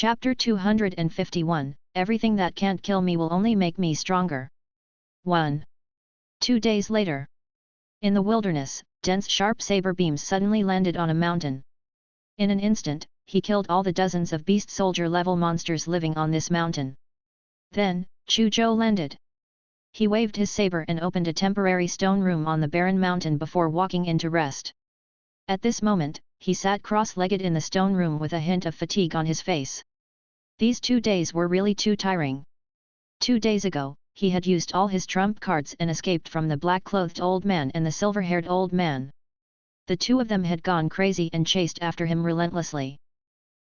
Chapter 251, Everything that can't kill me will only make me stronger. 1. 2 days later. In the wilderness, dense sharp saber beams suddenly landed on a mountain. In an instant, he killed all the dozens of beast soldier level monsters living on this mountain. Then, Chu Zhou landed. He waved his saber and opened a temporary stone room on the barren mountain before walking in to rest. At this moment, he sat cross-legged in the stone room with a hint of fatigue on his face. These 2 days were really too tiring. 2 days ago, he had used all his trump cards and escaped from the black-clothed old man and the silver-haired old man. The two of them had gone crazy and chased after him relentlessly.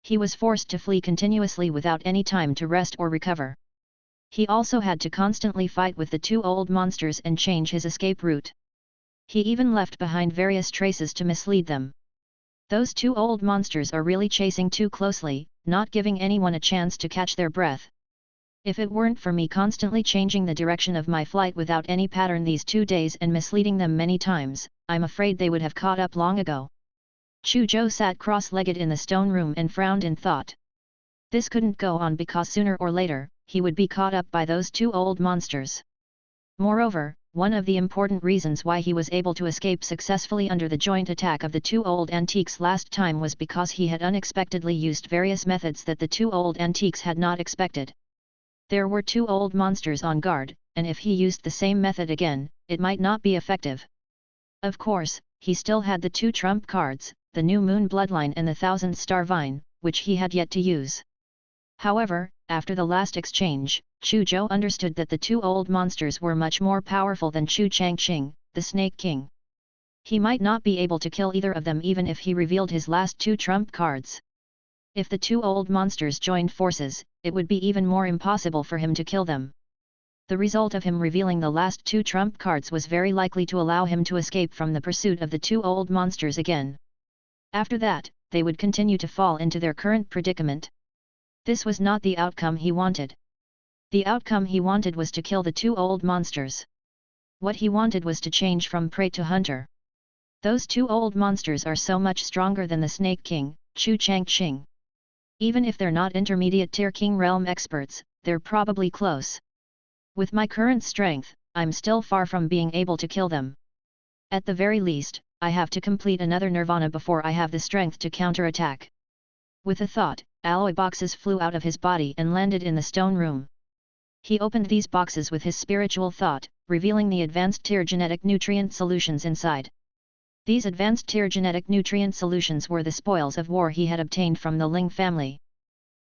He was forced to flee continuously without any time to rest or recover. He also had to constantly fight with the two old monsters and change his escape route. He even left behind various traces to mislead them. Those two old monsters are really chasing too closely, not giving anyone a chance to catch their breath. If it weren't for me constantly changing the direction of my flight without any pattern these 2 days and misleading them many times, I'm afraid they would have caught up long ago. Chu Zhou sat cross-legged in the stone room and frowned in thought. This couldn't go on because sooner or later, he would be caught up by those two old monsters. Moreover, one of the important reasons why he was able to escape successfully under the joint attack of the two old antiques last time was because he had unexpectedly used various methods that the two old antiques had not expected. There were two old monsters on guard, and if he used the same method again, it might not be effective. Of course, he still had the two trump cards, the New Moon Bloodline and the Thousand Star Vine, which he had yet to use. However, after the last exchange, Chu Zhou understood that the two old monsters were much more powerful than Chu Changqing, the Snake King. He might not be able to kill either of them even if he revealed his last two trump cards. If the two old monsters joined forces, it would be even more impossible for him to kill them. The result of him revealing the last two trump cards was very likely to allow him to escape from the pursuit of the two old monsters again. After that, they would continue to fall into their current predicament. This was not the outcome he wanted. The outcome he wanted was to kill the two old monsters. What he wanted was to change from prey to hunter. Those two old monsters are so much stronger than the Snake King, Chu Changqing. Even if they're not intermediate tier King Realm experts, they're probably close. With my current strength, I'm still far from being able to kill them. At the very least, I have to complete another nirvana before I have the strength to counterattack. With a thought, alloy boxes flew out of his body and landed in the stone room. He opened these boxes with his spiritual thought, revealing the advanced tier genetic nutrient solutions inside. These advanced tier genetic nutrient solutions were the spoils of war he had obtained from the Ling family.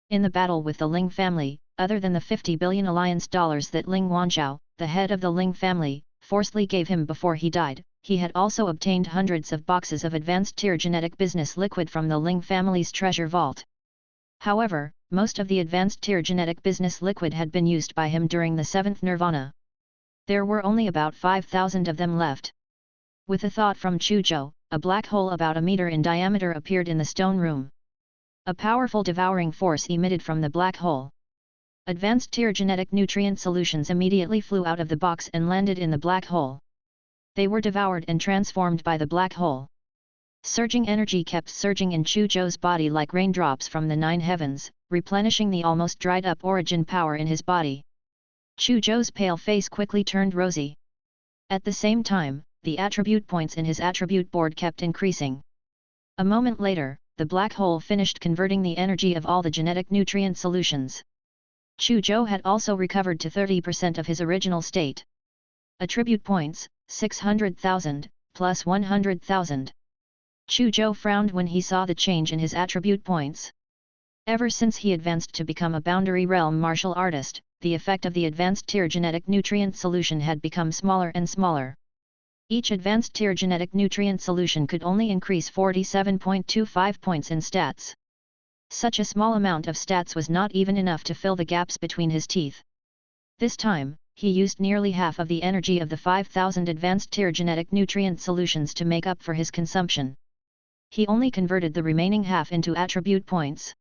In the battle with the Ling family, other than the 50 billion alliance dollars that Ling Wanzhao, the head of the Ling family, forcibly gave him before he died, he had also obtained hundreds of boxes of advanced tier genetic business liquid from the Ling family's treasure vault. However, most of the advanced tier genetic business liquid had been used by him during the 7th nirvana. There were only about 5,000 of them left. With a thought from Chu Zhou, a black hole about a meter in diameter appeared in the stone room. A powerful devouring force emitted from the black hole. Advanced tier genetic nutrient solutions immediately flew out of the box and landed in the black hole. They were devoured and transformed by the black hole. Surging energy kept surging in Chu Zhou's body like raindrops from the 9 heavens, replenishing the almost dried-up origin power in his body. Chu Zhou's pale face quickly turned rosy. At the same time, the attribute points in his attribute board kept increasing. A moment later, the black hole finished converting the energy of all the genetic nutrient solutions. Chu Zhou had also recovered to 30% of his original state. Attribute points, 600,000, plus 100,000. Chu Zhou frowned when he saw the change in his attribute points. Ever since he advanced to become a boundary realm martial artist, the effect of the advanced tier genetic nutrient solution had become smaller and smaller. Each advanced tier genetic nutrient solution could only increase 47.25 points in stats. Such a small amount of stats was not even enough to fill the gaps between his teeth. This time, he used nearly half of the energy of the 5,000 advanced tier genetic nutrient solutions to make up for his consumption. He only converted the remaining half into attribute points.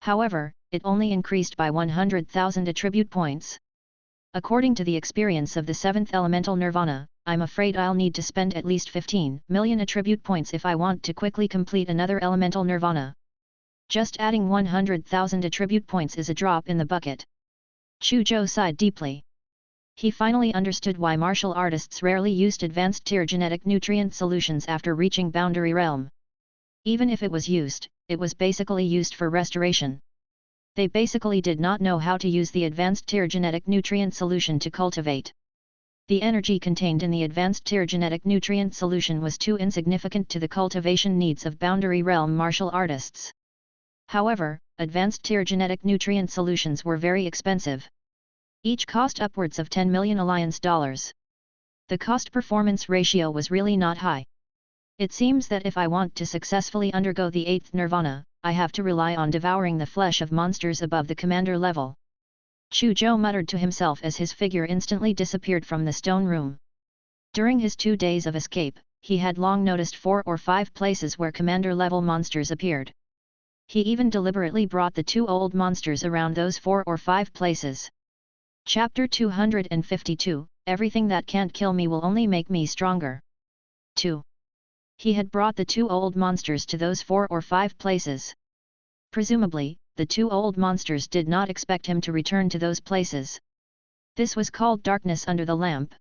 However, it only increased by 100,000 attribute points. According to the experience of the 7th elemental nirvana, I'm afraid I'll need to spend at least 15 million attribute points if I want to quickly complete another elemental nirvana. Just adding 100,000 attribute points is a drop in the bucket. Chu Zhou sighed deeply. He finally understood why martial artists rarely used advanced tier genetic nutrient solutions after reaching Boundary Realm. Even if it was used, it was basically used for restoration. They basically did not know how to use the advanced tier genetic nutrient solution to cultivate. The energy contained in the advanced tier genetic nutrient solution was too insignificant to the cultivation needs of Boundary Realm martial artists. However, advanced tier genetic nutrient solutions were very expensive. Each cost upwards of 10 million alliance dollars. The cost-performance ratio was really not high. It seems that if I want to successfully undergo the 8th nirvana, I have to rely on devouring the flesh of monsters above the commander level. Chu Zhou muttered to himself as his figure instantly disappeared from the stone room. During his 2 days of escape, he had long noticed 4 or 5 places where commander-level monsters appeared. He even deliberately brought the 2 old monsters around those 4 or 5 places. Chapter 252, Everything that can't kill me will only make me stronger. 2. He had brought the 2 old monsters to those 4 or 5 places. Presumably, the 2 old monsters did not expect him to return to those places. This was called darkness under the lamp.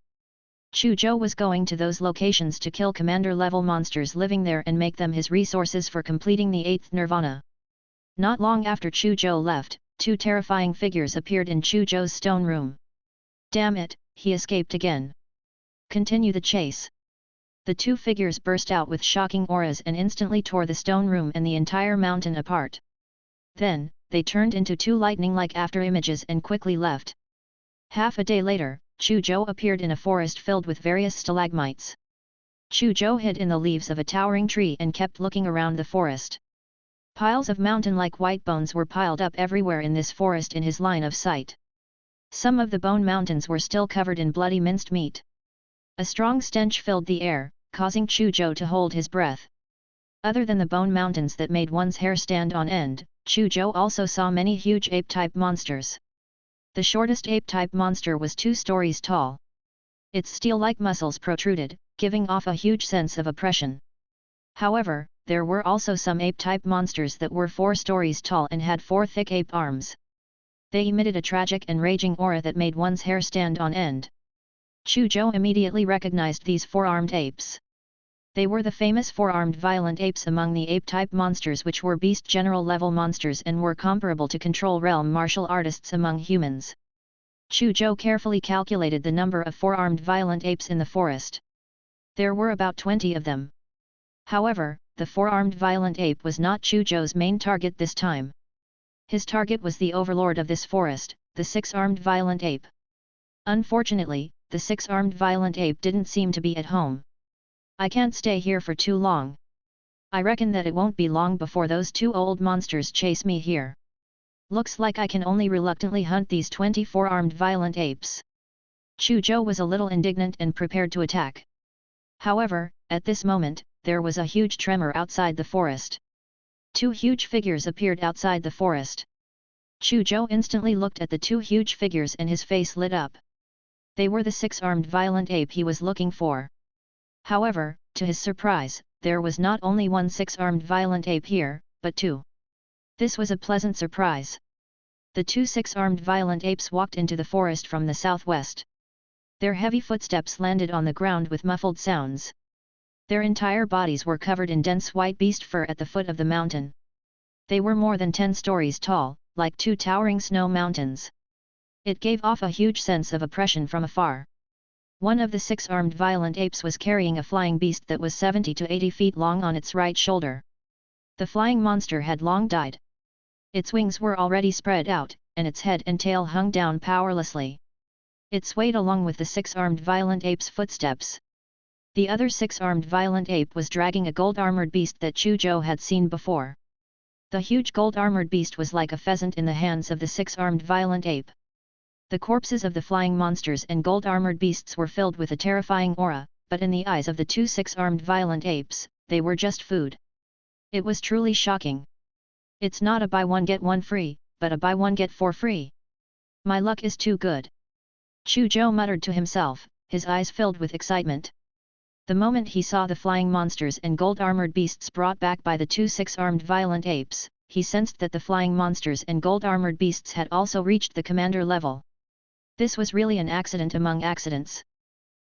Chu Zhou was going to those locations to kill commander-level monsters living there and make them his resources for completing the 8th nirvana. Not long after Chu Zhou left, 2 terrifying figures appeared in Chu Zhou's stone room. Damn it, he escaped again. Continue the chase. The 2 figures burst out with shocking auras and instantly tore the stone room and the entire mountain apart. Then, they turned into 2 lightning-like afterimages and quickly left. Half a day later, Chu Zhou appeared in a forest filled with various stalagmites. Chu Zhou hid in the leaves of a towering tree and kept looking around the forest. Piles of mountain-like white bones were piled up everywhere in this forest in his line of sight. Some of the bone mountains were still covered in bloody minced meat. A strong stench filled the air, causing Chu Zhou to hold his breath. Other than the bone mountains that made one's hair stand on end, Chu Zhou also saw many huge ape-type monsters. The shortest ape-type monster was 2 stories tall. Its steel-like muscles protruded, giving off a huge sense of oppression. However, there were also some ape-type monsters that were 4 stories tall and had 4 thick ape arms. They emitted a tragic and raging aura that made one's hair stand on end. Chu Zhou immediately recognized these 4-armed apes. They were the famous 4-armed violent apes among the ape-type monsters, which were beast general level monsters and were comparable to control realm martial artists among humans. Chu Zhou carefully calculated the number of 4-armed violent apes in the forest. There were about 20 of them. However, the 4-armed violent ape was not Chu Zhou's main target this time. His target was the overlord of this forest, the 6-armed violent ape. Unfortunately, the 6-armed violent ape didn't seem to be at home. I can't stay here for too long. I reckon that it won't be long before those 2 old monsters chase me here. Looks like I can only reluctantly hunt these 24-armed violent apes. Chu Zhou was a little indignant and prepared to attack. However, at this moment, there was a huge tremor outside the forest. 2 huge figures appeared outside the forest. Chu Zhou instantly looked at the 2 huge figures and his face lit up. They were the 6-armed violent ape he was looking for. However, to his surprise, there was not only 1 6-armed violent ape here, but 2. This was a pleasant surprise. The 2 6-armed violent apes walked into the forest from the southwest. Their heavy footsteps landed on the ground with muffled sounds. Their entire bodies were covered in dense white beast fur at the foot of the mountain. They were more than 10 stories tall, like 2 towering snow mountains. It gave off a huge sense of oppression from afar. One of the 6-armed violent apes was carrying a flying beast that was 70 to 80 feet long on its right shoulder. The flying monster had long died. Its wings were already spread out, and its head and tail hung down powerlessly. It swayed along with the 6-armed violent ape's footsteps. The other 6-armed violent ape was dragging a gold-armored beast that Chu Zhou had seen before. The huge gold-armored beast was like a pheasant in the hands of the 6-armed violent ape. The corpses of the flying monsters and gold-armored beasts were filled with a terrifying aura, but in the eyes of the 2 6-armed violent apes, they were just food. It was truly shocking. It's not a buy one get one free, but a buy one get 4 free. My luck is too good. Chu Zhou muttered to himself, his eyes filled with excitement. The moment he saw the flying monsters and gold-armored beasts brought back by the 2 6-armed violent apes, he sensed that the flying monsters and gold-armored beasts had also reached the commander level. This was really an accident among accidents.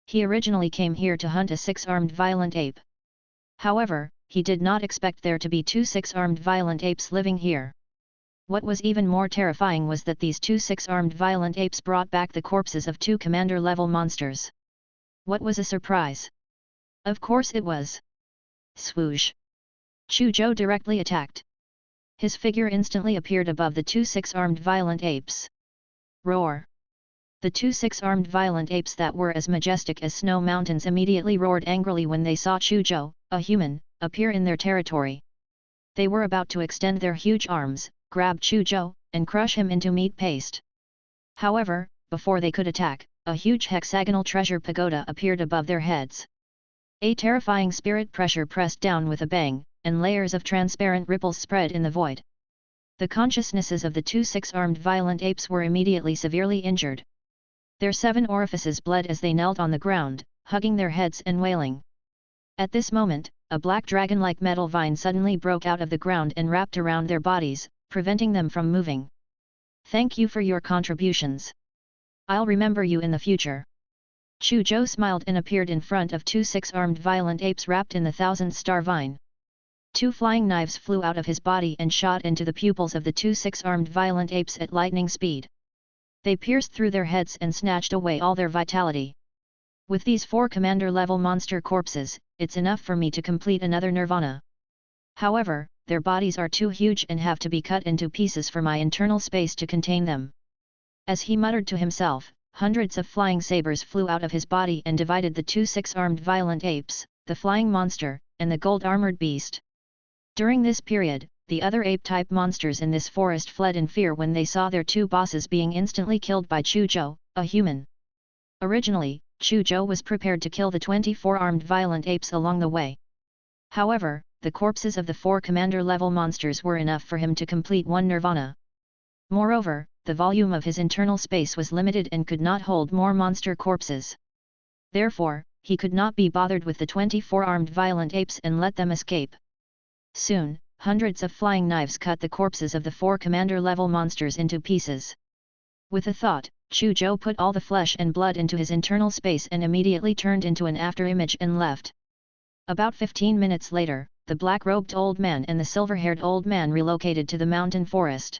He originally came here to hunt a 6-armed violent ape. However, he did not expect there to be 2 6-armed violent apes living here. What was even more terrifying was that these 2 6-armed violent apes brought back the corpses of 2 commander-level monsters. What was a surprise? Of course it was. Swoosh! Chu Zhou directly attacked. His figure instantly appeared above the 2 6-armed violent apes. Roar! The 2 6-armed violent apes that were as majestic as snow mountains immediately roared angrily when they saw Chu Zhou, a human, appear in their territory. They were about to extend their huge arms, grab Chu Zhou, and crush him into meat paste. However, before they could attack, a huge hexagonal treasure pagoda appeared above their heads. A terrifying spirit pressure pressed down with a bang, and layers of transparent ripples spread in the void. The consciousnesses of the 2 6-armed violent apes were immediately severely injured. Their 7 orifices bled as they knelt on the ground, hugging their heads and wailing. At this moment, a black dragon-like metal vine suddenly broke out of the ground and wrapped around their bodies, preventing them from moving. Thank you for your contributions. I'll remember you in the future. Chu Zhou smiled and appeared in front of 2 6-armed violent apes wrapped in the 1,000-star vine. 2 flying knives flew out of his body and shot into the pupils of the 2 6-armed violent apes at lightning speed. They pierced through their heads and snatched away all their vitality. With these 4 commander-level monster corpses, it's enough for me to complete another nirvana. However, their bodies are too huge and have to be cut into pieces for my internal space to contain them. As he muttered to himself, hundreds of flying sabers flew out of his body and divided the 2 6-armed violent apes, the flying monster, and the gold-armored beast. During this period, the other ape-type monsters in this forest fled in fear when they saw their 2 bosses being instantly killed by Chu Zhou, a human. Originally, Chu Zhou was prepared to kill the 24 armed violent apes along the way. However, the corpses of the 4 commander-level monsters were enough for him to complete 1 nirvana. Moreover, the volume of his internal space was limited and could not hold more monster corpses. Therefore, he could not be bothered with the 24 armed violent apes and let them escape. Soon, hundreds of flying knives cut the corpses of the 4 commander-level monsters into pieces. With a thought, Chu Zhou put all the flesh and blood into his internal space and immediately turned into an afterimage and left. About 15 minutes later, the black-robed old man and the silver-haired old man relocated to the mountain forest.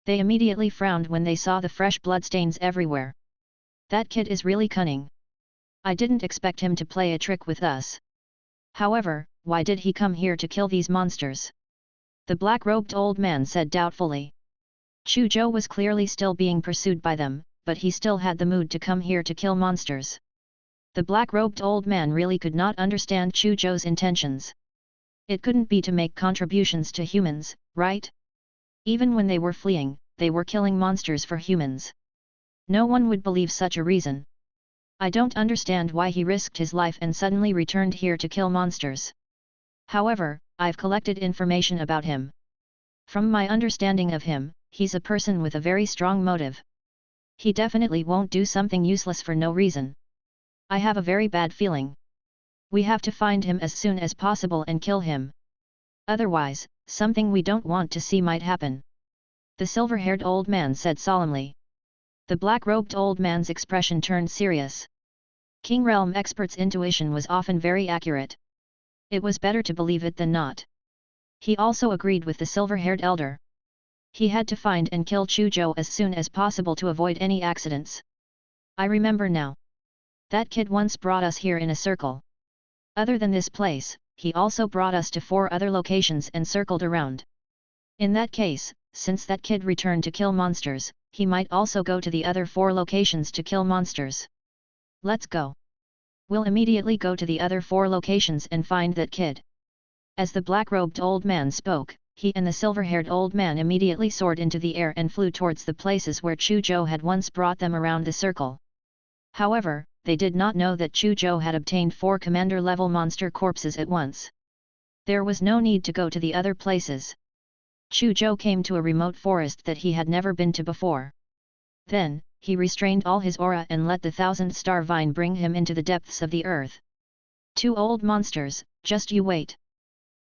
They immediately frowned when they saw the fresh bloodstains everywhere. That kid is really cunning. I didn't expect him to play a trick with us. However, why did he come here to kill these monsters? The black-robed old man said doubtfully. Chu Zhou was clearly still being pursued by them, but he still had the mood to come here to kill monsters. The black-robed old man really could not understand Chu Zhou's intentions. It couldn't be to make contributions to humans, right? Even when they were fleeing, they were killing monsters for humans. No one would believe such a reason. I don't understand why he risked his life and suddenly returned here to kill monsters. However, I've collected information about him. From my understanding of him, he's a person with a very strong motive. He definitely won't do something useless for no reason. I have a very bad feeling. We have to find him as soon as possible and kill him. Otherwise, something we don't want to see might happen. The silver-haired old man said solemnly. The black-robed old man's expression turned serious. King Realm expert's intuition was often very accurate. It was better to believe it than not. He also agreed with the silver-haired elder. He had to find and kill Chu Zhou as soon as possible to avoid any accidents. I remember now. That kid once brought us here in a circle. Other than this place, he also brought us to 4 other locations and circled around. In that case, since that kid returned to kill monsters, he might also go to the other 4 locations to kill monsters. Let's go. We'll immediately go to the other 4 locations and find that kid. As the black-robed old man spoke, he and the silver-haired old man immediately soared into the air and flew towards the places where Chu Zhou had once brought them around the circle. However, they did not know that Chu Zhou had obtained 4 commander-level monster corpses at once. There was no need to go to the other places. Chu Zhou came to a remote forest that he had never been to before. Then, he restrained all his aura and let the 1,000-star vine bring him into the depths of the earth. 2 old monsters, just you wait.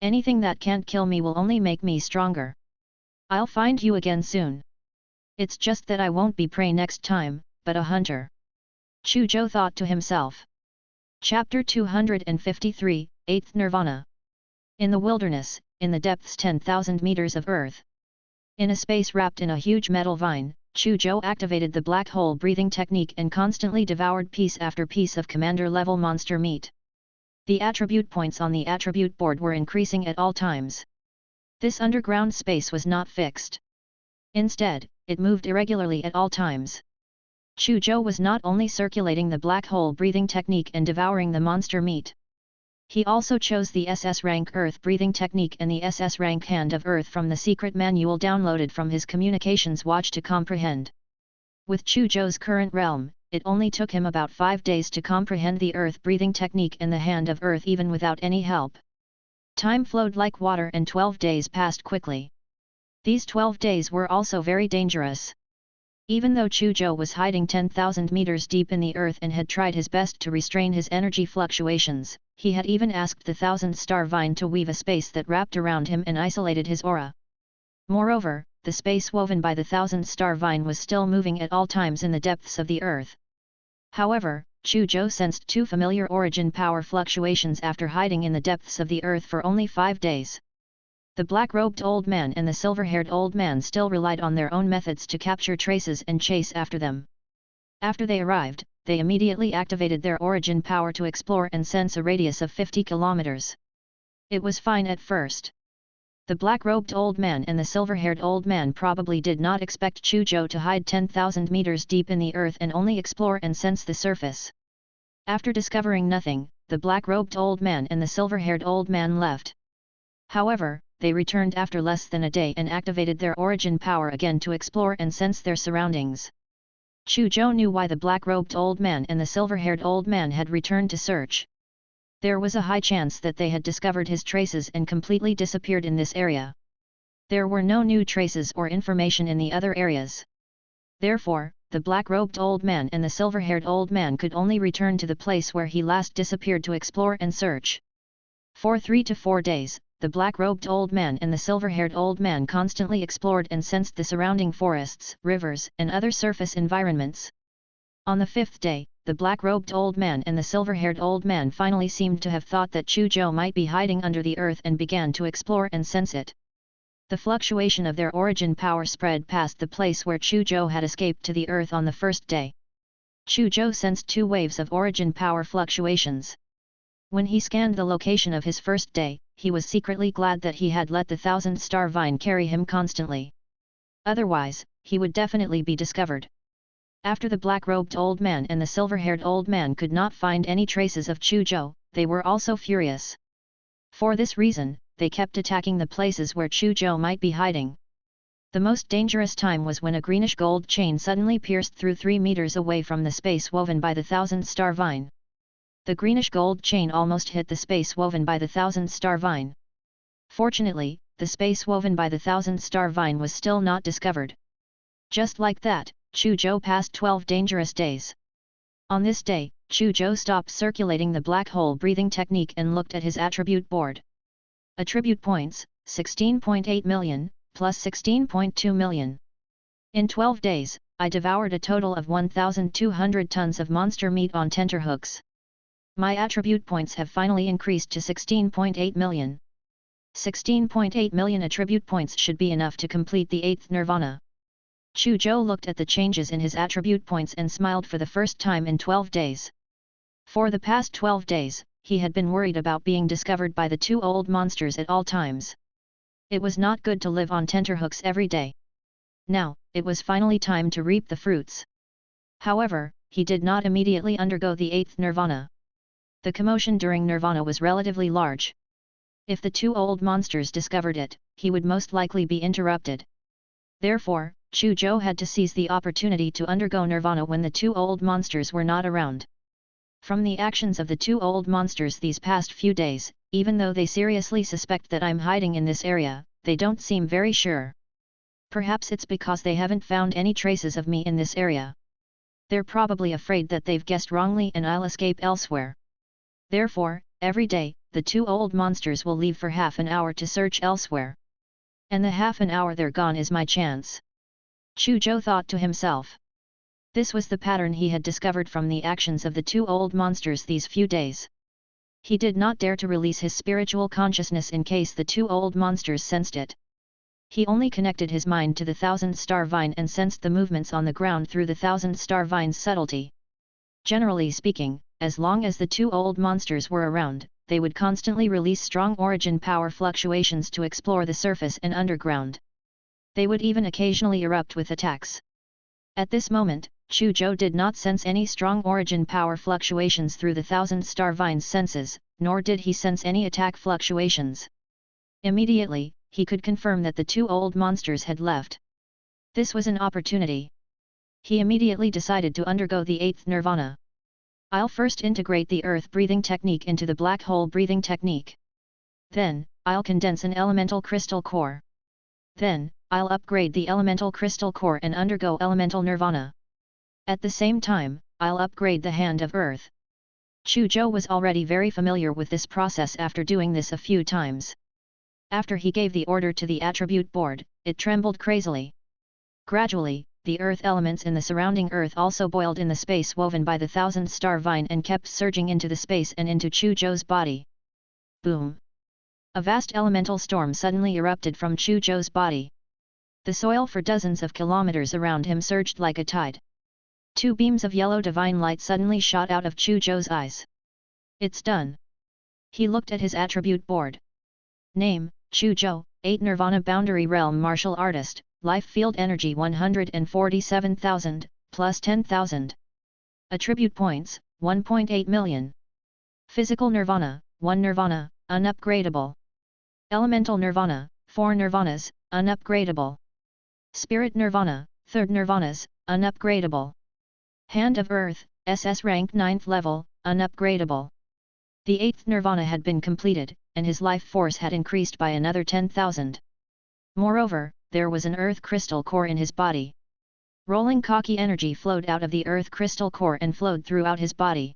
Anything that can't kill me will only make me stronger. I'll find you again soon. It's just that I won't be prey next time, but a hunter. Chu Zhou thought to himself. Chapter 253, 8th Nirvana. In the wilderness, in the depths 10,000 meters of earth. In a space wrapped in a huge metal vine, Chu Zhou activated the black hole breathing technique and constantly devoured piece after piece of commander-level monster meat. The attribute points on the attribute board were increasing at all times. This underground space was not fixed. Instead, it moved irregularly at all times. Chu Zhou was not only circulating the black hole breathing technique and devouring the monster meat. He also chose the SS-rank Earth breathing technique and the SS-rank Hand of Earth from the secret manual downloaded from his communications watch to comprehend. With Chu Zhou's current realm, it only took him about 5 days to comprehend the Earth breathing technique and the Hand of Earth even without any help. Time flowed like water and 12 days passed quickly. These 12 days were also very dangerous. Even though Chu Zhou was hiding 10,000 meters deep in the earth and had tried his best to restrain his energy fluctuations, he had even asked the 1,000-star vine to weave a space that wrapped around him and isolated his aura. Moreover, the space woven by the 1,000-star vine was still moving at all times in the depths of the earth. However, Chu Zhou sensed 2 familiar origin power fluctuations after hiding in the depths of the earth for only 5 days. The black-robed old man and the silver-haired old man still relied on their own methods to capture traces and chase after them. After they arrived, they immediately activated their origin power to explore and sense a radius of 50 kilometers. It was fine at first. The black-robed old man and the silver-haired old man probably did not expect Chu Zhou to hide 10,000 meters deep in the earth and only explore and sense the surface. After discovering nothing, the black-robed old man and the silver-haired old man left. However, they returned after less than a day and activated their origin power again to explore and sense their surroundings. Chu Zhou knew why the black-robed old man and the silver-haired old man had returned to search. There was a high chance that they had discovered his traces and completely disappeared in this area. There were no new traces or information in the other areas. Therefore, the black-robed old man and the silver-haired old man could only return to the place where he last disappeared to explore and search. For 3 to 4 days, the black-robed old man and the silver-haired old man constantly explored and sensed the surrounding forests, rivers, and other surface environments. On the 5th day, the black-robed old man and the silver-haired old man finally seemed to have thought that Chu Zhou might be hiding under the earth and began to explore and sense it. The fluctuation of their origin power spread past the place where Chu Zhou had escaped to the earth on the first day. Chu Zhou sensed 2 waves of origin power fluctuations. When he scanned the location of his first day, he was secretly glad that he had let the 1,000-star vine carry him constantly. Otherwise, he would definitely be discovered. After the black-robed old man and the silver-haired old man could not find any traces of Chu Zhou, they were also furious. For this reason, they kept attacking the places where Chu Zhou might be hiding. The most dangerous time was when a greenish-gold chain suddenly pierced through 3 meters away from the space woven by the 1,000-star vine. The greenish-gold chain almost hit the space woven by the 1,000-star vine. Fortunately, the space woven by the 1,000-star vine was still not discovered. Just like that, Chu Zhou passed 12 dangerous days. On this day, Chu Zhou stopped circulating the black hole breathing technique and looked at his attribute board. Attribute points, 16.8 million, plus 16.2 million. In 12 days, I devoured a total of 1,200 tons of monster meat on tenterhooks. My attribute points have finally increased to 16.8 million. 16.8 million attribute points should be enough to complete the 8th Nirvana. Chu Zhou looked at the changes in his attribute points and smiled for the first time in 12 days. For the past 12 days, he had been worried about being discovered by the 2 old monsters at all times. It was not good to live on tenterhooks every day. Now, it was finally time to reap the fruits. However, he did not immediately undergo the 8th Nirvana. The commotion during Nirvana was relatively large. If the 2 old monsters discovered it, he would most likely be interrupted. Therefore, Chu Zhou had to seize the opportunity to undergo Nirvana when the 2 old monsters were not around. From the actions of the 2 old monsters these past few days, even though they seriously suspect that I'm hiding in this area, they don't seem very sure. Perhaps it's because they haven't found any traces of me in this area. They're probably afraid that they've guessed wrongly and I'll escape elsewhere. Therefore, every day, the 2 old monsters will leave for half an hour to search elsewhere. And the half an hour they're gone is my chance. Chu Zhou thought to himself. This was the pattern he had discovered from the actions of the two old monsters these few days. He did not dare to release his spiritual consciousness in case the two old monsters sensed it. He only connected his mind to the thousand-star vine and sensed the movements on the ground through the thousand-star vine's subtlety. Generally speaking, as long as the two old monsters were around, they would constantly release strong origin power fluctuations to explore the surface and underground. They would even occasionally erupt with attacks. At this moment, Chu Zhou did not sense any strong origin power fluctuations through the thousand-star vine's senses, nor did he sense any attack fluctuations. Immediately, he could confirm that the two old monsters had left. This was an opportunity. He immediately decided to undergo the 8th nirvana. I'll first integrate the earth breathing technique into the black hole breathing technique. Then, I'll condense an elemental crystal core. Then, I'll upgrade the elemental crystal core and undergo elemental nirvana. At the same time, I'll upgrade the hand of earth. Chu Zhou was already very familiar with this process after doing this a few times. After he gave the order to the attribute board, it trembled crazily. Gradually, the earth elements in the surrounding earth also boiled in the space woven by the thousand-star vine and kept surging into the space and into Chu Zhou's body. Boom! A vast elemental storm suddenly erupted from Chu Zhou's body. The soil for dozens of kilometers around him surged like a tide. Two beams of yellow divine light suddenly shot out of Chu Zhou's eyes. It's done. He looked at his attribute board. Name, Chu Zhou, 8 Nirvana Boundary Realm Martial Artist, Life Field Energy 147,000, plus 10,000. Attribute Points, 1.8 million. Physical Nirvana, 1 Nirvana, unupgradable. Elemental Nirvana, 4 Nirvanas, unupgradable. Spirit Nirvana, 3rd Nirvanas, unupgradable. Hand of Earth, SS-rank 9th level, unupgradable. The 8th Nirvana had been completed, and his life force had increased by another 10,000. Moreover, there was an earth crystal core in his body. Rolling Kaki energy flowed out of the earth crystal core and flowed throughout his body.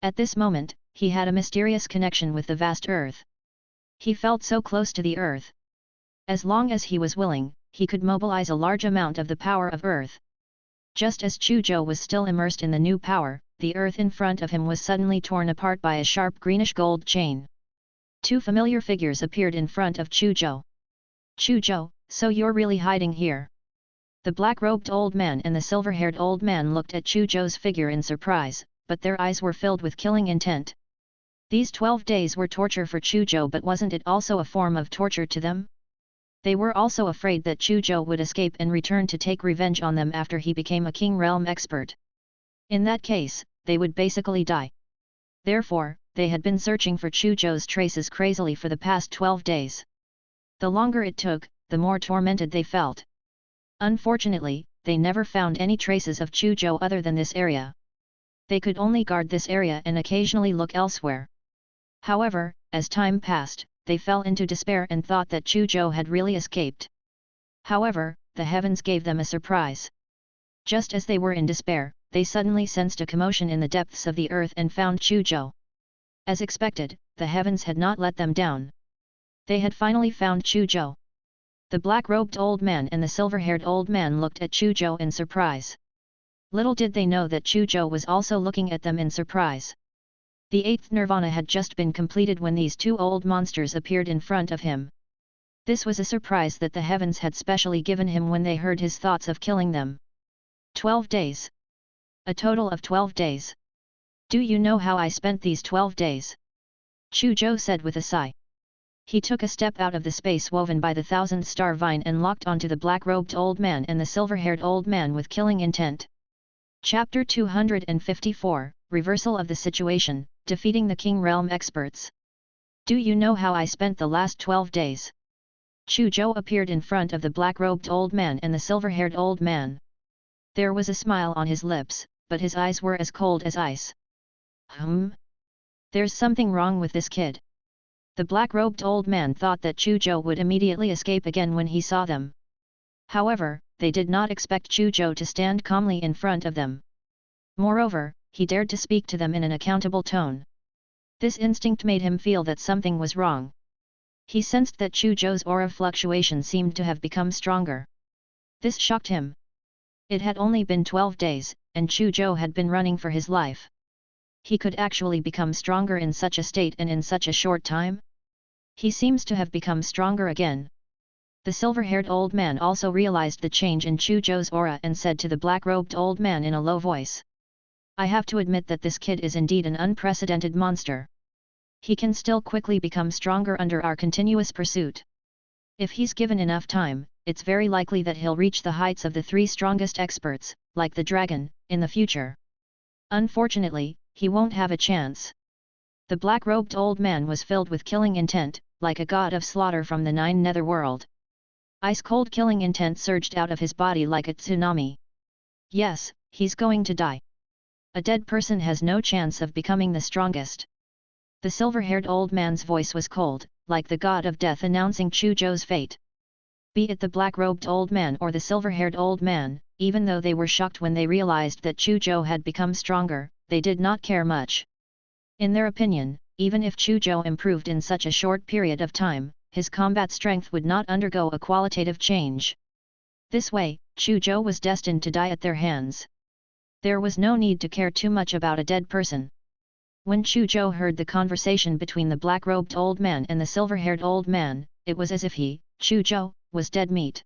At this moment, he had a mysterious connection with the vast earth. He felt so close to the earth. As long as he was willing, he could mobilize a large amount of the power of earth. Just as Chu Zhou was still immersed in the new power, the earth in front of him was suddenly torn apart by a sharp greenish gold chain. Two familiar figures appeared in front of Chu Zhou. Chu Zhou, so you're really hiding here? The black-robed old man and the silver-haired old man looked at Chu Zhou's figure in surprise, but their eyes were filled with killing intent. These 12 days were torture for Chu Zhou, but wasn't it also a form of torture to them? They were also afraid that Chu Zhou would escape and return to take revenge on them after he became a King Realm expert. In that case, they would basically die. Therefore, they had been searching for Chu Zhou's traces crazily for the past 12 days. The longer it took, the more tormented they felt. Unfortunately, they never found any traces of Chu Zhou other than this area. They could only guard this area and occasionally look elsewhere. However, as time passed, they fell into despair and thought that Chu Zhou had really escaped. However, the heavens gave them a surprise. Just as they were in despair, they suddenly sensed a commotion in the depths of the earth and found Chu Zhou. As expected, the heavens had not let them down. They had finally found Chu Zhou. The black-robed old man and the silver-haired old man looked at Chu Zhou in surprise. Little did they know that Chu Zhou was also looking at them in surprise. The 8th Nirvana had just been completed when these two old monsters appeared in front of him. This was a surprise that the heavens had specially given him when they heard his thoughts of killing them. 12 days. A total of 12 days. Do you know how I spent these 12 days? Chu Zhou said with a sigh. He took a step out of the space woven by the thousand-star vine and locked onto the black-robed old man and the silver-haired old man with killing intent. Chapter 254, Reversal of the Situation, Defeating the King Realm Experts. Do you know how I spent the last 12 days? Chu Zhou appeared in front of the black-robed old man and the silver-haired old man. There was a smile on his lips, but his eyes were as cold as ice. There's something wrong with this kid. The black-robed old man thought that Chu Zhou would immediately escape again when he saw them. However, they did not expect Chu Zhou to stand calmly in front of them. Moreover, he dared to speak to them in an accountable tone. This instinct made him feel that something was wrong. He sensed that Chu Zhou's aura fluctuation seemed to have become stronger. This shocked him. It had only been 12 days, and Chu Zhou had been running for his life. He could actually become stronger in such a state and in such a short time? He seems to have become stronger again. The silver-haired old man also realized the change in Chu Zhou's aura and said to the black-robed old man in a low voice. I have to admit that this kid is indeed an unprecedented monster. He can still quickly become stronger under our continuous pursuit. If he's given enough time, it's very likely that he'll reach the heights of the 3 strongest experts, like the dragon, in the future. Unfortunately, he won't have a chance. The black-robed old man was filled with killing intent, like a god of slaughter from the 9 netherworld. Ice-cold killing intent surged out of his body like a tsunami. Yes, he's going to die. A dead person has no chance of becoming the strongest. The silver-haired old man's voice was cold, like the god of death announcing Chu Zhou's fate. Be it the black-robed old man or the silver-haired old man, even though they were shocked when they realized that Chu Zhou had become stronger, they did not care much. In their opinion, even if Chu Zhou improved in such a short period of time, his combat strength would not undergo a qualitative change. This way, Chu Zhou was destined to die at their hands. There was no need to care too much about a dead person. When Chu Zhou heard the conversation between the black-robed old man and the silver-haired old man, it was as if he, Chu Zhou, was dead meat.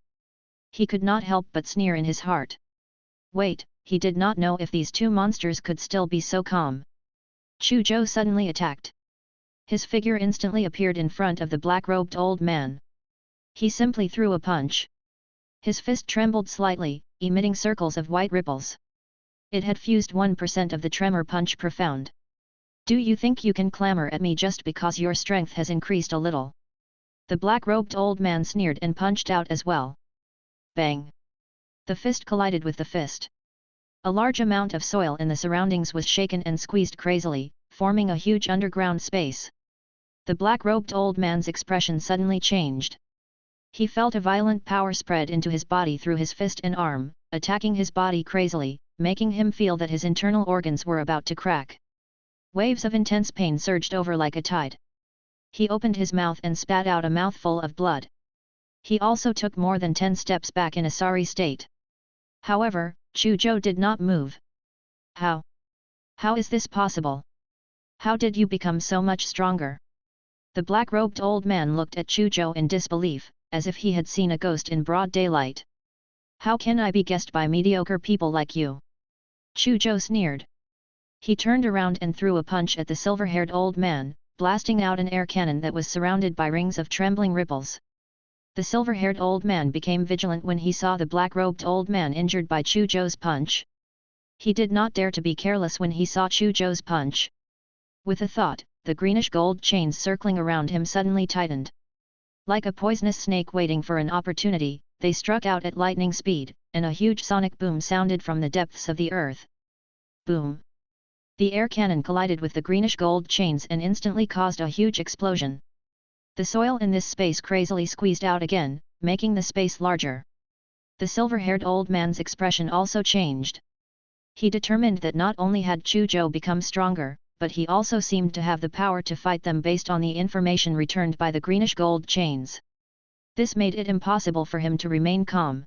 He could not help but sneer in his heart. Wait, he did not know if these 2 monsters could still be so calm. Chu Zhou suddenly attacked. His figure instantly appeared in front of the black-robed old man. He simply threw a punch. His fist trembled slightly, emitting circles of white ripples. It had fused 1% of the tremor punch profound. Do you think you can clamor at me just because your strength has increased a little? The black-robed old man sneered and punched out as well. Bang! The fist collided with the fist. A large amount of soil in the surroundings was shaken and squeezed crazily, forming a huge underground space. The black-robed old man's expression suddenly changed. He felt a violent power spread into his body through his fist and arm, attacking his body crazily, making him feel that his internal organs were about to crack. Waves of intense pain surged over like a tide. He opened his mouth and spat out a mouthful of blood. He also took more than 10 steps back in a sorry state. However, Chu Zhou did not move. How? How is this possible? How did you become so much stronger? The black-robed old man looked at Chu Zhou in disbelief, as if he had seen a ghost in broad daylight. How can I be guessed by mediocre people like you? Chu Zhou sneered. He turned around and threw a punch at the silver-haired old man, blasting out an air cannon that was surrounded by rings of trembling ripples. The silver-haired old man became vigilant when he saw the black-robed old man injured by Chu Zhou's punch. He did not dare to be careless when he saw Chu Zhou's punch. With a thought, the greenish-gold chains circling around him suddenly tightened. Like a poisonous snake waiting for an opportunity, they struck out at lightning speed, and a huge sonic boom sounded from the depths of the earth. Boom! The air cannon collided with the greenish-gold chains and instantly caused a huge explosion. The soil in this space crazily squeezed out again, making the space larger. The silver-haired old man's expression also changed. He determined that not only had Chu Zhou become stronger, but he also seemed to have the power to fight them based on the information returned by the greenish-gold chains. This made it impossible for him to remain calm.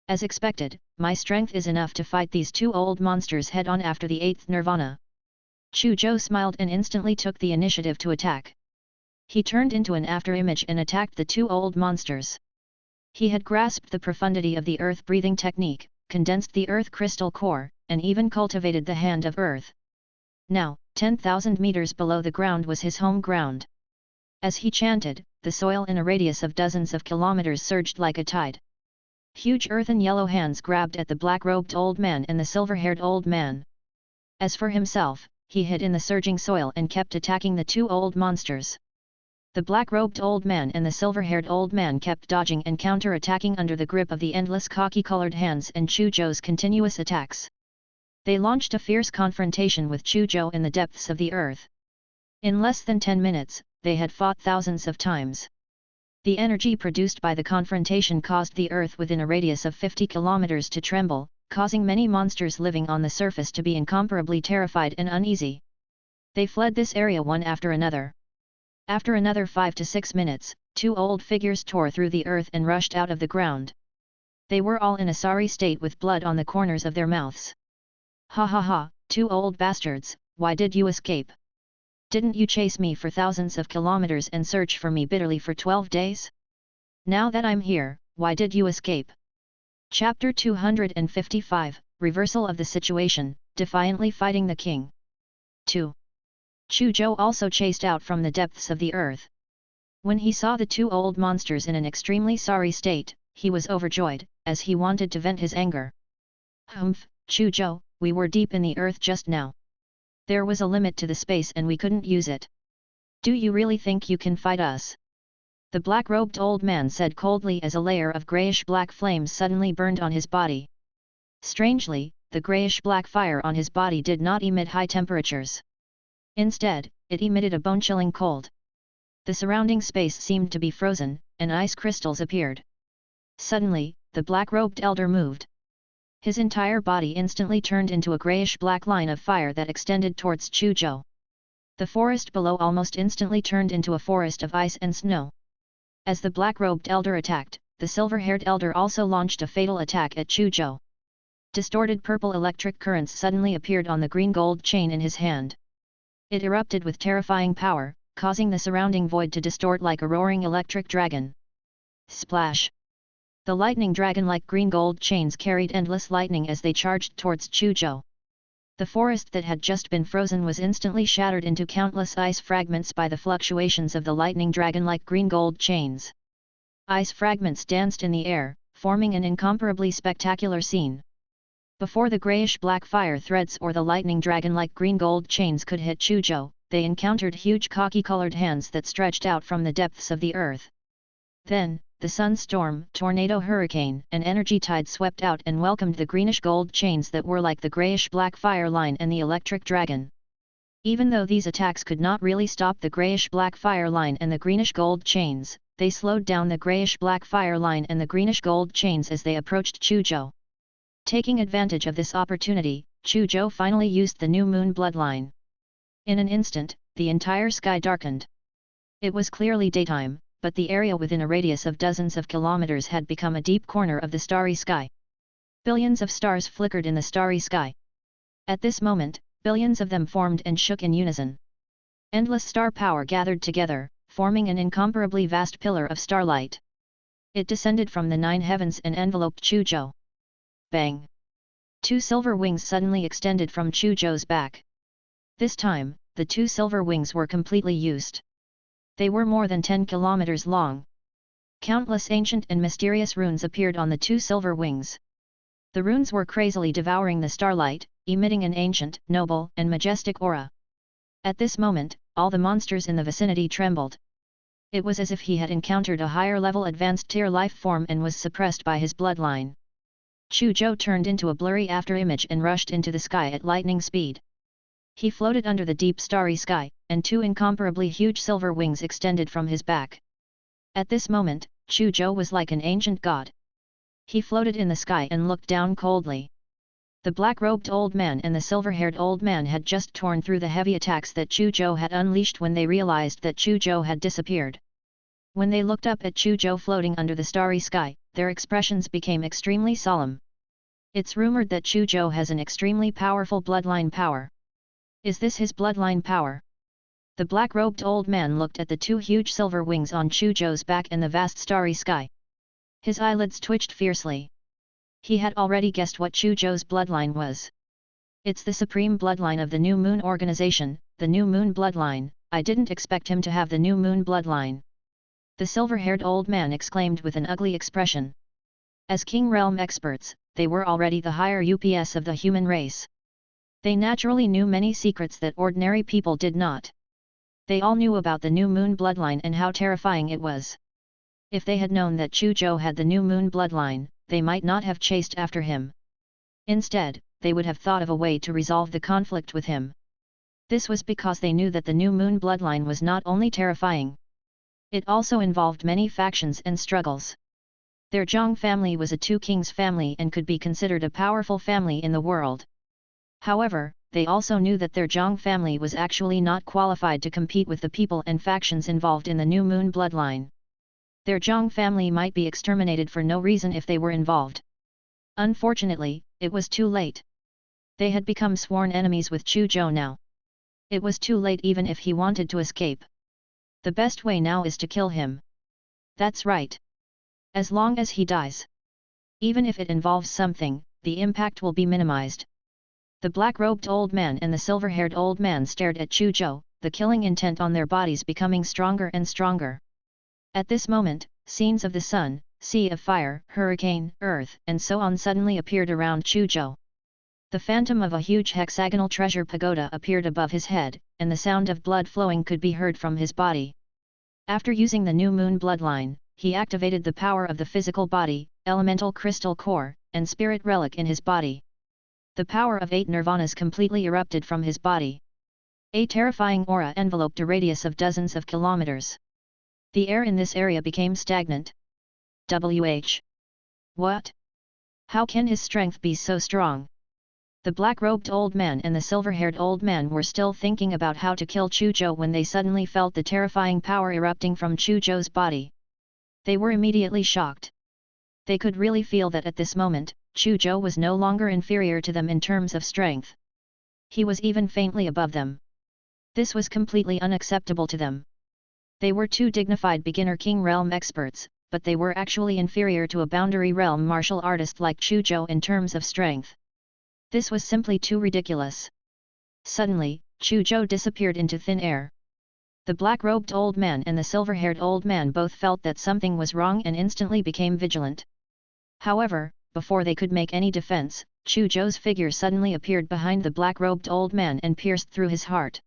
As expected, my strength is enough to fight these 2 old monsters head-on after the 8th nirvana. Chu Zhou smiled and instantly took the initiative to attack. He turned into an after-image and attacked the 2 old monsters. He had grasped the profundity of the earth-breathing technique, condensed the earth crystal core, and even cultivated the hand of earth. Now, 10,000 meters below the ground was his home ground. As he chanted, the soil in a radius of dozens of kilometers surged like a tide. Huge earthen yellow hands grabbed at the black-robed old man and the silver-haired old man. As for himself, he hid in the surging soil and kept attacking the 2 old monsters. The black-robed old man and the silver-haired old man kept dodging and counter-attacking under the grip of the endless khaki-colored hands and Chu Zhou's continuous attacks. They launched a fierce confrontation with Chu Zhou in the depths of the earth. In less than 10 minutes, they had fought thousands of times. The energy produced by the confrontation caused the earth within a radius of 50 kilometers to tremble, causing many monsters living on the surface to be incomparably terrified and uneasy. They fled this area one after another. After another 5 to 6 minutes, 2 old figures tore through the earth and rushed out of the ground. They were all in a sorry state with blood on the corners of their mouths. Ha ha ha, 2 old bastards, why did you escape? Didn't you chase me for thousands of kilometers and search for me bitterly for 12 days? Now that I'm here, why did you escape? Chapter 255, Reversal of the Situation, Defiantly Fighting the King. 2. Chu Zhou also chased out from the depths of the earth. When he saw the 2 old monsters in an extremely sorry state, he was overjoyed, as he wanted to vent his anger. Humph, Chu Zhou, we were deep in the earth just now. There was a limit to the space and we couldn't use it. Do you really think you can fight us? The black-robed old man said coldly as a layer of greyish-black flames suddenly burned on his body. Strangely, the greyish-black fire on his body did not emit high temperatures. Instead, it emitted a bone-chilling cold. The surrounding space seemed to be frozen, and ice crystals appeared. Suddenly, the black-robed elder moved. His entire body instantly turned into a greyish-black line of fire that extended towards Chu Zhou. The forest below almost instantly turned into a forest of ice and snow. As the black-robed elder attacked, the silver-haired elder also launched a fatal attack at Chu Zhou. Distorted purple electric currents suddenly appeared on the green-gold chain in his hand. It erupted with terrifying power, causing the surrounding void to distort like a roaring electric dragon. Splash! The lightning dragon-like green-gold chains carried endless lightning as they charged towards Chu Zhou. The forest that had just been frozen was instantly shattered into countless ice fragments by the fluctuations of the lightning dragon-like green-gold chains. Ice fragments danced in the air, forming an incomparably spectacular scene. Before the greyish-black fire threads or the lightning dragon-like green-gold chains could hit Chu Zhou, they encountered huge khaki-colored hands that stretched out from the depths of the earth. Then, the sunstorm, tornado hurricane and energy tide swept out and welcomed the greenish-gold chains that were like the greyish-black fire line and the electric dragon. Even though these attacks could not really stop the greyish-black fire line and the greenish-gold chains, they slowed down the greyish-black fire line and the greenish-gold chains as they approached Chu Zhou. Taking advantage of this opportunity, Chu Zhou finally used the new moon bloodline. In an instant, the entire sky darkened. It was clearly daytime, but the area within a radius of dozens of kilometers had become a deep corner of the starry sky. Billions of stars flickered in the starry sky. At this moment, billions of them formed and shook in unison. Endless star power gathered together, forming an incomparably vast pillar of starlight. It descended from the 9 heavens and enveloped Chu Zhou. Bang! 2 silver wings suddenly extended from Chu Zhou's back. This time, the 2 silver wings were completely used. They were more than 10 kilometers long. Countless ancient and mysterious runes appeared on the 2 silver wings. The runes were crazily devouring the starlight, emitting an ancient, noble and majestic aura. At this moment, all the monsters in the vicinity trembled. It was as if he had encountered a higher-level advanced tier life form and was suppressed by his bloodline. Chu Zhou turned into a blurry afterimage and rushed into the sky at lightning speed. He floated under the deep starry sky, and 2 incomparably huge silver wings extended from his back. At this moment, Chu Zhou was like an ancient god. He floated in the sky and looked down coldly. The black-robed old man and the silver-haired old man had just torn through the heavy attacks that Chu Zhou had unleashed when they realized that Chu Zhou had disappeared. When they looked up at Chu Zhou floating under the starry sky, their expressions became extremely solemn. It's rumored that Chu Zhou has an extremely powerful bloodline power. Is this his bloodline power? The black-robed old man looked at the 2 huge silver wings on Chu Zhou's back and the vast starry sky. His eyelids twitched fiercely. He had already guessed what Chu Zhou's bloodline was. It's the supreme bloodline of the New Moon organization, the New Moon bloodline. I didn't expect him to have the New Moon bloodline. The silver-haired old man exclaimed with an ugly expression. As King Realm experts, they were already the higher UPS of the human race. They naturally knew many secrets that ordinary people did not. They all knew about the New Moon bloodline and how terrifying it was. If they had known that Chu Zhou had the New Moon bloodline, they might not have chased after him. Instead, they would have thought of a way to resolve the conflict with him. This was because they knew that the New Moon bloodline was not only terrifying. It also involved many factions and struggles. Their Zhang family was a 2 kings family and could be considered a powerful family in the world. However, they also knew that their Zhang family was actually not qualified to compete with the people and factions involved in the New Moon bloodline. Their Zhang family might be exterminated for no reason if they were involved. Unfortunately, it was too late. They had become sworn enemies with Chu Zhou now. It was too late even if he wanted to escape. The best way now is to kill him. That's right. As long as he dies. Even if it involves something, the impact will be minimized. The black-robed old man and the silver-haired old man stared at Chu Zhou, the killing intent on their bodies becoming stronger and stronger. At this moment, scenes of the sun, sea of fire, hurricane, earth, and so on suddenly appeared around Chu Zhou. The phantom of a huge hexagonal treasure pagoda appeared above his head, and the sound of blood flowing could be heard from his body. After using the New Moon bloodline, he activated the power of the physical body, elemental crystal core, and spirit relic in his body. The power of 8 nirvanas completely erupted from his body. A terrifying aura enveloped a radius of dozens of kilometers. The air in this area became stagnant. What? How can his strength be so strong? The black-robed old man and the silver-haired old man were still thinking about how to kill Chu Zhou when they suddenly felt the terrifying power erupting from Chu Zhou's body. They were immediately shocked. They could really feel that at this moment, Chu Zhou was no longer inferior to them in terms of strength. He was even faintly above them. This was completely unacceptable to them. They were two dignified beginner King Realm experts, but they were actually inferior to a Boundary Realm martial artist like Chu Zhou in terms of strength. This was simply too ridiculous. Suddenly, Chu Zhou disappeared into thin air. The black-robed old man and the silver-haired old man both felt that something was wrong and instantly became vigilant. However, before they could make any defense, Chu Zhou's figure suddenly appeared behind the black-robed old man and pierced through his heart.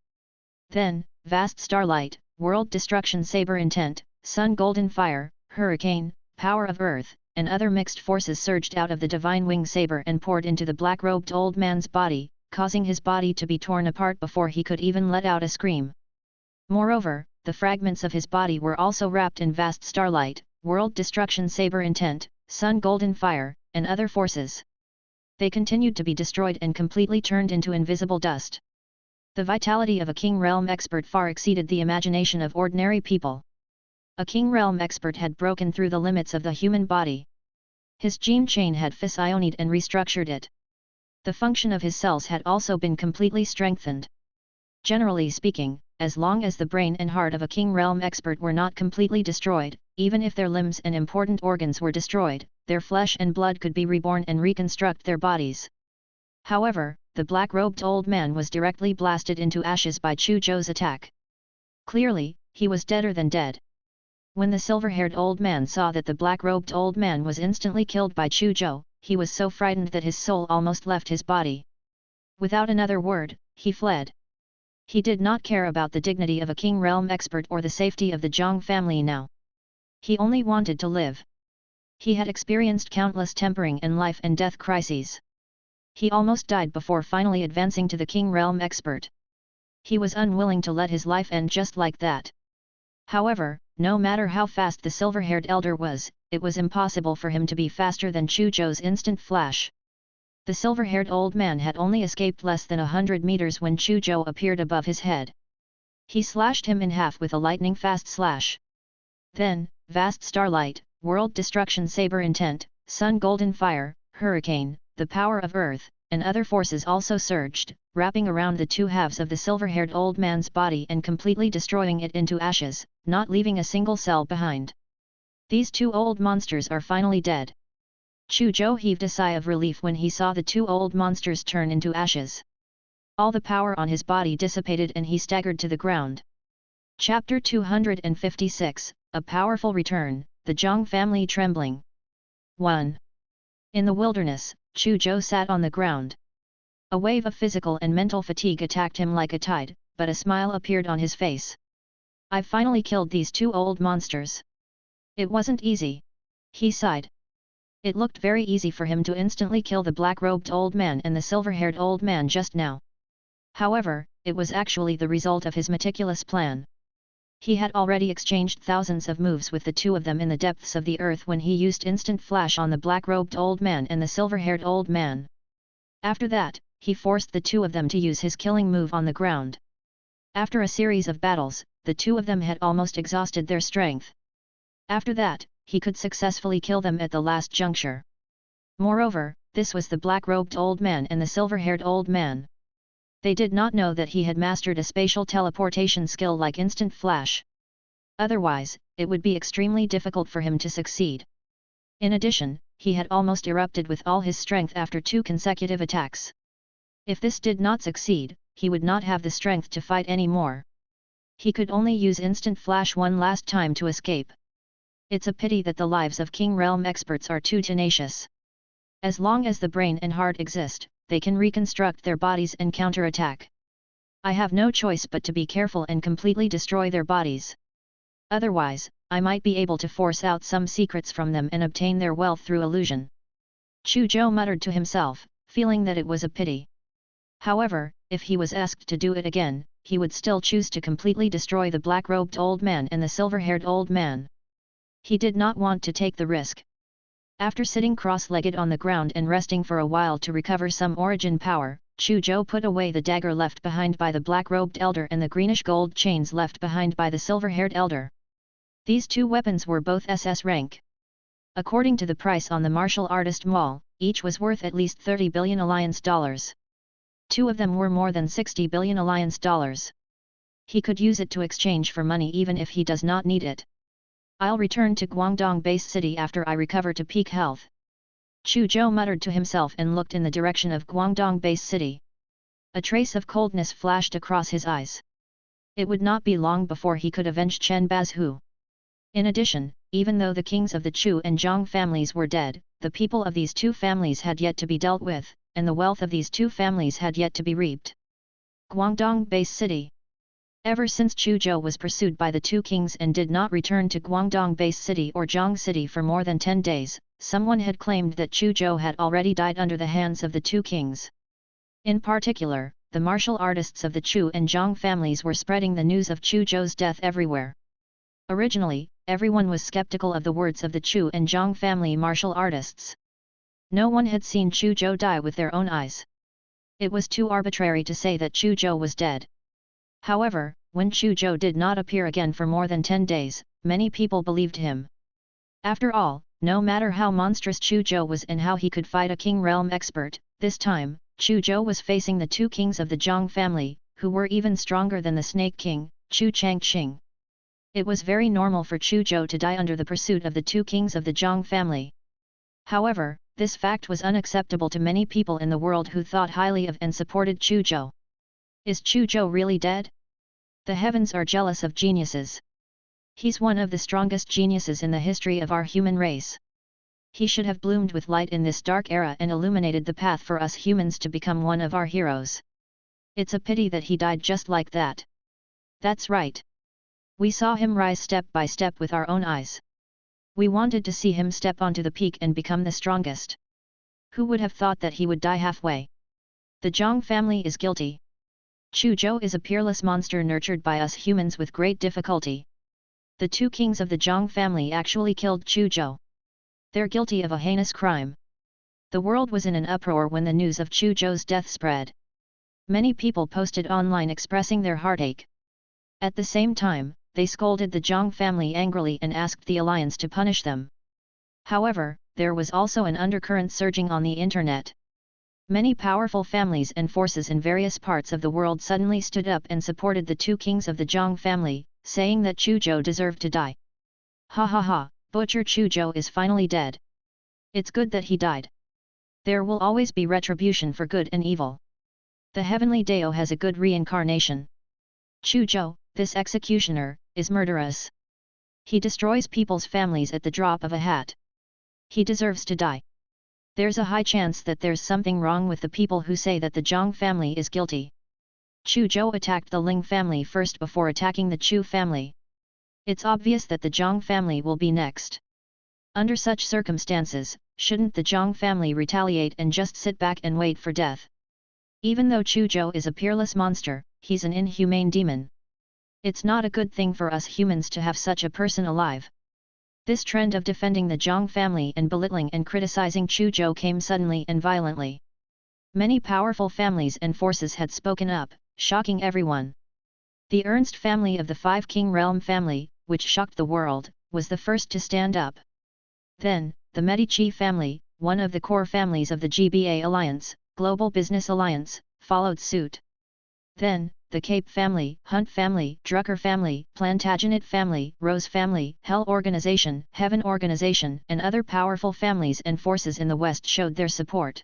Then, vast starlight, world destruction saber intent, sun golden fire, hurricane, power of earth, and other mixed forces surged out of the divine wing saber and poured into the black-robed old man's body, causing his body to be torn apart before he could even let out a scream. Moreover, the fragments of his body were also wrapped in vast starlight, world destruction saber intent, sun golden fire, and other forces. They continued to be destroyed and completely turned into invisible dust. The vitality of a King Realm expert far exceeded the imagination of ordinary people. A King Realm expert had broken through the limits of the human body. His gene chain had physioned and restructured it. The function of his cells had also been completely strengthened. Generally speaking, as long as the brain and heart of a King Realm expert were not completely destroyed, even if their limbs and important organs were destroyed, their flesh and blood could be reborn and reconstruct their bodies. However, the black-robed old man was directly blasted into ashes by Chu Zhou's attack. Clearly, he was deader than dead. When the silver-haired old man saw that the black-robed old man was instantly killed by Chu Zhou, he was so frightened that his soul almost left his body. Without another word, he fled. He did not care about the dignity of a King Realm expert or the safety of the Zhang family now. He only wanted to live. He had experienced countless tempering and life and death crises. He almost died before finally advancing to the King Realm expert. He was unwilling to let his life end just like that. However, no matter how fast the silver-haired elder was, it was impossible for him to be faster than Chu Zhou's instant flash. The silver-haired old man had only escaped less than 100 meters when Chu Zhou appeared above his head. He slashed him in half with a lightning-fast slash. Then, vast starlight, world destruction saber intent, sun golden fire, hurricane, the power of earth, and other forces also surged, wrapping around the two halves of the silver-haired old man's body and completely destroying it into ashes, not leaving a single cell behind. These two old monsters are finally dead. Chu Zhou heaved a sigh of relief when he saw the two old monsters turn into ashes. All the power on his body dissipated and he staggered to the ground. Chapter 256, A Powerful Return, the Zhang Family Trembling. 1. In the wilderness, Chu Zhou sat on the ground. A wave of physical and mental fatigue attacked him like a tide, but a smile appeared on his face. "I've finally killed these two old monsters. It wasn't easy." He sighed. It looked very easy for him to instantly kill the black-robed old man and the silver-haired old man just now. However, it was actually the result of his meticulous plan. He had already exchanged thousands of moves with the two of them in the depths of the earth when he used instant flash on the black-robed old man and the silver-haired old man. After that, he forced the two of them to use his killing move on the ground. After a series of battles, the two of them had almost exhausted their strength. After that, he could successfully kill them at the last juncture. Moreover, this was the black-robed old man and the silver-haired old man. They did not know that he had mastered a spatial teleportation skill like instant flash. Otherwise, it would be extremely difficult for him to succeed. In addition, he had almost erupted with all his strength after 2 consecutive attacks. If this did not succeed, he would not have the strength to fight anymore. He could only use instant flash one last time to escape. It's a pity that the lives of King Realm experts are too tenacious. As long as the brain and heart exist, they can reconstruct their bodies and counterattack. I have no choice but to be careful and completely destroy their bodies. Otherwise, I might be able to force out some secrets from them and obtain their wealth through illusion. Chu Zhou muttered to himself, feeling that it was a pity. However, if he was asked to do it again, he would still choose to completely destroy the black-robed old man and the silver-haired old man. He did not want to take the risk. After sitting cross-legged on the ground and resting for a while to recover some origin power, Chu Zhou put away the dagger left behind by the black-robed elder and the greenish-gold chains left behind by the silver-haired elder. These 2 weapons were both SS rank. According to the price on the martial artist mall, each was worth at least 30 billion alliance dollars. 2 of them were more than 60 billion alliance dollars. He could use it to exchange for money even if he does not need it. I'll return to Guangdong base city after I recover to peak health. Chu Zhou muttered to himself and looked in the direction of Guangdong base city. A trace of coldness flashed across his eyes. It would not be long before he could avenge Chen Bazhu. In addition, even though the kings of the Chu and Zhang families were dead, the people of these 2 families had yet to be dealt with, and the wealth of these 2 families had yet to be reaped. Guangdong base city. Ever since Chu Zhou was pursued by the 2 kings and did not return to Guangdong base city or Zhang city for more than 10 days, someone had claimed that Chu Zhou had already died under the hands of the 2 kings. In particular, the martial artists of the Chu and Zhang families were spreading the news of Chu Zhou's death everywhere. Originally, everyone was skeptical of the words of the Chu and Zhang family martial artists. No one had seen Chu Zhou die with their own eyes. It was too arbitrary to say that Chu Zhou was dead. However, when Chu Zhou did not appear again for more than 10 days, many people believed him. After all, no matter how monstrous Chu Zhou was and how he could fight a King Realm expert, this time, Chu Zhou was facing the 2 kings of the Zhang family, who were even stronger than the Snake King, Chu Changqing. It was very normal for Chu Zhou to die under the pursuit of the 2 kings of the Zhang family. However, this fact was unacceptable to many people in the world who thought highly of and supported Chu Zhou. Is Chu Zhou really dead? The heavens are jealous of geniuses. He's one of the strongest geniuses in the history of our human race. He should have bloomed with light in this dark era and illuminated the path for us humans to become one of our heroes. It's a pity that he died just like that. That's right. We saw him rise step by step with our own eyes. We wanted to see him step onto the peak and become the strongest. Who would have thought that he would die halfway? The Zhang family is guilty. Chu Zhou is a peerless monster nurtured by us humans with great difficulty. The 2 kings of the Zhang family actually killed Chu Zhou. They're guilty of a heinous crime. The world was in an uproar when the news of Chu Zhou's death spread. Many people posted online expressing their heartache. At the same time, they scolded the Zhang family angrily and asked the alliance to punish them. However, there was also an undercurrent surging on the internet. Many powerful families and forces in various parts of the world suddenly stood up and supported the 2 kings of the Zhang family, saying that Chu Zhou deserved to die. Ha ha ha, Butcher Chu Zhou is finally dead. It's good that he died. There will always be retribution for good and evil. The heavenly Dao has a good reincarnation. Chu Zhou, this executioner, is murderous. He destroys people's families at the drop of a hat. He deserves to die. There's a high chance that there's something wrong with the people who say that the Zhang family is guilty. Chu Zhou attacked the Ling family first before attacking the Chu family. It's obvious that the Zhang family will be next. Under such circumstances, shouldn't the Zhang family retaliate and just sit back and wait for death? Even though Chu Zhou is a peerless monster, he's an inhumane demon. It's not a good thing for us humans to have such a person alive. This trend of defending the Zhang family and belittling and criticizing Chu Zhou came suddenly and violently. Many powerful families and forces had spoken up, shocking everyone. The Ernst family of the Five King Realm family, which shocked the world, was the first to stand up. Then, the Medici family, one of the core families of the GBA Alliance, Global Business Alliance, followed suit. Then, the Cape family, Hunt family, Drucker family, Plantagenet family, Rose family, Hell Organization, Heaven Organization, and other powerful families and forces in the West showed their support.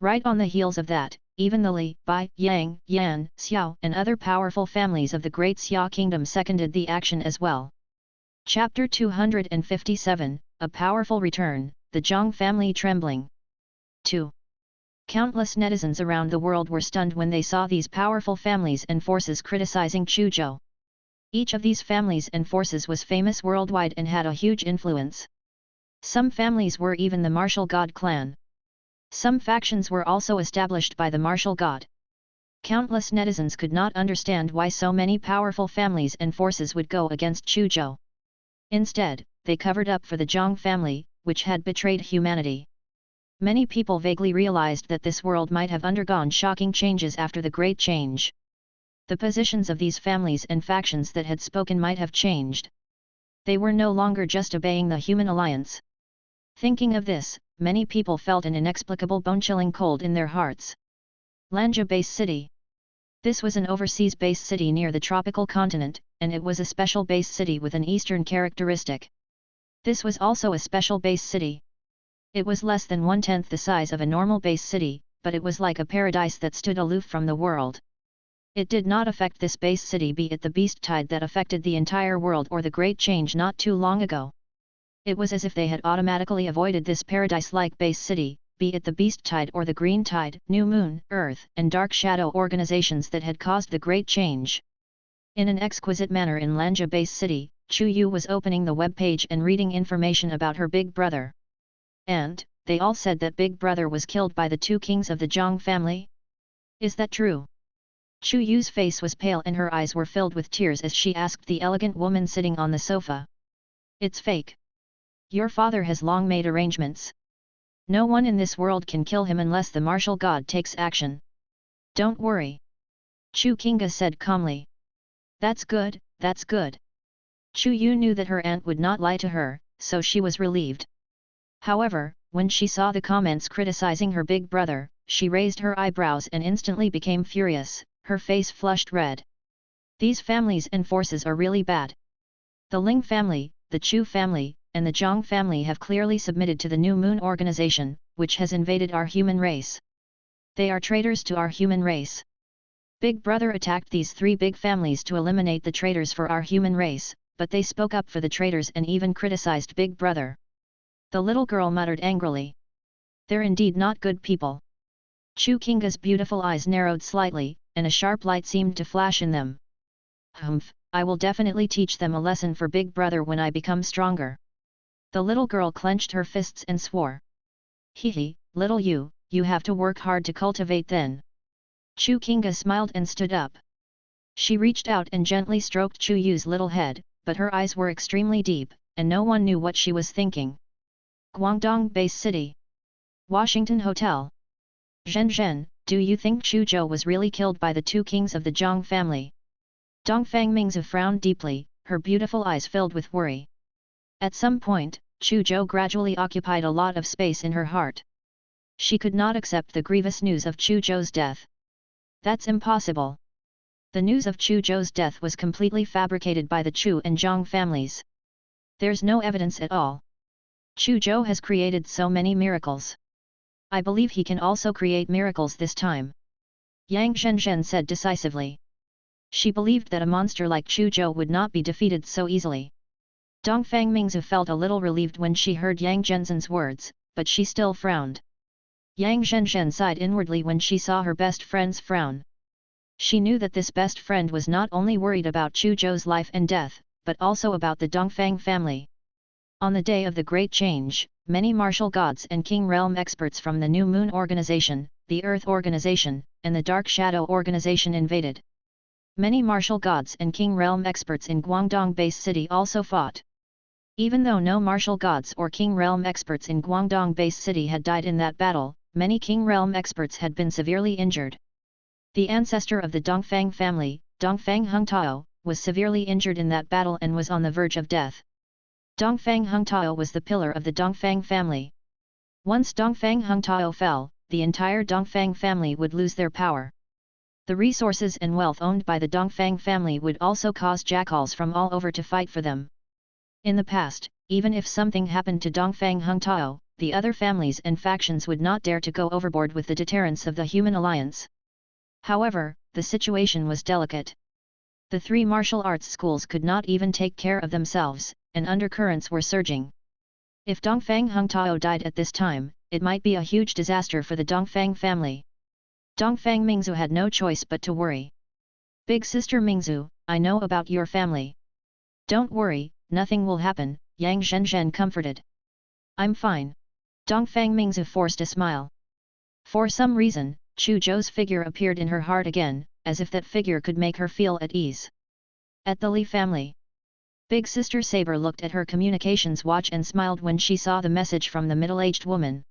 Right on the heels of that, even the Li, Bai, Yang, Yan, Xiao, and other powerful families of the Great Xia Kingdom seconded the action as well. Chapter 257, A Powerful Return, the Zhang family trembling. 2. Countless netizens around the world were stunned when they saw these powerful families and forces criticizing Chu Zhou. Each of these families and forces was famous worldwide and had a huge influence. Some families were even the martial god clan. Some factions were also established by the martial god. Countless netizens could not understand why so many powerful families and forces would go against Chu Zhou. Instead, they covered up for the Zhang family, which had betrayed humanity. Many people vaguely realized that this world might have undergone shocking changes after the Great Change. The positions of these families and factions that had spoken might have changed. They were no longer just obeying the human alliance. Thinking of this, many people felt an inexplicable bone-chilling cold in their hearts. Lanja Base City. This was an overseas base city near the tropical continent, and it was a special base city with an eastern characteristic. This was also a special base city. It was less than 1/10 the size of a normal base city, but it was like a paradise that stood aloof from the world. It did not affect this base city, be it the beast tide that affected the entire world or the Great Change not too long ago. It was as if they had automatically avoided this paradise-like base city, be it the beast tide or the green tide, new moon, earth, and dark shadow organizations that had caused the Great Change. In an exquisite manner in Lanja Base City, Chu Yu was opening the web page and reading information about her big brother. And, they all said that Big Brother was killed by the two kings of the Zhang family? Is that true? Chu Yu's face was pale and her eyes were filled with tears as she asked the elegant woman sitting on the sofa. It's fake. Your father has long made arrangements. No one in this world can kill him unless the martial god takes action. Don't worry. Chu Kinga said calmly. That's good, that's good. Chu Yu knew that her aunt would not lie to her, so she was relieved. However, when she saw the comments criticizing her big brother, she raised her eyebrows and instantly became furious, her face flushed red. These families and forces are really bad. The Ling family, the Chu family, and the Zhang family have clearly submitted to the New Moon organization, which has invaded our human race. They are traitors to our human race. Big Brother attacked these three big families to eliminate the traitors for our human race, but they spoke up for the traitors and even criticized Big Brother. The little girl muttered angrily. They're indeed not good people. Chu Kinga's beautiful eyes narrowed slightly, and a sharp light seemed to flash in them. Humph, I will definitely teach them a lesson for Big Brother when I become stronger. The little girl clenched her fists and swore. Hee, little you have to work hard to cultivate then. Chu Kinga smiled and stood up. She reached out and gently stroked Chu Yu's little head, but her eyes were extremely deep, and no one knew what she was thinking. Guangdong Base City. Washington Hotel. Zhen, do you think Chu Zhou was really killed by the two kings of the Zhang family? Dongfang Mingzi frowned deeply, her beautiful eyes filled with worry. At some point, Chu Zhou gradually occupied a lot of space in her heart. She could not accept the grievous news of Chu Zhou's death. That's impossible. The news of Chu Zhou's death was completely fabricated by the Chu and Zhang families. There's no evidence at all. Chu Zhou has created so many miracles. I believe he can also create miracles this time. Yang Zhenzhen said decisively. She believed that a monster like Chu Zhou would not be defeated so easily. Dongfang Mingzi felt a little relieved when she heard Yang Zhenzhen's words, but she still frowned. Yang Zhenzhen sighed inwardly when she saw her best friend's frown. She knew that this best friend was not only worried about Chu Zhou's life and death, but also about the Dongfang family. On the day of the Great Change, many martial gods and King Realm experts from the New Moon Organization, the Earth Organization, and the Dark Shadow Organization invaded. Many martial gods and King Realm experts in Guangdong Base City also fought. Even though no martial gods or King Realm experts in Guangdong Base City had died in that battle, many King Realm experts had been severely injured. The ancestor of the Dongfang family, Dongfang Hungtao, was severely injured in that battle and was on the verge of death. Dongfang Hungtao was the pillar of the Dongfang family. Once Dongfang Hungtao fell, the entire Dongfang family would lose their power. The resources and wealth owned by the Dongfang family would also cause jackals from all over to fight for them. In the past, even if something happened to Dongfang Hungtao, the other families and factions would not dare to go overboard with the deterrence of the human alliance. However, the situation was delicate. The three martial arts schools could not even take care of themselves, and undercurrents were surging. If Dongfang Hungtao died at this time, it might be a huge disaster for the Dongfang family. Dongfang Mingzu had no choice but to worry. Big sister Mingzu, I know about your family. Don't worry, nothing will happen, Yang Zhenzhen comforted. I'm fine. Dongfang Mingzu forced a smile. For some reason, Chu Zhou's figure appeared in her heart again, as if that figure could make her feel at ease. At the Li family. Big sister Saber looked at her communications watch and smiled when she saw the message from the middle-aged woman.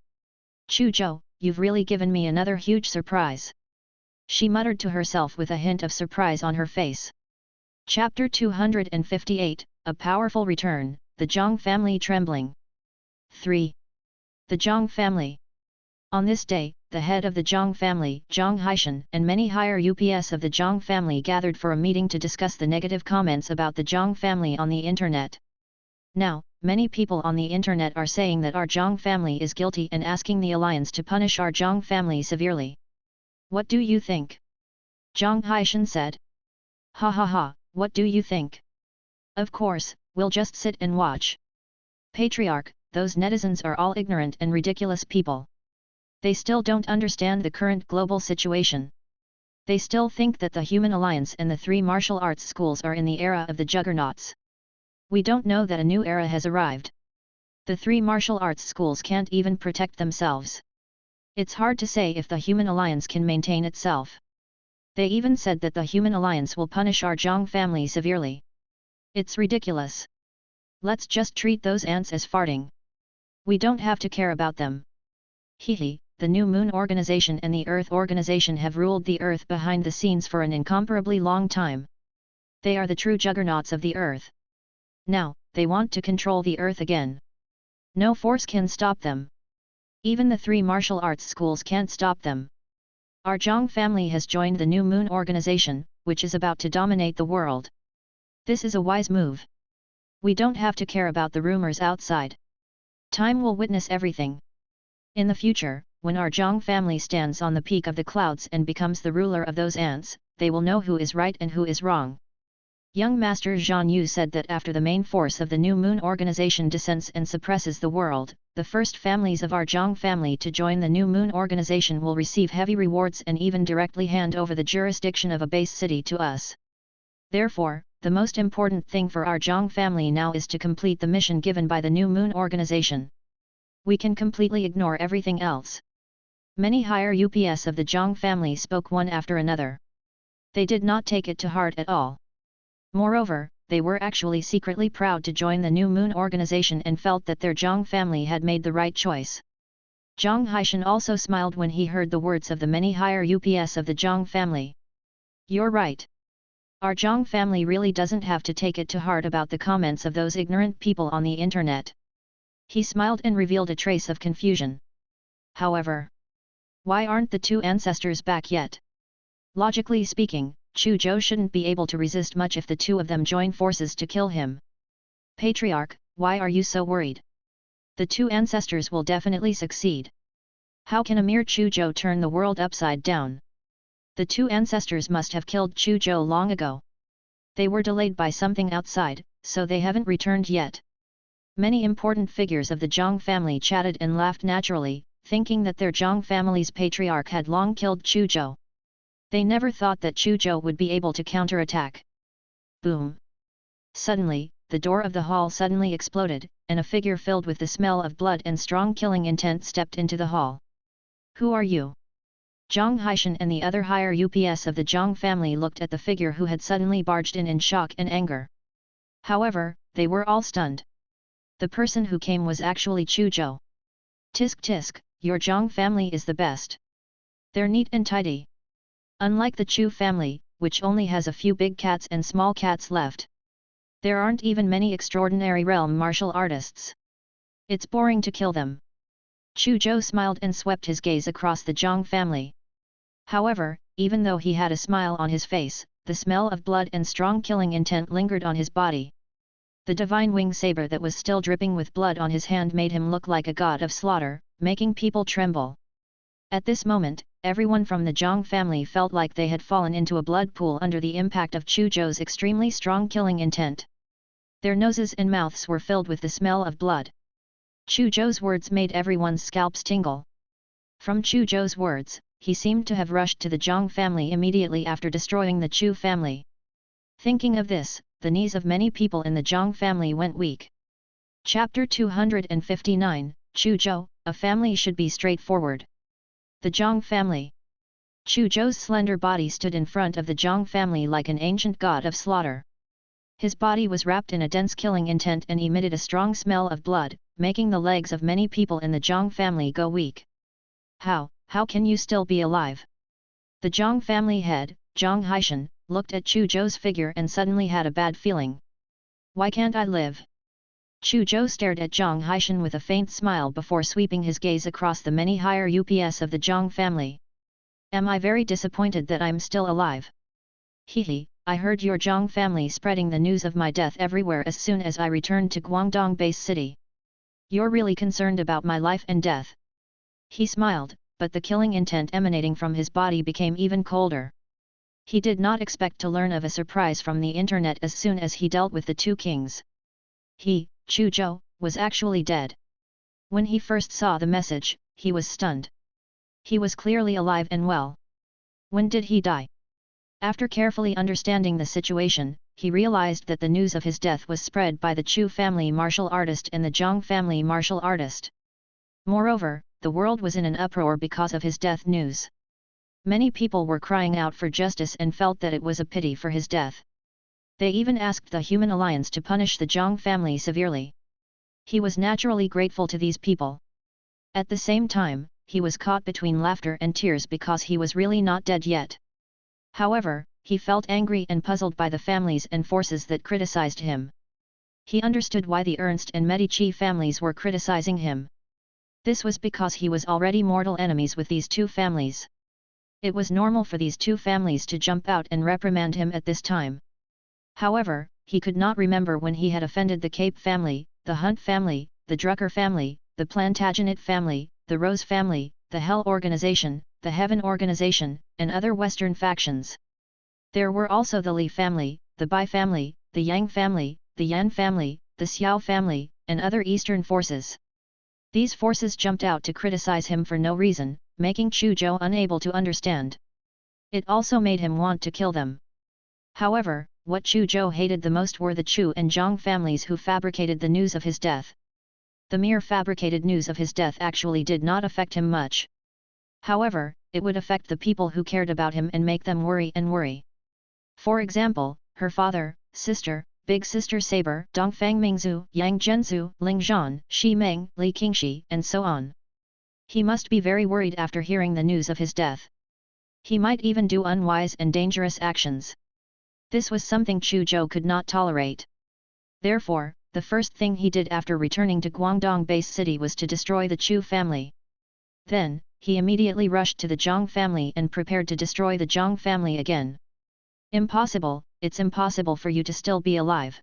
Chu Zhou, you've really given me another huge surprise. She muttered to herself with a hint of surprise on her face. Chapter 258, A Powerful Return, The Zhang Family Trembling. 3. The Zhang Family. On this day, the head of the Zhang family, Zhang Haishan, and many higher UPS of the Zhang family gathered for a meeting to discuss the negative comments about the Zhang family on the internet. Now, many people on the internet are saying that our Zhang family is guilty and asking the alliance to punish our Zhang family severely. What do you think? Zhang Haishan said. Ha ha ha, what do you think? Of course, we'll just sit and watch. Patriarch, those netizens are all ignorant and ridiculous people. They still don't understand the current global situation. They still think that the Human Alliance and the three martial arts schools are in the era of the juggernauts. We don't know that a new era has arrived. The three martial arts schools can't even protect themselves. It's hard to say if the Human Alliance can maintain itself. They even said that the Human Alliance will punish our Zhang family severely. It's ridiculous. Let's just treat those ants as farting. We don't have to care about them. Hehe, the New Moon Organization and the Earth Organization have ruled the Earth behind the scenes for an incomparably long time. They are the true juggernauts of the Earth. Now, they want to control the Earth again. No force can stop them. Even the three martial arts schools can't stop them. Our Zhang family has joined the New Moon Organization, which is about to dominate the world. This is a wise move. We don't have to care about the rumors outside. Time will witness everything. In the future, when our Zhang family stands on the peak of the clouds and becomes the ruler of those ants, they will know who is right and who is wrong. Young Master Zhan Yu said that after the main force of the New Moon Organization descends and suppresses the world, the first families of our Zhang family to join the New Moon Organization will receive heavy rewards and even directly hand over the jurisdiction of a base city to us. Therefore, the most important thing for our Zhang family now is to complete the mission given by the New Moon Organization. We can completely ignore everything else. Many higher UPS of the Zhang family spoke one after another. They did not take it to heart at all. Moreover, they were actually secretly proud to join the New Moon Organization and felt that their Zhang family had made the right choice. Zhang Haishan also smiled when he heard the words of the many higher UPS of the Zhang family. You're right. Our Zhang family really doesn't have to take it to heart about the comments of those ignorant people on the internet. He smiled and revealed a trace of confusion. However, why aren't the two ancestors back yet? Logically speaking, Chu Zhou shouldn't be able to resist much if the two of them join forces to kill him. Patriarch, why are you so worried? The two ancestors will definitely succeed. How can a mere Chu Zhou turn the world upside down? The two ancestors must have killed Chu Zhou long ago. They were delayed by something outside, so they haven't returned yet. Many important figures of the Zhang family chatted and laughed naturally, thinking that their Zhang family's patriarch had long killed Chu Zhou. They never thought that Chu Zhou would be able to counterattack. Boom! Suddenly, the door of the hall suddenly exploded, and a figure filled with the smell of blood and strong killing intent stepped into the hall. Who are you? Zhang Haishan and the other higher UPS of the Zhang family looked at the figure who had suddenly barged in shock and anger. However, they were all stunned. The person who came was actually Chu Zhou. Tisk tisk, your Zhang family is the best. They're neat and tidy. Unlike the Chu family, which only has a few big cats and small cats left. There aren't even many extraordinary realm martial artists. It's boring to kill them. Chu Zhou smiled and swept his gaze across the Zhang family. However, even though he had a smile on his face, the smell of blood and strong killing intent lingered on his body. The divine wing saber that was still dripping with blood on his hand made him look like a god of slaughter, making people tremble. At this moment, everyone from the Zhang family felt like they had fallen into a blood pool under the impact of Chu Zhou's extremely strong killing intent. Their noses and mouths were filled with the smell of blood. Chu Zhou's words made everyone's scalps tingle. From Chu Zhou's words, he seemed to have rushed to the Zhang family immediately after destroying the Chu family. Thinking of this, the knees of many people in the Zhang family went weak. Chapter 259, Chu Zhou, a family should be straightforward. The Zhang family. Chu Zhou's slender body stood in front of the Zhang family like an ancient god of slaughter. His body was wrapped in a dense killing intent and emitted a strong smell of blood, making the legs of many people in the Zhang family go weak. How can you still be alive? The Zhang family head, Zhang Haishan, looked at Chu Zhou's figure and suddenly had a bad feeling. Why can't I live? Chu Zhou stared at Zhang Haishan with a faint smile before sweeping his gaze across the many higher UPS of the Zhang family. Am I very disappointed that I'm still alive? Hehe, I heard your Zhang family spreading the news of my death everywhere as soon as I returned to Guangdong base city. You're really concerned about my life and death. He smiled, but the killing intent emanating from his body became even colder. He did not expect to learn of a surprise from the internet as soon as he dealt with the two kings. He, Chu Zhou, was actually dead. When he first saw the message, he was stunned. He was clearly alive and well. When did he die? After carefully understanding the situation, he realized that the news of his death was spread by the Chu family martial artist and the Zhang family martial artist. Moreover, the world was in an uproar because of his death news. Many people were crying out for justice and felt that it was a pity for his death. They even asked the Human Alliance to punish the Zhang family severely. He was naturally grateful to these people. At the same time, he was caught between laughter and tears because he was really not dead yet. However, he felt angry and puzzled by the families and forces that criticized him. He understood why the Ernst and Medici families were criticizing him. This was because he was already mortal enemies with these two families. It was normal for these two families to jump out and reprimand him at this time. However, he could not remember when he had offended the Cape family, the Hunt family, the Drucker family, the Plantagenet family, the Rose family, the Hell organization, the Heaven organization, and other Western factions. There were also the Li family, the Bai family, the Yang family, the Yan family, the Xiao family, and other Eastern forces. These forces jumped out to criticize him for no reason, making Chu Zhou unable to understand. It also made him want to kill them. However, what Chu Zhou hated the most were the Chu and Zhang families who fabricated the news of his death. The mere fabricated news of his death actually did not affect him much. However, it would affect the people who cared about him and make them worry and worry. For example, her father, sister, big sister Saber, Dongfang Mingzhu, Yang Zhenzu, Ling Zhan, Shi Meng, Li Qingxi, and so on. He must be very worried after hearing the news of his death. He might even do unwise and dangerous actions. This was something Chu Zhou could not tolerate. Therefore, the first thing he did after returning to Guangdong base city was to destroy the Chu family. Then, he immediately rushed to the Zhang family and prepared to destroy the Zhang family again. Impossible, it's impossible for you to still be alive.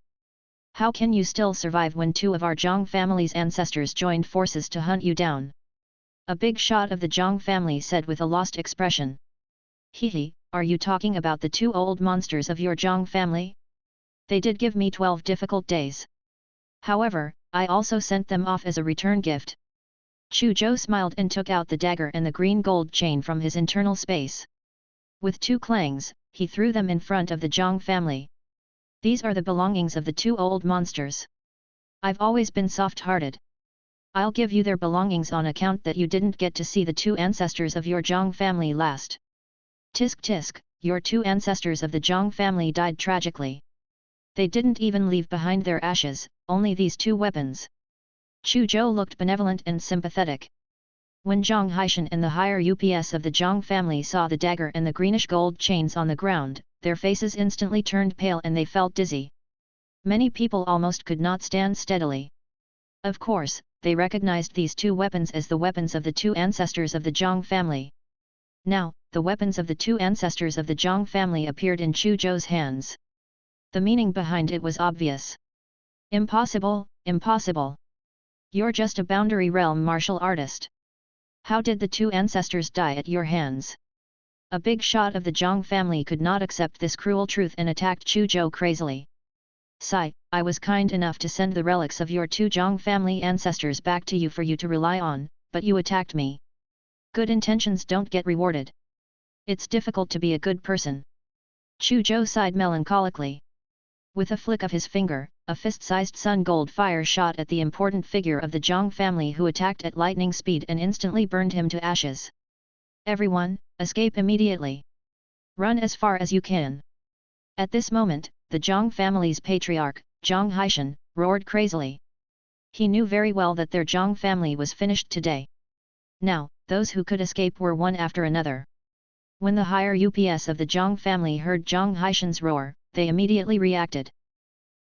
How can you still survive when two of our Zhang family's ancestors joined forces to hunt you down? A big shot of the Zhang family said with a lost expression. Hehe, are you talking about the two old monsters of your Zhang family? They did give me 12 difficult days. However, I also sent them off as a return gift. Chu Zhou smiled and took out the dagger and the green gold chain from his internal space. With two clangs, he threw them in front of the Zhang family. These are the belongings of the two old monsters. I've always been soft-hearted. I'll give you their belongings on account that you didn't get to see the two ancestors of your Zhang family last. Tisk tisk, your two ancestors of the Zhang family died tragically. They didn't even leave behind their ashes, only these two weapons. Chu Zhou looked benevolent and sympathetic. When Zhang Haishan and the higher UPS of the Zhang family saw the dagger and the greenish gold chains on the ground, their faces instantly turned pale and they felt dizzy. Many people almost could not stand steadily. Of course, they recognized these two weapons as the weapons of the two ancestors of the Zhang family. Now, the weapons of the two ancestors of the Zhang family appeared in Chu Zhou's hands. The meaning behind it was obvious. Impossible, impossible. You're just a boundary realm martial artist. How did the two ancestors die at your hands? A big shot of the Zhang family could not accept this cruel truth and attacked Chu Zhou crazily. Sai, I was kind enough to send the relics of your two Zhang family ancestors back to you for you to rely on, but you attacked me. Good intentions don't get rewarded. It's difficult to be a good person. Chu Zhou sighed melancholically. With a flick of his finger, a fist-sized sun gold fire shot at the important figure of the Zhang family who attacked at lightning speed and instantly burned him to ashes. Everyone, escape immediately. Run as far as you can. At this moment, the Zhang family's patriarch, Zhang Haishan, roared crazily. He knew very well that their Zhang family was finished today. Now, those who could escape were one after another. When the higher UPS of the Zhang family heard Zhang Haishan's roar, they immediately reacted.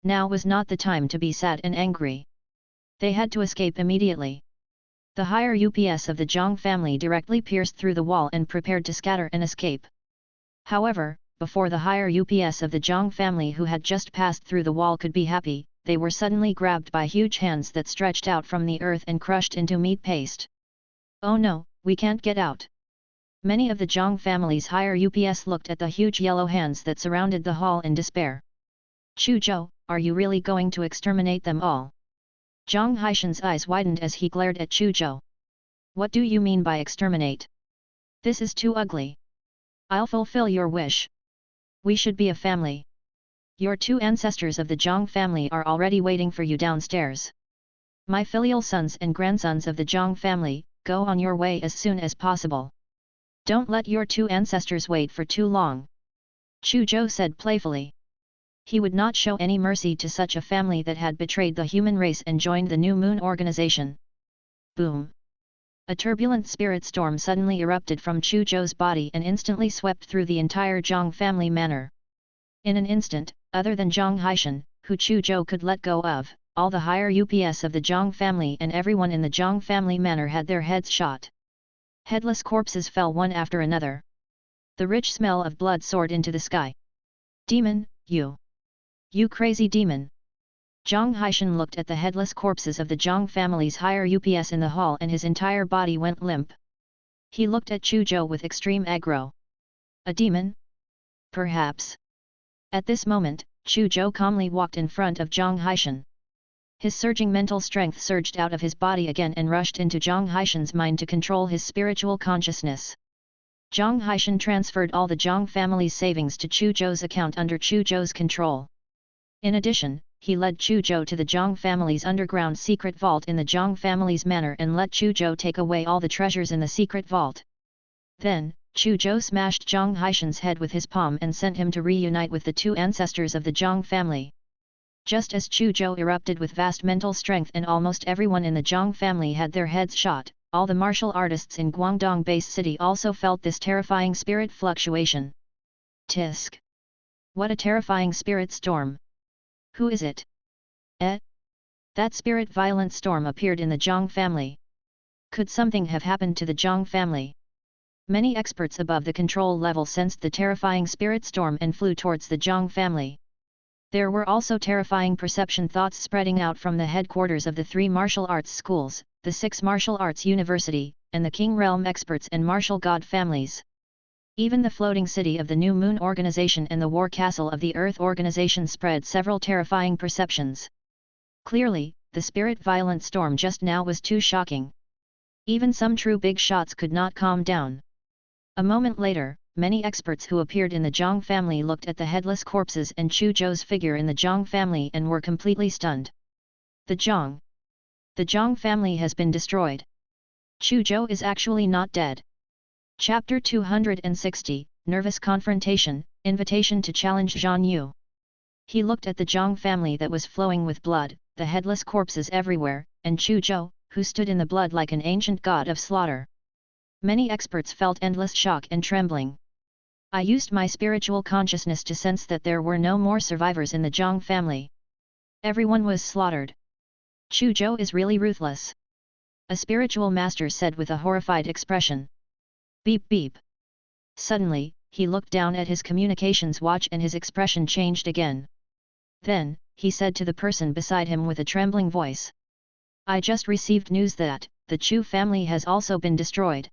Now was not the time to be sad and angry. They had to escape immediately. The higher UPS of the Zhang family directly pierced through the wall and prepared to scatter and escape. However, before the higher UPS of the Zhang family who had just passed through the wall could be happy, they were suddenly grabbed by huge hands that stretched out from the earth and crushed into meat paste. Oh no, we can't get out. Many of the Zhang family's higher UPS looked at the huge yellow hands that surrounded the hall in despair. Chu Zhou, are you really going to exterminate them all? Zhang Haishan's eyes widened as he glared at Chu Zhou. What do you mean by exterminate? This is too ugly. I'll fulfill your wish. We should be a family. Your two ancestors of the Zhang family are already waiting for you downstairs. My filial sons and grandsons of the Zhang family, go on your way as soon as possible. Don't let your two ancestors wait for too long. Chu Zhou said playfully. He would not show any mercy to such a family that had betrayed the human race and joined the New Moon organization. Boom! A turbulent spirit storm suddenly erupted from Chu Zhou's body and instantly swept through the entire Zhang family manor. In an instant, other than Zhang Haishan, who Chu Zhou could let go of, all the higher UPS of the Zhang family and everyone in the Zhang family manor had their heads shot. Headless corpses fell one after another. The rich smell of blood soared into the sky. Demon, you! You crazy demon! Zhang Haishan looked at the headless corpses of the Zhang family's higher UPS in the hall and his entire body went limp. He looked at Chu Zhou with extreme aggro. A demon? Perhaps. At this moment, Chu Zhou calmly walked in front of Zhang Haishan. His surging mental strength surged out of his body again and rushed into Zhang Haishan's mind to control his spiritual consciousness. Zhang Haishan transferred all the Zhang family's savings to Chu Zhou's account under Chu Zhou's control. In addition, he led Chu Zhou to the Zhang family's underground secret vault in the Zhang family's manor and let Chu Zhou take away all the treasures in the secret vault. Then, Chu Zhou smashed Zhang Haishan's head with his palm and sent him to reunite with the two ancestors of the Zhang family. Just as Chu Zhou erupted with vast mental strength and almost everyone in the Zhang family had their heads shot, all the martial artists in Guangdong base city also felt this terrifying spirit fluctuation. Tisk! What a terrifying spirit storm! Who is it? That spirit violent storm appeared in the Zhang family. Could something have happened to the Zhang family? Many experts above the control level sensed the terrifying spirit storm and flew towards the Zhang family. There were also terrifying perception thoughts spreading out from the headquarters of the 3 martial arts schools, the 6 martial arts university, and the King Realm experts and martial god families. Even the floating city of the New Moon organization and the war castle of the Earth organization spread several terrifying perceptions. Clearly, the spirit violent storm just now was too shocking. Even some true big shots could not calm down. A moment later, many experts who appeared in the Zhang family looked at the headless corpses and Chu Zhou's figure in the Zhang family and were completely stunned. The Zhang family has been destroyed. Chu Zhou is actually not dead. Chapter 260, Nervous Confrontation, Invitation to Challenge Zhan Yu. He looked at the Zhang family that was flowing with blood, the headless corpses everywhere, and Chu Zhou, who stood in the blood like an ancient god of slaughter. Many experts felt endless shock and trembling. I used my spiritual consciousness to sense that there were no more survivors in the Zhang family. Everyone was slaughtered. Chu Zhou is really ruthless. A spiritual master said with a horrified expression. Beep beep. Suddenly, he looked down at his communications watch and his expression changed again. Then, he said to the person beside him with a trembling voice. I just received news that, the Chu family has also been destroyed.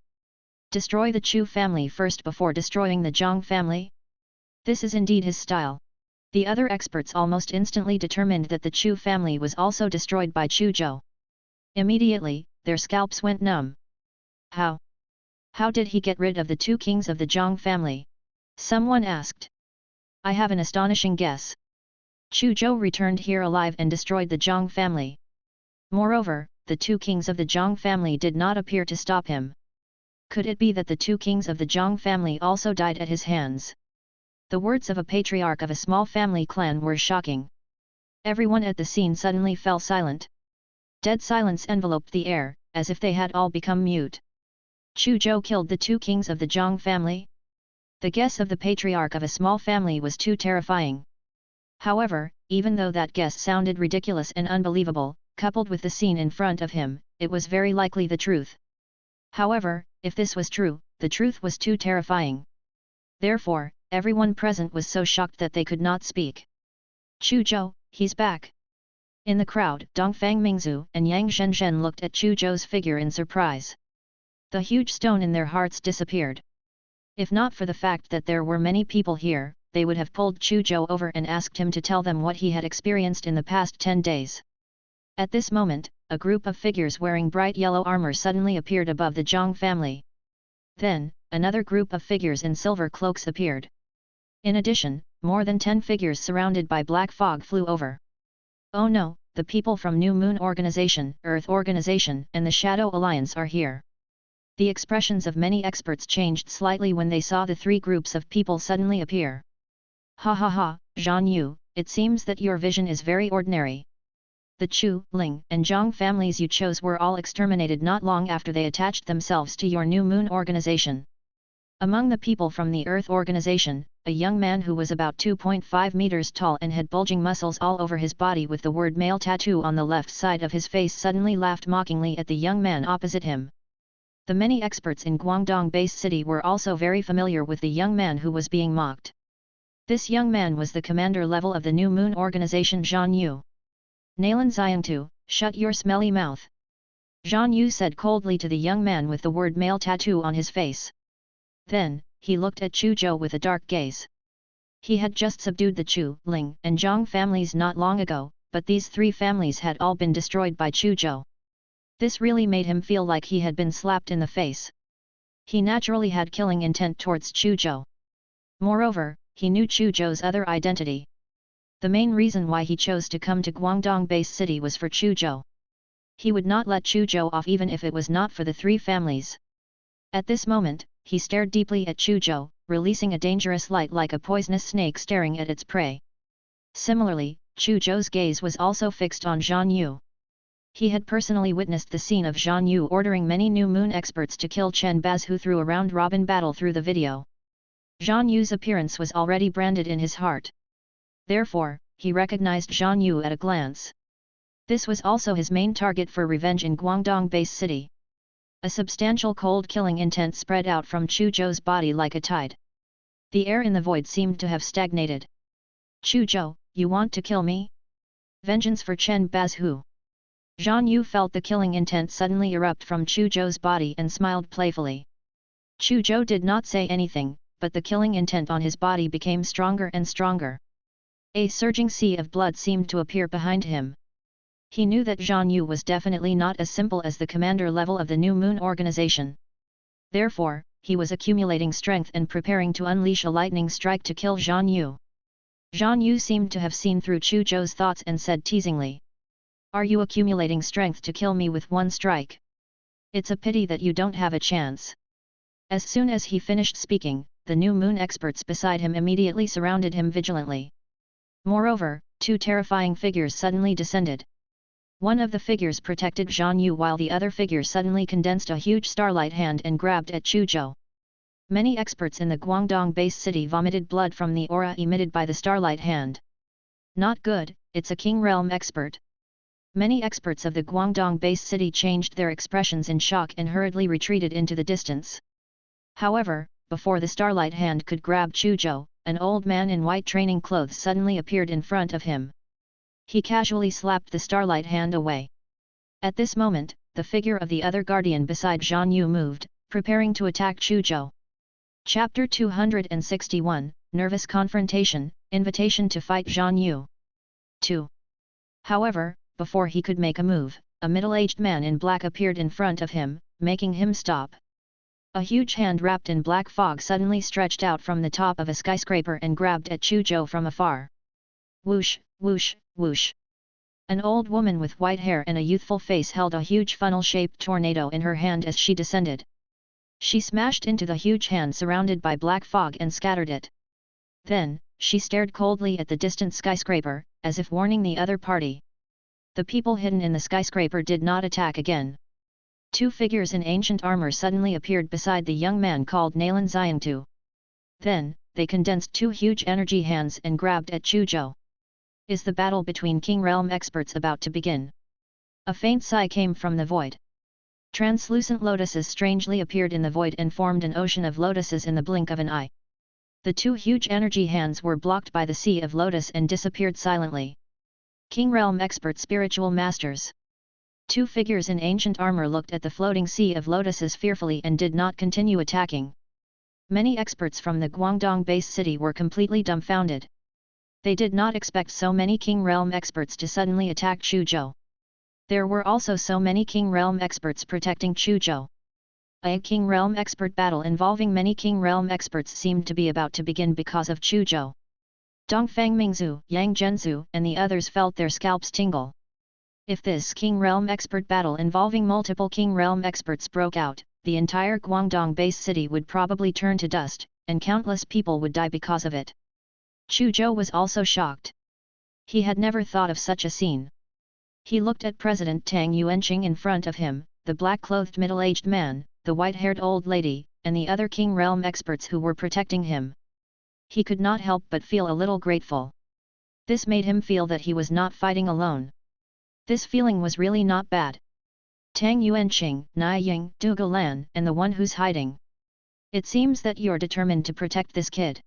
Destroy the Chu family first before destroying the Zhang family? This is indeed his style. The other experts almost instantly determined that the Chu family was also destroyed by Chu Zhou. Immediately, their scalps went numb. How? How did he get rid of the two kings of the Zhang family? Someone asked. I have an astonishing guess. Chu Zhou returned here alive and destroyed the Zhang family. Moreover, the two kings of the Zhang family did not appear to stop him. Could it be that the two kings of the Zhang family also died at his hands? The words of a patriarch of a small family clan were shocking. Everyone at the scene suddenly fell silent. Dead silence enveloped the air, as if they had all become mute. Chu Zhou killed the two kings of the Zhang family? The guess of the patriarch of a small family was too terrifying. However, even though that guess sounded ridiculous and unbelievable, coupled with the scene in front of him, it was very likely the truth. However, if this was true, the truth was too terrifying. Therefore, everyone present was so shocked that they could not speak. Chu Zhou, he's back. In the crowd, Dongfang Mingzu and Yang Zhenzhen looked at Chu Zhou's figure in surprise. The huge stone in their hearts disappeared. If not for the fact that there were many people here, they would have pulled Chu Zhou over and asked him to tell them what he had experienced in the past 10 days. At this moment, a group of figures wearing bright yellow armor suddenly appeared above the Zhang family. Then, another group of figures in silver cloaks appeared. In addition, more than 10 figures surrounded by black fog flew over. Oh no, the people from New Moon Organization, Earth Organization and the Shadow Alliance are here. The expressions of many experts changed slightly when they saw the three groups of people suddenly appear. Ha ha ha, Zhan Yu, it seems that your vision is very ordinary. The Chu, Ling and Zhang families you chose were all exterminated not long after they attached themselves to your New Moon Organization. Among the people from the Earth Organization, a young man who was about 2.5 meters tall and had bulging muscles all over his body with the word male tattoo on the left side of his face suddenly laughed mockingly at the young man opposite him. The many experts in Guangdong Base City were also very familiar with the young man who was being mocked. This young man was the commander level of the New Moon Organization Zhan Yu. Nalan Xiangtu, shut your smelly mouth. Zhan Yu said coldly to the young man with the word male tattoo on his face. Then, he looked at Chu Zhou with a dark gaze. He had just subdued the Chu, Ling and Zhang families not long ago, but these three families had all been destroyed by Chu Zhou. This really made him feel like he had been slapped in the face. He naturally had killing intent towards Chu Zhou. Moreover, he knew Chu Zhou's other identity. The main reason why he chose to come to Guangdong Base City was for Chu Zhou. He would not let Chu Zhou off even if it was not for the three families. At this moment, he stared deeply at Chu Zhou, releasing a dangerous light like a poisonous snake staring at its prey. Similarly, Chu Zhou's gaze was also fixed on Zhan Yu. He had personally witnessed the scene of Zhan Yu ordering many New Moon experts to kill Chen Baz who threw a round-robin battle through the video. Zhan Yu's appearance was already branded in his heart. Therefore, he recognized Zhan Yu at a glance. This was also his main target for revenge in Guangdong Base City. A substantial cold killing intent spread out from Chu Zhou's body like a tide. The air in the void seemed to have stagnated. Chu Zhou, you want to kill me? Vengeance for Chen Bazhu. Zhan Yu felt the killing intent suddenly erupt from Chu Zhou's body and smiled playfully. Chu Zhou did not say anything, but the killing intent on his body became stronger and stronger. A surging sea of blood seemed to appear behind him. He knew that Zhan Yu was definitely not as simple as the commander level of the New Moon Organization. Therefore, he was accumulating strength and preparing to unleash a lightning strike to kill Zhan Yu. Zhan Yu seemed to have seen through Chu Zhou's thoughts and said teasingly. Are you accumulating strength to kill me with one strike? It's a pity that you don't have a chance. As soon as he finished speaking, the New Moon experts beside him immediately surrounded him vigilantly. Moreover, two terrifying figures suddenly descended. One of the figures protected Zhang Yu while the other figure suddenly condensed a huge starlight hand and grabbed at Chu Zhou. Many experts in the Guangdong base city vomited blood from the aura emitted by the starlight hand. Not good, it's a King Realm expert. Many experts of the Guangdong base city changed their expressions in shock and hurriedly retreated into the distance. However, before the starlight hand could grab Chu Zhou, an old man in white training clothes suddenly appeared in front of him. He casually slapped the starlight hand away. At this moment, the figure of the other guardian beside Zhang Yu moved, preparing to attack Chu Zhou. Chapter 261, Nervous Confrontation, Invitation to Fight Zhang Yu. 2. However, before he could make a move, a middle-aged man in black appeared in front of him, making him stop. A huge hand wrapped in black fog suddenly stretched out from the top of a skyscraper and grabbed at Chu Zhou from afar. Whoosh, whoosh, whoosh. An old woman with white hair and a youthful face held a huge funnel-shaped tornado in her hand as she descended. She smashed into the huge hand surrounded by black fog and scattered it. Then, she stared coldly at the distant skyscraper, as if warning the other party. The people hidden in the skyscraper did not attack again. Two figures in ancient armor suddenly appeared beside the young man called Nalan Xiangtu. Then, they condensed two huge energy hands and grabbed at Chu Zhou. Is the battle between King Realm experts about to begin? A faint sigh came from the void. Translucent lotuses strangely appeared in the void and formed an ocean of lotuses in the blink of an eye. The two huge energy hands were blocked by the sea of lotus and disappeared silently. King Realm expert spiritual masters. Two figures in ancient armor looked at the floating sea of lotuses fearfully and did not continue attacking. Many experts from the Guangdong base city were completely dumbfounded. They did not expect so many King Realm experts to suddenly attack Chu Zhou. There were also so many King Realm experts protecting Chu Zhou. A King Realm expert battle involving many King Realm experts seemed to be about to begin because of Chu Zhou. Dongfang Mingzhu, Yang Zhenzu and the others felt their scalps tingle. If this King Realm expert battle involving multiple King Realm experts broke out, the entire Guangdong base city would probably turn to dust, and countless people would die because of it. Chu Zhou was also shocked. He had never thought of such a scene. He looked at President Tang Yuanqing in front of him, the black-clothed middle-aged man, the white-haired old lady, and the other King Realm experts who were protecting him. He could not help but feel a little grateful. This made him feel that he was not fighting alone. This feeling was really not bad. Tang Yuanqing, Nai Ying, Du Gulan, and the one who's hiding. It seems that you're determined to protect this kid.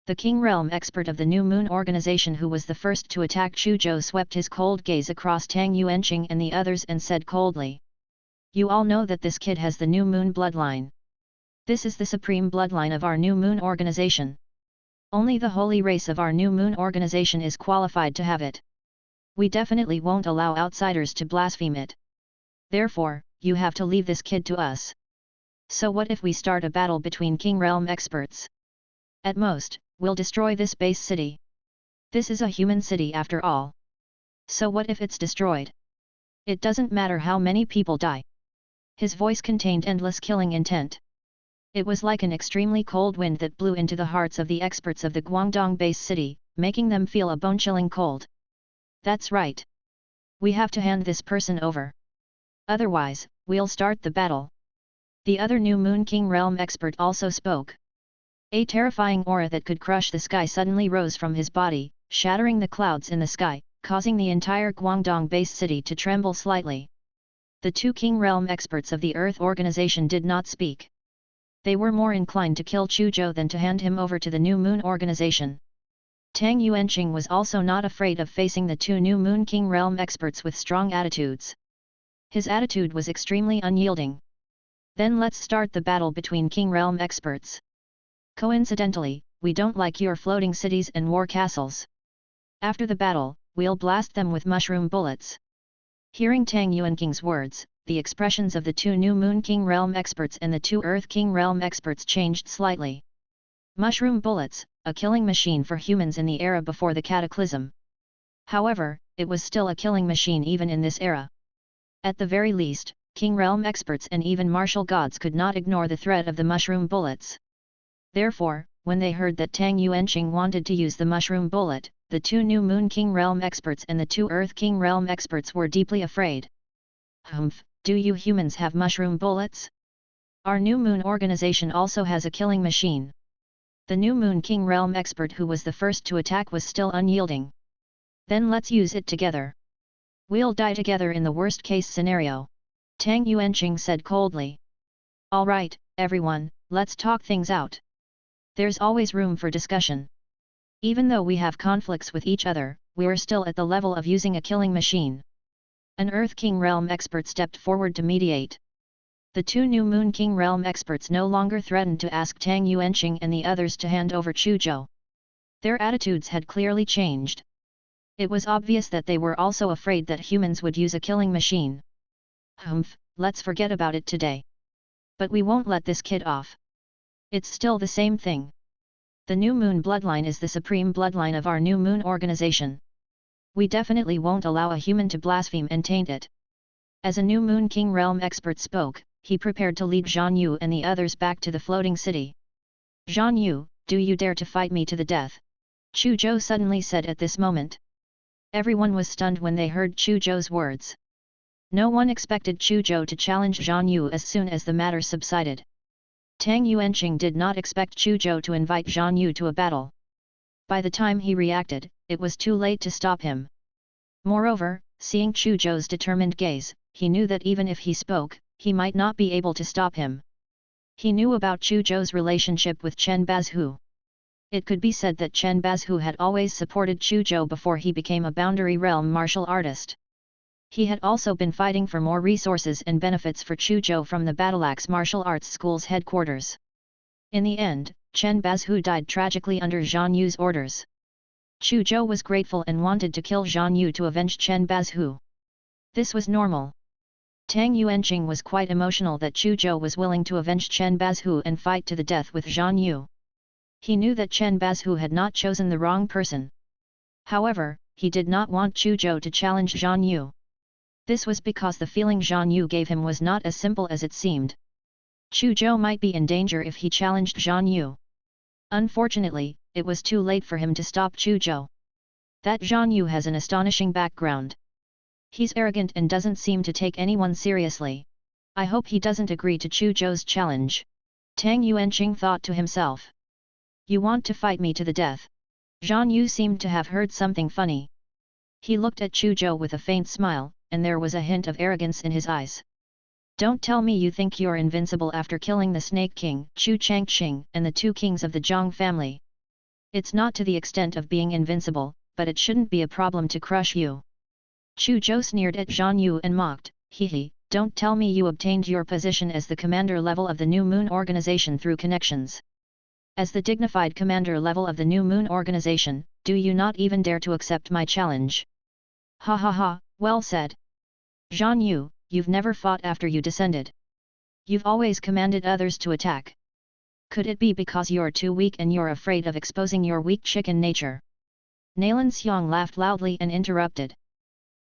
The King Realm expert of the New Moon organization who was the first to attack Chu Zhou swept his cold gaze across Tang Yuanqing and the others and said coldly. You all know that this kid has the New Moon bloodline. This is the supreme bloodline of our New Moon organization. Only the holy race of our New Moon organization is qualified to have it. We definitely won't allow outsiders to blaspheme it. Therefore, you have to leave this kid to us. So what if we start a battle between King Realm experts? At most, we'll destroy this base city. This is a human city after all. So what if it's destroyed? It doesn't matter how many people die. His voice contained endless killing intent. It was like an extremely cold wind that blew into the hearts of the experts of the Guangdong base city, making them feel a bone-chilling cold. That's right. We have to hand this person over. Otherwise, we'll start the battle. The other New Moon King Realm expert also spoke. A terrifying aura that could crush the sky suddenly rose from his body, shattering the clouds in the sky, causing the entire Guangdong base city to tremble slightly. The two King Realm experts of the Earth organization did not speak. They were more inclined to kill Chu Zhou than to hand him over to the New Moon organization. Tang Yuanqing was also not afraid of facing the two New Moon King Realm experts with strong attitudes. His attitude was extremely unyielding. Then let's start the battle between King Realm experts. Coincidentally, we don't like your floating cities and war castles. After the battle, we'll blast them with mushroom bullets. Hearing Tang Yuanqing's words, the expressions of the two New Moon King Realm experts and the two Earth King Realm experts changed slightly. Mushroom bullets, a killing machine for humans in the era before the cataclysm. However, it was still a killing machine even in this era. At the very least, King Realm experts and even martial gods could not ignore the threat of the mushroom bullets. Therefore, when they heard that Tang Yuanqing wanted to use the mushroom bullet, the 2 new Moon King Realm experts and the 2 Earth King Realm experts were deeply afraid. Humph, do you humans have mushroom bullets? Our new Moon organization also has a killing machine. The new Moon King Realm expert who was the first to attack was still unyielding. Then let's use it together. We'll die together in the worst case scenario. Tang Yuanqing said coldly. Alright, everyone, let's talk things out. There's always room for discussion. Even though we have conflicts with each other, we're still at the level of using a killing machine. An Earth King Realm expert stepped forward to mediate. The 2 new Moon King Realm experts no longer threatened to ask Tang Yuanqing and the others to hand over Chu Zhou. Their attitudes had clearly changed. It was obvious that they were also afraid that humans would use a killing machine. Humph, let's forget about it today. But we won't let this kid off. It's still the same thing. The new Moon bloodline is the supreme bloodline of our new Moon organization. We definitely won't allow a human to blaspheme and taint it. As a new Moon King Realm expert spoke, he prepared to lead Zhan Yu and the others back to the floating city. Zhan Yu, do you dare to fight me to the death? Chu Zhou suddenly said at this moment. Everyone was stunned when they heard Chu Zhou's words. No one expected Chu Zhou to challenge Zhan Yu as soon as the matter subsided. Tang Yuanqing did not expect Chu Zhou to invite Zhan Yu to a battle. By the time he reacted, it was too late to stop him. Moreover, seeing Chu Zhou's determined gaze, he knew that even if he spoke, he might not be able to stop him. He knew about Chu Zhou's relationship with Chen Bazhu. It could be said that Chen Bazhu had always supported Chu Zhou before he became a Boundary Realm martial artist. He had also been fighting for more resources and benefits for Chu Zhou from the Battleaxe Martial Arts School's headquarters. In the end, Chen Bazhu died tragically under Zhan Yu's orders. Chu Zhou was grateful and wanted to kill Zhan Yu to avenge Chen Bazhu. This was normal. Tang Yuanqing was quite emotional that Chu Zhou was willing to avenge Chen Bazhu and fight to the death with Zhan Yu. He knew that Chen Bazhu had not chosen the wrong person. However, he did not want Chu Zhou to challenge Zhan Yu. This was because the feeling Zhan Yu gave him was not as simple as it seemed. Chu Zhou might be in danger if he challenged Zhan Yu. Unfortunately, it was too late for him to stop Chu Zhou. That Zhan Yu has an astonishing background. He's arrogant and doesn't seem to take anyone seriously. I hope he doesn't agree to Chu Zhou's challenge. Tang Yuanqing thought to himself. You want to fight me to the death? Zhan Yu seemed to have heard something funny. He looked at Chu Zhou with a faint smile, and there was a hint of arrogance in his eyes. Don't tell me you think you're invincible after killing the Snake King, Chu Changqing, and the 2 kings of the Zhang family. It's not to the extent of being invincible, but it shouldn't be a problem to crush you. Chu Zhou sneered at Zhan Yu and mocked, Hehe, don't tell me you obtained your position as the commander level of the New Moon organization through connections. As the dignified commander level of the New Moon organization, do you not even dare to accept my challenge? Ha ha ha, well said. Zhan Yu, you've never fought after you descended. You've always commanded others to attack. Could it be because you're too weak and you're afraid of exposing your weak chicken nature? Nalan Xiang laughed loudly and interrupted.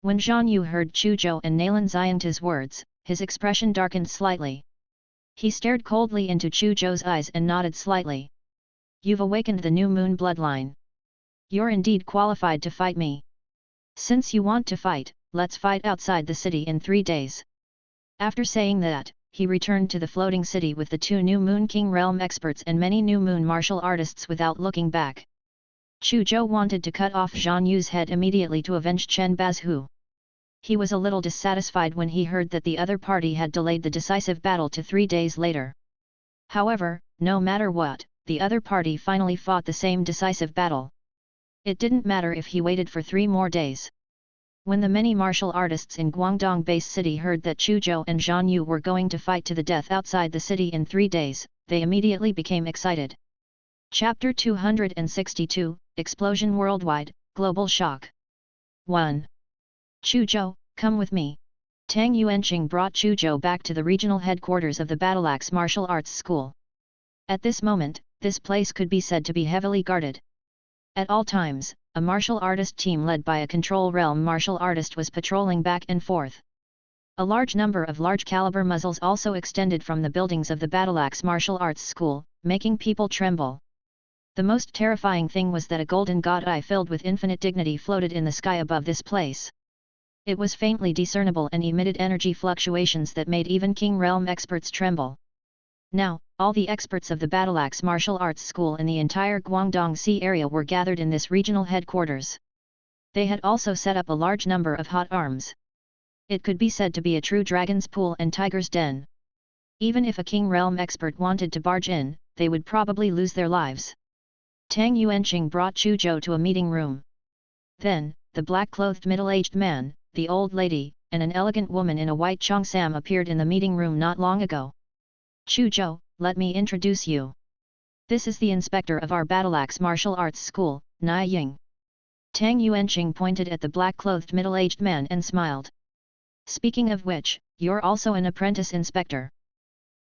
When Zhan Yu heard Chu Zhou and Nalan Xiang's words, his expression darkened slightly. He stared coldly into Chu Zhou's eyes and nodded slightly. You've awakened the new moon bloodline. You're indeed qualified to fight me. Since you want to fight, let's fight outside the city in 3 days. After saying that, he returned to the floating city with the 2 new Moon King Realm experts and many new moon martial artists without looking back. Chu Zhou wanted to cut off Zhan Yu's head immediately to avenge Chen Bazhu. He was a little dissatisfied when he heard that the other party had delayed the decisive battle to 3 days later. However, no matter what, the other party finally fought the same decisive battle. It didn't matter if he waited for 3 more days. When the many martial artists in Guangdong Base City heard that Chu Zhou and Zhan Yu were going to fight to the death outside the city in 3 days, they immediately became excited. Chapter 262, Explosion Worldwide, Global Shock. 1. Chu Zhou, come with me. Tang Yuanqing brought Chu Zhou back to the regional headquarters of the Battleaxe Martial Arts School. At this moment, this place could be said to be heavily guarded. At all times, a martial artist team led by a control realm martial artist was patrolling back and forth. A large number of large-caliber muzzles also extended from the buildings of the Battleaxe Martial Arts School, making people tremble. The most terrifying thing was that a golden god eye filled with infinite dignity floated in the sky above this place. It was faintly discernible and emitted energy fluctuations that made even King Realm experts tremble. Now, all the experts of the Battleaxe Martial Arts School in the entire Guangdong Sea area were gathered in this regional headquarters. They had also set up a large number of hot arms. It could be said to be a true dragon's pool and tiger's den. Even if a King Realm expert wanted to barge in, they would probably lose their lives. Tang Yuanqing brought Chu Zhou to a meeting room. Then, the black-clothed middle-aged man, the old lady, and an elegant woman in a white cheongsam appeared in the meeting room not long ago. Chu Zhou, let me introduce you. This is the inspector of our Battleaxe Martial Arts School, Nai Ying. Tang Yuanqing pointed at the black-clothed middle-aged man and smiled. Speaking of which, you're also an apprentice inspector.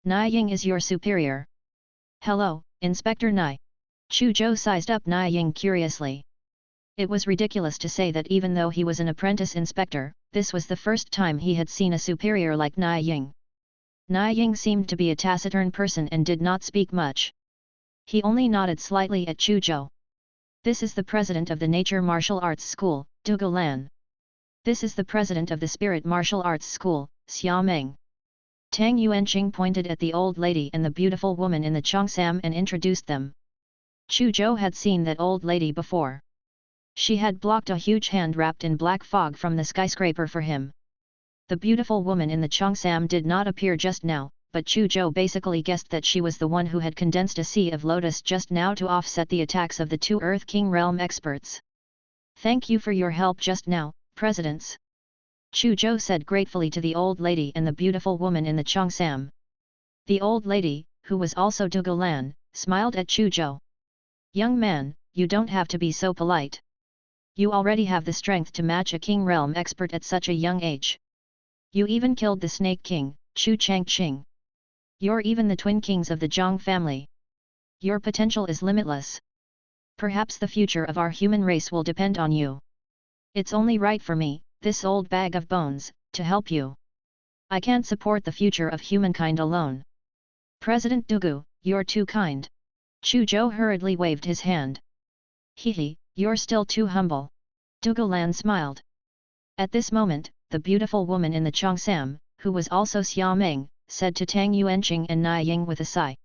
Nai Ying is your superior. Hello, Inspector Nai. Chu Zhou sized up Nai Ying curiously. It was ridiculous to say that even though he was an apprentice inspector, this was the first time he had seen a superior like Nai Ying. Nai Ying seemed to be a taciturn person and did not speak much. He only nodded slightly at Chu Zhou. This is the president of the Nature Martial Arts School, Du Lan. This is the president of the Spirit Martial Arts School, Xia Meng. Tang Yuanqing pointed at the old lady and the beautiful woman in the cheongsam and introduced them. Chu Zhou had seen that old lady before. She had blocked a huge hand wrapped in black fog from the skyscraper for him. The beautiful woman in the cheongsam did not appear just now, but Chu Zhou basically guessed that she was the one who had condensed a sea of lotus just now to offset the attacks of the two Earth King Realm experts. Thank you for your help just now, Presidents. Chu Zhou said gratefully to the old lady and the beautiful woman in the cheongsam. The old lady, who was also Du Lan, smiled at Chu Zhou. Young man, you don't have to be so polite. You already have the strength to match a King Realm expert at such a young age. You even killed the Snake King, Chu Changqing. You're even the twin kings of the Zhang family. Your potential is limitless. Perhaps the future of our human race will depend on you. It's only right for me, this old bag of bones, to help you. I can't support the future of humankind alone. President Dugu, you're too kind. Chu Zhou hurriedly waved his hand. Hehe, you're still too humble. Dugu Lan smiled. At this moment, the beautiful woman in the cheongsam, who was also Xia Meng, said to Tang Yuanqing and Nai Ying with a sigh.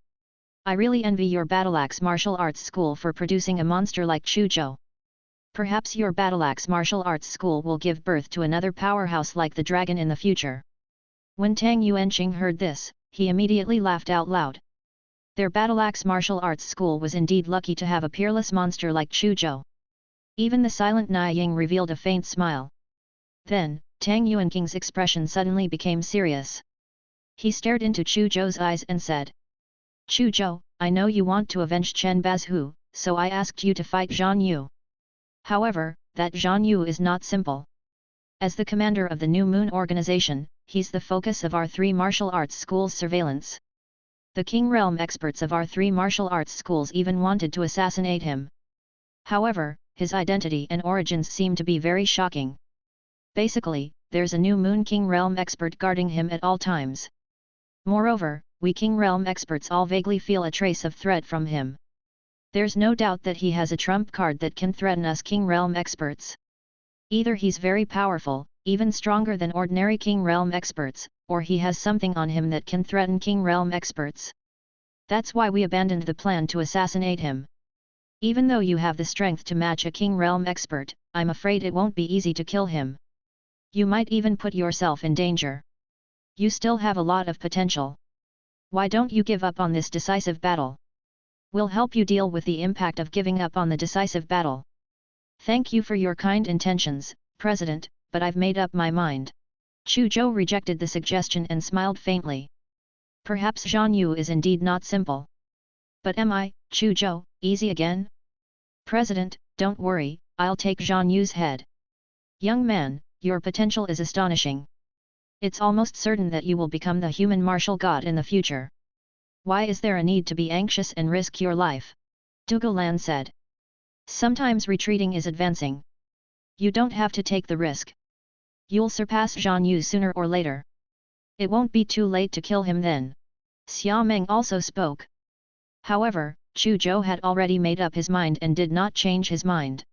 I really envy your Battleaxe Martial Arts School for producing a monster like Chu Zhou. Perhaps your Battleaxe Martial Arts School will give birth to another powerhouse like the dragon in the future. When Tang Yuanqing heard this, he immediately laughed out loud. Their Battleaxe Martial Arts School was indeed lucky to have a peerless monster like Chu Zhou. Even the silent Nai Ying revealed a faint smile. Then, Tang Yuanqing's expression suddenly became serious. He stared into Chu Zhou's eyes and said, Chu Zhou, I know you want to avenge Chen Bazhu, so I asked you to fight Zhan Yu. However, that Zhan Yu is not simple. As the commander of the New Moon organization, he's the focus of our 3 martial arts schools' surveillance. The King Realm experts of our 3 martial arts schools even wanted to assassinate him. However, his identity and origins seem to be very shocking. Basically, there's a New Moon King Realm expert guarding him at all times. Moreover, we King Realm experts all vaguely feel a trace of threat from him. There's no doubt that he has a trump card that can threaten us King Realm experts. Either he's very powerful, even stronger than ordinary King Realm experts, or he has something on him that can threaten King Realm experts. That's why we abandoned the plan to assassinate him. Even though you have the strength to match a King Realm expert, I'm afraid it won't be easy to kill him. You might even put yourself in danger. You still have a lot of potential. Why don't you give up on this decisive battle? We'll help you deal with the impact of giving up on the decisive battle. Thank you for your kind intentions, President, but I've made up my mind. Chu Zhou rejected the suggestion and smiled faintly. Perhaps Zhan Yu is indeed not simple. But am I, Chu Zhou, easy again? President, don't worry, I'll take Zhan Yu's head. Young man, your potential is astonishing. It's almost certain that you will become the human martial god in the future. Why is there a need to be anxious and risk your life? Dugu Lan said. Sometimes retreating is advancing. You don't have to take the risk. You'll surpass Zhan Yu sooner or later. It won't be too late to kill him then. Xia Meng also spoke. However, Chu Zhou had already made up his mind and did not change his mind.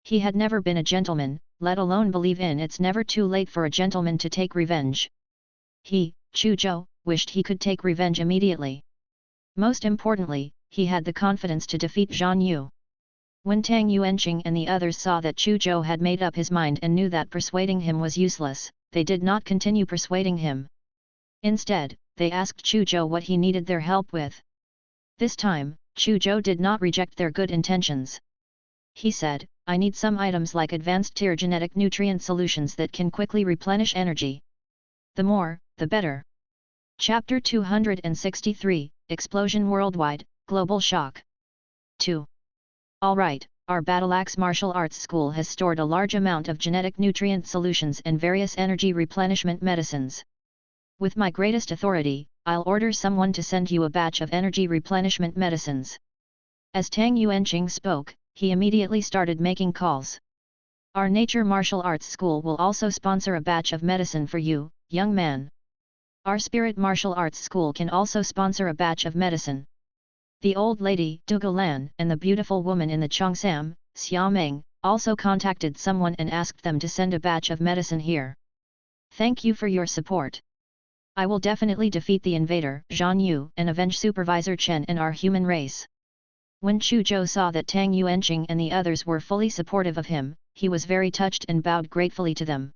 He had never been a gentleman, let alone believe in it's never too late for a gentleman to take revenge. He, Chu Zhou, wished he could take revenge immediately. Most importantly, he had the confidence to defeat Zhang Yu. When Tang Yuanqing and the others saw that Chu Zhou had made up his mind and knew that persuading him was useless, they did not continue persuading him. Instead, they asked Chu Zhou what he needed their help with. This time, Chu Zhou did not reject their good intentions. He said, I need some items like advanced tier genetic nutrient solutions that can quickly replenish energy. The more, the better. Chapter 263, Explosion Worldwide, Global Shock. 2. Alright, our Battleaxe Martial Arts School has stored a large amount of genetic nutrient solutions and various energy replenishment medicines. With my greatest authority, I'll order someone to send you a batch of energy replenishment medicines. As Tang Yuanqing spoke, he immediately started making calls. Our Nature Martial Arts School will also sponsor a batch of medicine for you, young man. Our Spirit Martial Arts School can also sponsor a batch of medicine. The old lady, Dugu Lan, and the beautiful woman in the Cheongsam, Xia Meng, also contacted someone and asked them to send a batch of medicine here. Thank you for your support. I will definitely defeat the invader, Zhang Yu, and avenge Supervisor Chen and our human race. When Chu Zhou saw that Tang Yuanqing and the others were fully supportive of him, he was very touched and bowed gratefully to them.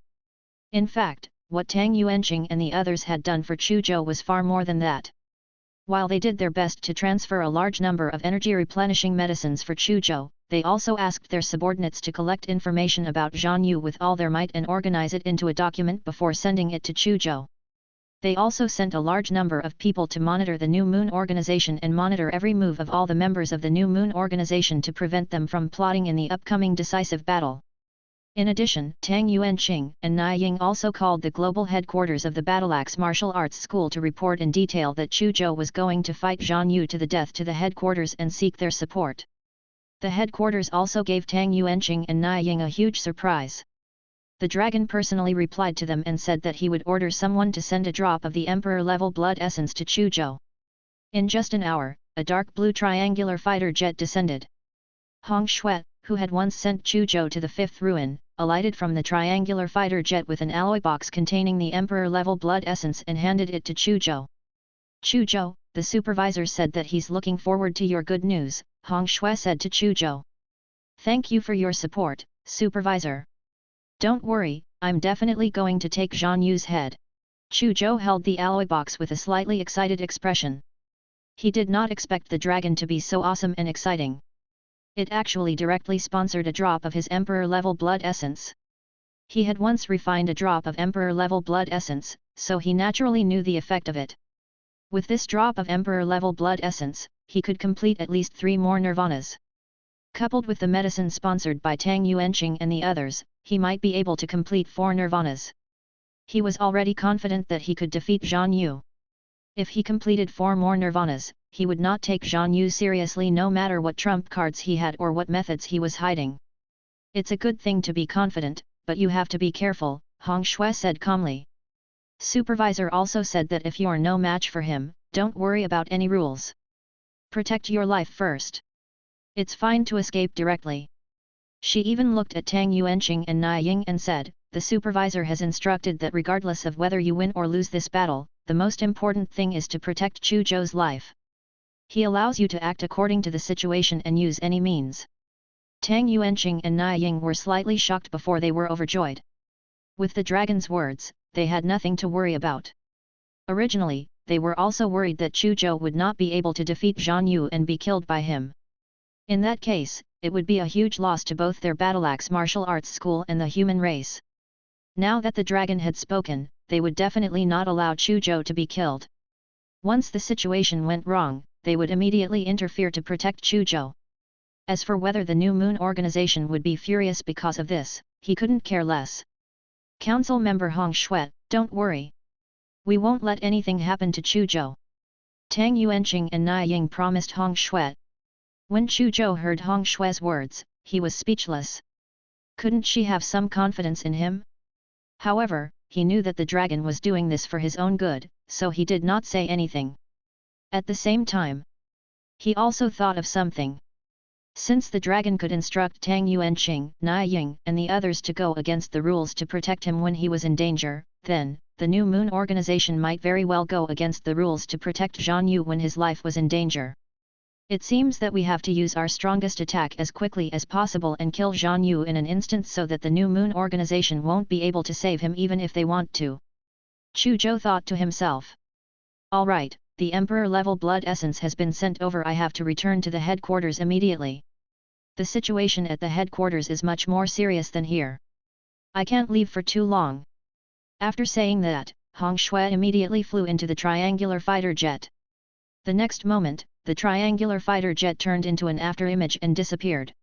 In fact, what Tang Yuanqing and the others had done for Chu Zhou was far more than that. While they did their best to transfer a large number of energy replenishing medicines for Chu Zhou, they also asked their subordinates to collect information about Zhang Yu with all their might and organize it into a document before sending it to Chu Zhou. They also sent a large number of people to monitor the New Moon organization and monitor every move of all the members of the New Moon organization to prevent them from plotting in the upcoming decisive battle. In addition, Tang Yuanqing and Nai Ying also called the global headquarters of the Battleaxe Martial Arts School to report in detail that Chu Zhou was going to fight Zhang Yu to the death to the headquarters and seek their support. The headquarters also gave Tang Yuanqing and Nai Ying a huge surprise. The dragon personally replied to them and said that he would order someone to send a drop of the Emperor-level blood essence to Chu Zhou. In just an hour, a dark blue triangular fighter jet descended. Hong Shui, who had once sent Chu Zhou to the fifth ruin, alighted from the triangular fighter jet with an alloy box containing the Emperor-level blood essence and handed it to Chu Zhou. Chu Zhou, the supervisor said that he's looking forward to your good news, Hong Shui said to Chu Zhou. Thank you for your support, supervisor. Don't worry, I'm definitely going to take Zhang Yu's head. Chu Zhou held the alloy box with a slightly excited expression. He did not expect the dragon to be so awesome and exciting. It actually directly sponsored a drop of his Emperor-level blood essence. He had once refined a drop of Emperor-level blood essence, so he naturally knew the effect of it. With this drop of Emperor-level blood essence, he could complete at least 3 more nirvanas. Coupled with the medicine sponsored by Tang Yuanqing and the others, he might be able to complete 4 nirvanas. He was already confident that he could defeat Zhang Yu. If he completed 4 more nirvanas, he would not take Zhang Yu seriously no matter what trump cards he had or what methods he was hiding. It's a good thing to be confident, but you have to be careful, Hong Shui said calmly. Supervisor also said that if you're no match for him, don't worry about any rules. Protect your life first. It's fine to escape directly. She even looked at Tang Yuanqing and Nai Ying and said, the supervisor has instructed that regardless of whether you win or lose this battle, the most important thing is to protect Chu Zhou's life. He allows you to act according to the situation and use any means. Tang Yuanqing and Nai Ying were slightly shocked before they were overjoyed. With the dragon's words, they had nothing to worry about. Originally, they were also worried that Chu Zhou would not be able to defeat Zhang Yu and be killed by him. In that case, it would be a huge loss to both their Battleaxe Martial Arts School and the human race. Now that the dragon had spoken, they would definitely not allow Chu Zhou to be killed. Once the situation went wrong, they would immediately interfere to protect Chu Zhou. As for whether the New Moon organization would be furious because of this, he couldn't care less. Council member Hong Shui, don't worry. We won't let anything happen to Chu Zhou. Tang Yuanqing and Nai Ying promised Hong Shui. When Chu Zhou heard Hong Shui's words, he was speechless. Couldn't she have some confidence in him? However, he knew that the dragon was doing this for his own good, so he did not say anything. At the same time, He also thought of something. Since the dragon could instruct Tang Yuanqing, Nai Ying, and the others to go against the rules to protect him when he was in danger, then, the New Moon organization might very well go against the rules to protect Zhang Yu when his life was in danger. It seems that we have to use our strongest attack as quickly as possible and kill Zhang Yu in an instant so that the New Moon organization won't be able to save him even if they want to. Chu Zhou thought to himself. Alright, the Emperor-level blood essence has been sent over. I have to return to the headquarters immediately. The situation at the headquarters is much more serious than here. I can't leave for too long. After saying that, Hong Shui immediately flew into the triangular fighter jet. The next moment, the triangular fighter jet turned into an afterimage and disappeared.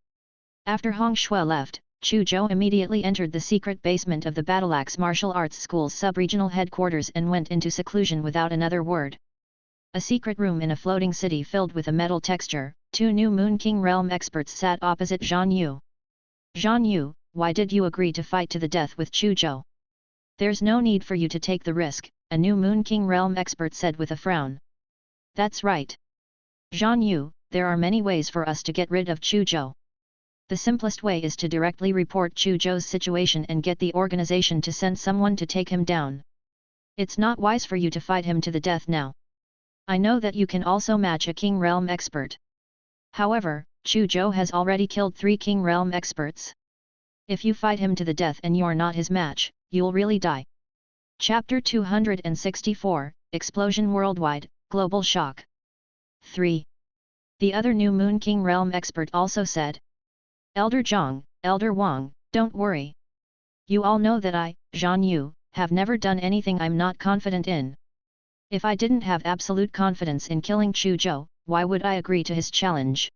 After Hong Shui left, Chu Zhou immediately entered the secret basement of the Battleaxe Martial Arts School's sub-regional headquarters and went into seclusion without another word. A secret room in a floating city filled with a metal texture, 2 new Moon King Realm experts sat opposite Zhang Yu. Zhang Yu, why did you agree to fight to the death with Chu Zhou? There's no need for you to take the risk, a new Moon King Realm expert said with a frown. That's right. Zhang Yu, there are many ways for us to get rid of Chu Zhou. The simplest way is to directly report Chu Zhou's situation and get the organization to send someone to take him down. It's not wise for you to fight him to the death now. I know that you can also match a King Realm expert. However, Chu Zhou has already killed 3 King Realm experts. If you fight him to the death and you're not his match, you'll really die. Chapter 264, Explosion Worldwide, Global Shock. 3. The other new Moon King Realm expert also said. Elder Zhang, Elder Wang, don't worry. You all know that I, Zhang Yu, have never done anything I'm not confident in. If I didn't have absolute confidence in killing Chu Zhou, why would I agree to his challenge?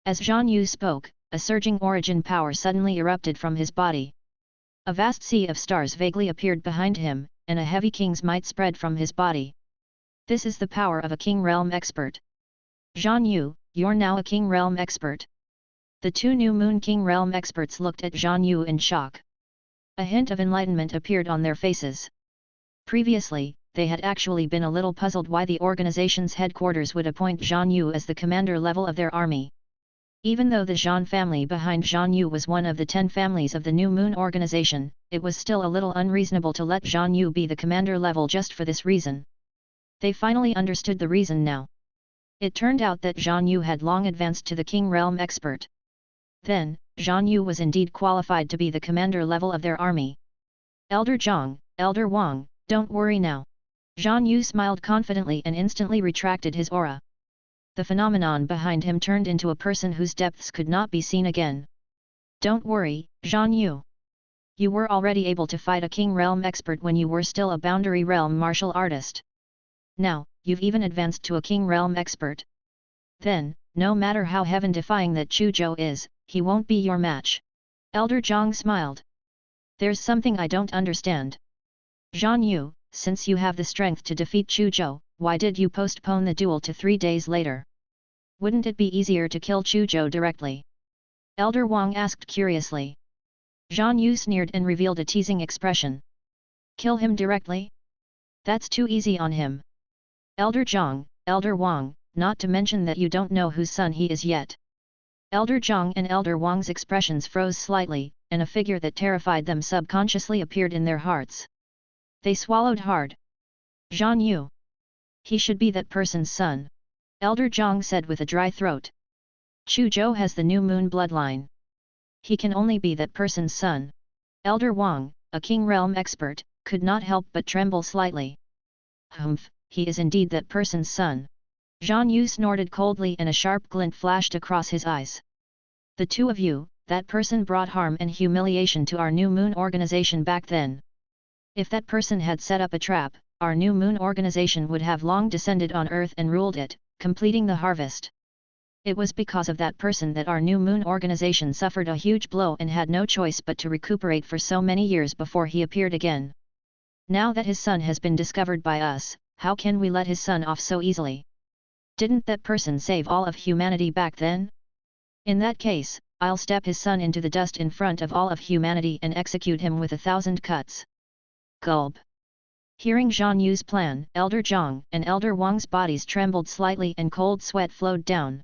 As Zhang Yu spoke, a surging origin power suddenly erupted from his body. A vast sea of stars vaguely appeared behind him, and a heavy king's might spread from his body. This is the power of a King Realm expert. Zhang Yu, you're now a King Realm expert. The 2 new Moon King Realm experts looked at Zhang Yu in shock. A hint of enlightenment appeared on their faces. Previously, they had actually been a little puzzled why the organization's headquarters would appoint Zhang Yu as the commander level of their army. Even though the Zhan family behind Zhang Yu was one of the 10 families of the New Moon organization, it was still a little unreasonable to let Zhang Yu be the commander level just for this reason. They finally understood the reason now. It turned out that Zhang Yu had long advanced to the King Realm expert. Then, Zhang Yu was indeed qualified to be the commander level of their army. Elder Zhang, Elder Wang, don't worry now. Zhang Yu smiled confidently and instantly retracted his aura. The phenomenon behind him turned into a person whose depths could not be seen again. Don't worry, Zhang Yu. You were already able to fight a King Realm expert when you were still a Boundary Realm martial artist. Now, you've even advanced to a King Realm expert. Then, no matter how heaven-defying that Chu Zhou is, he won't be your match. Elder Zhang smiled. There's something I don't understand. Zhang Yu, since you have the strength to defeat Chu Zhou, why did you postpone the duel to 3 days later? Wouldn't it be easier to kill Chu Zhou directly? Elder Wang asked curiously. Zhang Yu sneered and revealed a teasing expression. Kill him directly? That's too easy on him. Elder Zhang, Elder Wang, not to mention that you don't know whose son he is yet. Elder Zhang and Elder Wang's expressions froze slightly, and a figure that terrified them subconsciously appeared in their hearts. They swallowed hard. Zhang Yu. He should be that person's son. Elder Zhang said with a dry throat. Chu Zhou has the New Moon bloodline. He can only be that person's son. Elder Wang, a King Realm expert, could not help but tremble slightly. Humph, he is indeed that person's son. Zhang Yu snorted coldly and a sharp glint flashed across his eyes. The 2 of you, that person brought harm and humiliation to our New Moon organization back then. If that person had set up a trap, our New Moon organization would have long descended on Earth and ruled it, completing the harvest. It was because of that person that our New Moon organization suffered a huge blow and had no choice but to recuperate for so many years before he appeared again. Now that his son has been discovered by us, how can we let his son off so easily? Didn't that person save all of humanity back then? In that case, I'll step his son into the dust in front of all of humanity and execute him with 1,000 cuts. Gulp. Hearing Zhang Yu's plan, Elder Zhang and Elder Wang's bodies trembled slightly and cold sweat flowed down.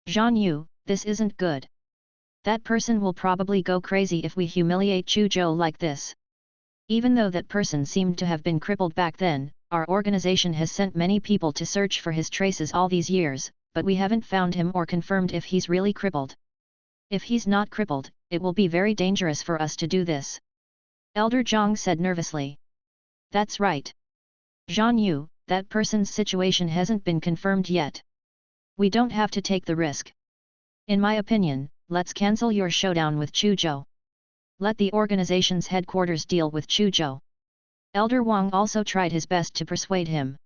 Zhang Yu, this isn't good. That person will probably go crazy if we humiliate Chu Zhou like this. Even though that person seemed to have been crippled back then, our organization has sent many people to search for his traces all these years, but we haven't found him or confirmed if he's really crippled. If he's not crippled, it will be very dangerous for us to do this. Elder Zhang said nervously. That's right. Zhang Yu, that person's situation hasn't been confirmed yet. We don't have to take the risk. In my opinion, let's cancel your showdown with Chu Zhou. Let the organization's headquarters deal with Chu Zhou. Elder Wang also tried his best to persuade him.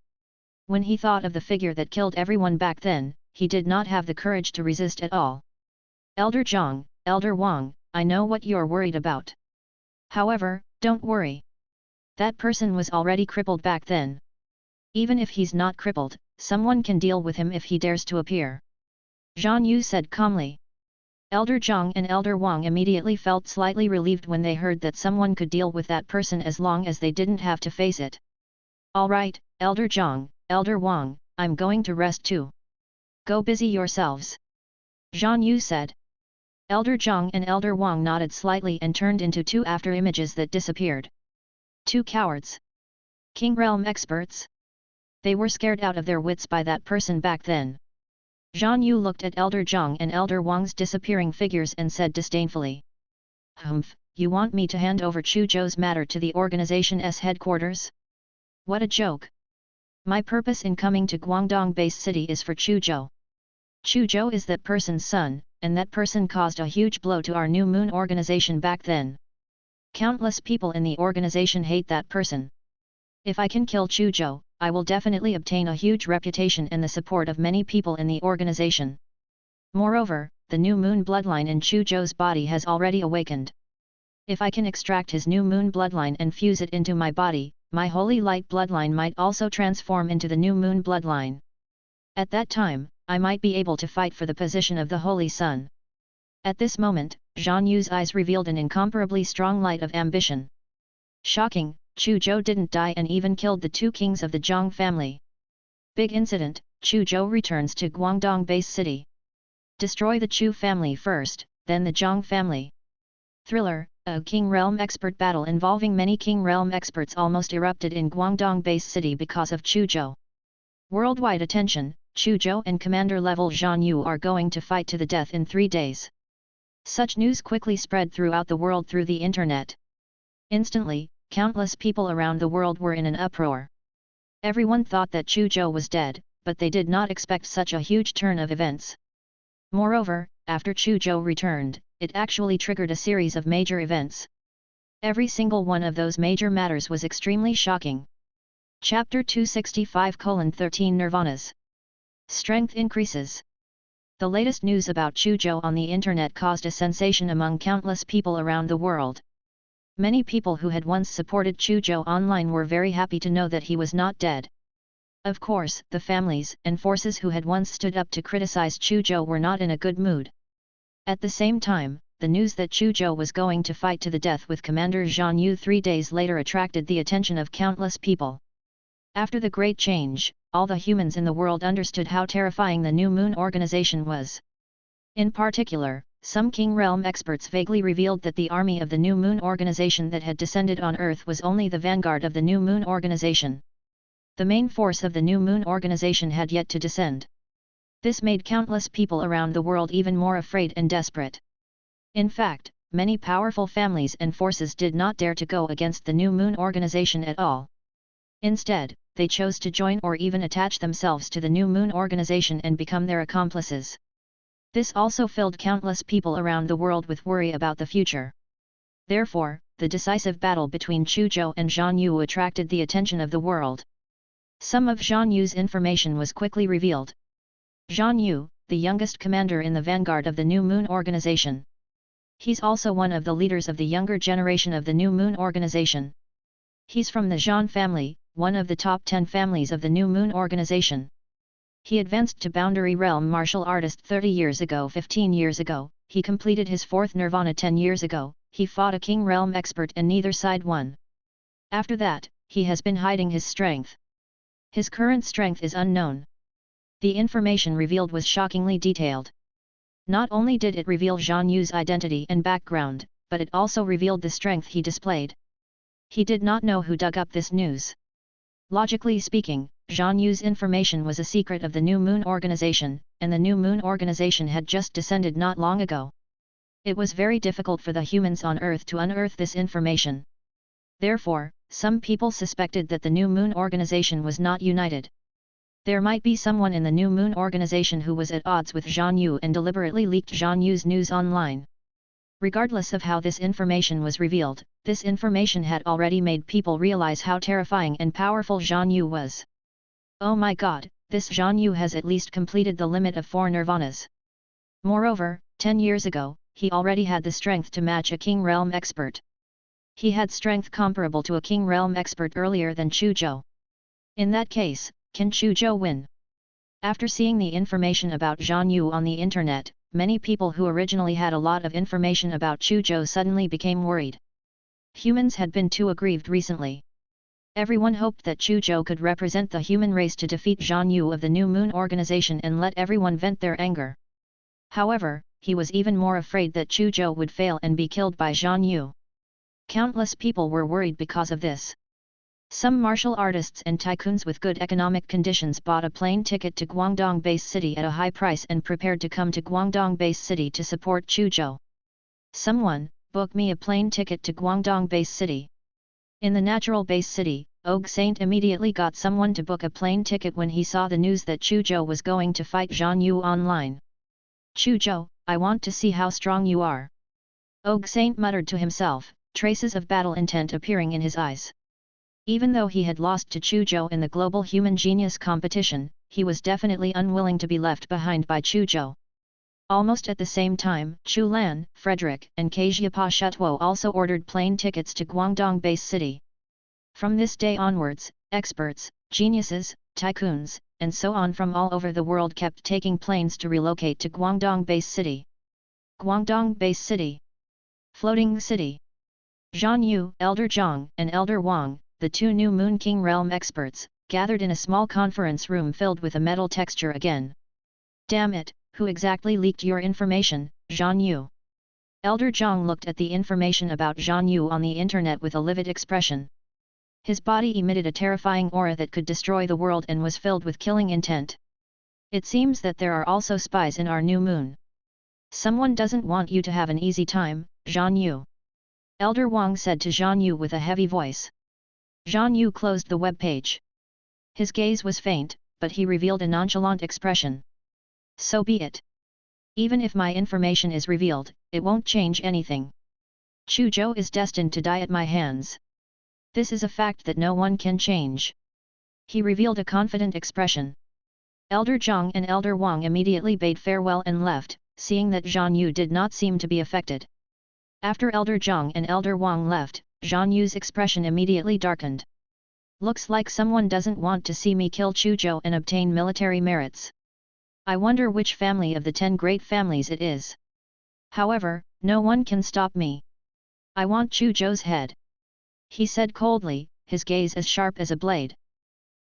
When he thought of the figure that killed everyone back then, he did not have the courage to resist at all. Elder Zhang, Elder Wang, I know what you're worried about. However, don't worry. That person was already crippled back then. Even if he's not crippled, someone can deal with him if he dares to appear. Zhang Yu said calmly. Elder Zhang and Elder Wang immediately felt slightly relieved when they heard that someone could deal with that person as long as they didn't have to face it. Alright, Elder Zhang, Elder Wang, I'm going to rest too. Go busy yourselves. Zhang Yu said. Elder Zhang and Elder Wang nodded slightly and turned into two after images that disappeared. Two cowards. King Realm experts? They were scared out of their wits by that person back then. Zhang Yu looked at Elder Zhang and Elder Wang's disappearing figures and said disdainfully. Humph, you want me to hand over Chu Zhou's matter to the organization's headquarters? What a joke. My purpose in coming to Guangdong Base City is for Chu Zhou. Chu Zhou is that person's son, and that person caused a huge blow to our New Moon organization back then. Countless people in the organization hate that person. If I can kill Chu Zhou, I will definitely obtain a huge reputation and the support of many people in the organization. Moreover, the New Moon bloodline in Chu Zhou's body has already awakened. If I can extract his New Moon bloodline and fuse it into my body, my Holy Light bloodline might also transform into the New Moon bloodline. At that time, I might be able to fight for the position of the Holy Sun. At this moment, Zhang Yu's eyes revealed an incomparably strong light of ambition. Shocking, Chu Zhou didn't die and even killed the two kings of the Zhang family. Big incident, Chu Zhou returns to Guangdong Base City. Destroy the Chu family first, then the Zhang family. Thriller, a King Realm expert battle involving many King Realm experts almost erupted in Guangdong Base City because of Chu Zhou. Worldwide attention, Chu Zhou and commander-level Zhang Yu are going to fight to the death in 3 days. Such news quickly spread throughout the world through the internet. Instantly, countless people around the world were in an uproar. Everyone thought that Chu Zhou was dead, but they did not expect such a huge turn of events. Moreover, after Chu Zhou returned, it actually triggered a series of major events. Every single one of those major matters was extremely shocking. Chapter 265:13 Nirvanas. Strength increases. The latest news about Chu Zhou on the internet caused a sensation among countless people around the world. Many people who had once supported Chu Zhou online were very happy to know that he was not dead. Of course, the families and forces who had once stood up to criticize Chu Zhou were not in a good mood. At the same time, the news that Chu Zhou was going to fight to the death with Commander Zhang Yu 3 days later attracted the attention of countless people. After the Great Change, all the humans in the world understood how terrifying the New Moon organization was. In particular, some King Realm experts vaguely revealed that the army of the New Moon organization that had descended on Earth was only the vanguard of the New Moon organization. The main force of the New Moon organization had yet to descend. This made countless people around the world even more afraid and desperate. In fact, many powerful families and forces did not dare to go against the New Moon organization at all. Instead, they chose to join or even attach themselves to the New Moon organization and become their accomplices. This also filled countless people around the world with worry about the future. Therefore, the decisive battle between Chu Zhou and Zhang Yu attracted the attention of the world. Some of Zhang Yu's information was quickly revealed. Zhang Yu, the youngest commander in the vanguard of the New Moon organization. He's also one of the leaders of the younger generation of the New Moon organization. He's from the Zhan family, one of the top 10 families of the New Moon organization. He advanced to Boundary Realm martial artist 30 years ago. 15 years ago, he completed his 4th Nirvana. 10 years ago, he fought a King Realm expert and neither side won. After that, he has been hiding his strength. His current strength is unknown. The information revealed was shockingly detailed. Not only did it reveal Zhang Yu's identity and background, but it also revealed the strength he displayed. He did not know who dug up this news. Logically speaking, Zhang Yu's information was a secret of the New Moon Organization, and the New Moon Organization had just descended not long ago. It was very difficult for the humans on Earth to unearth this information. Therefore, some people suspected that the New Moon Organization was not united. There might be someone in the New Moon Organization who was at odds with Zhang Yu and deliberately leaked Zhang Yu's news online. Regardless of how this information was revealed, this information had already made people realize how terrifying and powerful Zhang Yu was. Oh my god, this Zhang Yu has at least completed the limit of 4 nirvanas. Moreover, 10 years ago, he already had the strength to match a King Realm expert. He had strength comparable to a King Realm expert earlier than Chu Zhou. In that case, can Chu Zhou win? After seeing the information about Zhang Yu on the internet, many people who originally had a lot of information about Chu Zhou suddenly became worried. Humans had been too aggrieved recently. Everyone hoped that Chu Zhou could represent the human race to defeat Zhang Yu of the New Moon Organization and let everyone vent their anger. However, he was even more afraid that Chu Zhou would fail and be killed by Zhang Yu. Countless people were worried because of this. Some martial artists and tycoons with good economic conditions bought a plane ticket to Guangdong base city at a high price and prepared to come to Guangdong base city to support Chu Zhou. Someone, book me a plane ticket to Guangdong base city. In the natural base city, Og Saint immediately got someone to book a plane ticket when he saw the news that Chu Zhou was going to fight Zhang Yu online. Chu Zhou, I want to see how strong you are. Og Saint muttered to himself, traces of battle intent appearing in his eyes. Even though he had lost to Chu Zhou in the global human genius competition, he was definitely unwilling to be left behind by Chu Zhou. Almost at the same time, Chu Lan, Frederick, and Kazhiapa Shutuo also ordered plane tickets to Guangdong base city. From this day onwards, experts, geniuses, tycoons, and so on from all over the world kept taking planes to relocate to Guangdong base city. Guangdong base city. Floating city. Zhang Yu, Elder Zhang, and Elder Wang, the 2 New Moon King Realm experts, gathered in a small conference room filled with a metal texture again. Damn it, who exactly leaked your information, Zhang Yu? Elder Zhang looked at the information about Zhang Yu on the internet with a livid expression. His body emitted a terrifying aura that could destroy the world and was filled with killing intent. It seems that there are also spies in our new moon. Someone doesn't want you to have an easy time, Zhang Yu. Elder Wang said to Zhang Yu with a heavy voice. Zhang Yu closed the web page. His gaze was faint, but he revealed a nonchalant expression. So be it. Even if my information is revealed, it won't change anything. Chu Zhou is destined to die at my hands. This is a fact that no one can change. He revealed a confident expression. Elder Zhang and Elder Wang immediately bade farewell and left, seeing that Zhang Yu did not seem to be affected. After Elder Zhang and Elder Wang left, Zhang Yu's expression immediately darkened. Looks like someone doesn't want to see me kill Chu Zhou and obtain military merits. I wonder which family of the 10 great families it is. However, no one can stop me. I want Chu Zhou's head. He said coldly, his gaze as sharp as a blade.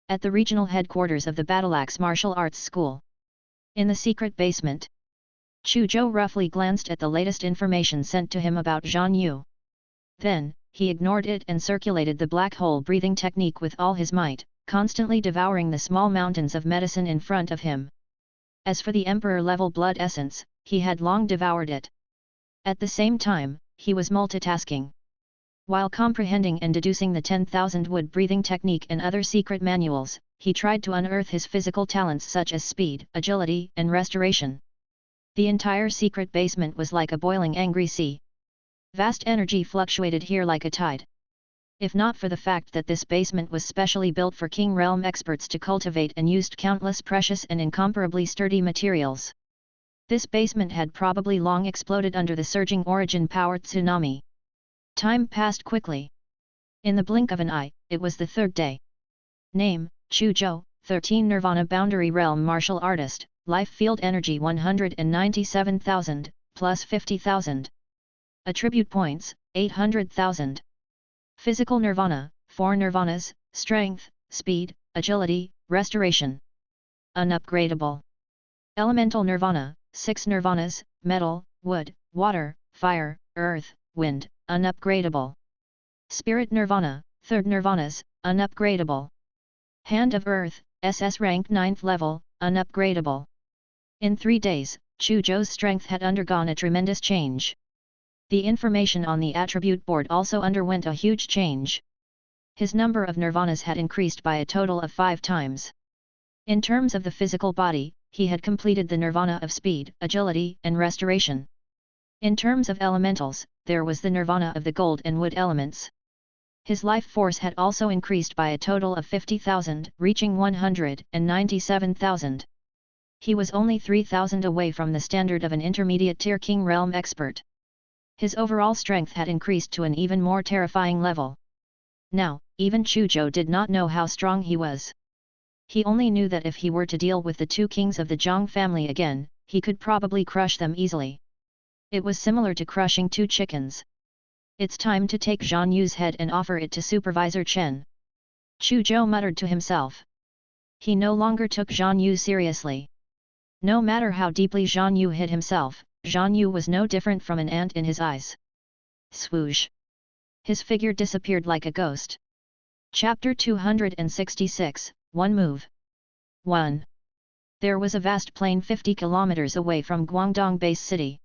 At the regional headquarters of the Battleaxe Martial Arts School. In the secret basement. Chu Zhou roughly glanced at the latest information sent to him about Zhang Yu. Then, he ignored it and circulated the black hole breathing technique with all his might, constantly devouring the small mountains of medicine in front of him. As for the emperor-level blood essence, he had long devoured it. At the same time, he was multitasking. While comprehending and deducing the 10,000 wood breathing technique and other secret manuals, he tried to unearth his physical talents such as speed, agility, and restoration. The entire secret basement was like a boiling angry sea. Vast energy fluctuated here like a tide. If not for the fact that this basement was specially built for King Realm experts to cultivate and used countless precious and incomparably sturdy materials. This basement had probably long exploded under the surging origin power tsunami. Time passed quickly. In the blink of an eye, it was the 3rd day. Name, Chu Zhou, 13 Nirvana Boundary Realm Martial Artist, Life Field Energy 197,000, plus 50,000. Attribute points, 800,000. Physical Nirvana, 4 nirvanas, strength, speed, agility, restoration. Unupgradable. Elemental nirvana, 6 nirvanas, metal, wood, water, fire, earth, wind, unupgradable. Spirit nirvana, 3rd nirvanas, unupgradable. Hand of earth, SS rank 9th level, unupgradable. In 3 days, Chu Zhou's strength had undergone a tremendous change. The information on the attribute board also underwent a huge change. His number of nirvanas had increased by a total of 5 times. In terms of the physical body, he had completed the nirvana of speed, agility, and restoration. In terms of elementals, there was the nirvana of the gold and wood elements. His life force had also increased by a total of 50,000, reaching 197,000. He was only 3,000 away from the standard of an intermediate tier king realm expert. His overall strength had increased to an even more terrifying level. Now, even Chu Zhou did not know how strong he was. He only knew that if he were to deal with the 2 kings of the Zhang family again, he could probably crush them easily. It was similar to crushing 2 chickens. It's time to take Zhang Yu's head and offer it to Supervisor Chen. Chu Zhou muttered to himself. He no longer took Zhang Yu seriously. No matter how deeply Zhang Yu hid himself, Zhang Yu was no different from an ant in his eyes. Swoosh! His figure disappeared like a ghost. Chapter 266, One Move. 1. There was a vast plain 50 kilometers away from Guangdong base city.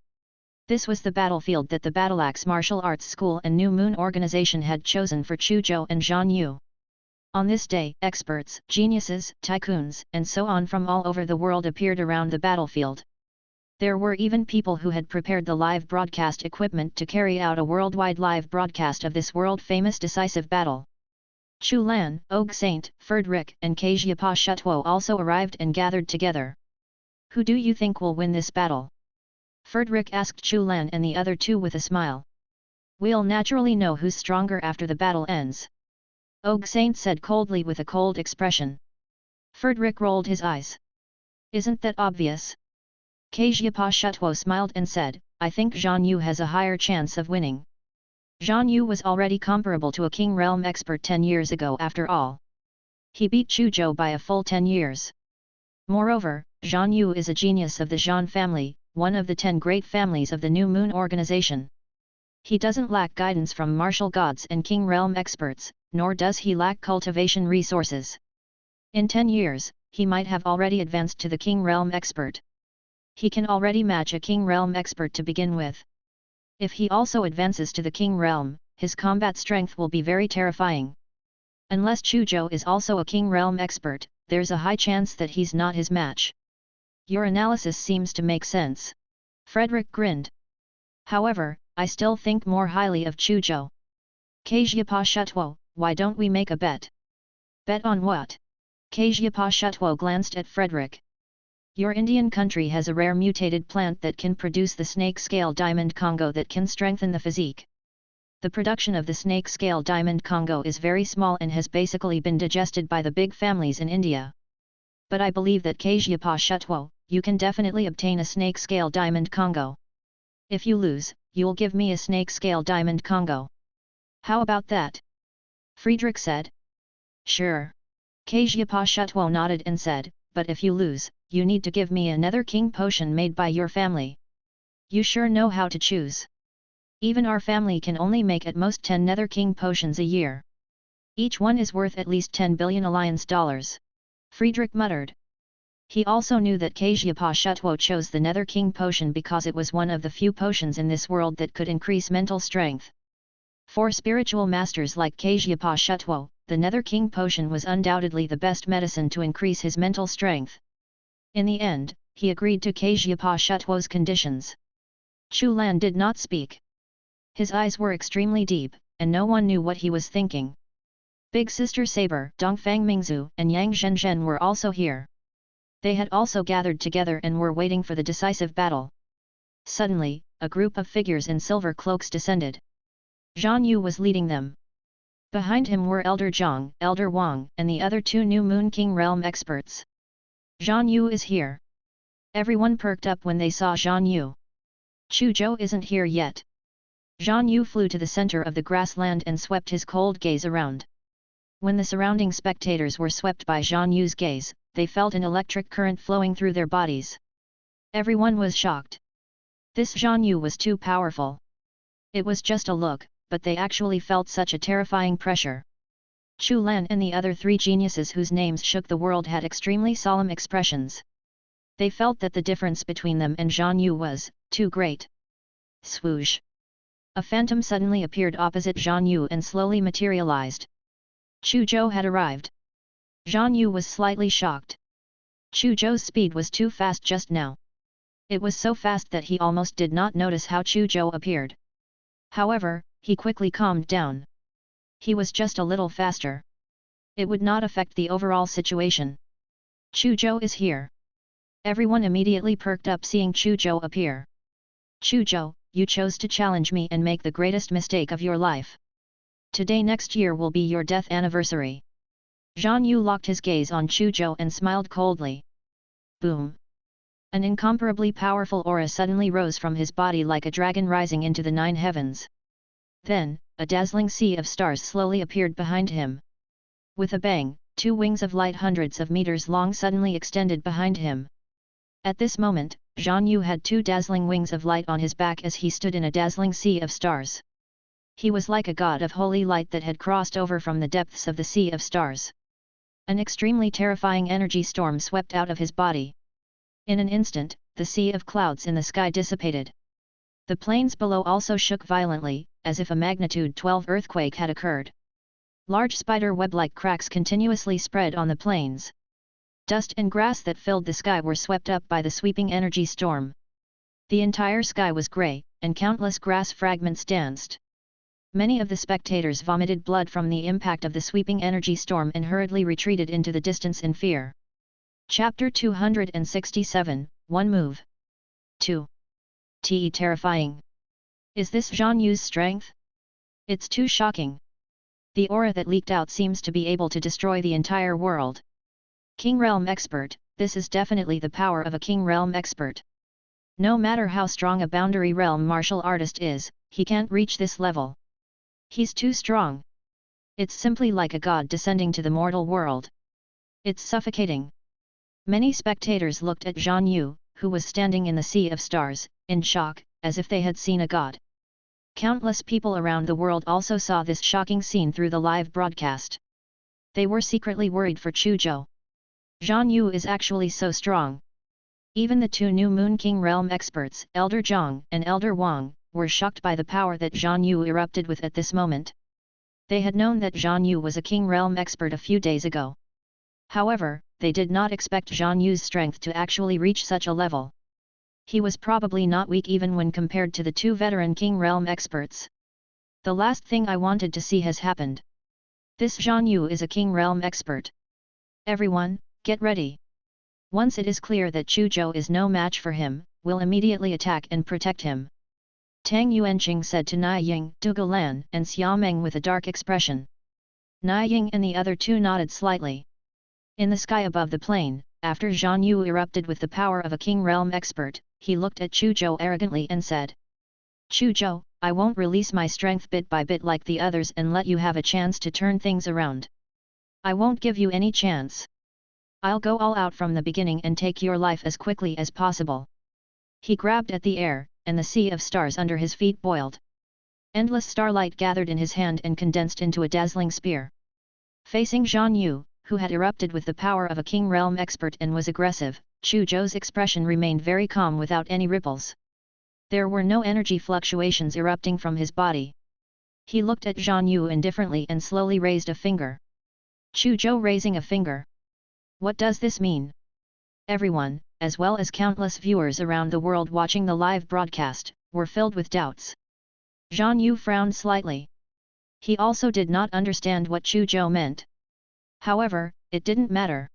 This was the battlefield that the Battleaxe Martial Arts School and New Moon Organization had chosen for Chu Zhou and Zhang Yu. On this day, experts, geniuses, tycoons, and so on from all over the world appeared around the battlefield. There were even people who had prepared the live broadcast equipment to carry out a worldwide live broadcast of this world-famous decisive battle. Chu Lan, Og Saint, Frederick, and Kejia Shutuo also arrived and gathered together. Who do you think will win this battle? Frederick asked Chu Lan and the other 2 with a smile. We'll naturally know who's stronger after the battle ends. Og Saint said coldly with a cold expression. Frederick rolled his eyes. Isn't that obvious? Kejia Shutuo smiled and said, I think Zhang Yu has a higher chance of winning. Zhang Yu was already comparable to a king realm expert 10 years ago after all. He beat Chu Zhou by a full 10 years. Moreover, Zhang Yu is a genius of the Zhan family, one of the 10 great families of the New Moon Organization. He doesn't lack guidance from martial gods and king realm experts, nor does he lack cultivation resources. In 10 years, he might have already advanced to the king realm expert. He can already match a king realm expert to begin with. If he also advances to the king realm, his combat strength will be very terrifying. Unless Chu Zhou is also a king realm expert, there's a high chance that he's not his match. Your analysis seems to make sense. Frederick grinned. However, I still think more highly of Chu Zhou. Kejia Shutuo, why don't we make a bet? Bet on what? Kejia Shutuo glanced at Frederick. Your Indian country has a rare mutated plant that can produce the snake-scale diamond Congo that can strengthen the physique. The production of the snake-scale diamond Congo is very small and has basically been digested by the big families in India. But I believe that Kejia Shutuo, you can definitely obtain a snake-scale diamond Congo. If you lose, you'll give me a snake-scale diamond Congo. How about that? Friedrich said. Sure. Kejia Shutuo nodded and said, but if you lose, you need to give me another king potion made by your family. You sure know how to choose. Even our family can only make at most 10 nether king potions a year. Each one is worth at least 10 billion alliance dollars. Friedrich muttered. He also knew that Kejia Shutuo chose the nether king potion because it was one of the few potions in this world that could increase mental strength. For spiritual masters like Kejia Shutuo, the nether king potion was undoubtedly the best medicine to increase his mental strength. In the end, he agreed to Kejia Shutuo's conditions. Chu Lan did not speak. His eyes were extremely deep, and no one knew what he was thinking. Big Sister Saber, Dongfang Mingzu, and Yang Zhenzhen were also here. They had also gathered together and were waiting for the decisive battle. Suddenly, a group of figures in silver cloaks descended. Zhang Yu was leading them. Behind him were Elder Zhang, Elder Wang, and the other 2 New Moon King realm experts. Zhang Yu is here. Everyone perked up when they saw Zhang Yu. Chu Zhou isn't here yet. Zhang Yu flew to the center of the grassland and swept his cold gaze around. When the surrounding spectators were swept by Zhang Yu's gaze, they felt an electric current flowing through their bodies. Everyone was shocked. This Zhang Yu was too powerful. It was just a look, but they actually felt such a terrifying pressure. Chu Lan and the other three geniuses whose names shook the world had extremely solemn expressions. They felt that the difference between them and Zhang Yu was too great. Swoosh! A phantom suddenly appeared opposite Zhang Yu and slowly materialized. Chu Zhou had arrived. Zhang Yu was slightly shocked. Chu Zhou's speed was too fast just now. It was so fast that he almost did not notice how Chu Zhou appeared. However, he quickly calmed down. He was just a little faster. It would not affect the overall situation. Chu Zhou is here. Everyone immediately perked up seeing Chu Zhou appear. Chu Zhou, you chose to challenge me and make the greatest mistake of your life. Today next year will be your death anniversary. Zhang Yu locked his gaze on Chu Zhou and smiled coldly. Boom! An incomparably powerful aura suddenly rose from his body like a dragon rising into the 9 heavens. Then, a dazzling sea of stars slowly appeared behind him. With a bang, 2 wings of light hundreds of meters long suddenly extended behind him. At this moment, Zhang Yu had 2 dazzling wings of light on his back as he stood in a dazzling sea of stars. He was like a god of holy light that had crossed over from the depths of the sea of stars. An extremely terrifying energy storm swept out of his body. In an instant, the sea of clouds in the sky dissipated. The plains below also shook violently, as if a magnitude 12 earthquake had occurred. Large spider web-like cracks continuously spread on the plains. Dust and grass that filled the sky were swept up by the sweeping energy storm. The entire sky was grey, and countless grass fragments danced. Many of the spectators vomited blood from the impact of the sweeping energy storm and hurriedly retreated into the distance in fear. Chapter 267, One Move. 2. Terrifying. Is this Zhang Yu's strength? It's too shocking. The aura that leaked out seems to be able to destroy the entire world. King Realm Expert, this is definitely the power of a King Realm Expert. No matter how strong a Boundary Realm martial artist is, he can't reach this level. He's too strong. It's simply like a god descending to the mortal world. It's suffocating. Many spectators looked at Zhang Yu, who was standing in the sea of stars, in shock, as if they had seen a god. Countless people around the world also saw this shocking scene through the live broadcast. They were secretly worried for Chu Zhou. Zhang Yu is actually so strong. Even the 2 new Moon King Realm experts, Elder Zhang and Elder Wang, were shocked by the power that Zhang Yu erupted with at this moment. They had known that Zhang Yu was a King Realm expert a few days ago. However, they did not expect Zhang Yu's strength to actually reach such a level. He was probably not weak even when compared to the 2 veteran King Realm experts. The last thing I wanted to see has happened. This Zhang Yu is a King Realm expert. Everyone, get ready. Once it is clear that Chu Zhou is no match for him, we'll immediately attack and protect him. Tang Yuanqing said to Nai Ying, Dugu Lan and Xia Meng with a dark expression. Nai Ying and the other 2 nodded slightly. In the sky above the plain, after Zhang Yu erupted with the power of a King Realm expert, he looked at Chu Zhou arrogantly and said, Chu Zhou, I won't release my strength bit by bit like the others and let you have a chance to turn things around. I won't give you any chance. I'll go all out from the beginning and take your life as quickly as possible. He grabbed at the air, and the sea of stars under his feet boiled. Endless starlight gathered in his hand and condensed into a dazzling spear. Facing Zhang Yu, who had erupted with the power of a King Realm expert and was aggressive, Chu Zhou's expression remained very calm without any ripples. There were no energy fluctuations erupting from his body. He looked at Zhang Yu indifferently and slowly raised a finger. Chu Zhou raising a finger. What does this mean? Everyone, as well as countless viewers around the world watching the live broadcast, were filled with doubts. Zhang Yu frowned slightly. He also did not understand what Chu Zhou meant. However, it didn't matter.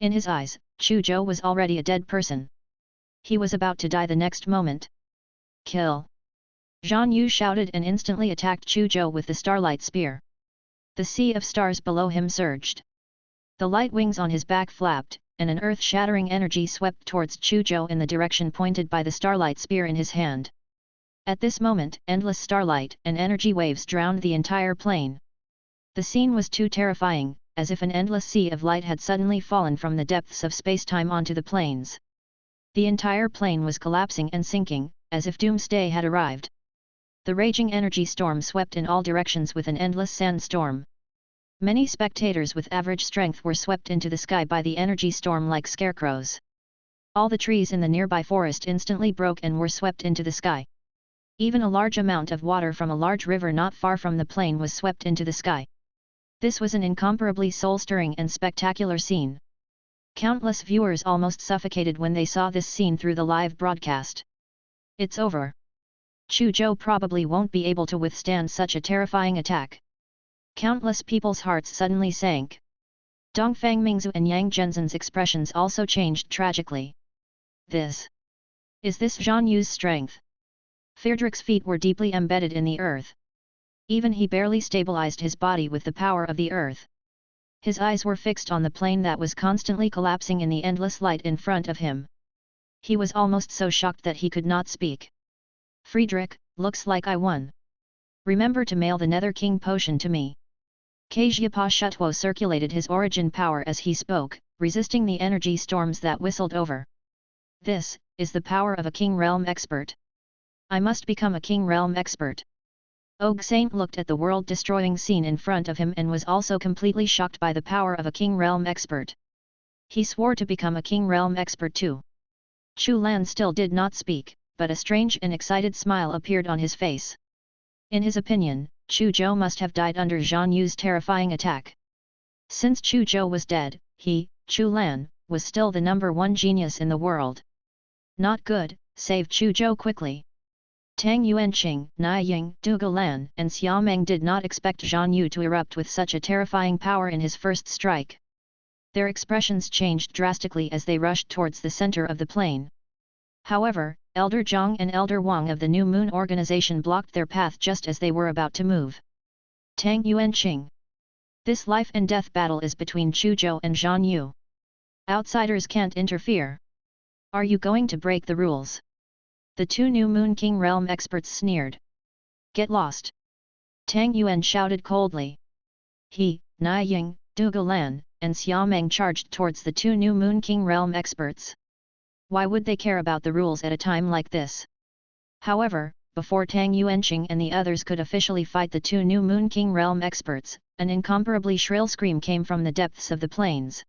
In his eyes, Chu Zhou was already a dead person. He was about to die the next moment. Kill! Zhang Yu shouted and instantly attacked Chu Zhou with the starlight spear. The sea of stars below him surged. The light wings on his back flapped, and an earth-shattering energy swept towards Chu Zhou in the direction pointed by the starlight spear in his hand. At this moment, endless starlight and energy waves drowned the entire plain. The scene was too terrifying, as if an endless sea of light had suddenly fallen from the depths of space-time onto the plains. The entire plane was collapsing and sinking, as if doomsday had arrived. The raging energy storm swept in all directions with an endless sandstorm. Many spectators with average strength were swept into the sky by the energy storm like scarecrows. All the trees in the nearby forest instantly broke and were swept into the sky. Even a large amount of water from a large river not far from the plane was swept into the sky. This was an incomparably soul-stirring and spectacular scene. Countless viewers almost suffocated when they saw this scene through the live broadcast. It's over. Chu Zhou probably won't be able to withstand such a terrifying attack. Countless people's hearts suddenly sank. Dongfang Mingzu and Yang Zhenzhen's expressions also changed tragically. Is this Zhan Yu's strength? Friedrich's feet were deeply embedded in the earth. Even he barely stabilized his body with the power of the earth. His eyes were fixed on the plane that was constantly collapsing in the endless light in front of him. He was almost so shocked that he could not speak. Friedrich, looks like I won. Remember to mail the Nether King potion to me. Kazhiapa Shutuo circulated his origin power as he spoke, resisting the energy storms that whistled over. This is the power of a King Realm expert. I must become a King Realm expert. Og Saint looked at the world-destroying scene in front of him and was also completely shocked by the power of a King Realm expert. He swore to become a King Realm expert too. Chu Lan still did not speak, but a strange and excited smile appeared on his face. In his opinion, Chu Zhou must have died under Zhan Yu's terrifying attack. Since Chu Zhou was dead, he, Chu Lan, was still the #1 genius in the world. Not good, save Chu Zhou quickly. Tang Yuanqing, Nai Ying, Dugu Lan and Xiaomeng did not expect Zhan Yu to erupt with such a terrifying power in his first strike. Their expressions changed drastically as they rushed towards the center of the plane. However, Elder Zhang and Elder Wang of the New Moon organization blocked their path just as they were about to move. Tang Yuanqing. This life and death battle is between Chu Zhou and Zhan Yu. Outsiders can't interfere. Are you going to break the rules? The two New Moon King Realm experts sneered. Get lost! Tang Yuan shouted coldly. He, Nai Ying, Dugu Lan, and Xiaomeng charged towards the two New Moon King Realm experts. Why would they care about the rules at a time like this? However, before Tang Yuanqing and the others could officially fight the two New Moon King Realm experts, an incomparably shrill scream came from the depths of the plains.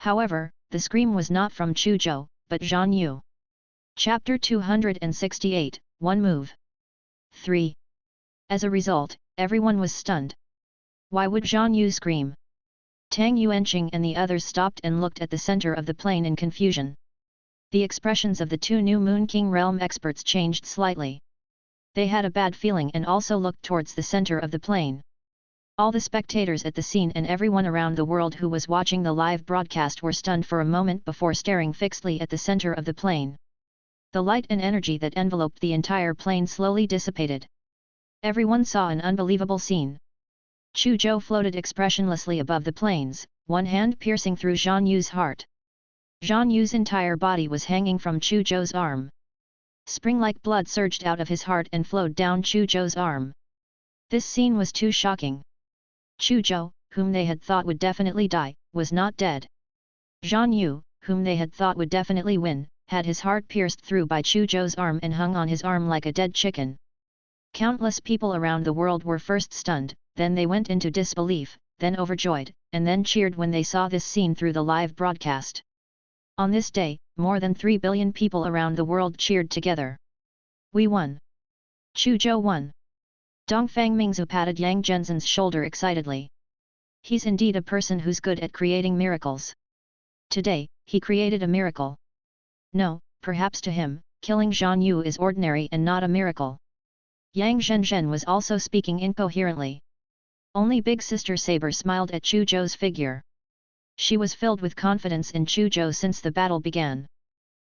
However, the scream was not from Chu Zhou, but Zhan Yu. Chapter 268, One Move. 3. As a result, everyone was stunned. Why would Zhan Yu scream? Tang Yuanqing and the others stopped and looked at the center of the plane in confusion. The expressions of the two New Moon King Realm experts changed slightly. They had a bad feeling and also looked towards the center of the plane. All the spectators at the scene and everyone around the world who was watching the live broadcast were stunned for a moment before staring fixedly at the center of the plane. The light and energy that enveloped the entire plane slowly dissipated. Everyone saw an unbelievable scene. Chu Zhou floated expressionlessly above the planes, one hand piercing through Zhan Yu's heart. Zhan Yu's entire body was hanging from Chu Zhou's arm. Spring-like blood surged out of his heart and flowed down Chu Zhou's arm. This scene was too shocking. Chu Zhou, whom they had thought would definitely die, was not dead. Zhan Yu, whom they had thought would definitely win, had his heart pierced through by Chu Zhou's arm and hung on his arm like a dead chicken. Countless people around the world were first stunned, then they went into disbelief, then overjoyed, and then cheered when they saw this scene through the live broadcast. On this day, more than 3 billion people around the world cheered together. We won! Chu Zhou won! Dongfang Mingzu patted Yang Zhenzhen's shoulder excitedly. He's indeed a person who's good at creating miracles. Today, he created a miracle. No, perhaps to him, killing Zhan Yu is ordinary and not a miracle. Yang Zhenzhen was also speaking incoherently. Only Big Sister Saber smiled at Chu Zhou's figure. She was filled with confidence in Chu Zhou since the battle began.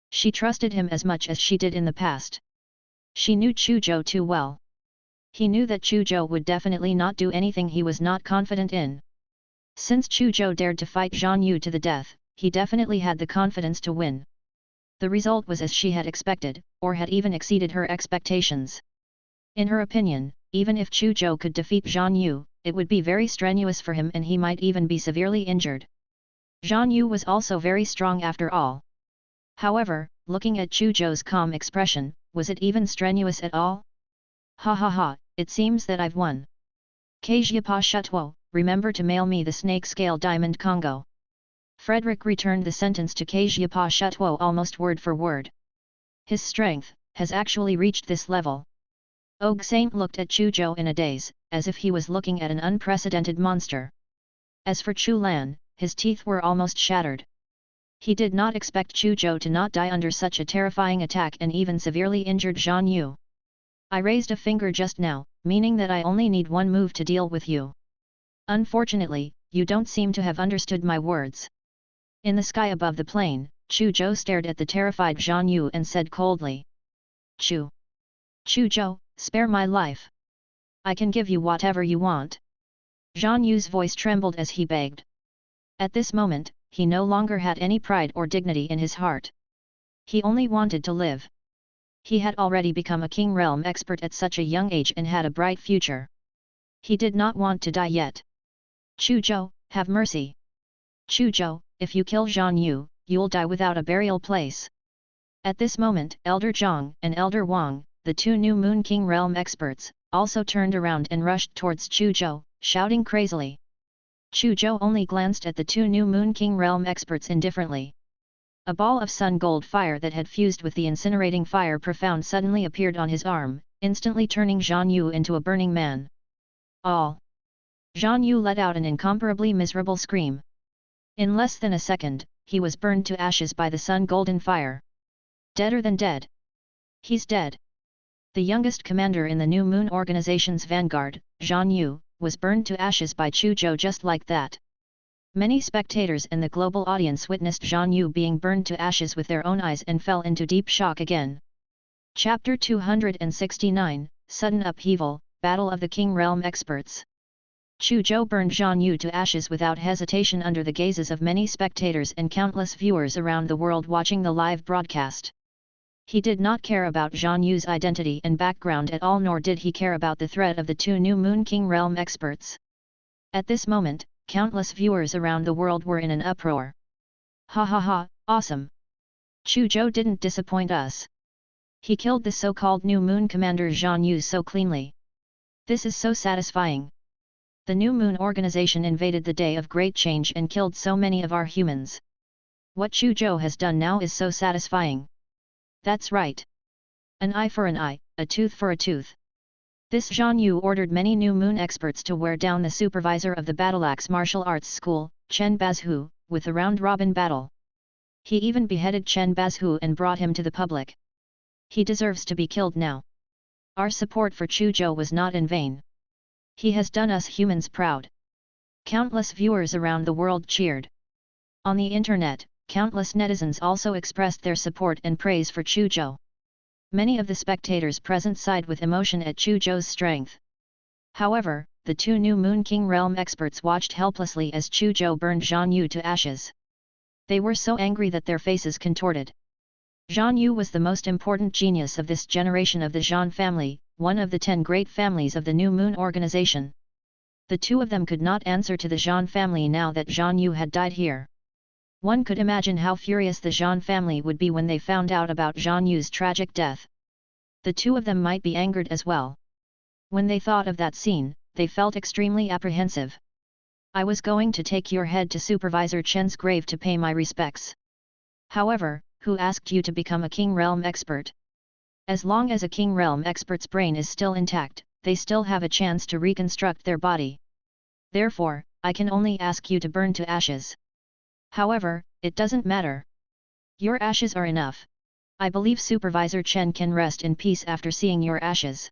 She trusted him as much as she did in the past. She knew Chu Zhou too well. He knew that Chu Zhou would definitely not do anything he was not confident in. Since Chu Zhou dared to fight Zhan Yu to the death, he definitely had the confidence to win. The result was as she had expected, or had even exceeded her expectations. In her opinion, even if Chu Zhou could defeat Zhan Yu, it would be very strenuous for him and he might even be severely injured. Zhang Yu was also very strong after all. However, looking at Chu Zhou's calm expression, was it even strenuous at all? Ha ha ha, it seems that I've won. Kajia Shutuo, remember to mail me the snake scale diamond Congo. Frederick returned the sentence to Kajia Shutuo almost word for word. His strength has actually reached this level. Og Saint looked at Chu Zhou in a daze, as if he was looking at an unprecedented monster. As for Chu Lan, his teeth were almost shattered. He did not expect Chu Zhou to not die under such a terrifying attack and even severely injured Zhang Yu. I raised a finger just now, meaning that I only need one move to deal with you. Unfortunately, you don't seem to have understood my words. In the sky above the plain, Chu Zhou stared at the terrified Zhang Yu and said coldly. Chu Zhou, spare my life. I can give you whatever you want. Zhang Yu's voice trembled as he begged. At this moment, he no longer had any pride or dignity in his heart. He only wanted to live. He had already become a King Realm expert at such a young age and had a bright future. He did not want to die yet. Chu Zhou, have mercy. Chu Zhou, if you kill Zhang Yu, you'll die without a burial place. At this moment, Elder Zhang and Elder Wang, the two new Moon King Realm experts, also turned around and rushed towards Chu Zhou, shouting crazily. Chu Zhou only glanced at the two new Moon King Realm experts indifferently. A ball of sun gold fire that had fused with the incinerating fire profound suddenly appeared on his arm, instantly turning Zhang Yu into a burning man. All! Zhang Yu let out an incomparably miserable scream. In less than a second, he was burned to ashes by the sun golden fire. Deader than dead. He's dead. The youngest commander in the new Moon Organization's vanguard, Zhang Yu, was burned to ashes by Chu Zhou just like that. Many spectators and the global audience witnessed Zhang Yu being burned to ashes with their own eyes and fell into deep shock again. Chapter 269, Sudden Upheaval, Battle of the King Realm Experts. Chu Zhou burned Zhang Yu to ashes without hesitation under the gazes of many spectators and countless viewers around the world watching the live broadcast. He did not care about Zhang Yu's identity and background at all, nor did he care about the threat of the two new Moon King Realm experts. At this moment, countless viewers around the world were in an uproar. Ha ha ha, awesome! Chu Zhou didn't disappoint us. He killed the so-called new Moon Commander Zhang Yu so cleanly. This is so satisfying. The new Moon Organization invaded the day of great change and killed so many of our humans. What Chu Zhou has done now is so satisfying. That's right. An eye for an eye, a tooth for a tooth. This Zhang Yu ordered many new Moon experts to wear down the supervisor of the Battleaxe Martial Arts School, Chen Bazhu, with a round-robin battle. He even beheaded Chen Bazhu and brought him to the public. He deserves to be killed now. Our support for Chu Zhou was not in vain. He has done us humans proud. Countless viewers around the world cheered. On the internet, countless netizens also expressed their support and praise for Chu Zhou. Many of the spectators present sighed with emotion at Chu Zhou's strength. However, the two new Moon King Realm experts watched helplessly as Chu Zhou burned Zhang Yu to ashes. They were so angry that their faces contorted. Zhang Yu was the most important genius of this generation of the Zhan family, one of the 10 great families of the new Moon Organization. The two of them could not answer to the Zhan family now that Zhang Yu had died here. One could imagine how furious the Zhan family would be when they found out about Zhang Yu's tragic death. The two of them might be angered as well. When they thought of that scene, they felt extremely apprehensive. I was going to take your head to Supervisor Chen's grave to pay my respects. However, who asked you to become a King Realm expert? As long as a King Realm expert's brain is still intact, they still have a chance to reconstruct their body. Therefore, I can only ask you to burn to ashes. However, it doesn't matter. Your ashes are enough. I believe Supervisor Chen can rest in peace after seeing your ashes.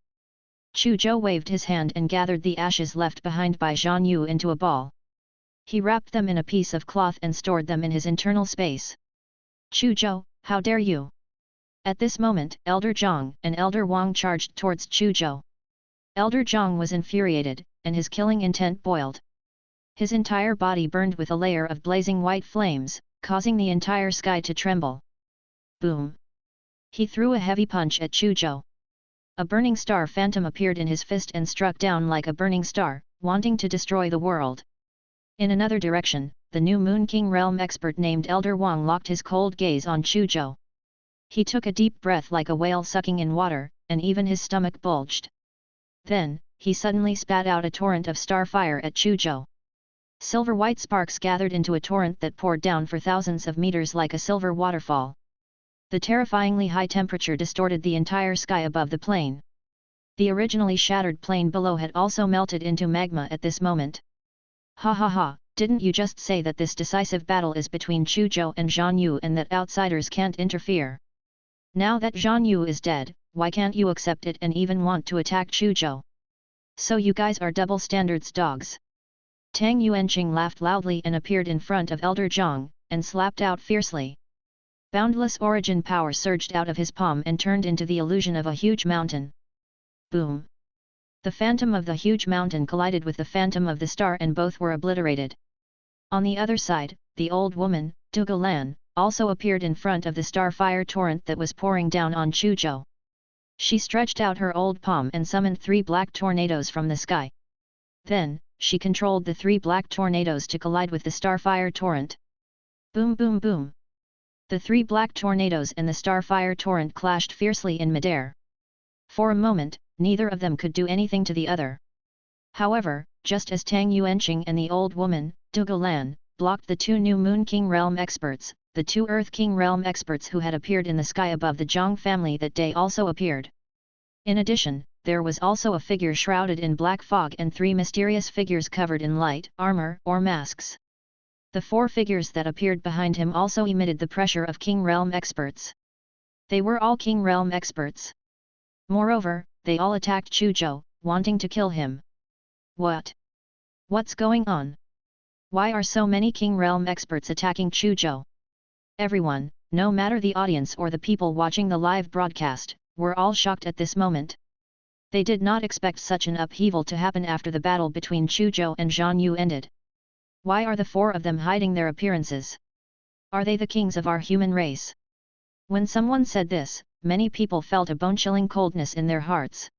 Chu Zhou waved his hand and gathered the ashes left behind by Zhang Yu into a ball. He wrapped them in a piece of cloth and stored them in his internal space. Chu Zhou, how dare you! At this moment, Elder Zhang and Elder Wang charged towards Chu Zhou. Elder Zhang was infuriated, and his killing intent boiled. His entire body burned with a layer of blazing white flames, causing the entire sky to tremble. Boom! He threw a heavy punch at Chu Zhou. A burning star phantom appeared in his fist and struck down like a burning star, wanting to destroy the world. In another direction, the new Moon King realm expert named Elder Wang locked his cold gaze on Chu Zhou. He took a deep breath like a whale sucking in water, and even his stomach bulged. Then, he suddenly spat out a torrent of starfire at Chu Zhou. Silver-white sparks gathered into a torrent that poured down for thousands of meters like a silver waterfall. The terrifyingly high temperature distorted the entire sky above the plain. The originally shattered plain below had also melted into magma at this moment. Ha ha ha, didn't you just say that this decisive battle is between Chu Zhou and Zhan Yu and that outsiders can't interfere? Now that Zhan Yu is dead, why can't you accept it and even want to attack Chu Zhou? So you guys are double standards dogs. Tang Yuanqing laughed loudly and appeared in front of Elder Zhang, and slapped out fiercely. Boundless origin power surged out of his palm and turned into the illusion of a huge mountain. Boom! The phantom of the huge mountain collided with the phantom of the star and both were obliterated. On the other side, the old woman, Dugu Lan, also appeared in front of the starfire torrent that was pouring down on Chu Zhou. She stretched out her old palm and summoned 3 black tornadoes from the sky. Then, she controlled the 3 black tornadoes to collide with the starfire torrent. Boom boom boom! The 3 black tornadoes and the starfire torrent clashed fiercely in midair. For a moment, neither of them could do anything to the other. However, just as Tang Yuanqing and the old woman, Dugu Lan, blocked the 2 new Moon King realm experts, the 2 Earth King realm experts who had appeared in the sky above the Zhang family that day also appeared. In addition, there was also a figure shrouded in black fog and 3 mysterious figures covered in light armor or masks. The 4 figures that appeared behind him also emitted the pressure of King realm experts. They were all King realm experts. Moreover, they all attacked Chu Zhou, wanting to kill him. What? What's going on? Why are so many King realm experts attacking Chu Zhou? Everyone, no matter the audience or the people watching the live broadcast, were all shocked at this moment. They did not expect such an upheaval to happen after the battle between Chu Zhou and Zhan Yu ended. Why are the 4 of them hiding their appearances? Are they the kings of our human race? When someone said this, many people felt a bone-chilling coldness in their hearts.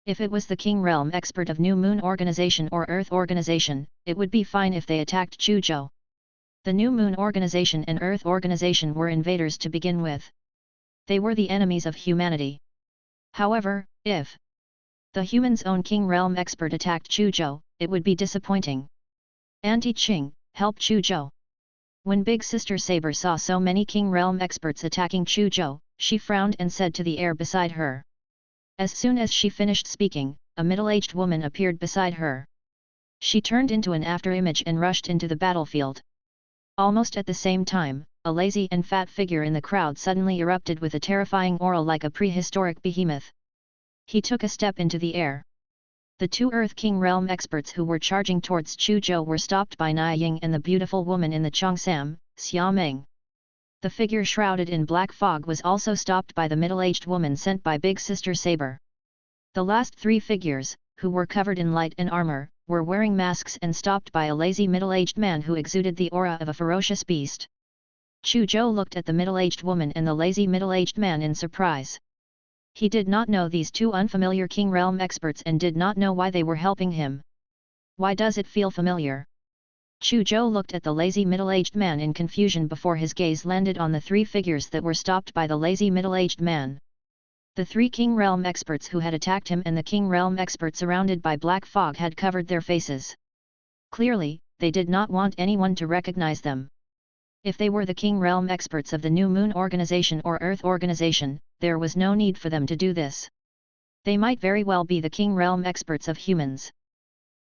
If it was the King Realm expert of New Moon Organization or Earth Organization, it would be fine if they attacked Chu Zhou. The New Moon Organization and Earth Organization were invaders to begin with. They were the enemies of humanity. However, if the humans' own King Realm expert attacked Chu Zhou, it would be disappointing. Auntie Qing, help Chu Zhou. When Big Sister Saber saw so many King Realm experts attacking Chu Zhou, she frowned and said to the air beside her. As soon as she finished speaking, a middle-aged woman appeared beside her. She turned into an afterimage and rushed into the battlefield. Almost at the same time, a lazy and fat figure in the crowd suddenly erupted with a terrifying aura like a prehistoric behemoth. He took a step into the air. The 2 Earth King Realm experts who were charging towards Chu Zhou were stopped by Nai Ying and the beautiful woman in the Cheongsam, Xia Meng. The figure shrouded in black fog was also stopped by the middle-aged woman sent by Big Sister Saber. The last 3 figures, who were covered in light and armor, were wearing masks and stopped by a lazy middle-aged man who exuded the aura of a ferocious beast. Chu Zhou looked at the middle-aged woman and the lazy middle-aged man in surprise. He did not know these 2 unfamiliar King Realm experts and did not know why they were helping him. Why does it feel familiar? Chu Zhou looked at the lazy middle-aged man in confusion before his gaze landed on the 3 figures that were stopped by the lazy middle-aged man. The 3 King Realm experts who had attacked him and the King Realm expert surrounded by black fog had covered their faces. Clearly, they did not want anyone to recognize them. If they were the King Realm experts of the New Moon Organization or Earth Organization, there was no need for them to do this. They might very well be the King Realm experts of humans.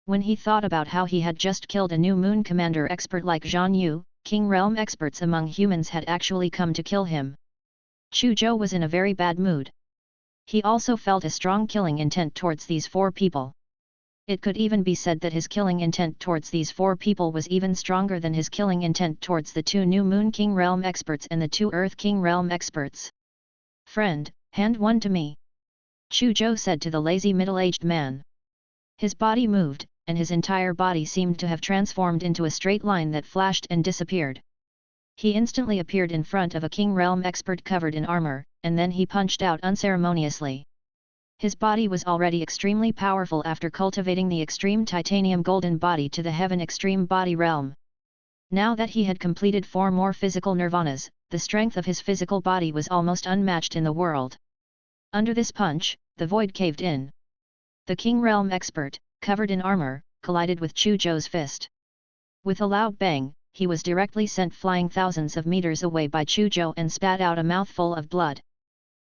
When he thought about how he had just killed a New Moon Commander expert like Zhan Yu, King Realm experts among humans had actually come to kill him. Chu Zhou was in a very bad mood. He also felt a strong killing intent towards these 4 people. It could even be said that his killing intent towards these 4 people was even stronger than his killing intent towards the 2 New Moon King Realm experts and the 2 Earth King Realm experts. Friend, hand one to me. Chu Zhou said to the lazy middle-aged man. His body moved, and his entire body seemed to have transformed into a straight line that flashed and disappeared. He instantly appeared in front of a King Realm expert covered in armor, and then he punched out unceremoniously. His body was already extremely powerful after cultivating the extreme titanium golden body to the heaven extreme body realm. Now that he had completed 4 more physical nirvanas, the strength of his physical body was almost unmatched in the world. Under this punch, the void caved in. The King Realm expert, covered in armor, collided with Chu Zhou's fist. With a loud bang, he was directly sent flying thousands of meters away by Chu Zhou and spat out a mouthful of blood.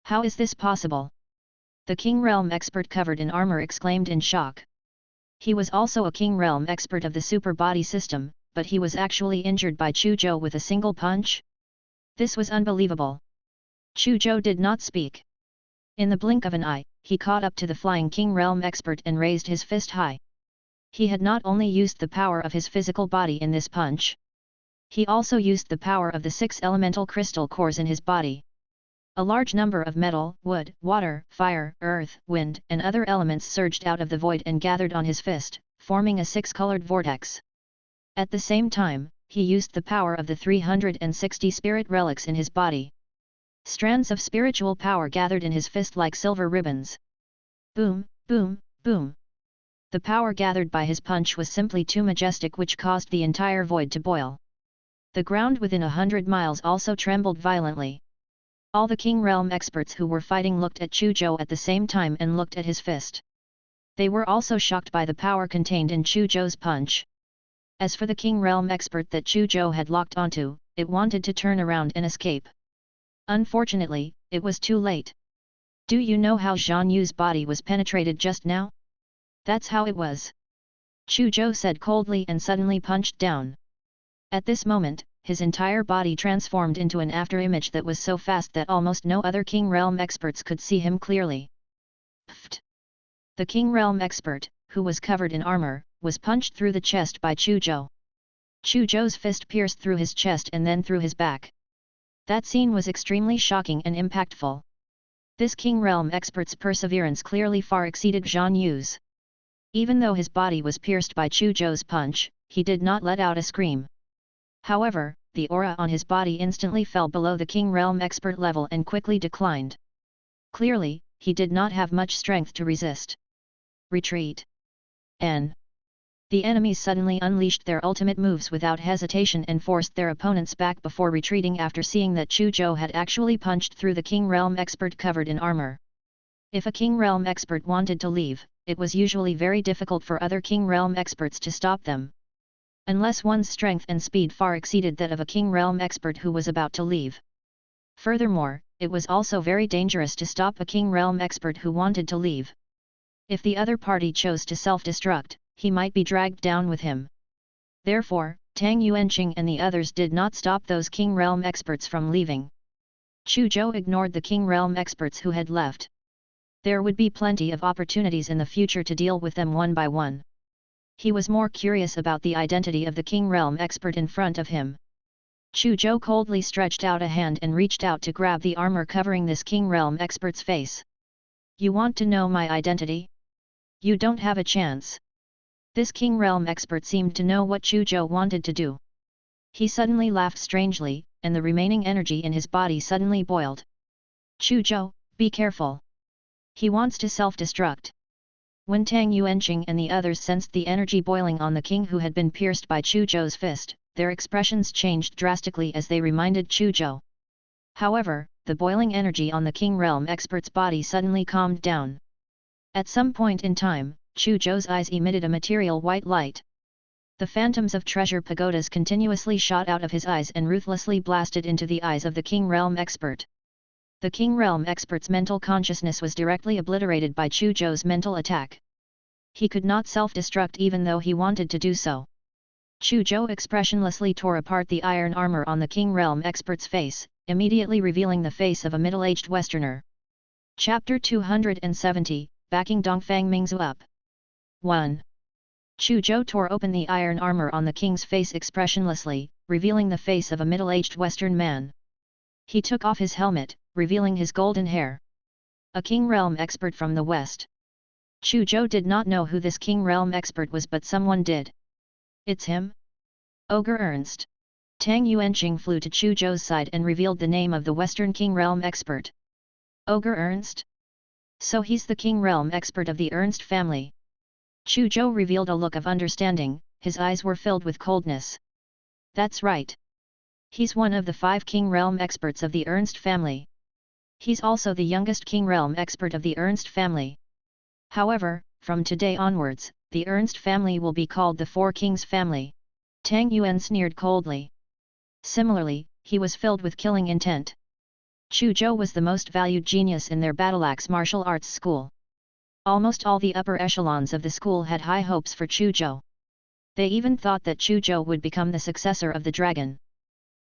How is this possible? The King Realm expert covered in armor exclaimed in shock. He was also a King Realm expert of the super body system, but he was actually injured by Chu Zhou with a single punch? This was unbelievable. Chu Zhou did not speak. In the blink of an eye, he caught up to the flying King Realm expert and raised his fist high. He had not only used the power of his physical body in this punch. He also used the power of the 6 elemental crystal cores in his body. A large number of metal, wood, water, fire, earth, wind, and other elements surged out of the void and gathered on his fist, forming a 6-colored vortex. At the same time, he used the power of the 360 spirit relics in his body. Strands of spiritual power gathered in his fist like silver ribbons. Boom, boom, boom. The power gathered by his punch was simply too majestic, which caused the entire void to boil. The ground within 100 miles also trembled violently. All the King Realm experts who were fighting looked at Chu Zhou at the same time and looked at his fist. They were also shocked by the power contained in Chu Zhou's punch. As for the King Realm expert that Chu Zhou had locked onto, it wanted to turn around and escape. Unfortunately, it was too late. Do you know how Zhan Yu's body was penetrated just now? That's how it was. Chu Zhou said coldly and suddenly punched down. At this moment, his entire body transformed into an afterimage that was so fast that almost no other King Realm experts could see him clearly. Pfft! The King Realm expert, who was covered in armor, was punched through the chest by Chu Zhou. Chu Zhou's fist pierced through his chest and then through his back. That scene was extremely shocking and impactful. This King Realm expert's perseverance clearly far exceeded Zhan Yu's. Even though his body was pierced by Chu Zhou's punch, he did not let out a scream. However, the aura on his body instantly fell below the King Realm expert level and quickly declined. Clearly, he did not have much strength to resist. Retreat. The enemies suddenly unleashed their ultimate moves without hesitation and forced their opponents back before retreating after seeing that Chu Zhou had actually punched through the King Realm expert covered in armor. If a King Realm expert wanted to leave, it was usually very difficult for other King Realm experts to stop them. Unless one's strength and speed far exceeded that of a King Realm expert who was about to leave. Furthermore, it was also very dangerous to stop a King Realm expert who wanted to leave. If the other party chose to self-destruct, he might be dragged down with him. Therefore, Tang Yuanqing and the others did not stop those King Realm experts from leaving. Chu Zhou ignored the King Realm experts who had left. There would be plenty of opportunities in the future to deal with them one by one. He was more curious about the identity of the King Realm expert in front of him. Chu Zhou coldly stretched out a hand and reached out to grab the armor covering this King Realm expert's face. You want to know my identity? You don't have a chance. This King Realm expert seemed to know what Chu Zhou wanted to do. He suddenly laughed strangely, and the remaining energy in his body suddenly boiled. Chu Zhou, be careful. He wants to self-destruct. When Tang Yuanqing and the others sensed the energy boiling on the king who had been pierced by Chu Zhou's fist, their expressions changed drastically as they reminded Chu Zhou. However, the boiling energy on the King Realm expert's body suddenly calmed down. At some point in time, Chu Zhou's eyes emitted a material white light. The phantoms of treasure pagodas continuously shot out of his eyes and ruthlessly blasted into the eyes of the King Realm expert. The King Realm expert's mental consciousness was directly obliterated by Chu Zhou's mental attack. He could not self-destruct even though he wanted to do so. Chu Zhou expressionlessly tore apart the iron armor on the King Realm expert's face, immediately revealing the face of a middle-aged Westerner. Chapter 270, Backing Dongfang Mingzu Up. 1. Chu Zhou tore open the iron armor on the king's face expressionlessly, revealing the face of a middle-aged Western man. He took off his helmet, revealing his golden hair. A King Realm expert from the West. Chu Zhou did not know who this King Realm expert was, but someone did. It's him? Ogre Ernst. Tang Yuanqing flew to Chu Zhou's side and revealed the name of the Western King Realm expert. Ogre Ernst? So he's the King Realm expert of the Ernst family. Chu Zhou revealed a look of understanding, his eyes were filled with coldness. That's right. He's one of the 5 King Realm experts of the Ernst family. He's also the youngest King Realm expert of the Ernst family. However, from today onwards, the Ernst family will be called the 4 Kings family. Tang Yuan sneered coldly. Similarly, he was filled with killing intent. Chu Zhou was the most valued genius in their battleaxe martial arts school. Almost all the upper echelons of the school had high hopes for Chu Zhou. They even thought that Chu Zhou would become the successor of the dragon.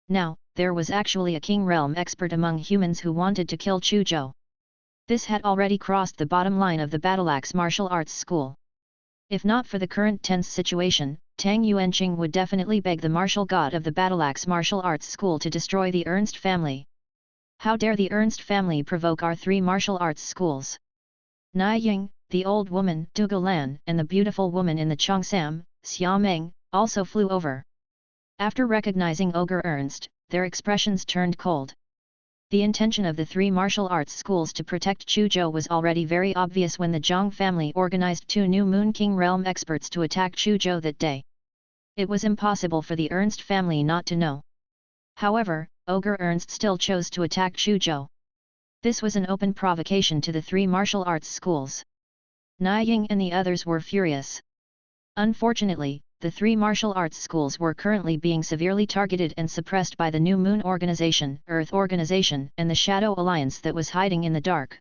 Now, there was actually a King Realm expert among humans who wanted to kill Chu Zhou. This had already crossed the bottom line of the battleaxe martial arts school. If not for the current tense situation, Tang Yuanqing would definitely beg the martial god of the battleaxe martial arts school to destroy the Ernst family. How dare the Ernst family provoke our 3 martial arts schools? Nai Ying, the old woman, Du Lan, and the beautiful woman in the Cheongsam, Xia Meng, also flew over. After recognizing Ogre Ernst, their expressions turned cold. The intention of the 3 martial arts schools to protect Chu Zhou was already very obvious when the Zhang family organized 2 new Moon King Realm experts to attack Chu Zhou that day. It was impossible for the Ernst family not to know. However, Ogre Ernst still chose to attack Chu Zhou. This was an open provocation to the 3 martial arts schools. Nai Ying and the others were furious. Unfortunately, the 3 martial arts schools were currently being severely targeted and suppressed by the New Moon Organization, Earth Organization, and the Shadow Alliance that was hiding in the dark.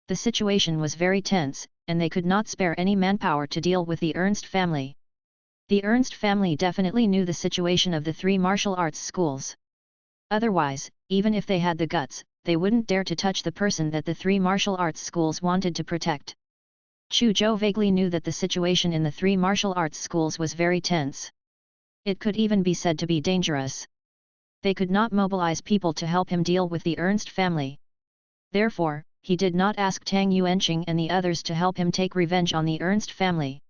The situation was very tense, and they could not spare any manpower to deal with the Ernst family. The Ernst family definitely knew the situation of the 3 martial arts schools. Otherwise, even if they had the guts, they wouldn't dare to touch the person that the 3 martial arts schools wanted to protect. Chu Zhou vaguely knew that the situation in the 3 martial arts schools was very tense. It could even be said to be dangerous. They could not mobilize people to help him deal with the Ernst family. Therefore, he did not ask Tang Yuanqing and the others to help him take revenge on the Ernst family.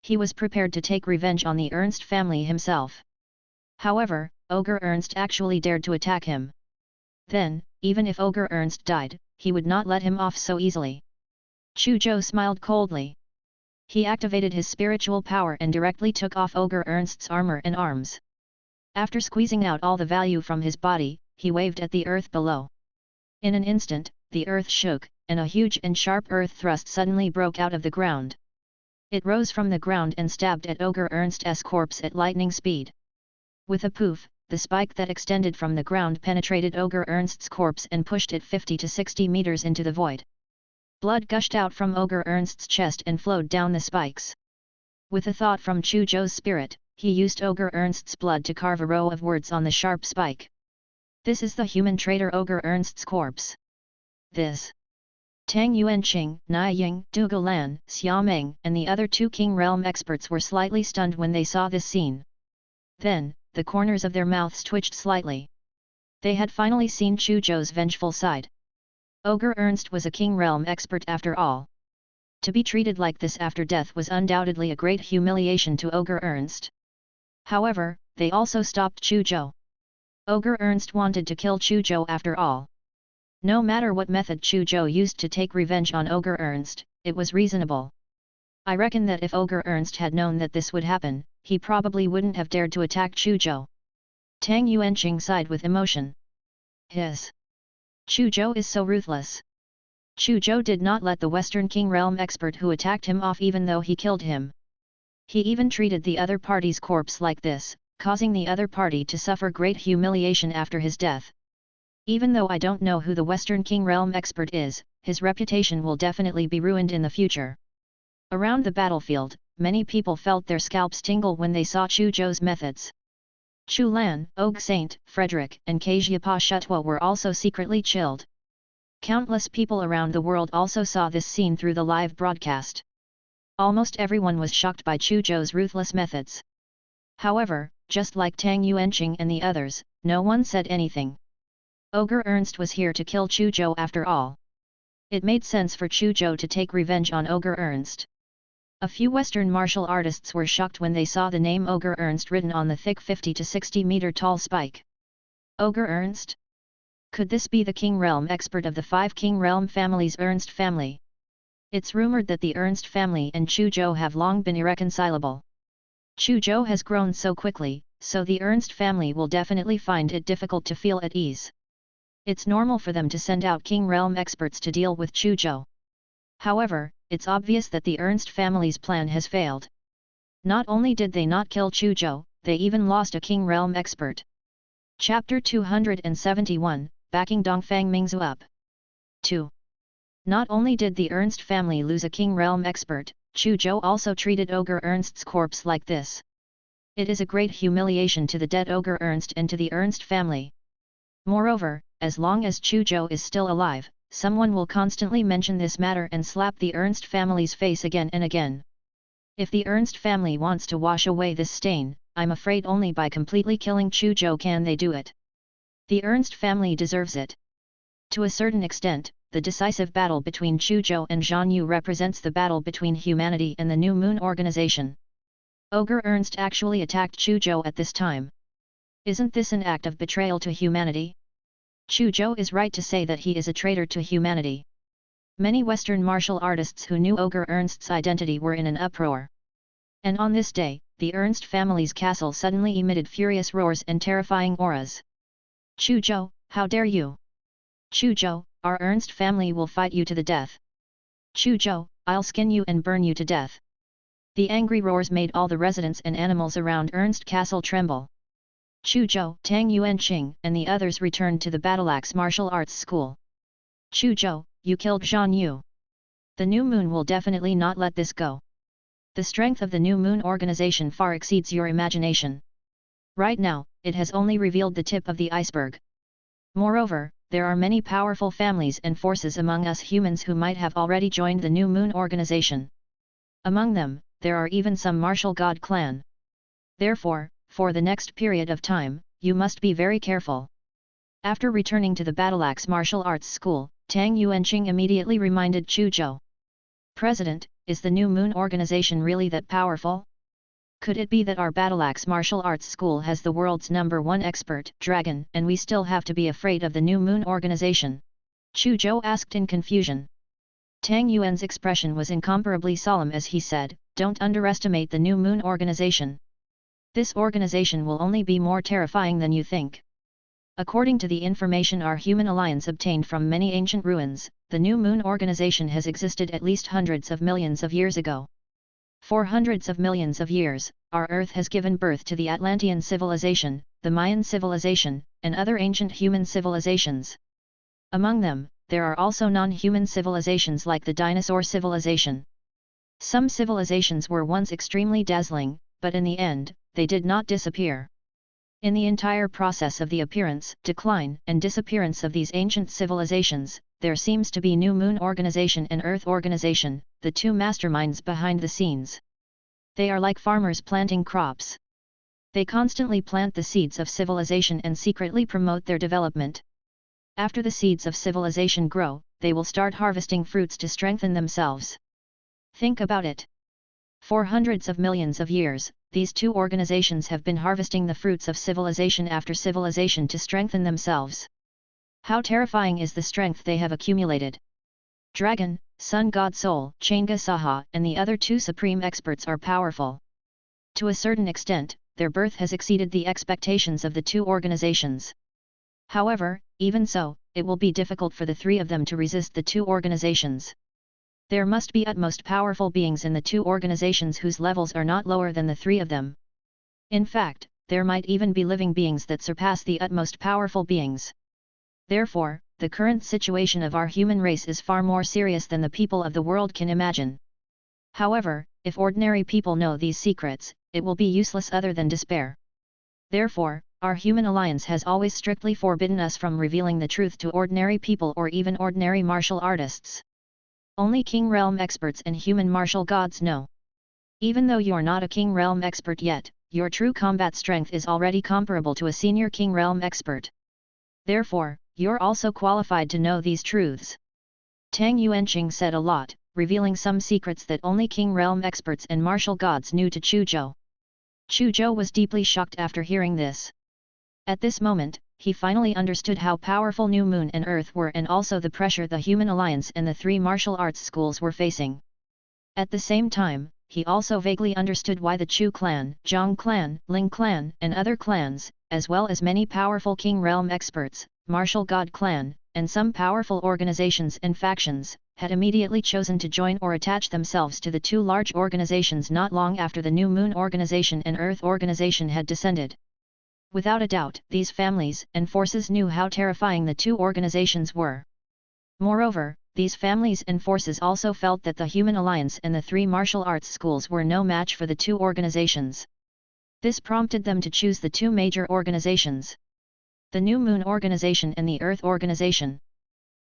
He was prepared to take revenge on the Ernst family himself. However, Ogre Ernst actually dared to attack him. Then, even if Ogre Ernst died, he would not let him off so easily. Chu Zhou smiled coldly. He activated his spiritual power and directly took off Ogre Ernst's armor and arms. After squeezing out all the value from his body, he waved at the earth below. In an instant, the earth shook, and a huge and sharp earth thrust suddenly broke out of the ground. It rose from the ground and stabbed at Ogre Ernst's corpse at lightning speed. With a poof, the spike that extended from the ground penetrated Ogre Ernst's corpse and pushed it 50 to 60 meters into the void. Blood gushed out from Ogre Ernst's chest and flowed down the spikes. With a thought from Chu Zhou's spirit, he used Ogre Ernst's blood to carve a row of words on the sharp spike. This is the human traitor Ogre Ernst's corpse. This. Tang Yuanqing, Nai Ying, Du Lan, Xia Meng, and the other 2 King Realm experts were slightly stunned when they saw this scene. Then, the corners of their mouths twitched slightly. They had finally seen Chu Zhou's vengeful side. Ogre Ernst was a King Realm expert after all. To be treated like this after death was undoubtedly a great humiliation to Ogre Ernst. However, they also stopped Chu Zhou. Ogre Ernst wanted to kill Chu Zhou after all. No matter what method Chu Zhou used to take revenge on Ogre Ernst, it was reasonable. I reckon that if Ogre Ernst had known that this would happen, he probably wouldn't have dared to attack Chu Zhou. Tang Yuanqing sighed with emotion. Chu Zhou is so ruthless. Chu Zhou did not let the Western King Realm expert who attacked him off even though he killed him. He even treated the other party's corpse like this, causing the other party to suffer great humiliation after his death. Even though I don't know who the Western King Realm expert is, his reputation will definitely be ruined in the future. Around the battlefield, many people felt their scalps tingle when they saw Chu Zhou's methods. Chu Lan, Og Saint, Frederick, and Kajia Shutwa were also secretly chilled. Countless people around the world also saw this scene through the live broadcast. Almost everyone was shocked by Chu Zhou's ruthless methods. However, just like Tang Yuanqing and the others, no one said anything. Ogre Ernst was here to kill Chu Zhou after all. It made sense for Chu Zhou to take revenge on Ogre Ernst. A few Western martial artists were shocked when they saw the name Ogre Ernst written on the thick 50 to 60 meter tall spike. Ogre Ernst? Could this be the King Realm expert of the 5 King Realm families, Ernst family? It's rumored that the Ernst family and Chu Zhou have long been irreconcilable. Chu Zhou has grown so quickly, so the Ernst family will definitely find it difficult to feel at ease. It's normal for them to send out King Realm experts to deal with Chu Zhou. However, it's obvious that the Ernst family's plan has failed. Not only did they not kill Chu Zhou, they even lost a King Realm expert. Chapter 271, Backing Dongfang Mingzu Up. 2. Not only did the Ernst family lose a King Realm expert, Chu Zhou also treated Ogre Ernst's corpse like this. It is a great humiliation to the dead Ogre Ernst and to the Ernst family. Moreover, as long as Chu Zhou is still alive, someone will constantly mention this matter and slap the Ernst family's face again and again. If the Ernst family wants to wash away this stain, I'm afraid only by completely killing Chu Zhou can they do it. The Ernst family deserves it. To a certain extent, the decisive battle between Chu Zhou and Zhan Yu represents the battle between humanity and the New Moon organization. Ogre Ernst actually attacked Chu Zhou at this time. Isn't this an act of betrayal to humanity? Chu Zhou is right to say that he is a traitor to humanity. Many Western martial artists who knew Ogre Ernst's identity were in an uproar. And on this day, the Ernst family's castle suddenly emitted furious roars and terrifying auras. Chu Zhou, how dare you? Chu Zhou, our Ernst family will fight you to the death. Chu Zhou, I'll skin you and burn you to death. The angry roars made all the residents and animals around Ernst Castle tremble. Chu Zhou, Tang Yuanqing and the others returned to the Battleaxe martial arts school. Chu Zhou, you killed Zhan Yu. The New Moon will definitely not let this go. The strength of the New Moon organization far exceeds your imagination. Right now, it has only revealed the tip of the iceberg. Moreover, there are many powerful families and forces among us humans who might have already joined the New Moon organization. Among them, there are even some martial god clan. Therefore, for the next period of time, you must be very careful. After returning to the Battleaxe martial arts school, Tang Yuanqing immediately reminded Chu Zhou. President, is the New Moon organization really that powerful? Could it be that our Battleaxe martial arts school has the world's #1 expert, Dragon, and we still have to be afraid of the New Moon organization? Chu Zhou asked in confusion. Tang Yuan's expression was incomparably solemn as he said, don't underestimate the New Moon organization. This organization will only be more terrifying than you think. According to the information our human alliance obtained from many ancient ruins, the New Moon organization has existed at least hundreds of millions of years ago. For hundreds of millions of years, our Earth has given birth to the Atlantean civilization, the Mayan civilization, and other ancient human civilizations. Among them, there are also non-human civilizations like the dinosaur civilization. Some civilizations were once extremely dazzling, but in the end, they did not disappear. In the entire process of the appearance, decline, and disappearance of these ancient civilizations, there seems to be New Moon organization and Earth organization, the two masterminds behind the scenes. They are like farmers planting crops. They constantly plant the seeds of civilization and secretly promote their development. After the seeds of civilization grow, they will start harvesting fruits to strengthen themselves. Think about it. For hundreds of millions of years, these two organizations have been harvesting the fruits of civilization after civilization to strengthen themselves. How terrifying is the strength they have accumulated! Dragon, Sun God Soul, Changa Saha, and the other two supreme experts are powerful. To a certain extent, their birth has exceeded the expectations of the two organizations. However, even so, it will be difficult for the three of them to resist the two organizations. There must be utmost powerful beings in the two organizations whose levels are not lower than the three of them. In fact, there might even be living beings that surpass the utmost powerful beings. Therefore, the current situation of our human race is far more serious than the people of the world can imagine. However, if ordinary people know these secrets, it will be useless other than despair. Therefore, our human alliance has always strictly forbidden us from revealing the truth to ordinary people or even ordinary martial artists. Only King Realm experts and human martial gods know. Even though you're not a King Realm expert yet, your true combat strength is already comparable to a senior King Realm expert. Therefore, you're also qualified to know these truths. Tang Yuanqing said a lot, revealing some secrets that only King Realm experts and martial gods knew to Chu Zhou. Chu Zhou was deeply shocked after hearing this. At this moment, he finally understood how powerful New Moon and Earth were and also the pressure the Human Alliance and the three martial arts schools were facing. At the same time, he also vaguely understood why the Chu clan, Zhang clan, Ling clan, and other clans, as well as many powerful King Realm experts, Martial God clan, and some powerful organizations and factions, had immediately chosen to join or attach themselves to the two large organizations not long after the New Moon organization and Earth organization had descended. Without a doubt, these families and forces knew how terrifying the two organizations were. Moreover, these families and forces also felt that the Human Alliance and the three martial arts schools were no match for the two organizations. This prompted them to choose the two major organizations: the New Moon organization and the Earth organization.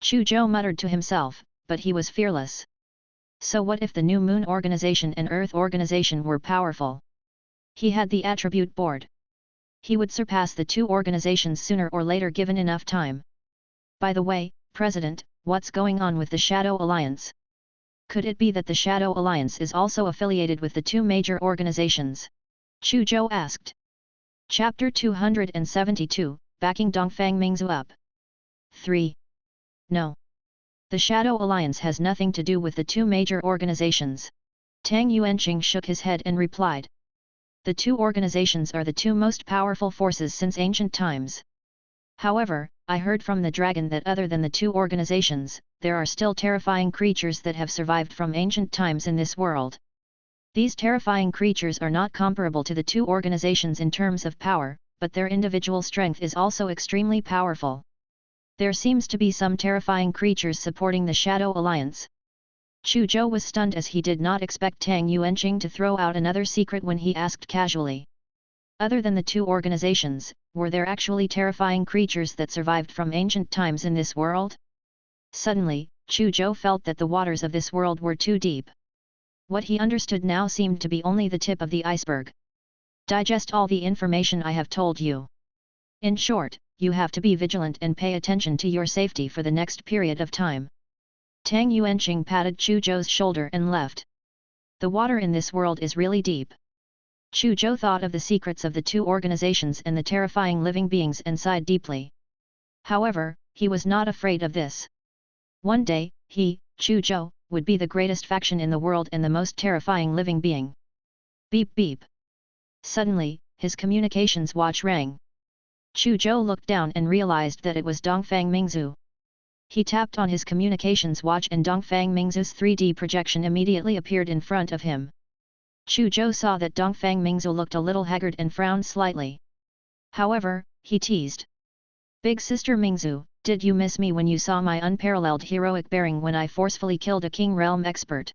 Chu Zhou muttered to himself, but he was fearless. So what if the New Moon organization and Earth organization were powerful? He had the attribute board. He would surpass the two organizations sooner or later given enough time. By the way, President, what's going on with the Shadow Alliance? Could it be that the Shadow Alliance is also affiliated with the two major organizations? Chu Zhou asked. Chapter 272, Backing Dongfang Mingzu Up. 3. No. The Shadow Alliance has nothing to do with the two major organizations. Tang Yuanqing shook his head and replied. The two organizations are the two most powerful forces since ancient times. However, I heard from the dragon that other than the two organizations, there are still terrifying creatures that have survived from ancient times in this world. These terrifying creatures are not comparable to the two organizations in terms of power, but their individual strength is also extremely powerful. There seems to be some terrifying creatures supporting the Shadow Alliance. Chu Zhou was stunned as he did not expect Tang Yuanqing to throw out another secret when he asked casually. Other than the two organizations, were there actually terrifying creatures that survived from ancient times in this world? Suddenly, Chu Zhou felt that the waters of this world were too deep. What he understood now seemed to be only the tip of the iceberg. Digest all the information I have told you. In short, you have to be vigilant and pay attention to your safety for the next period of time. Tang Yuanqing patted Chu Zhou's shoulder and left. The water in this world is really deep. Chu Zhou thought of the secrets of the two organizations and the terrifying living beings and sighed deeply. However, he was not afraid of this. One day, he, Chu Zhou, would be the greatest faction in the world and the most terrifying living being. Beep beep. Suddenly, his communications watch rang. Chu Zhou looked down and realized that it was Dongfang Mingzu. He tapped on his communications watch and Dongfang Mingzu's 3D projection immediately appeared in front of him. Chu Zhou saw that Dongfang Mingzu looked a little haggard and frowned slightly. However, he teased. Big Sister Mingzu, did you miss me when you saw my unparalleled heroic bearing when I forcefully killed a King Realm expert?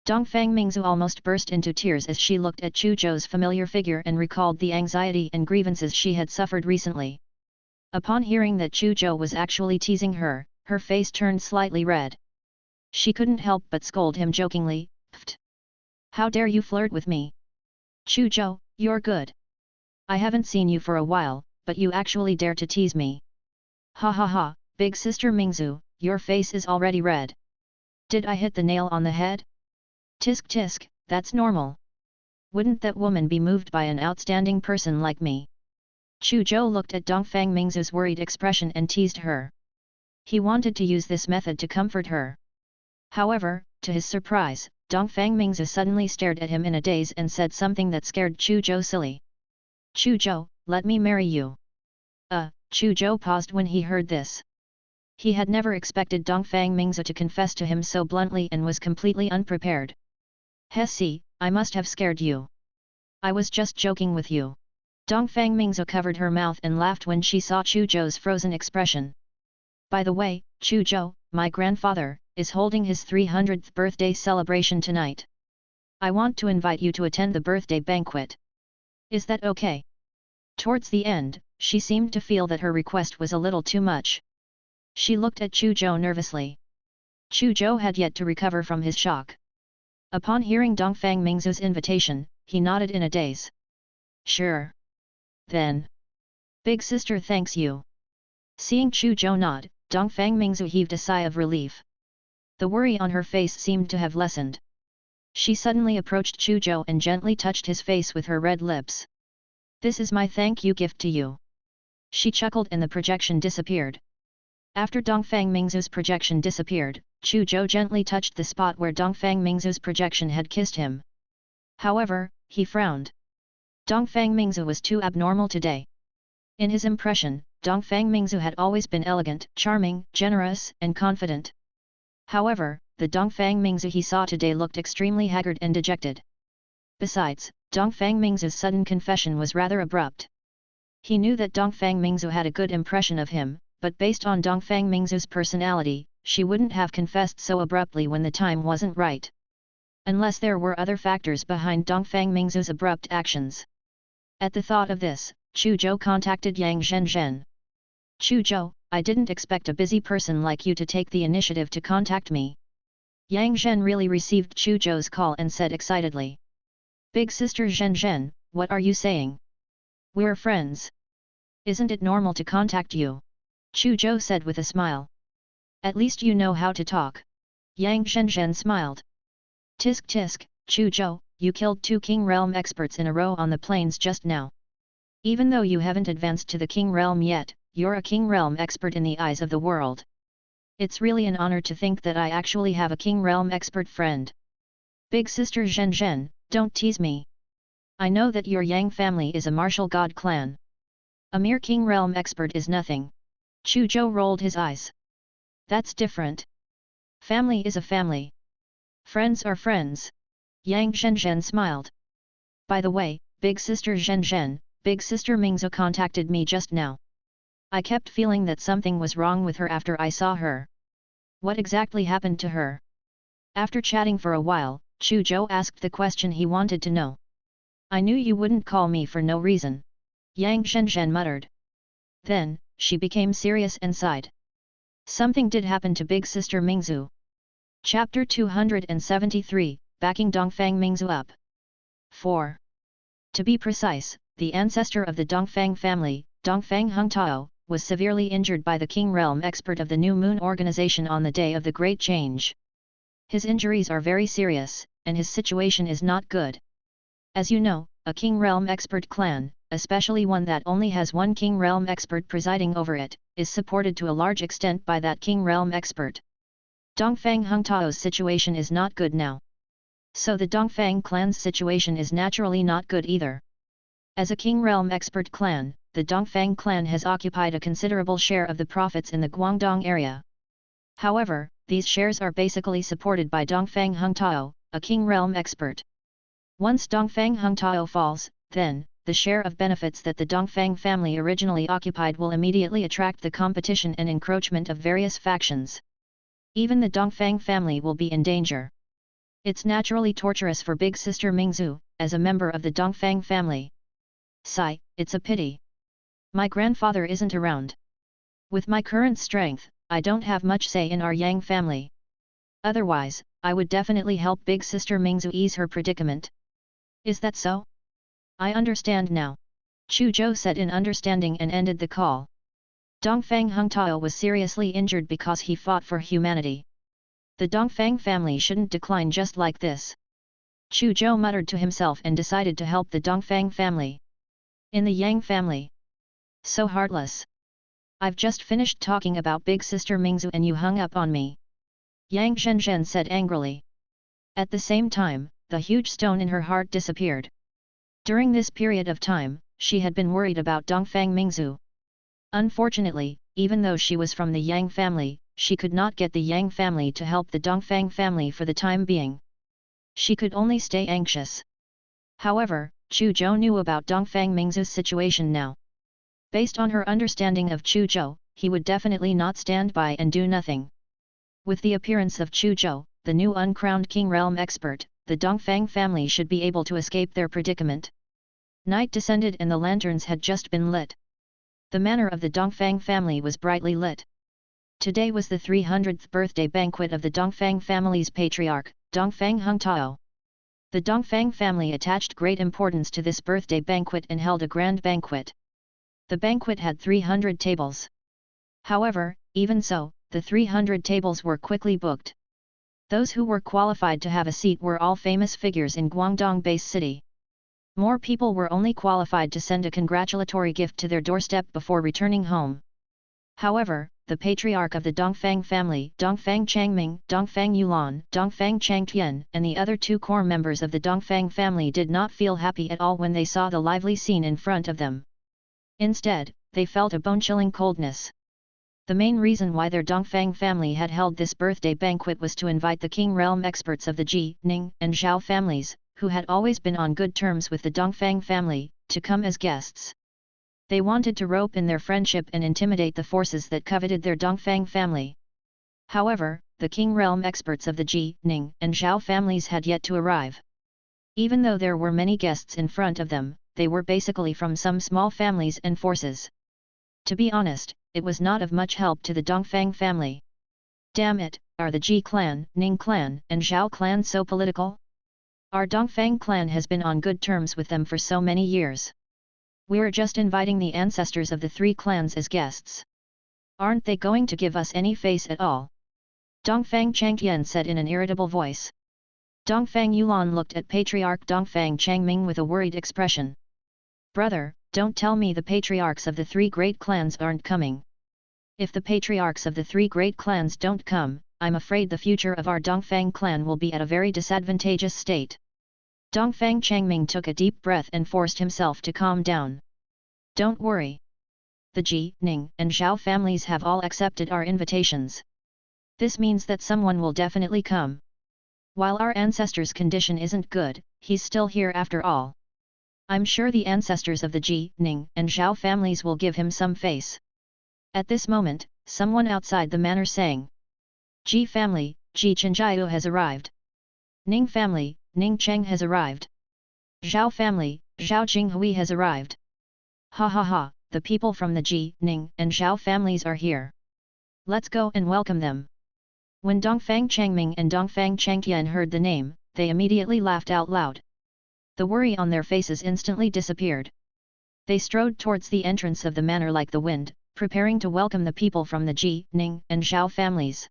Dongfang Mingzu almost burst into tears as she looked at Chu Zhou's familiar figure and recalled the anxiety and grievances she had suffered recently. Upon hearing that Chu Zhou was actually teasing her, her face turned slightly red. She couldn't help but scold him jokingly, "Pfft! How dare you flirt with me? Chu Zhou, you're good. I haven't seen you for a while, but you actually dare to tease me. Ha ha ha, Big Sister Mingzu, your face is already red. Did I hit the nail on the head? Tisk tisk, that's normal. Wouldn't that woman be moved by an outstanding person like me?" Chu Zhou looked at Dongfang Mingzu's worried expression and teased her. He wanted to use this method to comfort her. However, to his surprise, Dongfang Mingzu suddenly stared at him in a daze and said something that scared Chu Zhou silly. "Chu Zhou, let me marry you." Chu Zhou paused when he heard this. He had never expected Dongfang Mingzu to confess to him so bluntly and was completely unprepared. "Hesi, I must have scared you. I was just joking with you." Dongfang Mingzu covered her mouth and laughed when she saw Chu Zhou's frozen expression. "By the way, Chu Zhou, my grandfather, is holding his 300th birthday celebration tonight. I want to invite you to attend the birthday banquet. Is that okay?" Towards the end, she seemed to feel that her request was a little too much. She looked at Chu Zhou nervously. Chu Zhou had yet to recover from his shock. Upon hearing Dongfang Mingzu's invitation, he nodded in a daze. "Sure. Then. Big Sister thanks you." Seeing Chu Zhou nod, Dongfang Mingzu heaved a sigh of relief. The worry on her face seemed to have lessened. She suddenly approached Chu Zhou and gently touched his face with her red lips. "This is my thank you gift to you." She chuckled and the projection disappeared. After Dongfang Mingzu's projection disappeared, Chu Zhou gently touched the spot where Dongfang Mingzu's projection had kissed him. However, he frowned. Dongfang Mingzu was too abnormal today. In his impression, Dongfang Mingzu had always been elegant, charming, generous, and confident. However, the Dongfang Mingzu he saw today looked extremely haggard and dejected. Besides, Dongfang Mingzu's sudden confession was rather abrupt. He knew that Dongfang Mingzu had a good impression of him, but based on Dongfang Mingzu's personality, she wouldn't have confessed so abruptly when the time wasn't right. Unless there were other factors behind Dongfang Mingzu's abrupt actions. At the thought of this, Chu Zhou contacted Yang Zhenzhen. Chu Zhou, I didn't expect a busy person like you to take the initiative to contact me. Yang Zhen really received Chu Zhou's call and said excitedly. Big sister Zhenzhen, what are you saying? We're friends. Isn't it normal to contact you? Chu Zhou said with a smile. At least you know how to talk. Yang Zhenzhen smiled. Tisk tisk, Chu Zhou, you killed 2 King Realm experts in a row on the plains just now. Even though you haven't advanced to the King Realm yet, you're a King Realm expert in the eyes of the world. It's really an honor to think that I actually have a King Realm expert friend. Big sister Zhenzhen, don't tease me. I know that your Yang family is a martial god clan. A mere King Realm expert is nothing. Chu Zhou rolled his eyes. That's different. Family is a family. Friends are friends. Yang Zhenzhen smiled. By the way, big sister Zhenzhen, big sister Mingzu contacted me just now. I kept feeling that something was wrong with her after I saw her. What exactly happened to her? After chatting for a while, Chu Zhou asked the question he wanted to know. I knew you wouldn't call me for no reason. Yang Zhenzhen muttered. Then, she became serious and sighed. Something did happen to big sister Mingzu. Chapter 273, Backing Dongfang Mingzu Up. 4. To be precise, the ancestor of the Dongfang family, Dongfang Hungtao, was severely injured by the King Realm expert of the New Moon organization on the day of the Great Change. His injuries are very serious, and his situation is not good. As you know, a King Realm expert clan, especially one that only has one King Realm expert presiding over it, is supported to a large extent by that King Realm expert. Dongfang Hungtao's situation is not good now. So the Dongfang clan's situation is naturally not good either. As a King Realm expert clan, the Dongfang clan has occupied a considerable share of the profits in the Guangdong area. However, these shares are basically supported by Dongfang Hungtao, a King Realm expert. Once Dongfang Hungtao falls, then, the share of benefits that the Dongfang family originally occupied will immediately attract the competition and encroachment of various factions. Even the Dongfang family will be in danger. It's naturally torturous for big sister Mingzu, as a member of the Dongfang family. Sigh, it's a pity. My grandfather isn't around. With my current strength, I don't have much say in our Yang family. Otherwise, I would definitely help big sister Mingzu ease her predicament. Is that so? I understand now. Chu Zhou said in understanding and ended the call. Dongfang Hungtao was seriously injured because he fought for humanity. The Dongfang family shouldn't decline just like this. Chu Zhou muttered to himself and decided to help the Dongfang family. In the Yang family. So heartless. I've just finished talking about big sister Mingzu and you hung up on me. Yang Zhenzhen said angrily. At the same time, the huge stone in her heart disappeared. During this period of time, she had been worried about Dongfang Mingzu. Unfortunately, even though she was from the Yang family, she could not get the Yang family to help the Dongfang family for the time being. She could only stay anxious. However, Chu Zhou knew about Dongfang Mingzu's situation now. Based on her understanding of Chu Zhou, he would definitely not stand by and do nothing. With the appearance of Chu Zhou, the new uncrowned King Realm expert, the Dongfang family should be able to escape their predicament. Night descended and the lanterns had just been lit. The manor of the Dongfang family was brightly lit. Today was the 300th birthday banquet of the Dongfang family's patriarch, Dongfang Hungtao. The Dongfang family attached great importance to this birthday banquet and held a grand banquet. The banquet had 300 tables. However, even so, the 300 tables were quickly booked. Those who were qualified to have a seat were all famous figures in Guangdong Base City. More people were only qualified to send a congratulatory gift to their doorstep before returning home. However, the patriarch of the Dongfang family, Dongfang Changming, Dongfang Yulan, Dongfang Changtian, and the other two core members of the Dongfang family did not feel happy at all when they saw the lively scene in front of them. Instead, they felt a bone-chilling coldness. The main reason why their Dongfang family had held this birthday banquet was to invite the King Realm experts of the Ji, Ning, and Zhao families, who had always been on good terms with the Dongfang family, to come as guests. They wanted to rope in their friendship and intimidate the forces that coveted their Dongfang family. However, the King Realm experts of the Ji, Ning, and Zhao families had yet to arrive. Even though there were many guests in front of them, they were basically from some small families and forces. To be honest, it was not of much help to the Dongfang family. Damn it, are the Ji clan, Ning clan, and Zhao clan so political? Our Dongfang clan has been on good terms with them for so many years. We're just inviting the ancestors of the three clans as guests. Aren't they going to give us any face at all? Dongfang Changtian said in an irritable voice. Dongfang Yulan looked at Patriarch Dongfang Changming with a worried expression. Brother, don't tell me the patriarchs of the three great clans aren't coming. If the patriarchs of the three great clans don't come, I'm afraid the future of our Dongfang clan will be at a very disadvantageous state. Dongfang Changming took a deep breath and forced himself to calm down. Don't worry. The Ji, Ning, and Zhao families have all accepted our invitations. This means that someone will definitely come. While our ancestor's condition isn't good, he's still here after all. I'm sure the ancestors of the Ji, Ning, and Zhao families will give him some face. At this moment, someone outside the manor sang. Ji family, Ji Chenjiu has arrived. Ning family, Ning Cheng has arrived. Zhao family, Zhao Jinghui has arrived. Ha ha ha, the people from the Ji, Ning, and Zhao families are here. Let's go and welcome them. When Dongfang Changming and Dongfang Changtian heard the name, they immediately laughed out loud. The worry on their faces instantly disappeared. They strode towards the entrance of the manor like the wind, preparing to welcome the people from the Ji, Ning, and Zhao families.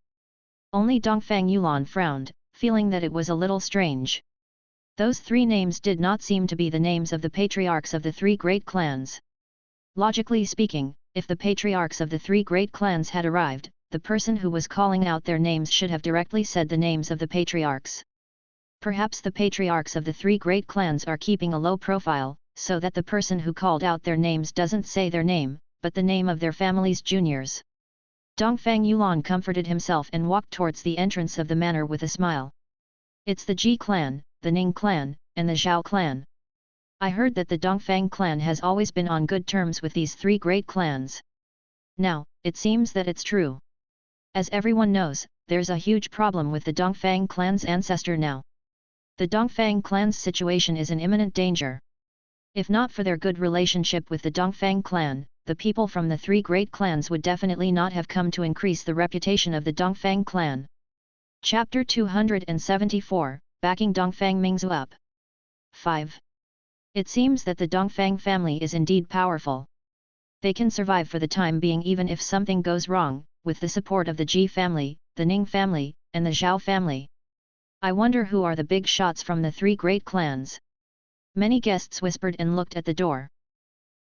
Only Dongfang Yulan frowned, feeling that it was a little strange. Those three names did not seem to be the names of the patriarchs of the three great clans. Logically speaking, if the patriarchs of the three great clans had arrived, the person who was calling out their names should have directly said the names of the patriarchs. Perhaps the patriarchs of the three great clans are keeping a low profile, so that the person who called out their names doesn't say their name, but the name of their family's juniors. Dongfang Yulan comforted himself and walked towards the entrance of the manor with a smile. It's the Ji clan, the Ning clan, and the Zhao clan. I heard that the Dongfang clan has always been on good terms with these three great clans. Now, it seems that it's true. As everyone knows, there's a huge problem with the Dongfang clan's ancestor now. The Dongfang clan's situation is in imminent danger. If not for their good relationship with the Dongfang clan, the people from the three great clans would definitely not have come to increase the reputation of the Dongfang clan. Chapter 274, Backing Dongfang Mingzhu Up. 5. It seems that the Dongfang family is indeed powerful. They can survive for the time being even if something goes wrong, with the support of the Ji family, the Ning family, and the Zhao family. I wonder who are the big shots from the three great clans. Many guests whispered and looked at the door.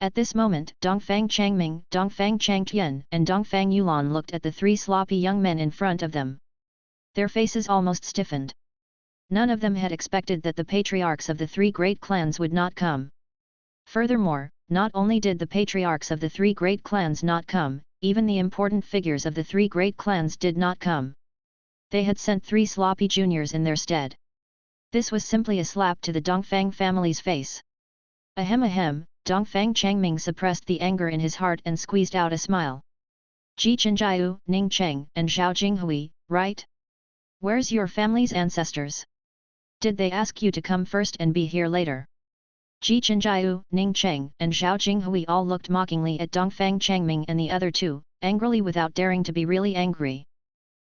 At this moment, Dongfang Changming, Dongfang Changtian, and Dongfang Yulan looked at the three sloppy young men in front of them. Their faces almost stiffened. None of them had expected that the patriarchs of the three great clans would not come. Furthermore, not only did the patriarchs of the three great clans not come, even the important figures of the three great clans did not come. They had sent three sloppy juniors in their stead. This was simply a slap to the Dongfang family's face. Ahem, Dongfang Changming suppressed the anger in his heart and squeezed out a smile. Ji Chenjiu, Ning Cheng, and Zhao Jinghui, right? Where's your family's ancestors? Did they ask you to come first and be here later? Ji Chenjiu, Ning Cheng, and Zhao Jinghui all looked mockingly at Dongfang Changming and the other two, angrily without daring to be really angry.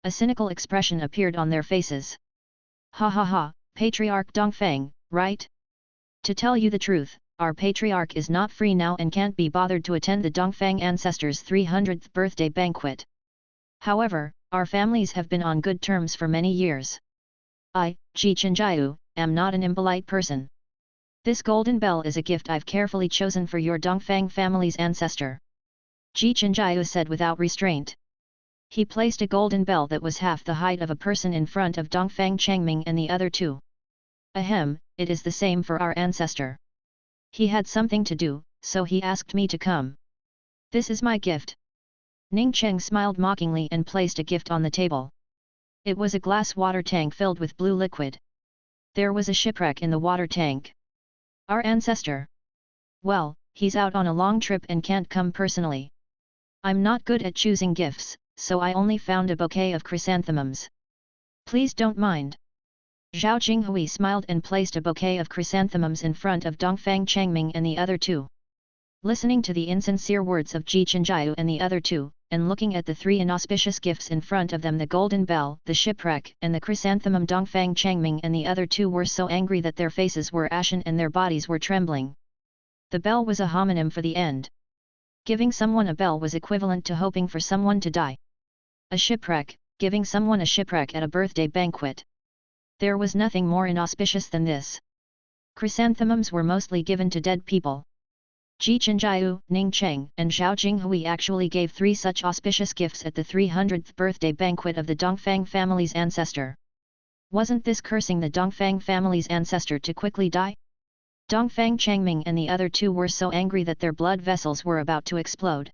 A cynical expression appeared on their faces. Ha ha ha, Patriarch Dongfang, right? To tell you the truth, our patriarch is not free now and can't be bothered to attend the Dongfang ancestors' 300th birthday banquet. However, our families have been on good terms for many years. I, Ji Chenjiu, am not an impolite person. This golden bell is a gift I've carefully chosen for your Dongfang family's ancestor. Ji Chenjiao said without restraint. He placed a golden bell that was half the height of a person in front of Dongfang Changming and the other two. Ahem, it is the same for our ancestor. He had something to do, so he asked me to come. This is my gift. Ning Cheng smiled mockingly and placed a gift on the table. It was a glass water tank filled with blue liquid. There was a shipwreck in the water tank. Our ancestor. Well, he's out on a long trip and can't come personally. I'm not good at choosing gifts, so I only found a bouquet of chrysanthemums. Please don't mind. Zhao Jinghui smiled and placed a bouquet of chrysanthemums in front of Dongfang Changming and the other two. Listening to the insincere words of Ji Chenjiao and the other two, and looking at the three inauspicious gifts in front of them, the golden bell, the shipwreck, and the chrysanthemum, Dongfang Changming and the other two were so angry that their faces were ashen and their bodies were trembling. The bell was a homonym for the end. Giving someone a bell was equivalent to hoping for someone to die. A shipwreck, giving someone a shipwreck at a birthday banquet. There was nothing more inauspicious than this. Chrysanthemums were mostly given to dead people. Ji Chenjiao, Ning Cheng, and Zhao Jinghui actually gave 3 such auspicious gifts at the 300th birthday banquet of the Dongfang family's ancestor. Wasn't this cursing the Dongfang family's ancestor to quickly die? Dongfang Changming and the other two were so angry that their blood vessels were about to explode.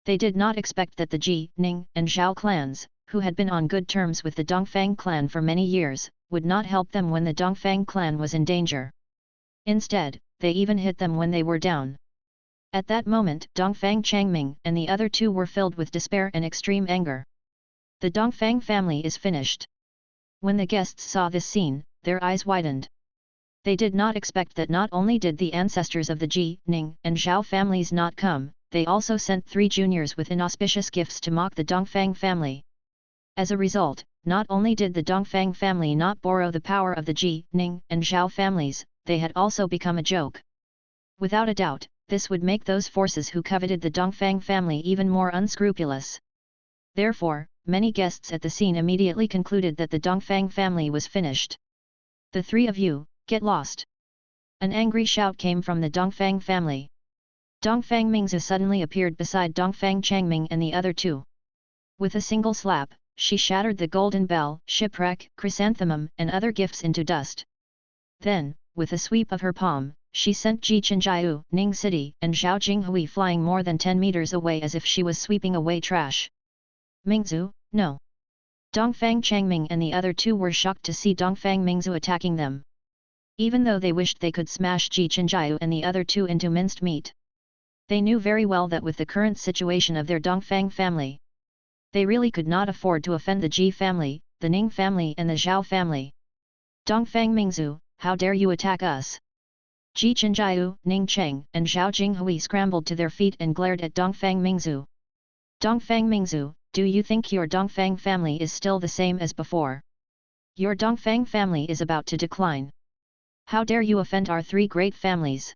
They did not expect that the Ji, Ning, and Zhao clans, who had been on good terms with the Dongfang clan for many years, would not help them when the Dongfang clan was in danger. Instead, they even hit them when they were down. At that moment, Dongfang Changming and the other two were filled with despair and extreme anger. The Dongfang family is finished. When the guests saw this scene, their eyes widened. They did not expect that not only did the ancestors of the Ji, Ning, and Zhao families not come, they also sent 3 juniors with inauspicious gifts to mock the Dongfang family. As a result, not only did the Dongfang family not borrow the power of the Ji, Ning, and Zhao families, they had also become a joke. Without a doubt, this would make those forces who coveted the Dongfang family even more unscrupulous. Therefore, many guests at the scene immediately concluded that the Dongfang family was finished. The 3 of you, get lost! An angry shout came from the Dongfang family. Dongfang Mingzu suddenly appeared beside Dongfang Changming and the other two. With a single slap, she shattered the golden bell, shipwreck, chrysanthemum, and other gifts into dust. Then, with a sweep of her palm, she sent Ji Chenjiao, Ning City, and Zhao Jinghui flying more than 10 meters away as if she was sweeping away trash. Mingzu, no! Dongfang Changming and the other two were shocked to see Dongfang Mingzu attacking them. Even though they wished they could smash Ji Chenjiao and the other two into minced meat. They knew very well that with the current situation of their Dongfang family, they really could not afford to offend the Ji family, the Ning family and the Zhao family. Dongfang Mingzu, how dare you attack us? Ji Chenjiao, Ning Cheng, and Zhao Jinghui scrambled to their feet and glared at Dongfang Mingzu. Dongfang Mingzu, do you think your Dongfang family is still the same as before? Your Dongfang family is about to decline. How dare you offend our 3 great families?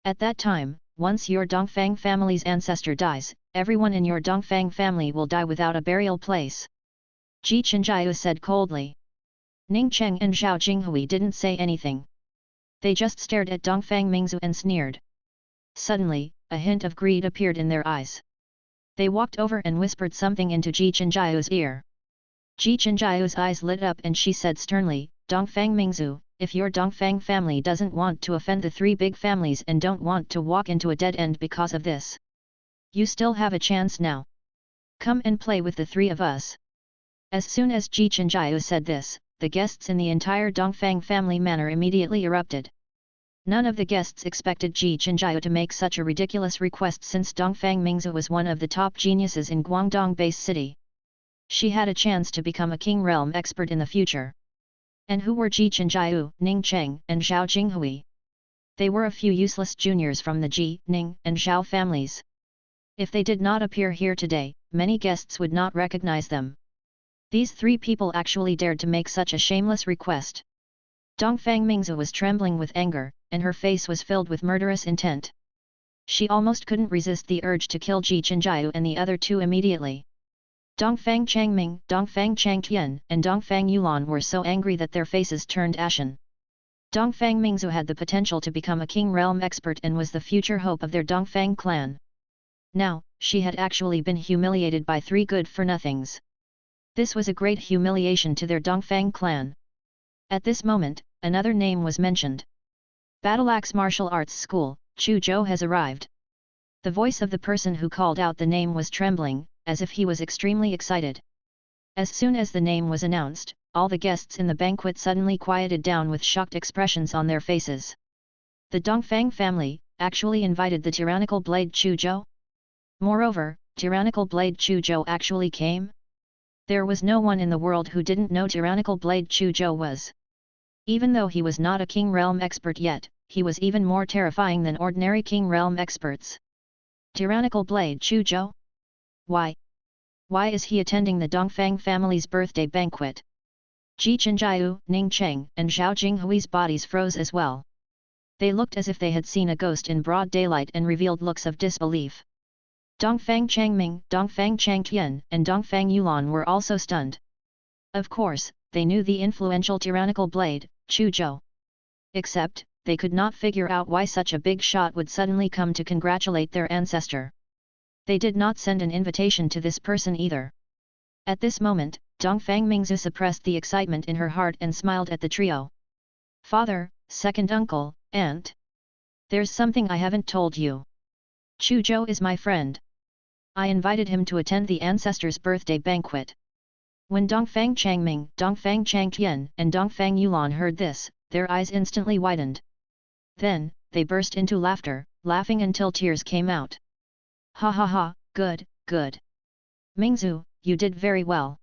At that time, once your Dongfang family's ancestor dies, everyone in your Dongfang family will die without a burial place. Ji Chenjiao said coldly. Ning Cheng and Zhao Jinghui didn't say anything. They just stared at Dongfang Mingzu and sneered. Suddenly, a hint of greed appeared in their eyes. They walked over and whispered something into Ji Chenjiao's ear. Ji Chenjiao's eyes lit up and she said sternly, Dongfang Mingzu, if your Dongfang family doesn't want to offend the 3 big families and don't want to walk into a dead end because of this, you still have a chance now. Come and play with the 3 of us. As soon as Ji Chenjiao said this, the guests in the entire Dongfang family manor immediately erupted. None of the guests expected Ji Chenjiao to make such a ridiculous request since Dongfang Mingzu was one of the top geniuses in Guangdong base city. She had a chance to become a king realm expert in the future. And who were Ji Chenjiao, Ning Cheng, and Zhao Jinghui? They were a few useless juniors from the Ji, Ning, and Zhao families. If they did not appear here today, many guests would not recognize them. These 3 people actually dared to make such a shameless request. Dongfang Mingzu was trembling with anger, and her face was filled with murderous intent. She almost couldn't resist the urge to kill Ji Chenjiao and the other 2 immediately. Dongfang Changming, Dongfang Changtian, and Dongfang Yulan were so angry that their faces turned ashen. Dongfang Mingzu had the potential to become a king realm expert and was the future hope of their Dongfang clan. Now, she had actually been humiliated by 3 good-for-nothings. This was a great humiliation to their Dongfang clan. At this moment, another name was mentioned. Battleaxe Martial Arts School, Chu Zhou has arrived. The voice of the person who called out the name was trembling, as if he was extremely excited. As soon as the name was announced, all the guests in the banquet suddenly quieted down with shocked expressions on their faces. The Dongfang family actually invited the tyrannical blade Chu Zhou? Moreover, tyrannical blade Chu Zhou actually came? There was no one in the world who didn't know tyrannical blade Chu Zhou was. Even though he was not a king realm expert yet, he was even more terrifying than ordinary king realm experts. Tyrannical blade Chu Zhou? Why? Why is he attending the Dongfang family's birthday banquet? Ji Chenjiu, Ning Cheng, and Zhao Jinghui's bodies froze as well. They looked as if they had seen a ghost in broad daylight and revealed looks of disbelief. Dongfang Changming, Dongfang Changtian, and Dongfang Yulan were also stunned. Of course, they knew the influential tyrannical blade, Chu Zhou. Except, they could not figure out why such a big shot would suddenly come to congratulate their ancestor. They did not send an invitation to this person either. At this moment, Dongfang Mingzu suppressed the excitement in her heart and smiled at the trio. Father, second uncle, aunt. There's something I haven't told you. Chu Zhou is my friend. I invited him to attend the ancestor's birthday banquet. When Dongfang Changming, Dongfang Changtian, and Dongfang Yulan heard this, their eyes instantly widened. Then, they burst into laughter, laughing until tears came out. Ha ha ha, good, good. Mingzu, you did very well.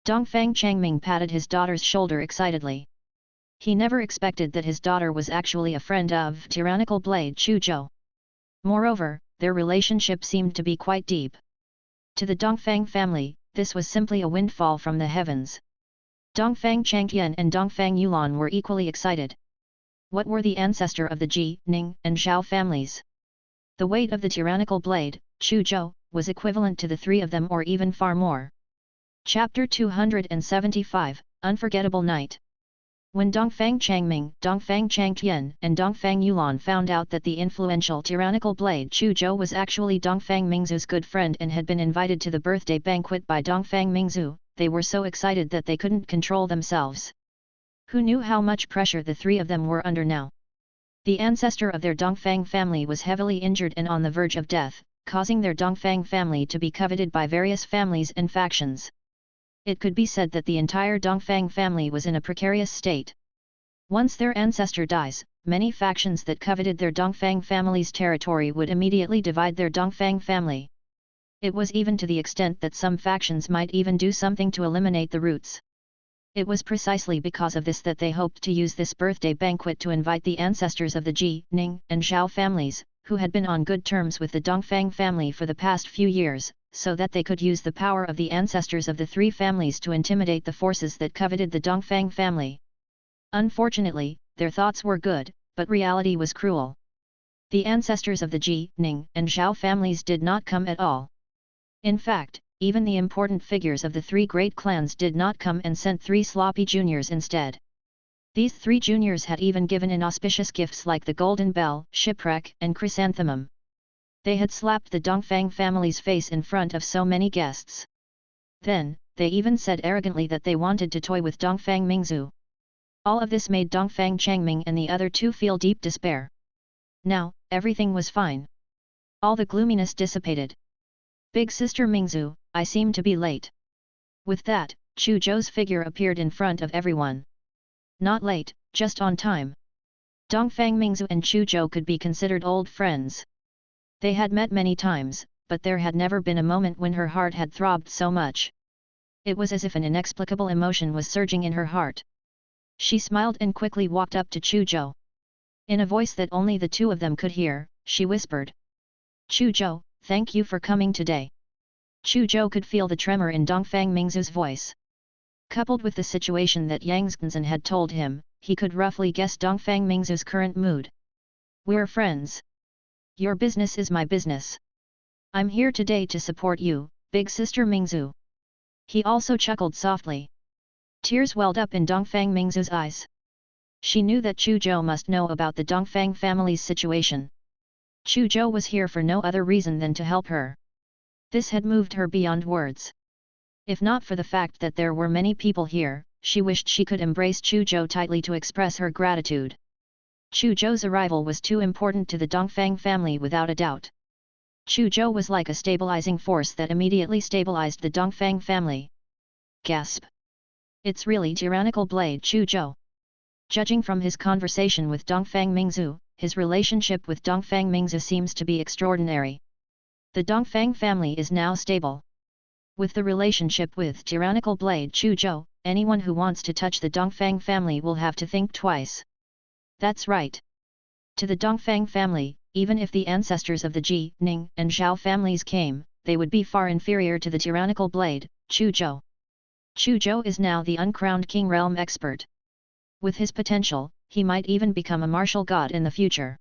Dongfang Changming patted his daughter's shoulder excitedly. He never expected that his daughter was actually a friend of tyrannical blade Chu Zhou. Moreover, their relationship seemed to be quite deep. To the Dongfang family, this was simply a windfall from the heavens. Dongfang Changtian and Dongfang Yulan were equally excited. What were the ancestor of the Ji, Ning, and Zhao families? The weight of the tyrannical blade, Chu Zhou, was equivalent to the 3 of them or even far more. Chapter 275, Unforgettable Night. When Dongfang Changming, Dongfang Changtian, and Dongfang Yulan found out that the influential tyrannical blade Chu Zhou was actually Dongfang Mingzu's good friend and had been invited to the birthday banquet by Dongfang Mingzu, they were so excited that they couldn't control themselves. Who knew how much pressure the 3 of them were under now? The ancestor of their Dongfang family was heavily injured and on the verge of death, causing their Dongfang family to be coveted by various families and factions. It could be said that the entire Dongfang family was in a precarious state. Once their ancestor dies, many factions that coveted their Dongfang family's territory would immediately divide their Dongfang family. It was even to the extent that some factions might even do something to eliminate the roots. It was precisely because of this that they hoped to use this birthday banquet to invite the ancestors of the Ji, Ning, and Zhao families, who had been on good terms with the Dongfang family for the past few years, so that they could use the power of the ancestors of the 3 families to intimidate the forces that coveted the Dongfang family. Unfortunately, their thoughts were good, but reality was cruel. The ancestors of the Ji, Ning, and Zhao families did not come at all. In fact, even the important figures of the 3 great clans did not come and sent 3 sloppy juniors instead. These 3 juniors had even given inauspicious gifts like the golden bell, shipwreck, and chrysanthemum. They had slapped the Dongfang family's face in front of so many guests. Then, they even said arrogantly that they wanted to toy with Dongfang Mingzu. All of this made Dongfang Changming and the other 2 feel deep despair. Now, everything was fine. All the gloominess dissipated. Big sister Mingzu, I seem to be late. With that, Chu Zhou's figure appeared in front of everyone. Not late, just on time. Dongfang Mingzu and Chu Zhou could be considered old friends. They had met many times, but there had never been a moment when her heart had throbbed so much. It was as if an inexplicable emotion was surging in her heart. She smiled and quickly walked up to Chu Zhou. In a voice that only the 2 of them could hear, she whispered. Chu Zhou, thank you for coming today. Chu Zhou could feel the tremor in Dongfang Mingzu's voice. Coupled with the situation that Yang Zhenzhen had told him, he could roughly guess Dongfang Mingzu's current mood. We're friends. Your business is my business. I'm here today to support you, big sister Mingzu. He also chuckled softly. Tears welled up in Dongfang Mingzu's eyes. She knew that Chu Zhou must know about the Dongfang family's situation. Chu Zhou was here for no other reason than to help her. This had moved her beyond words. If not for the fact that there were many people here, she wished she could embrace Chu Zhou tightly to express her gratitude. Chu Zhou's arrival was too important to the Dongfang family without a doubt. Chu Zhou was like a stabilizing force that immediately stabilized the Dongfang family. Gasp! It's really tyrannical blade Chu Zhou. Judging from his conversation with Dongfang Mingzu, his relationship with Dongfang Mingzu seems to be extraordinary. The Dongfang family is now stable. With the relationship with tyrannical blade Chu Zhou, anyone who wants to touch the Dongfang family will have to think twice. That's right. To the Dongfang family, even if the ancestors of the Ji, Ning, and Zhao families came, they would be far inferior to the tyrannical blade, Chu Zhou. Chu Zhou is now the uncrowned king realm expert. With his potential, he might even become a martial god in the future.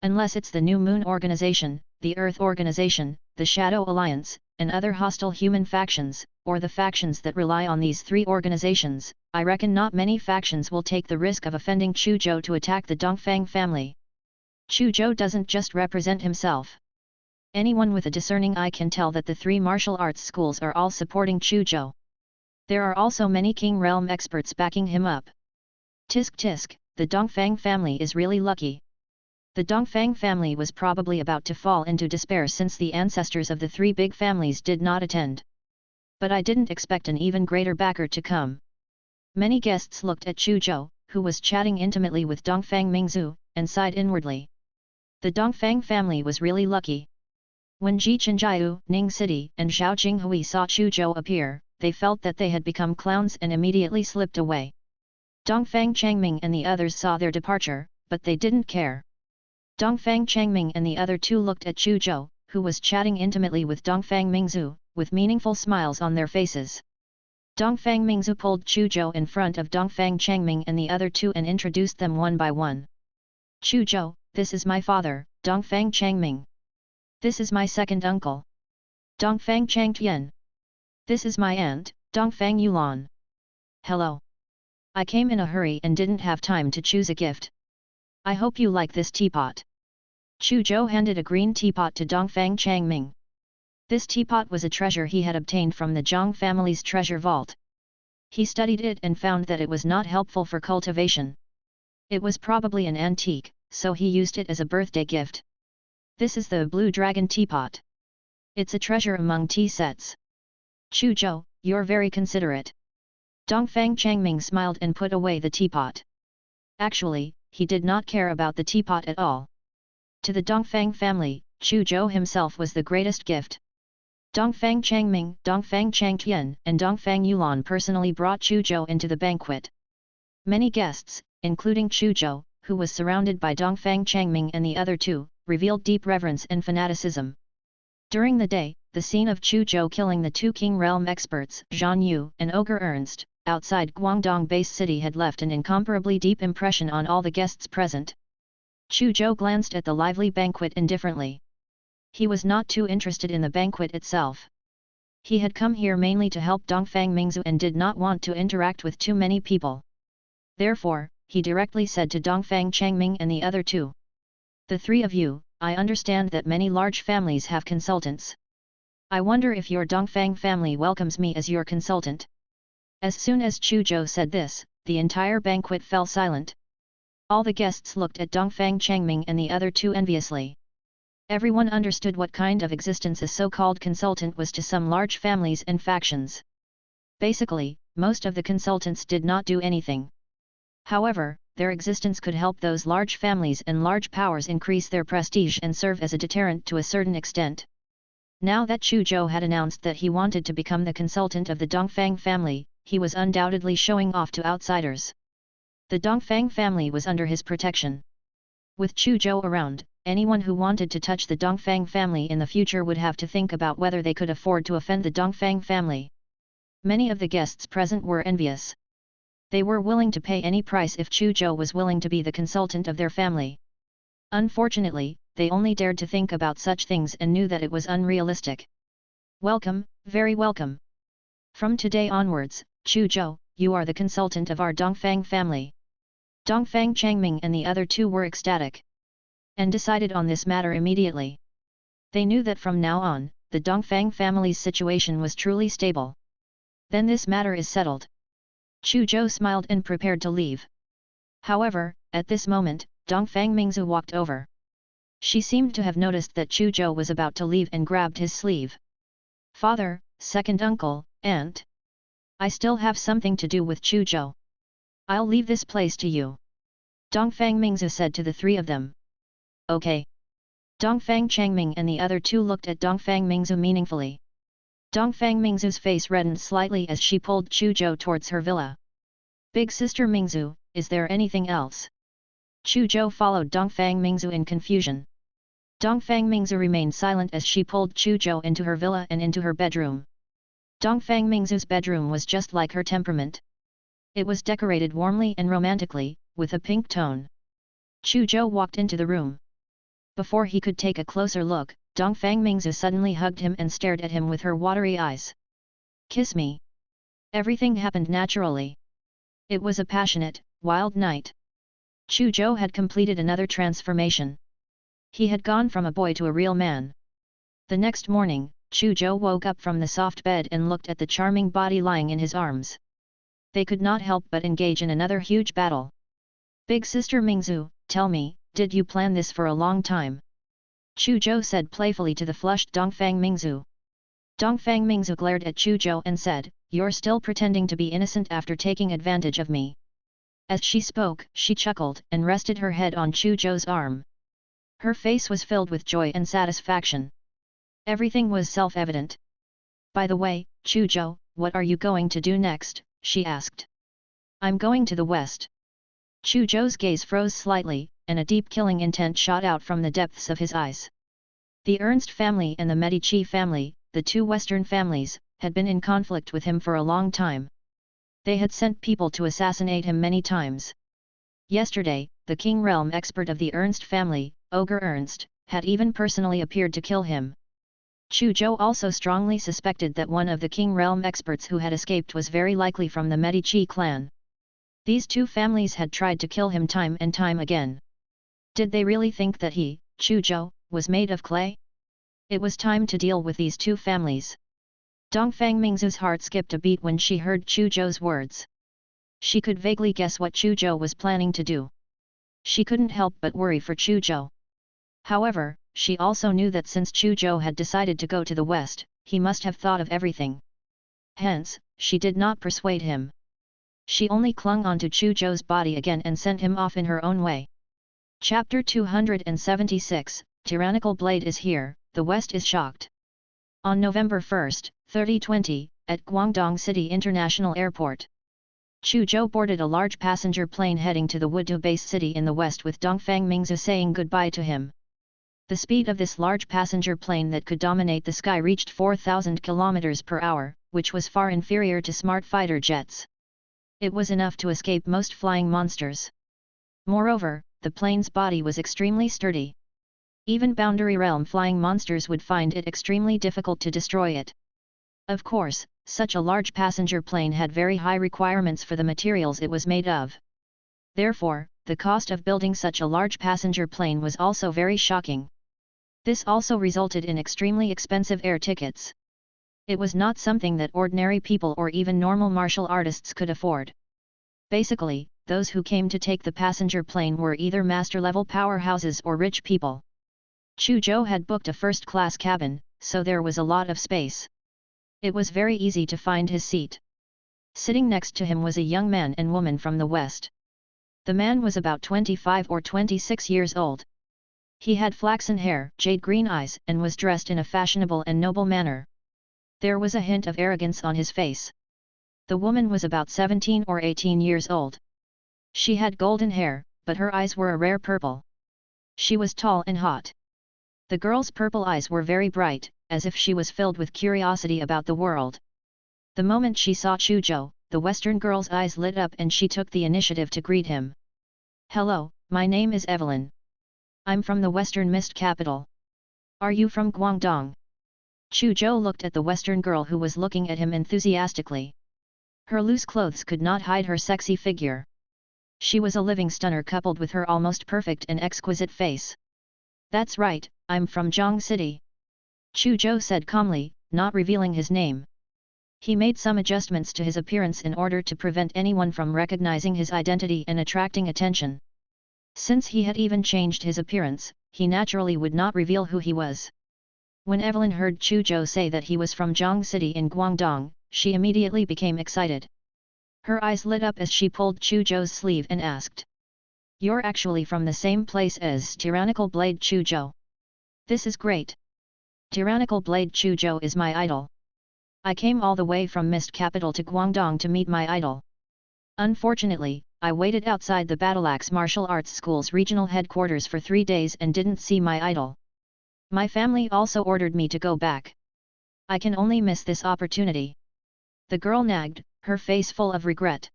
Unless it's the New Moon Organization, the Earth Organization, the Shadow Alliance, and other hostile human factions, or the factions that rely on these three organizations, I reckon not many factions will take the risk of offending Chu Zhou to attack the Dongfang family. Chu Zhou doesn't just represent himself. Anyone with a discerning eye can tell that the three martial arts schools are all supporting Chu Zhou. There are also many King Realm experts backing him up. Tisk tisk, the Dongfang family is really lucky. The Dongfang family was probably about to fall into despair since the ancestors of the three big families did not attend. But I didn't expect an even greater backer to come. Many guests looked at Chu Zhou, who was chatting intimately with Dongfang Mingzu, and sighed inwardly. The Dongfang family was really lucky. When Ji Chenjiu, Ning City, and Zhao Jinghui saw Chu Zhou appear, they felt that they had become clowns and immediately slipped away. Dongfang Changming and the others saw their departure, but they didn't care. Dongfang Changming and the other two looked at Chu Zhou, who was chatting intimately with Dongfang Mingzu, with meaningful smiles on their faces. Dongfang Mingzu pulled Chu Zhou in front of Dongfang Changming and the other two and introduced them one by one. Chu Zhou, this is my father, Dongfang Changming. This is my second uncle, Dongfang Changtian. This is my aunt, Dongfang Yulan. Hello. I came in a hurry and didn't have time to choose a gift. I hope you like this teapot. Chu Zhou handed a green teapot to Dongfang Changming. This teapot was a treasure he had obtained from the Zhang family's treasure vault. He studied it and found that it was not helpful for cultivation. It was probably an antique, so he used it as a birthday gift. This is the Blue Dragon teapot. It's a treasure among tea sets. Chu Zhou, you're very considerate. Dongfang Changming smiled and put away the teapot. Actually, he did not care about the teapot at all. To the Dongfang family, Chu Zhou himself was the greatest gift. Dongfang Changming, Dongfang Changtian, and Dongfang Yulan personally brought Chu Zhou into the banquet. Many guests, including Chu Zhou, who was surrounded by Dongfang Changming and the other two, revealed deep reverence and fanaticism. During the day, the scene of Chu Zhou killing the two King Realm experts, Zhan Yu and Ogre Ernst, outside Guangdong base city had left an incomparably deep impression on all the guests present. Chu Zhou glanced at the lively banquet indifferently. He was not too interested in the banquet itself. He had come here mainly to help Dongfang Mingzu and did not want to interact with too many people. Therefore, he directly said to Dongfang Changming and the other two. The three of you, I understand that many large families have consultants. I wonder if your Dongfang family welcomes me as your consultant. As soon as Chu Zhou said this, the entire banquet fell silent. All the guests looked at Dongfang Changming and the other two enviously. Everyone understood what kind of existence a so-called consultant was to some large families and factions. Basically, most of the consultants did not do anything. However, their existence could help those large families and large powers increase their prestige and serve as a deterrent to a certain extent. Now that Chu Zhou had announced that he wanted to become the consultant of the Dongfang family, he was undoubtedly showing off to outsiders. The Dongfang family was under his protection. With Chu Zhou around, anyone who wanted to touch the Dongfang family in the future would have to think about whether they could afford to offend the Dongfang family. Many of the guests present were envious. They were willing to pay any price if Chu Zhou was willing to be the consultant of their family. Unfortunately, they only dared to think about such things and knew that it was unrealistic. Welcome, very welcome. From today onwards, Chu Zhou, you are the consultant of our Dongfang family. Dongfang Changming and the other two were ecstatic, and decided on this matter immediately. They knew that from now on, the Dongfang family's situation was truly stable. Then this matter is settled. Chu Zhou smiled and prepared to leave. However, at this moment, Dongfang Mingzu walked over. She seemed to have noticed that Chu Zhou was about to leave and grabbed his sleeve. "Father, second uncle, aunt. I still have something to do with Chu Zhou. I'll leave this place to you," Dongfang Mingzu said to the three of them. "Okay." Dongfang Changming and the other two looked at Dongfang Mingzu meaningfully. Dongfang Mingzu's face reddened slightly as she pulled Chu Zhou towards her villa. "Big sister Mingzu, is there anything else?" Chu Zhou followed Dongfang Mingzu in confusion. Dongfang Mingzu remained silent as she pulled Chu Zhou into her villa and into her bedroom. Dongfang Mingzu's bedroom was just like her temperament. It was decorated warmly and romantically, with a pink tone. Chu Zhou walked into the room. Before he could take a closer look, Dongfang Mingzu suddenly hugged him and stared at him with her watery eyes. "Kiss me." Everything happened naturally. It was a passionate, wild night. Chu Zhou had completed another transformation. He had gone from a boy to a real man. The next morning, Chu Zhou woke up from the soft bed and looked at the charming body lying in his arms. They could not help but engage in another huge battle. "Big sister Mingzu, tell me, did you plan this for a long time?" Chu Zhou said playfully to the flushed Dongfang Mingzu. Dongfang Mingzu glared at Chu Zhou and said, "You're still pretending to be innocent after taking advantage of me." As she spoke, she chuckled and rested her head on Chu Zhou's arm. Her face was filled with joy and satisfaction. Everything was self-evident. "By the way, Chu Zhou, what are you going to do next?" she asked. "I'm going to the west." Chu Zhou's gaze froze slightly, and a deep killing intent shot out from the depths of his eyes. The Ernst family and the Medici family, the two Western families, had been in conflict with him for a long time. They had sent people to assassinate him many times. Yesterday, the king realm expert of the Ernst family, Ogre Ernst, had even personally appeared to kill him. Chu Zhou also strongly suspected that one of the king realm experts who had escaped was very likely from the Medici clan. These two families had tried to kill him time and time again. Did they really think that he, Chu Zhou, was made of clay? It was time to deal with these two families. Dongfang Mingzu's heart skipped a beat when she heard Chu Zhou's words. She could vaguely guess what Chu Zhou was planning to do. She couldn't help but worry for Chu Zhou. However, she also knew that since Chu Zhou had decided to go to the west, he must have thought of everything. Hence, she did not persuade him. She only clung onto Chu Zhou's body again and sent him off in her own way. Chapter 276, Tyrannical Blade is here, the West is shocked. On November 1, 3020, at Guangdong City International Airport, Chu Zhou boarded a large passenger plane heading to the Wudu base city in the west with Dongfang Mingzu saying goodbye to him. The speed of this large passenger plane that could dominate the sky reached 4,000 km per hour, which was far inferior to smart fighter jets. It was enough to escape most flying monsters. Moreover, the plane's body was extremely sturdy. Even Boundary Realm flying monsters would find it extremely difficult to destroy it. Of course, such a large passenger plane had very high requirements for the materials it was made of. Therefore, the cost of building such a large passenger plane was also very shocking. This also resulted in extremely expensive air tickets. It was not something that ordinary people or even normal martial artists could afford. Basically, those who came to take the passenger plane were either master-level powerhouses or rich people. Chu Zhou had booked a first-class cabin, so there was a lot of space. It was very easy to find his seat. Sitting next to him was a young man and woman from the west. The man was about 25 or 26 years old. He had flaxen hair, jade-green eyes, and was dressed in a fashionable and noble manner. There was a hint of arrogance on his face. The woman was about 17 or 18 years old. She had golden hair, but her eyes were a rare purple. She was tall and hot. The girl's purple eyes were very bright, as if she was filled with curiosity about the world. The moment she saw Chu Zhou, the Western girl's eyes lit up and she took the initiative to greet him. "Hello, my name is Evelyn. I'm from the Western Mist capital. Are you from Guangdong?" Chu Zhou looked at the Western girl who was looking at him enthusiastically. Her loose clothes could not hide her sexy figure. She was a living stunner coupled with her almost perfect and exquisite face. That's right, I'm from Zhang City. Chu Zhou said calmly, not revealing his name. He made some adjustments to his appearance in order to prevent anyone from recognizing his identity and attracting attention. Since he had even changed his appearance, he naturally would not reveal who he was. When Evelyn heard Chu Zhou say that he was from Zhang City in Guangdong, she immediately became excited. Her eyes lit up as she pulled Chu Zhou's sleeve and asked. You're actually from the same place as Tyrannical Blade Chu Zhou. This is great. Tyrannical Blade Chu Zhou is my idol. I came all the way from Mist Capital to Guangdong to meet my idol. Unfortunately, I waited outside the Battleaxe Martial Arts School's regional headquarters for 3 days and didn't see my idol. My family also ordered me to go back. I can only miss this opportunity. The girl nagged, her face full of regret.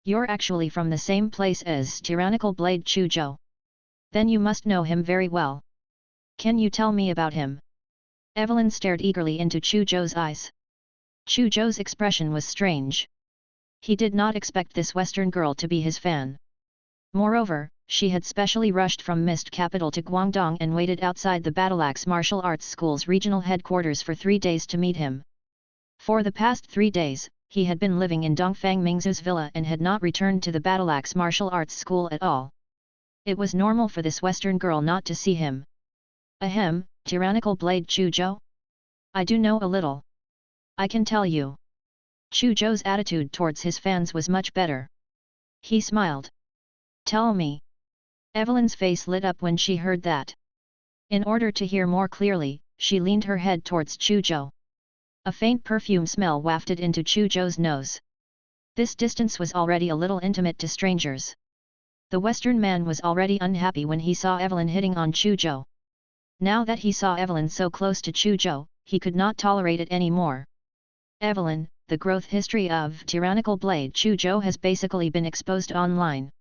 You're actually from the same place as Tyrannical Blade Chu Zhou. Then you must know him very well. Can you tell me about him? Evelyn stared eagerly into Chu Zhou's eyes. Chu Zhou's expression was strange. He did not expect this Western girl to be his fan. Moreover, she had specially rushed from Mist Capital to Guangdong and waited outside the Battleaxe Martial Arts School's regional headquarters for 3 days to meet him. For the past 3 days, he had been living in Dongfang Mingzu's villa and had not returned to the Battleaxe Martial Arts School at all. It was normal for this Western girl not to see him. Ahem, Tyrannical Blade Chu Zhou? I do know a little. I can tell you. Chu Zhou's attitude towards his fans was much better. He smiled. Tell me. Evelyn's face lit up when she heard that. In order to hear more clearly, she leaned her head towards Chu Zhou. A faint perfume smell wafted into Chu Zhou's nose. This distance was already a little intimate to strangers. The Western man was already unhappy when he saw Evelyn hitting on Chu Zhou. Now that he saw Evelyn so close to Chu Zhou, he could not tolerate it anymore. Evelyn, the growth history of Tyrannical Blade Chu Zhou has basically been exposed online.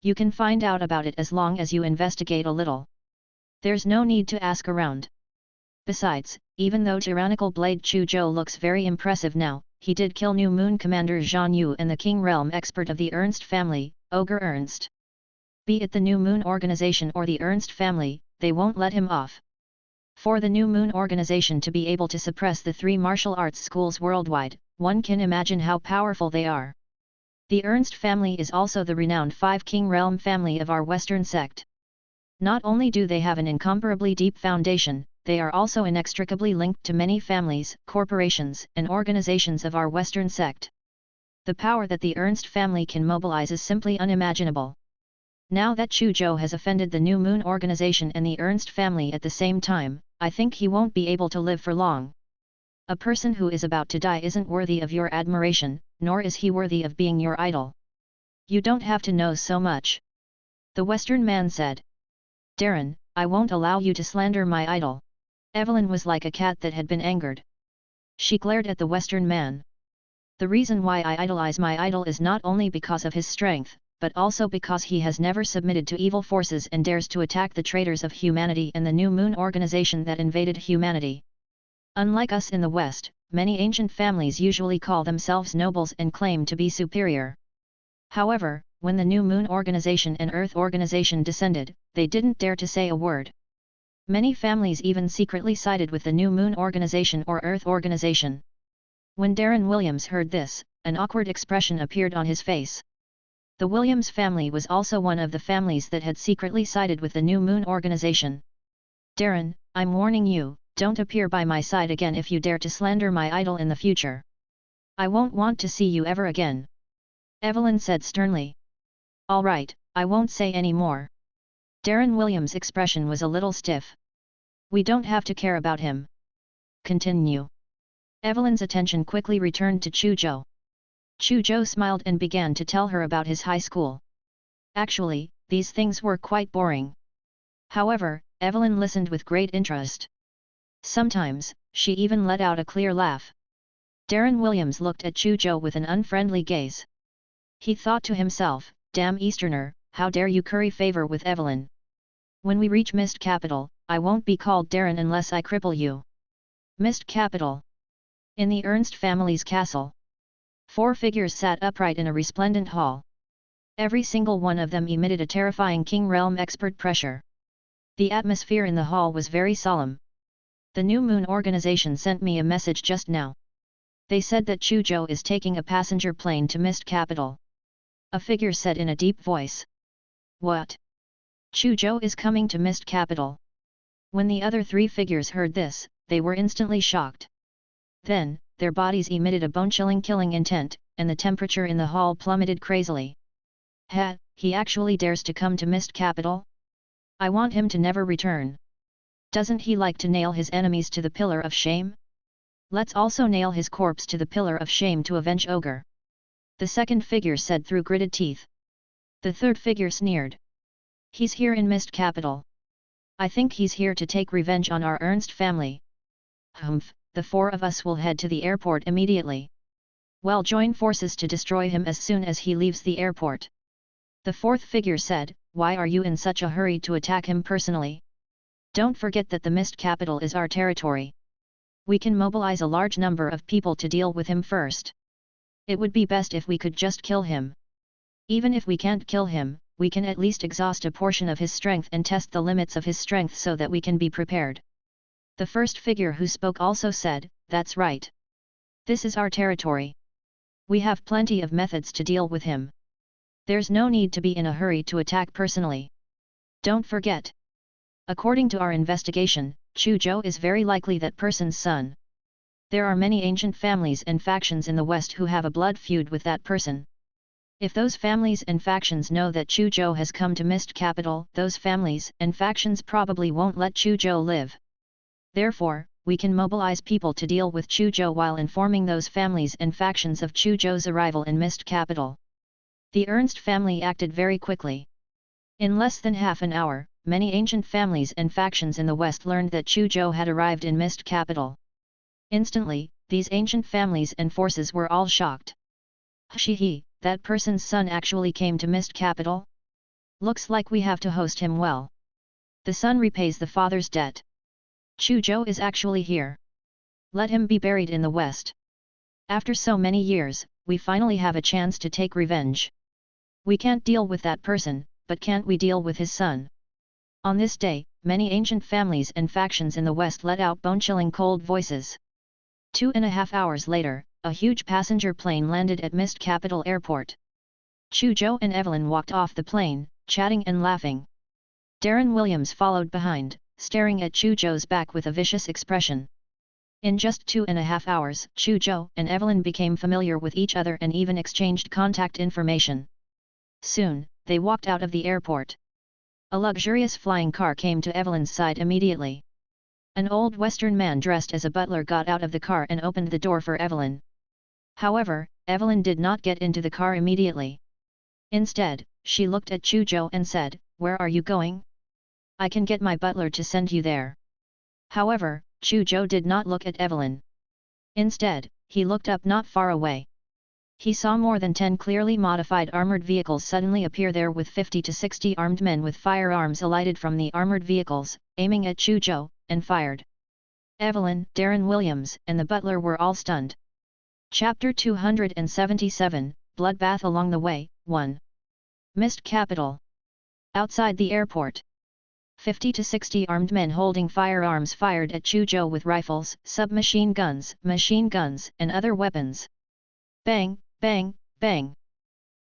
You can find out about it as long as you investigate a little. There's no need to ask around. Besides, even though Tyrannical Blade Chu Zhou looks very impressive now, he did kill New Moon Commander Zhan Yu and the King Realm expert of the Ernst family, Ogre Ernst. Be it the New Moon organization or the Ernst family, they won't let him off. For the New Moon organization to be able to suppress the 3 martial arts schools worldwide, one can imagine how powerful they are. The Ernst family is also the renowned 5 King Realm family of our Western sect. Not only do they have an incomparably deep foundation, they are also inextricably linked to many families, corporations, and organizations of our Western sect. The power that the Ernst family can mobilize is simply unimaginable. Now that Chu Zhou has offended the New Moon organization and the Ernst family at the same time, I think he won't be able to live for long. A person who is about to die isn't worthy of your admiration, nor is he worthy of being your idol. You don't have to know so much. The Western man said. Darren, I won't allow you to slander my idol. Evelyn was like a cat that had been angered. She glared at the Western man. The reason why I idolize my idol is not only because of his strength, but also because he has never submitted to evil forces and dares to attack the traitors of humanity and the New Moon organization that invaded humanity. Unlike us in the West, many ancient families usually call themselves nobles and claim to be superior. However, when the New Moon organization and Earth organization descended, they didn't dare to say a word. Many families even secretly sided with the New Moon organization or Earth organization. When Darren Williams heard this, an awkward expression appeared on his face. The Williams family was also one of the families that had secretly sided with the New Moon organization. Darren, I'm warning you, don't appear by my side again if you dare to slander my idol in the future. I won't want to see you ever again. Evelyn said sternly. All right, I won't say any more. Darren Williams' expression was a little stiff. We don't have to care about him. Continue. Evelyn's attention quickly returned to Chu Zhou. Chu Zhou smiled and began to tell her about his high school. Actually, these things were quite boring. However, Evelyn listened with great interest. Sometimes, she even let out a clear laugh. Darren Williams looked at Chu Zhou with an unfriendly gaze. He thought to himself, damn Easterner, how dare you curry favor with Evelyn. When we reach Mist Capital, I won't be called Darren unless I cripple you. Mist Capital. In the Ernst family's castle. 4 figures sat upright in a resplendent hall. Every single one of them emitted a terrifying King Realm expert pressure. The atmosphere in the hall was very solemn. The New Moon organization sent me a message just now. They said that Chu Zhou is taking a passenger plane to Mist Capital. A figure said in a deep voice. What? Chu Zhou is coming to Mist Capital. When the other three figures heard this, they were instantly shocked. Then, their bodies emitted a bone-chilling killing intent, and the temperature in the hall plummeted crazily. He actually dares to come to Mist Capital? I want him to never return. Doesn't he like to nail his enemies to the pillar of shame? Let's also nail his corpse to the pillar of shame to avenge Ogre. The second figure said through gritted teeth. The third figure sneered. He's here in Mist Capital. I think he's here to take revenge on our Ernst family. Humph, the four of us will head to the airport immediately. We'll join forces to destroy him as soon as he leaves the airport. The fourth figure said, why are you in such a hurry to attack him personally? Don't forget that the Mist Capital is our territory. We can mobilize a large number of people to deal with him first. It would be best if we could just kill him. Even if we can't kill him, we can at least exhaust a portion of his strength and test the limits of his strength so that we can be prepared. The first figure who spoke also said, that's right. This is our territory. We have plenty of methods to deal with him. There's no need to be in a hurry to attack personally. Don't forget. According to our investigation, Chu Zhou is very likely that person's son. There are many ancient families and factions in the West who have a blood feud with that person. If those families and factions know that Chu Zhou has come to Mist Capital, those families and factions probably won't let Chu Zhou live. Therefore, we can mobilize people to deal with Chu Zhou while informing those families and factions of Chu Zhou's arrival in Mist Capital. The Ernst family acted very quickly. In less than half an hour, many ancient families and factions in the West learned that Chu Zhou had arrived in Mist Capital. Instantly, these ancient families and forces were all shocked. He, that person's son actually came to Mist Capital? Looks like we have to host him well. The son repays the father's debt. Chu Zhou is actually here. Let him be buried in the West. After so many years, we finally have a chance to take revenge. We can't deal with that person, but can't we deal with his son? On this day, many ancient families and factions in the West let out bone-chilling cold voices. 2.5 hours later, a huge passenger plane landed at Mist Capital Airport. Chu Zhou and Evelyn walked off the plane, chatting and laughing. Darren Williams followed behind, staring at Chu Zhou's back with a vicious expression. In just 2.5 hours, Chu Zhou and Evelyn became familiar with each other and even exchanged contact information. Soon, they walked out of the airport. A luxurious flying car came to Evelyn's side immediately. An old Western man dressed as a butler got out of the car and opened the door for Evelyn. However, Evelyn did not get into the car immediately. Instead, she looked at Chu Zhou and said, "Where are you going? I can get my butler to send you there." However, Chu Zhou did not look at Evelyn. Instead, he looked up not far away. He saw more than 10 clearly modified armored vehicles suddenly appear there with 50 to 60 armed men with firearms alighted from the armored vehicles, aiming at Chu Zhou, and fired. Evelyn, Darren Williams, and the butler were all stunned. Chapter 277, Bloodbath Along the Way, 1. Mist Capital. Outside the airport. 50 to 60 armed men holding firearms fired at Chu Zhou with rifles, submachine guns, machine guns, and other weapons. Bang, bang, bang.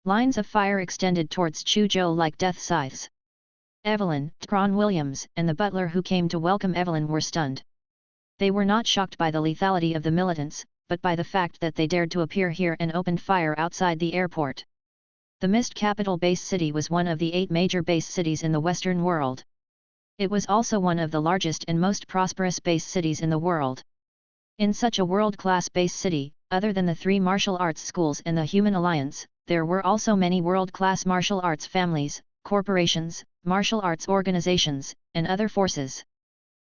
Lines of fire extended towards Chu Zhou like death scythes. Evelyn, Darren Williams, and the butler who came to welcome Evelyn were stunned. They were not shocked by the lethality of the militants, but by the fact that they dared to appear here and opened fire outside the airport. The Mist Capital base city was one of the 8 major base cities in the Western world. It was also one of the largest and most prosperous base cities in the world. In such a world-class base city, other than the 3 martial arts schools and the Human Alliance, there were also many world-class martial arts families, corporations, martial arts organizations, and other forces.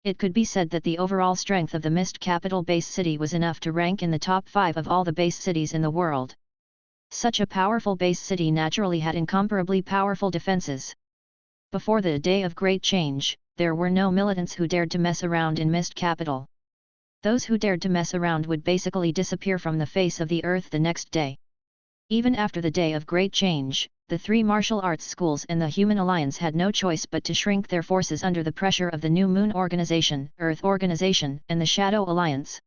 It could be said that the overall strength of the Mist Capital base city was enough to rank in the top 5 of all the base cities in the world. Such a powerful base city naturally had incomparably powerful defenses. Before the day of great change, there were no militants who dared to mess around in Mist Capital. Those who dared to mess around would basically disappear from the face of the earth the next day. Even after the day of great change, the three martial arts schools and the Human Alliance had no choice but to shrink their forces under the pressure of the New Moon Organization, Earth Organization, and the Shadow Alliance.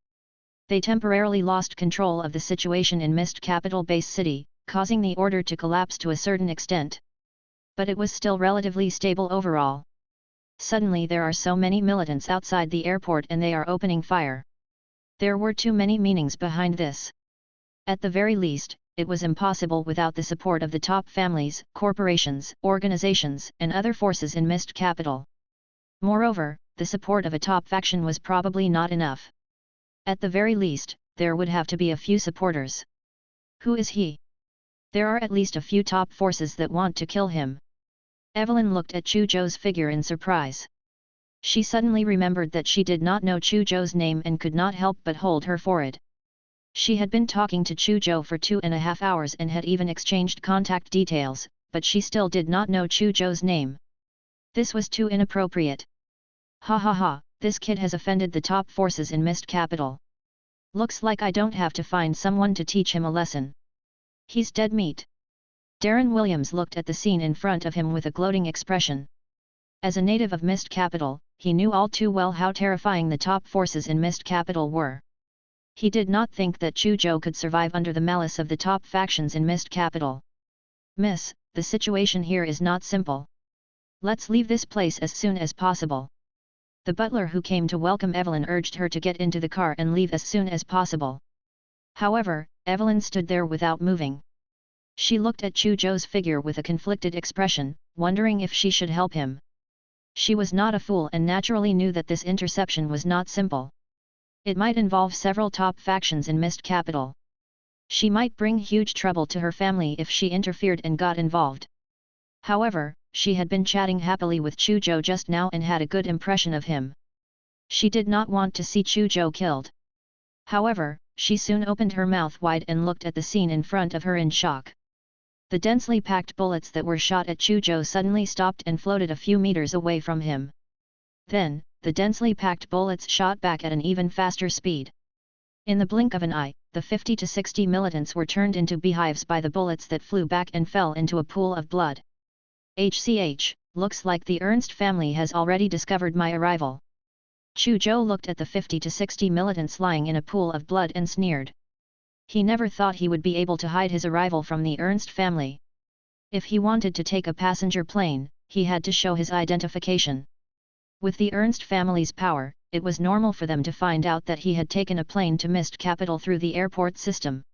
They temporarily lost control of the situation in Mist Capital Base City, causing the order to collapse to a certain extent. But it was still relatively stable overall. Suddenly there are so many militants outside the airport and they are opening fire. There were too many meanings behind this. At the very least, it was impossible without the support of the top families, corporations, organizations, and other forces in Mist Capital. Moreover, the support of a top faction was probably not enough. At the very least, there would have to be a few supporters. Who is he? There are at least a few top forces that want to kill him. Evelyn looked at Chu Zhou's figure in surprise. She suddenly remembered that she did not know Chu Zhou's name and could not help but hold her forehead. She had been talking to Chu Zhou for 2.5 hours and had even exchanged contact details, but she still did not know Chu Zhou's name. This was too inappropriate. Ha ha ha, this kid has offended the top forces in Mist Capital. Looks like I don't have to find someone to teach him a lesson. He's dead meat. Darren Williams looked at the scene in front of him with a gloating expression. As a native of Mist Capital, he knew all too well how terrifying the top forces in Mist Capital were. He did not think that Chu Zhou could survive under the malice of the top factions in Mist Capital. Miss, the situation here is not simple. Let's leave this place as soon as possible. The butler who came to welcome Evelyn urged her to get into the car and leave as soon as possible. However, Evelyn stood there without moving. She looked at Chu Zhou's figure with a conflicted expression, wondering if she should help him. She was not a fool and naturally knew that this interception was not simple. It might involve several top factions in Mist Capital. She might bring huge trouble to her family if she interfered and got involved. However, she had been chatting happily with Chu Zhou just now and had a good impression of him. She did not want to see Chu Zhou killed. However, she soon opened her mouth wide and looked at the scene in front of her in shock. The densely packed bullets that were shot at Chu Zhou suddenly stopped and floated a few meters away from him. Then, the densely packed bullets shot back at an even faster speed. In the blink of an eye, the 50 to 60 militants were turned into beehives by the bullets that flew back and fell into a pool of blood. HCH, looks like the Ernst family has already discovered my arrival. Chu Zhou looked at the 50 to 60 militants lying in a pool of blood and sneered. He never thought he would be able to hide his arrival from the Ernst family. If he wanted to take a passenger plane, he had to show his identification. With the Ernst family's power, it was normal for them to find out that he had taken a plane to Mist Capital through the airport system.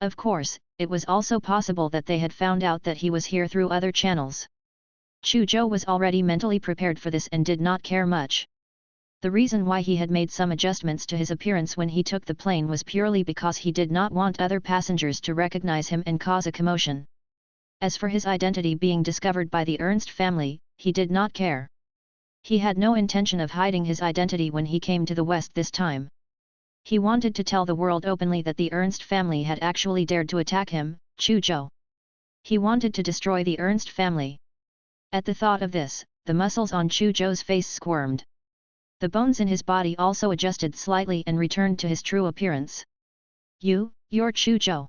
Of course, it was also possible that they had found out that he was here through other channels. Chu Zhou was already mentally prepared for this and did not care much. The reason why he had made some adjustments to his appearance when he took the plane was purely because he did not want other passengers to recognize him and cause a commotion. As for his identity being discovered by the Ernst family, he did not care. He had no intention of hiding his identity when he came to the West this time. He wanted to tell the world openly that the Ernst family had actually dared to attack him, Chu Zhou. He wanted to destroy the Ernst family. At the thought of this, the muscles on Chu Zhou's face squirmed. The bones in his body also adjusted slightly and returned to his true appearance. You're Chu Zhou.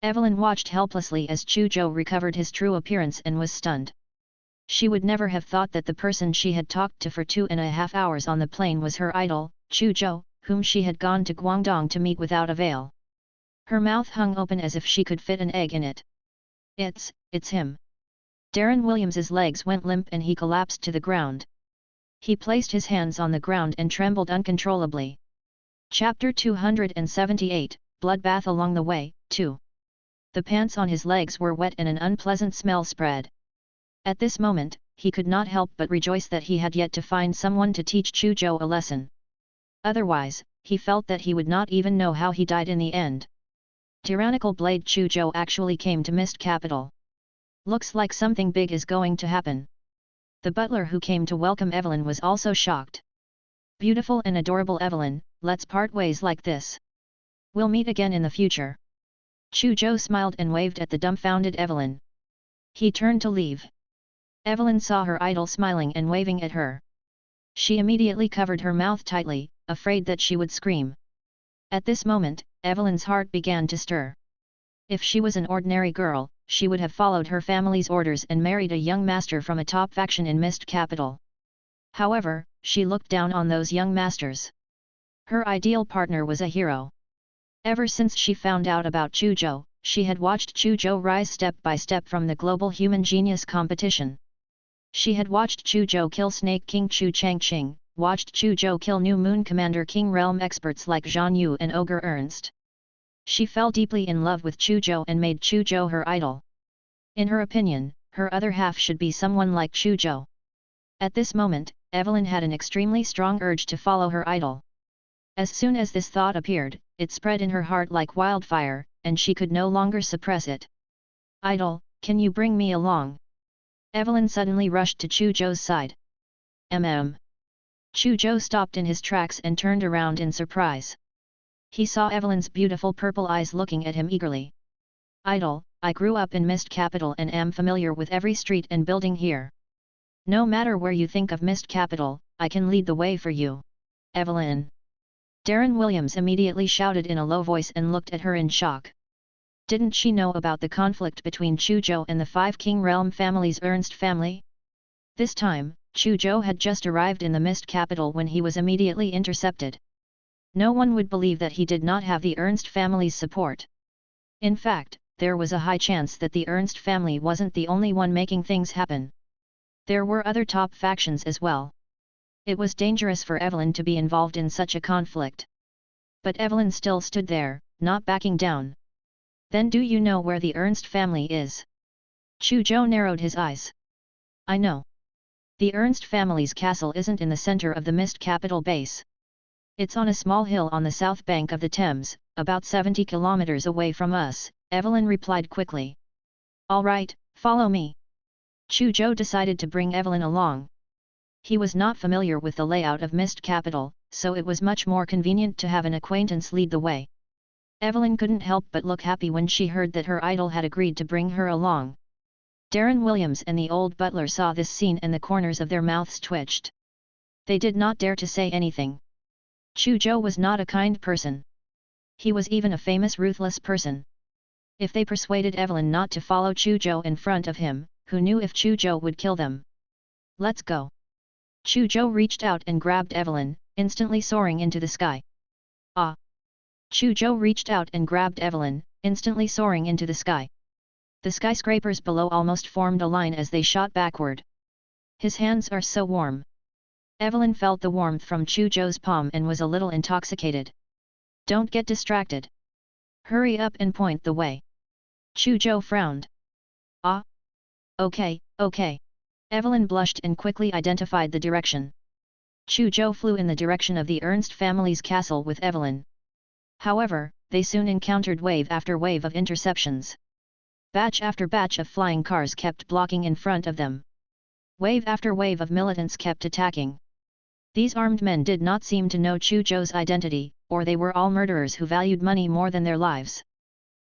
Evelyn watched helplessly as Chu Zhou recovered his true appearance and was stunned. She would never have thought that the person she had talked to for 2.5 hours on the plane was her idol, Chu Zhou, whom she had gone to Guangdong to meet without avail. Her mouth hung open as if she could fit an egg in it. It's him. Darren Williams's legs went limp and he collapsed to the ground. He placed his hands on the ground and trembled uncontrollably. Chapter 278, Bloodbath Along the Way, 2. The pants on his legs were wet and an unpleasant smell spread. At this moment, he could not help but rejoice that he had yet to find someone to teach Chu Zhou a lesson. Otherwise, he felt that he would not even know how he died in the end. Tyrannical Blade Chu Zhou actually came to Mist Capital. Looks like something big is going to happen. The butler who came to welcome Evelyn was also shocked. Beautiful and adorable Evelyn, let's part ways like this. We'll meet again in the future. Chu Zhou smiled and waved at the dumbfounded Evelyn. He turned to leave. Evelyn saw her idol smiling and waving at her. She immediately covered her mouth tightly, afraid that she would scream. At this moment, Evelyn's heart began to stir. If she was an ordinary girl, she would have followed her family's orders and married a young master from a top faction in Mist Capital. However, she looked down on those young masters. Her ideal partner was a hero. Ever since she found out about Chu Zhou, she had watched Chu Zhou rise step by step from the global human genius competition. She had watched Chu Zhou kill Snake King Chu Changqing, watched Chu Zhou kill New Moon Commander King Realm experts like Zhan Yu and Ogre Ernst. She fell deeply in love with Chu Zhou and made Chu Zhou her idol. In her opinion, her other half should be someone like Chu Zhou. At this moment, Evelyn had an extremely strong urge to follow her idol. As soon as this thought appeared, it spread in her heart like wildfire, and she could no longer suppress it. "Idol, can you bring me along?" Evelyn suddenly rushed to Chu Zhou's side. Chu Zhou stopped in his tracks and turned around in surprise. He saw Evelyn's beautiful purple eyes looking at him eagerly. "Idol, I grew up in Mist Capital and am familiar with every street and building here. No matter where you think of Mist Capital, I can lead the way for you." "Evelyn!" Darren Williams immediately shouted in a low voice and looked at her in shock. Didn't she know about the conflict between Chu Zhou and the Five King Realm family's Ernst family? This time, Chu Zhou had just arrived in the Mist Capital when he was immediately intercepted. No one would believe that he did not have the Ernst family's support. In fact, there was a high chance that the Ernst family wasn't the only one making things happen. There were other top factions as well. It was dangerous for Evelyn to be involved in such a conflict. But Evelyn still stood there, not backing down. "Then do you know where the Ernst family is?" Chu Zhou narrowed his eyes. "I know. The Ernst family's castle isn't in the center of the Mist Capital base. It's on a small hill on the south bank of the Thames, about 70 kilometers away from us," Evelyn replied quickly. "All right, follow me." Chu Zhou decided to bring Evelyn along. He was not familiar with the layout of Mist Capital, so it was much more convenient to have an acquaintance lead the way. Evelyn couldn't help but look happy when she heard that her idol had agreed to bring her along. Darren Williams and the old butler saw this scene and the corners of their mouths twitched. They did not dare to say anything. Chu Zhou was not a kind person. He was even a famous ruthless person. If they persuaded Evelyn not to follow Chu Zhou in front of him, who knew if Chu Zhou would kill them? "Let's go." Chu Zhou reached out and grabbed Evelyn, instantly soaring into the sky. "Ah!" Chu Zhou reached out and grabbed Evelyn, instantly soaring into the sky. The skyscrapers below almost formed a line as they shot backward. "His hands are so warm." Evelyn felt the warmth from Chu Zhou's palm and was a little intoxicated. "Don't get distracted. Hurry up and point the way." Chu Zhou frowned. "Ah? Okay, okay." Evelyn blushed and quickly identified the direction. Chu Zhou flew in the direction of the Ernst family's castle with Evelyn. However, they soon encountered wave after wave of interceptions. Batch after batch of flying cars kept blocking in front of them. Wave after wave of militants kept attacking. These armed men did not seem to know Chu Zhou's identity, or they were all murderers who valued money more than their lives.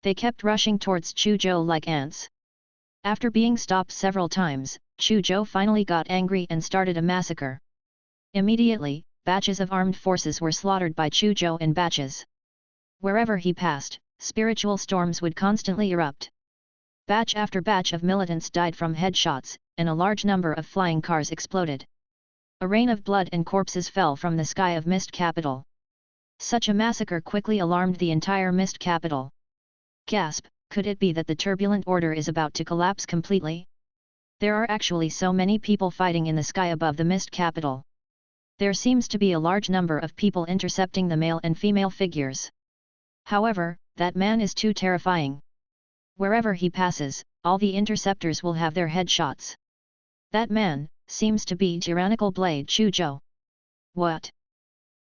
They kept rushing towards Chu Zhou like ants. After being stopped several times, Chu Zhou finally got angry and started a massacre. Immediately, batches of armed forces were slaughtered by Chu Zhou in batches. Wherever he passed, spiritual storms would constantly erupt. Batch after batch of militants died from headshots, and a large number of flying cars exploded. A rain of blood and corpses fell from the sky of Mist Capital. Such a massacre quickly alarmed the entire Mist Capital. Gasp! Could it be that the turbulent order is about to collapse completely? There are actually so many people fighting in the sky above the Mist Capital. There seems to be a large number of people intercepting the male and female figures. However, that man is too terrifying. Wherever he passes, all the interceptors will have their headshots. That man seems to be Tyrannical Blade Chu Zhou. What?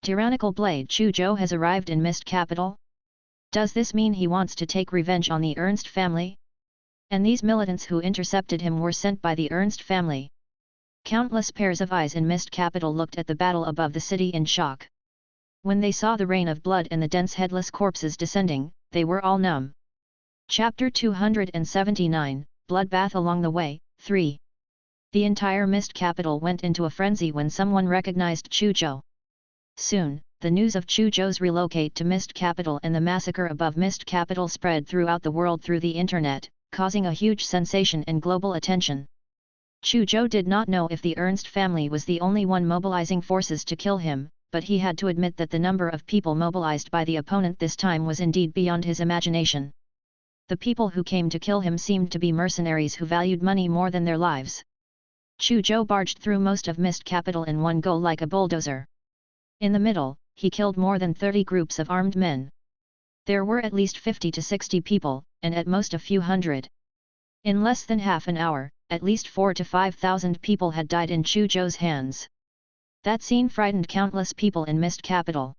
Tyrannical Blade Chu Zhou has arrived in Mist Capital? Does this mean he wants to take revenge on the Ernst family? And these militants who intercepted him were sent by the Ernst family. Countless pairs of eyes in Mist Capital looked at the battle above the city in shock. When they saw the rain of blood and the dense headless corpses descending, they were all numb. Chapter 279, Bloodbath Along the Way, 3. The entire Mist Capital went into a frenzy when someone recognized Chu Zhou. Soon, the news of Chu Zhou's relocate to Mist Capital and the massacre above Mist Capital spread throughout the world through the internet, causing a huge sensation and global attention. Chu Zhou did not know if the Ernst family was the only one mobilizing forces to kill him, but he had to admit that the number of people mobilized by the opponent this time was indeed beyond his imagination. The people who came to kill him seemed to be mercenaries who valued money more than their lives. Chu Zhou barged through most of Mist Capital in one go like a bulldozer. In the middle, he killed more than 30 groups of armed men. There were at least 50 to 60 people, and at most a few hundred. In less than half an hour, at least 4,000 to 5,000 people had died in Chu Zhou's hands. That scene frightened countless people in Mist Capital.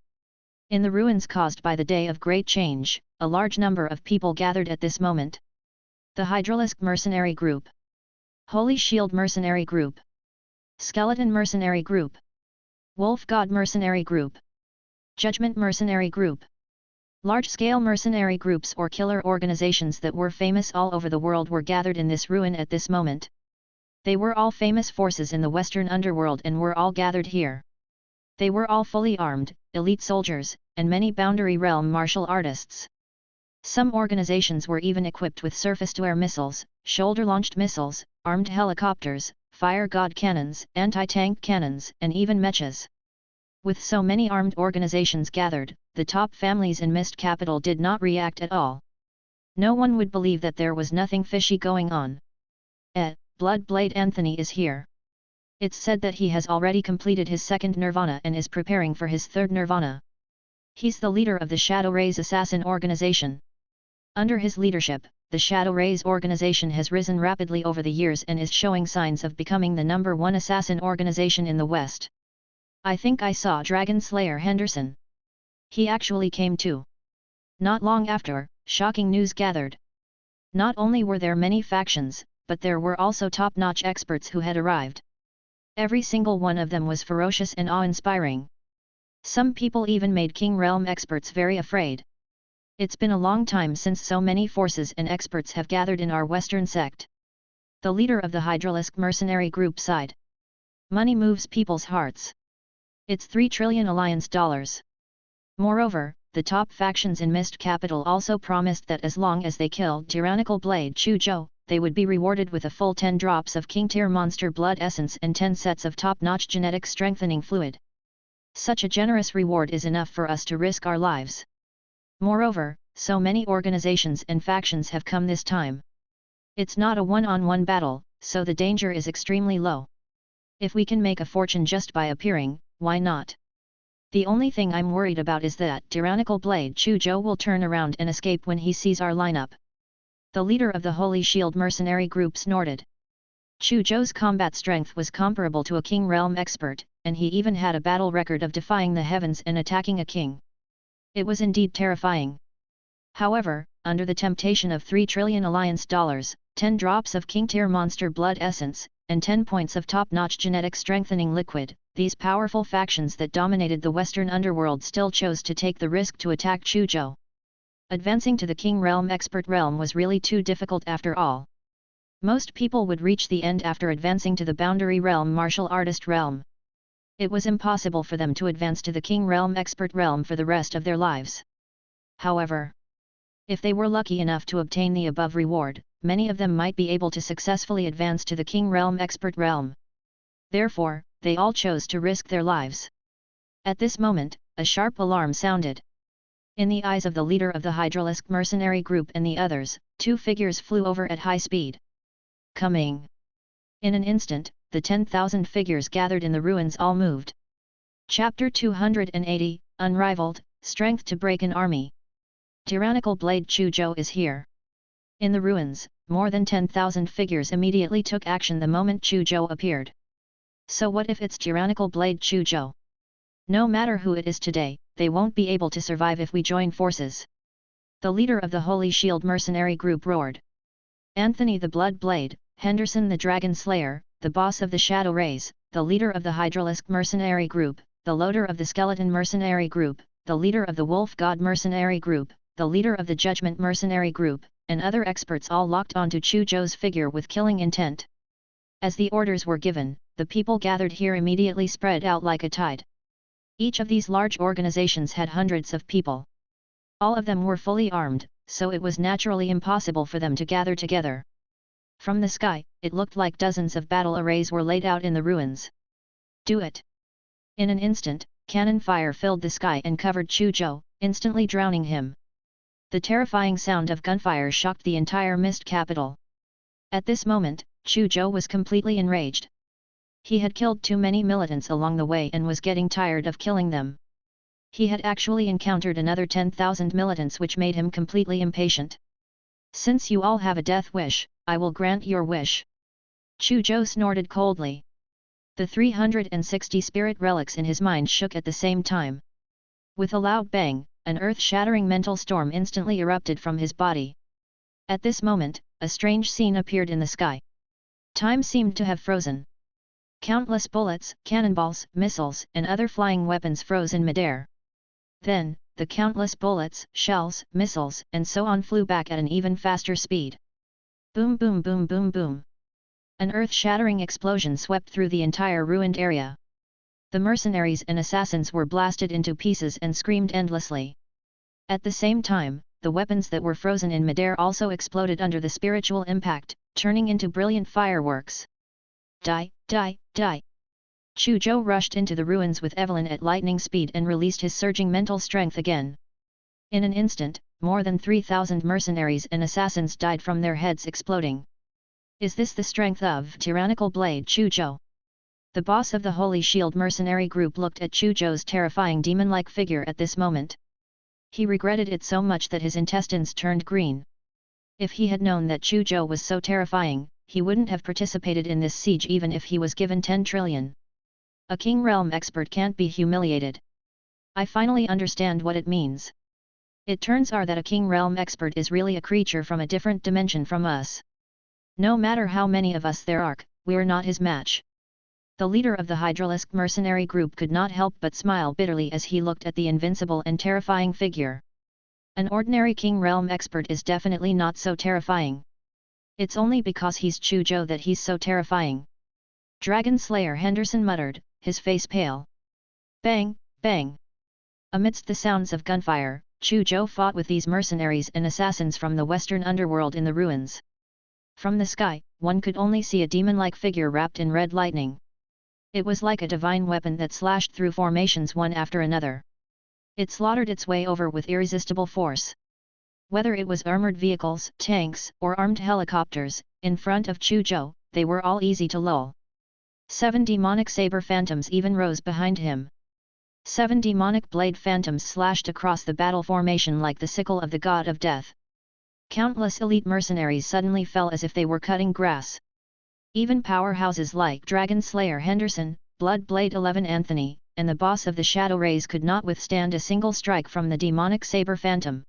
In the ruins caused by the Day of Great Change, a large number of people gathered at this moment. The Hydralisk Mercenary Group, Holy Shield Mercenary Group, Skeleton Mercenary Group, Wolf God Mercenary Group, Judgment Mercenary Group. Large-scale mercenary groups or killer organizations that were famous all over the world were gathered in this ruin at this moment. They were all famous forces in the Western underworld and were all gathered here. They were all fully armed, elite soldiers, and many Boundary Realm martial artists. Some organizations were even equipped with surface-to-air missiles, shoulder-launched missiles, armed helicopters, fire god cannons, anti-tank cannons, and even mechas. With so many armed organizations gathered, the top families in Mist Capital did not react at all. No one would believe that there was nothing fishy going on. Blood Blade Anthony is here. It's said that he has already completed his second nirvana and is preparing for his third nirvana. He's the leader of the Shadow Rays Assassin Organization. Under his leadership, the Shadow Rays organization has risen rapidly over the years and is showing signs of becoming the #1 assassin organization in the West. I think I saw Dragon Slayer Henderson. He actually came too. Not long after, shocking news gathered. Not only were there many factions, but there were also top-notch experts who had arrived. Every single one of them was ferocious and awe-inspiring. Some people even made King Realm experts very afraid. It's been a long time since so many forces and experts have gathered in our Western sect. The leader of the Hydralisk Mercenary Group sighed. Money moves people's hearts. It's 3 trillion alliance dollars. Moreover, the top factions in Mist Capital also promised that as long as they killed Tyrannical Blade Chu Zhou, they would be rewarded with a full 10 drops of King-tier monster blood essence and 10 sets of top-notch genetic strengthening fluid. Such a generous reward is enough for us to risk our lives. Moreover, so many organizations and factions have come this time. It's not a one-on-one battle, so the danger is extremely low. If we can make a fortune just by appearing, why not? The only thing I'm worried about is that Tyrannical Blade Chu Zhou will turn around and escape when he sees our lineup. The leader of the Holy Shield Mercenary Group snorted. Chu Zhou's combat strength was comparable to a King Realm expert, and he even had a battle record of defying the heavens and attacking a king. It was indeed terrifying. However, under the temptation of 3 trillion alliance dollars, 10 drops of King-tier monster blood essence, and 10 points of top-notch genetic strengthening liquid, these powerful factions that dominated the Western underworld still chose to take the risk to attack Chu Zhou. Advancing to the King Realm expert realm was really too difficult after all. Most people would reach the end after advancing to the Boundary Realm martial artist realm. It was impossible for them to advance to the King Realm expert realm for the rest of their lives. However, if they were lucky enough to obtain the above reward, many of them might be able to successfully advance to the King Realm expert realm. Therefore, they all chose to risk their lives. At this moment, a sharp alarm sounded. In the eyes of the leader of the Hydralisk Mercenary Group and the others, 2 figures flew over at high speed. Coming! In an instant, the 10,000 figures gathered in the ruins all moved. Chapter 280, Unrivaled, Strength to Break an Army. Tyrannical Blade Chu Zhou is here. In the ruins, more than 10,000 figures immediately took action the moment Chu Zhou appeared. So what if it's Tyrannical Blade Chu Zhou? No matter who it is today, they won't be able to survive if we join forces. The leader of the Holy Shield Mercenary Group roared. Anthony the Blood Blade, Henderson the Dragon Slayer, the boss of the Shadow Rays, the leader of the Hydralisk Mercenary Group, the loader of the Skeleton Mercenary Group, the leader of the Wolf God Mercenary Group, the leader of the Judgment Mercenary Group, and other experts all locked onto Chu Zhou's figure with killing intent. As the orders were given, the people gathered here immediately spread out like a tide. Each of these large organizations had hundreds of people. All of them were fully armed, so it was naturally impossible for them to gather together. From the sky, it looked like dozens of battle arrays were laid out in the ruins. Do it! In an instant, cannon fire filled the sky and covered Chu Zhou, instantly drowning him. The terrifying sound of gunfire shocked the entire mist capital. At this moment, Chu Zhou was completely enraged. He had killed too many militants along the way and was getting tired of killing them. He had actually encountered another 10,000 militants, which made him completely impatient. Since you all have a death wish, I will grant your wish. Chu Zhou snorted coldly. The 360 spirit relics in his mind shook at the same time. With a loud bang, an earth-shattering mental storm instantly erupted from his body. At this moment, a strange scene appeared in the sky. Time seemed to have frozen. Countless bullets, cannonballs, missiles, and other flying weapons froze in midair. Then, the countless bullets, shells, missiles, and so on flew back at an even faster speed. Boom boom boom boom boom. An earth-shattering explosion swept through the entire ruined area. The mercenaries and assassins were blasted into pieces and screamed endlessly. At the same time, the weapons that were frozen in midair also exploded under the spiritual impact, turning into brilliant fireworks. Die, die, die! Chu Zhou rushed into the ruins with Evelyn at lightning speed and released his surging mental strength again. In an instant, more than 3,000 mercenaries and assassins died from their heads exploding. Is this the strength of tyrannical blade Chu Zhou? The boss of the Holy Shield mercenary group looked at Chu Zhou's terrifying demon-like figure at this moment. He regretted it so much that his intestines turned green. If he had known that Chu Zhou was so terrifying, he wouldn't have participated in this siege even if he was given 10 trillion. A King Realm expert can't be humiliated. I finally understand what it means. It turns out that a King Realm expert is really a creature from a different dimension from us. No matter how many of us there are, we're not his match. The leader of the Hydralisk mercenary group could not help but smile bitterly as he looked at the invincible and terrifying figure. An ordinary King Realm expert is definitely not so terrifying. It's only because he's Chu Zhou that he's so terrifying. Dragon Slayer Henderson muttered, his face pale. Bang, bang! Amidst the sounds of gunfire, Chu Zhou fought with these mercenaries and assassins from the western underworld in the ruins. From the sky, one could only see a demon-like figure wrapped in red lightning. It was like a divine weapon that slashed through formations one after another. It slaughtered its way over with irresistible force. Whether it was armored vehicles, tanks, or armed helicopters, in front of Chu Zhou, they were all easy to lull. 7 demonic saber phantoms even rose behind him. 7 demonic blade phantoms slashed across the battle formation like the sickle of the god of death. Countless elite mercenaries suddenly fell as if they were cutting grass. Even powerhouses like Dragon Slayer Henderson, Blood Blade 11 Anthony, and the boss of the Shadow Rays could not withstand a single strike from the demonic saber phantom.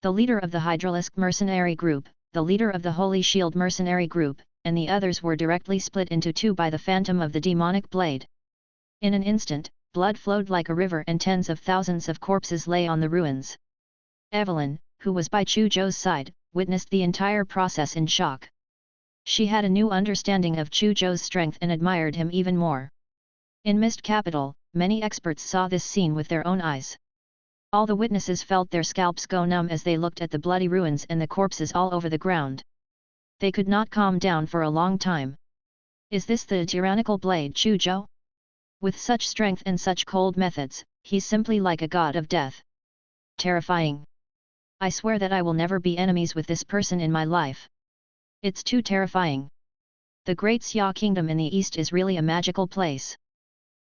The leader of the Hydralisk mercenary group, the leader of the Holy Shield mercenary group, and the others were directly split into two by the phantom of the demonic blade. In an instant, blood flowed like a river and tens of thousands of corpses lay on the ruins. Evelyn, who was by Chu Zhou's side, witnessed the entire process in shock. She had a new understanding of Chu Zhou's strength and admired him even more. In Mist Capital, many experts saw this scene with their own eyes. All the witnesses felt their scalps go numb as they looked at the bloody ruins and the corpses all over the ground. They could not calm down for a long time. Is this the tyrannical blade Chu Zhou? With such strength and such cold methods, he's simply like a god of death. Terrifying. I swear that I will never be enemies with this person in my life. It's too terrifying. The Great Xia Kingdom in the East is really a magical place.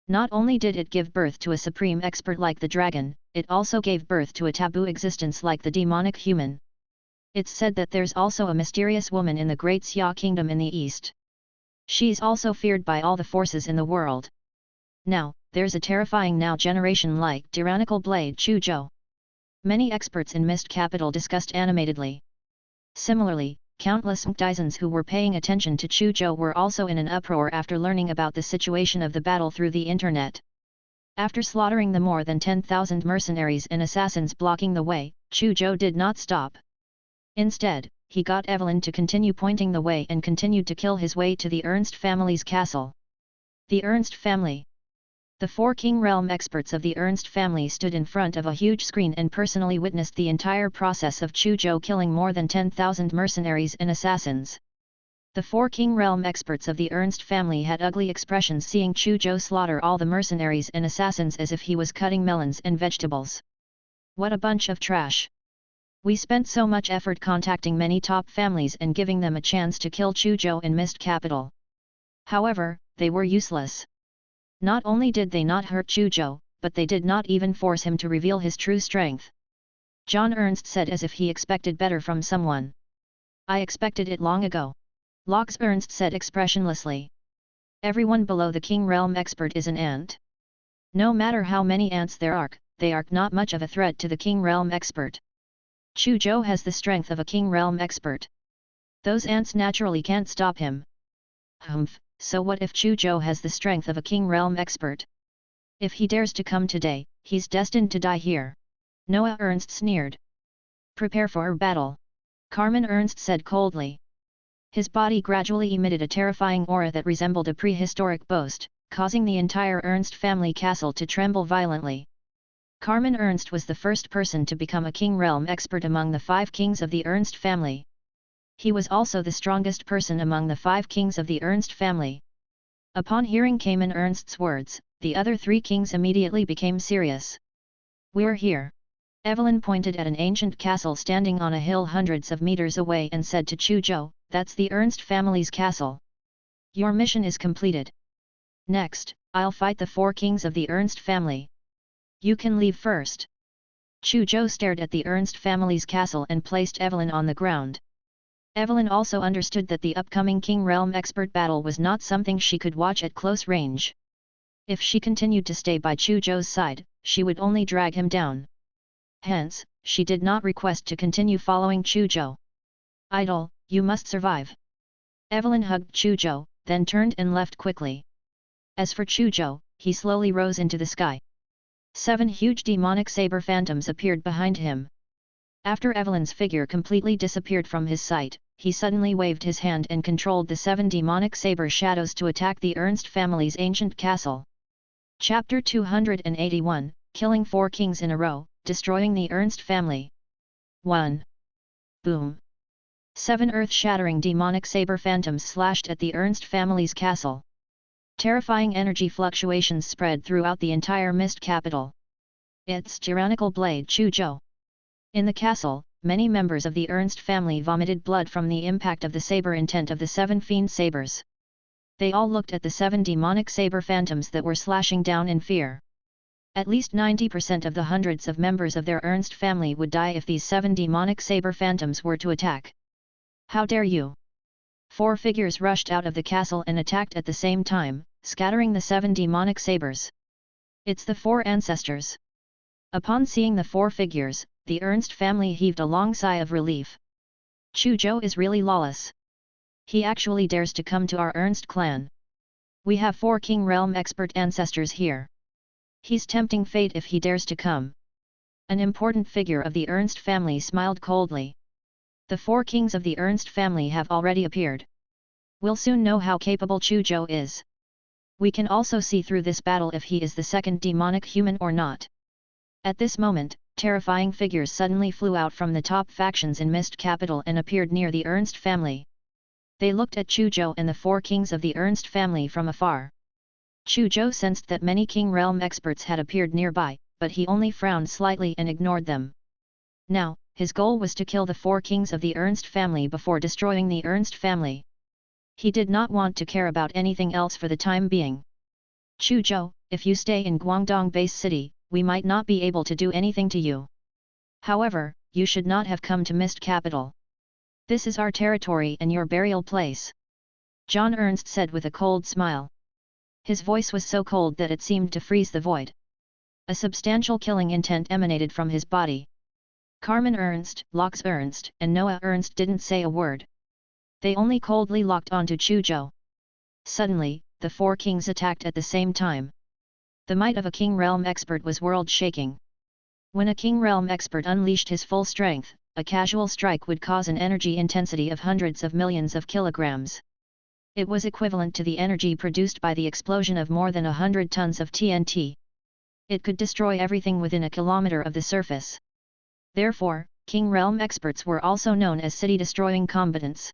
Not only did it give birth to a supreme expert like the dragon, it also gave birth to a taboo existence like the demonic human. It's said that there's also a mysterious woman in the Great Xia Kingdom in the East. She's also feared by all the forces in the world. Now, there's a terrifying now generation like tyrannical blade Chu Zhou. Many experts in Mist Capital discussed animatedly. Similarly, countless netizens who were paying attention to Chu Zhou were also in an uproar after learning about the situation of the battle through the internet. After slaughtering the more than 10,000 mercenaries and assassins blocking the way, Chu Zhou did not stop. Instead, he got Evelyn to continue pointing the way and continued to kill his way to the Ernst family's castle. The Ernst family. The 4 King Realm experts of the Ernst family stood in front of a huge screen and personally witnessed the entire process of Chu Zhou killing more than 10,000 mercenaries and assassins. The 4 King Realm experts of the Ernst family had ugly expressions seeing Chu Zhou slaughter all the mercenaries and assassins as if he was cutting melons and vegetables. What a bunch of trash! We spent so much effort contacting many top families and giving them a chance to kill Chu Zhou in Mist Capital. However, they were useless. Not only did they not hurt Chu Zhou, but they did not even force him to reveal his true strength. John Ernst said as if he expected better from someone. I expected it long ago. Locks Ernst said expressionlessly. Everyone below the King Realm expert is an ant. No matter how many ants there are, they are not much of a threat to the King Realm expert. Chu Zhou has the strength of a King Realm expert. Those ants naturally can't stop him. Humph. So what if Chu Zhou has the strength of a King Realm expert? If he dares to come today, he's destined to die here. Noah Ernst sneered. Prepare for a battle. Carmen Ernst said coldly. His body gradually emitted a terrifying aura that resembled a prehistoric boast, causing the entire Ernst family castle to tremble violently. Carmen Ernst was the first person to become a King Realm expert among the 5 kings of the Ernst family. He was also the strongest person among the 5 kings of the Ernst family. Upon hearing Carmen Ernst's words, the other 3 kings immediately became serious. We're here. Evelyn pointed at an ancient castle standing on a hill hundreds of meters away and said to Chu Zhou, that's the Ernst family's castle. Your mission is completed. Next, I'll fight the 4 kings of the Ernst family. You can leave first. Chu Zhou stared at the Ernst family's castle and placed Evelyn on the ground. Evelyn also understood that the upcoming King Realm expert battle was not something she could watch at close range. If she continued to stay by Chu Zhou's side, she would only drag him down. Hence, she did not request to continue following Chu Zhou. Idol, you must survive. Evelyn hugged Chu Zhou, then turned and left quickly. As for Chu Zhou, he slowly rose into the sky. 7 huge demonic saber phantoms appeared behind him. After Evelyn's figure completely disappeared from his sight, he suddenly waved his hand and controlled the 7 demonic saber shadows to attack the Ernst family's ancient castle. Chapter 281, Killing 4 Kings in a Row, Destroying the Ernst Family. 1. Boom! 7 earth-shattering demonic saber phantoms slashed at the Ernst family's castle. Terrifying energy fluctuations spread throughout the entire Mist Capital. It's tyrannical blade Chu Zhou. In the castle, many members of the Ernst family vomited blood from the impact of the saber intent of the 7 fiend sabers. They all looked at the 7 demonic saber phantoms that were slashing down in fear. At least 90% of the hundreds of members of their Ernst family would die if these 7 demonic saber phantoms were to attack. How dare you! 4 figures rushed out of the castle and attacked at the same time, scattering the 7 demonic sabers. It's the 4 ancestors. Upon seeing the 4 figures, the Ernst family heaved a long sigh of relief. Chu Zhou is really lawless. He actually dares to come to our Ernst clan. We have 4 King Realm expert ancestors here. He's tempting fate if he dares to come. An important figure of the Ernst family smiled coldly. The 4 kings of the Ernst family have already appeared. We'll soon know how capable Chu Zhou is. We can also see through this battle if he is the second demonic human or not. At this moment, terrifying figures suddenly flew out from the top factions in Mist Capital and appeared near the Ernst family. They looked at Chu Zhou and the 4 kings of the Ernst family from afar. Chu Zhou sensed that many King Realm experts had appeared nearby, but he only frowned slightly and ignored them. Now, his goal was to kill the 4 kings of the Ernst family before destroying the Ernst family. He did not want to care about anything else for the time being. Chu Zhou, if you stay in Guangdong base city, we might not be able to do anything to you. However, you should not have come to Mist Capital. This is our territory and your burial place. John Ernst said with a cold smile. His voice was so cold that it seemed to freeze the void. A substantial killing intent emanated from his body. Carmen Ernst, Locks Ernst, and Noah Ernst didn't say a word. They only coldly locked onto Chu Zhou. Suddenly, the 4 kings attacked at the same time. The might of a King Realm expert was world-shaking. When a King Realm expert unleashed his full strength, a casual strike would cause an energy intensity of hundreds of millions of kilograms. It was equivalent to the energy produced by the explosion of more than 100 tons of TNT. It could destroy everything within a kilometer of the surface. Therefore, King Realm experts were also known as city-destroying combatants.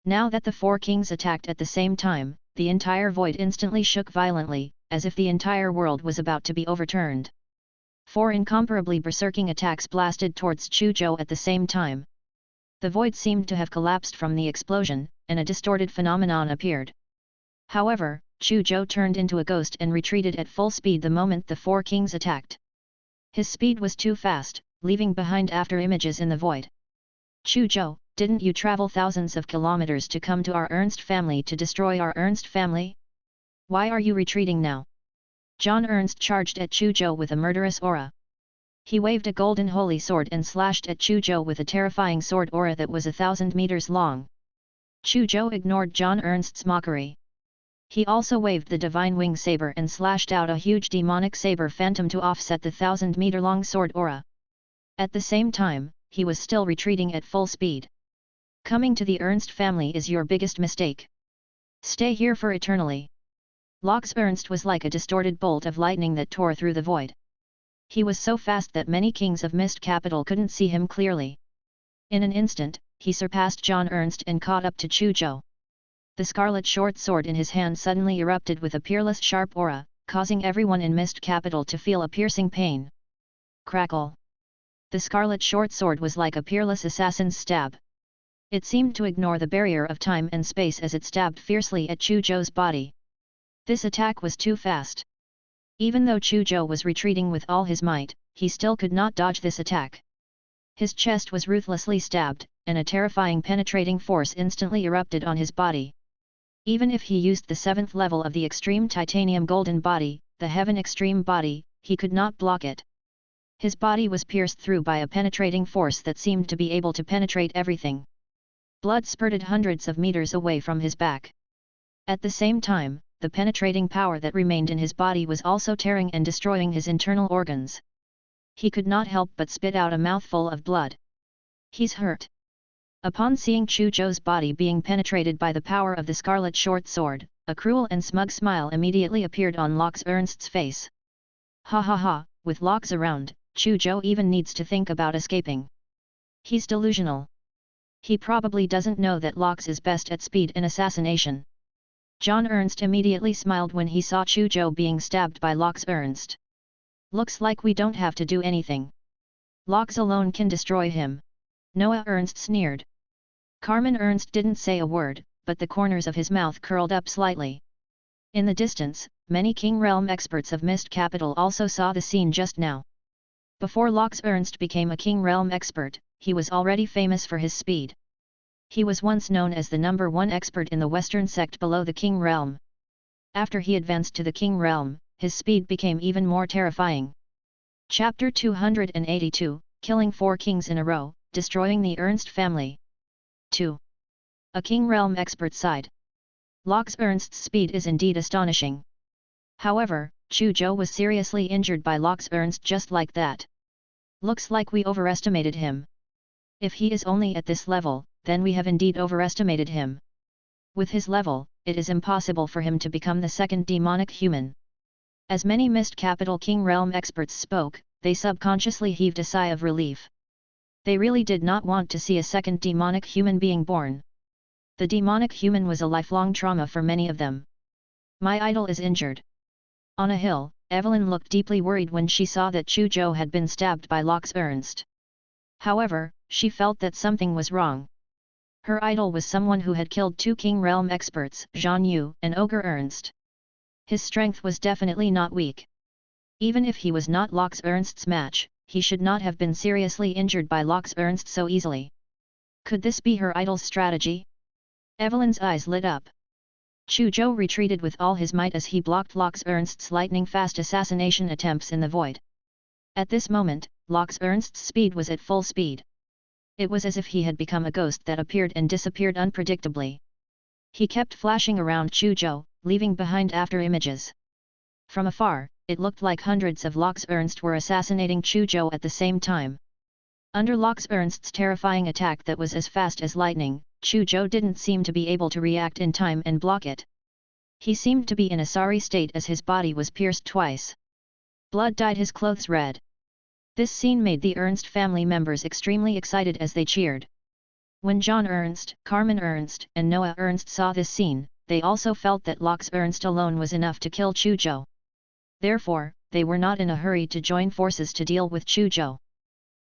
Now that the four kings attacked at the same time, the entire void instantly shook violently, as if the entire world was about to be overturned. Four incomparably berserking attacks blasted towards Chu Zhou at the same time. The void seemed to have collapsed from the explosion, and a distorted phenomenon appeared. However, Chu Zhou turned into a ghost and retreated at full speed the moment the four kings attacked. His speed was too fast, leaving behind after images in the void. Chu Zhou, didn't you travel thousands of kilometers to come to our Ernst family to destroy our Ernst family? Why are you retreating now? John Ernst charged at Chu Zhou with a murderous aura. He waved a golden holy sword and slashed at Chu Zhou with a terrifying sword aura that was 1,000 meters long. Chu Zhou ignored John Ernst's mockery. He also waved the divine wing saber and slashed out a huge demonic saber phantom to offset the 1,000-meter-long sword aura. At the same time, he was still retreating at full speed. Coming to the Ernst family is your biggest mistake. Stay here for eternally. Locke's Ernst was like a distorted bolt of lightning that tore through the void. He was so fast that many kings of Mist Capital couldn't see him clearly. In an instant, he surpassed John Ernst and caught up to Chu Zhou. The scarlet short sword in his hand suddenly erupted with a peerless sharp aura, causing everyone in Mist Capital to feel a piercing pain. Crackle! The scarlet short sword was like a peerless assassin's stab. It seemed to ignore the barrier of time and space as it stabbed fiercely at Chu Zhou's body. This attack was too fast. Even though Chu Zhou was retreating with all his might, he still could not dodge this attack. His chest was ruthlessly stabbed, and a terrifying penetrating force instantly erupted on his body. Even if he used the 7th level of the extreme titanium golden body, the heaven extreme body, he could not block it. His body was pierced through by a penetrating force that seemed to be able to penetrate everything. Blood spurted hundreds of meters away from his back. At the same time, the penetrating power that remained in his body was also tearing and destroying his internal organs. He could not help but spit out a mouthful of blood. He's hurt. Upon seeing Chu Zhou's body being penetrated by the power of the scarlet short sword, a cruel and smug smile immediately appeared on Locke Ernst's face. Ha ha ha, with Locke around, Chu Zhou even needs to think about escaping. He's delusional. He probably doesn't know that Locke is best at speed and assassination. John Ernst immediately smiled when he saw Chu Zhou being stabbed by Locke Ernst. Looks like we don't have to do anything. Locke alone can destroy him. Noah Ernst sneered. Carmen Ernst didn't say a word, but the corners of his mouth curled up slightly. In the distance, many King Realm experts of Mist Capital also saw the scene just now. Before Locke Ernst became a King Realm expert, he was already famous for his speed. He was once known as the #1 expert in the western sect below the King Realm. After he advanced to the King Realm, his speed became even more terrifying. Chapter 282, Killing 4 Kings in a Row, Destroying the Ernst Family. 2. A King Realm expert sighed. Locke Ernst's speed is indeed astonishing. However, Chu Zhou was seriously injured by Locke Ernst just like that. Looks like we overestimated him. If he is only at this level, then we have indeed overestimated him. With his level, it is impossible for him to become the second demonic human. As many Mist Capital King Realm experts spoke, they subconsciously heaved a sigh of relief. They really did not want to see a second demonic human being born. The demonic human was a lifelong trauma for many of them. My idol is injured. On a hill, Evelyn looked deeply worried when she saw that Chu Zhou had been stabbed by Locke Ernst. However, she felt that something was wrong. Her idol was someone who had killed 2 King Realm experts, Zhang Yu and Ogre Ernst. His strength was definitely not weak. Even if he was not Locke Ernst's match, he should not have been seriously injured by Locke Ernst so easily. Could this be her idol's strategy? Evelyn's eyes lit up. Chu Zhou retreated with all his might as he blocked Locke Ernst's lightning-fast assassination attempts in the void. At this moment, Locke Ernst's speed was at full speed. It was as if he had become a ghost that appeared and disappeared unpredictably. He kept flashing around Chu Zhou, leaving behind after images. From afar, it looked like hundreds of Locke Ernst were assassinating Chu Zhou at the same time. Under Locke Ernst's terrifying attack that was as fast as lightning, Chu Zhou didn't seem to be able to react in time and block it. He seemed to be in a sorry state as his body was pierced twice. Blood dyed his clothes red. This scene made the Ernst family members extremely excited as they cheered. When John Ernst, Carmen Ernst, and Noah Ernst saw this scene, they also felt that Laux Ernst alone was enough to kill Chu Zhou. Therefore, they were not in a hurry to join forces to deal with Chu Zhou.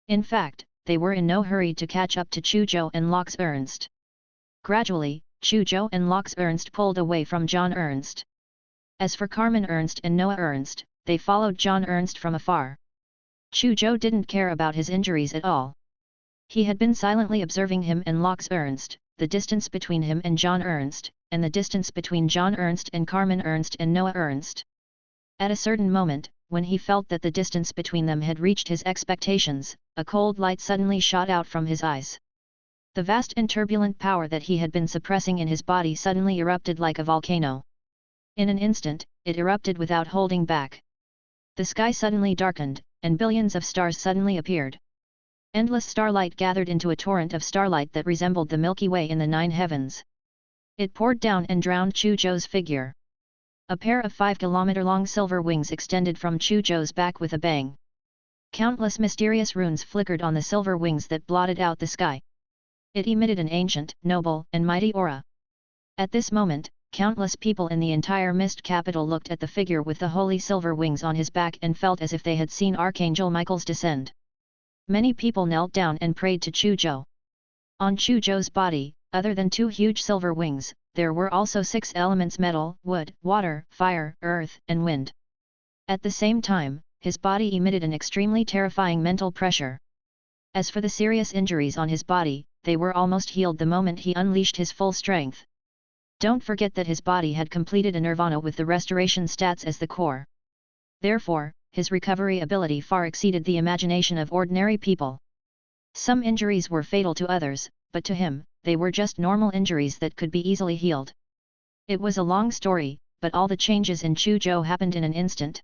In fact, they were in no hurry to catch up to Chu Zhou and Laux Ernst. Gradually, Chu Zhou and Laux Ernst pulled away from John Ernst. As for Carmen Ernst and Noah Ernst, they followed John Ernst from afar. Chu Zhou didn't care about his injuries at all. He had been silently observing him and Laux Ernst, the distance between him and John Ernst, and the distance between John Ernst and Carmen Ernst and Noah Ernst. At a certain moment, when he felt that the distance between them had reached his expectations, a cold light suddenly shot out from his eyes. The vast and turbulent power that he had been suppressing in his body suddenly erupted like a volcano. In an instant, it erupted without holding back. The sky suddenly darkened, and billions of stars suddenly appeared. Endless starlight gathered into a torrent of starlight that resembled the Milky Way in the 9 heavens. It poured down and drowned Chu Zhou's figure. A pair of 5-kilometer-long silver wings extended from Chu Zhou's back with a bang. Countless mysterious runes flickered on the silver wings that blotted out the sky. It emitted an ancient, noble, and mighty aura. At this moment, countless people in the entire mist capital looked at the figure with the holy silver wings on his back and felt as if they had seen Archangel Michael's descend. Many people knelt down and prayed to Chu Zhou. On Chu Zhou's body, other than 2 huge silver wings, there were also 6 elements: metal, wood, water, fire, earth, and wind. At the same time, his body emitted an extremely terrifying mental pressure. As for the serious injuries on his body, they were almost healed the moment he unleashed his full strength. Don't forget that his body had completed a nirvana with the restoration stats as the core. Therefore, his recovery ability far exceeded the imagination of ordinary people. Some injuries were fatal to others, but to him, they were just normal injuries that could be easily healed. It was a long story, but all the changes in Chu Zhou happened in an instant.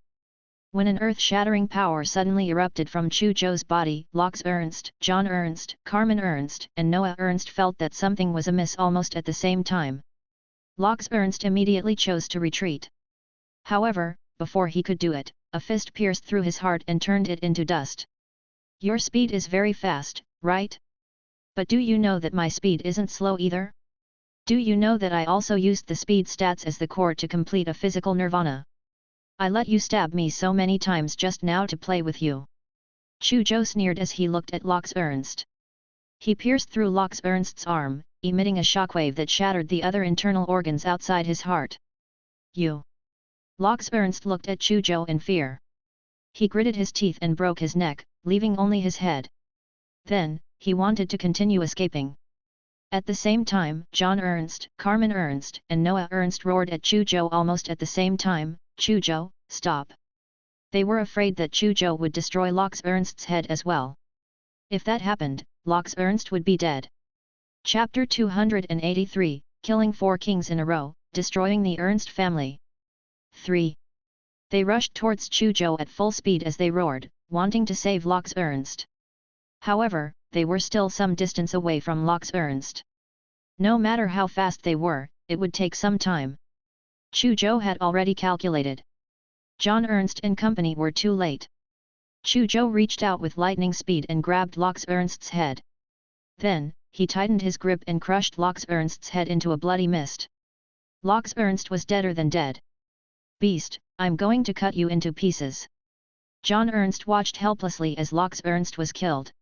When an earth-shattering power suddenly erupted from Chu Zhou's body, Laux Ernst, John Ernst, Carmen Ernst, and Noah Ernst felt that something was amiss almost at the same time. Laux Ernst immediately chose to retreat. However, before he could do it, a fist pierced through his heart and turned it into dust. Your speed is very fast, right? But do you know that my speed isn't slow either? Do you know that I also used the speed stats as the core to complete a physical nirvana? I let you stab me so many times just now to play with you. Chu Zhou sneered as he looked at Laux Ernst. He pierced through Laux Ernst's arm, emitting a shockwave that shattered the other internal organs outside his heart. You! Laux Ernst looked at Chu Zhou in fear. He gritted his teeth and broke his neck, leaving only his head. Then, he wanted to continue escaping. At the same time, John Ernst, Carmen Ernst, and Noah Ernst roared at Chu Zhou almost at the same time, Chu Zhou, stop! They were afraid that Chu Zhou would destroy Laux Ernst's head as well. If that happened, Laux Ernst would be dead. Chapter 283, Killing 4 Kings in a Row, Destroying the Ernst Family. 3. They rushed towards Chu Zhou at full speed as they roared, wanting to save Laux Ernst. However, they were still some distance away from Laux Ernst. No matter how fast they were, it would take some time. Chu Zhou had already calculated. John Ernst and company were too late. Chu Zhou reached out with lightning speed and grabbed Laux Ernst's head. Then, he tightened his grip and crushed Laux Ernst's head into a bloody mist. Laux Ernst was deader than dead. Beast, I'm going to cut you into pieces. John Ernst watched helplessly as Laux Ernst was killed.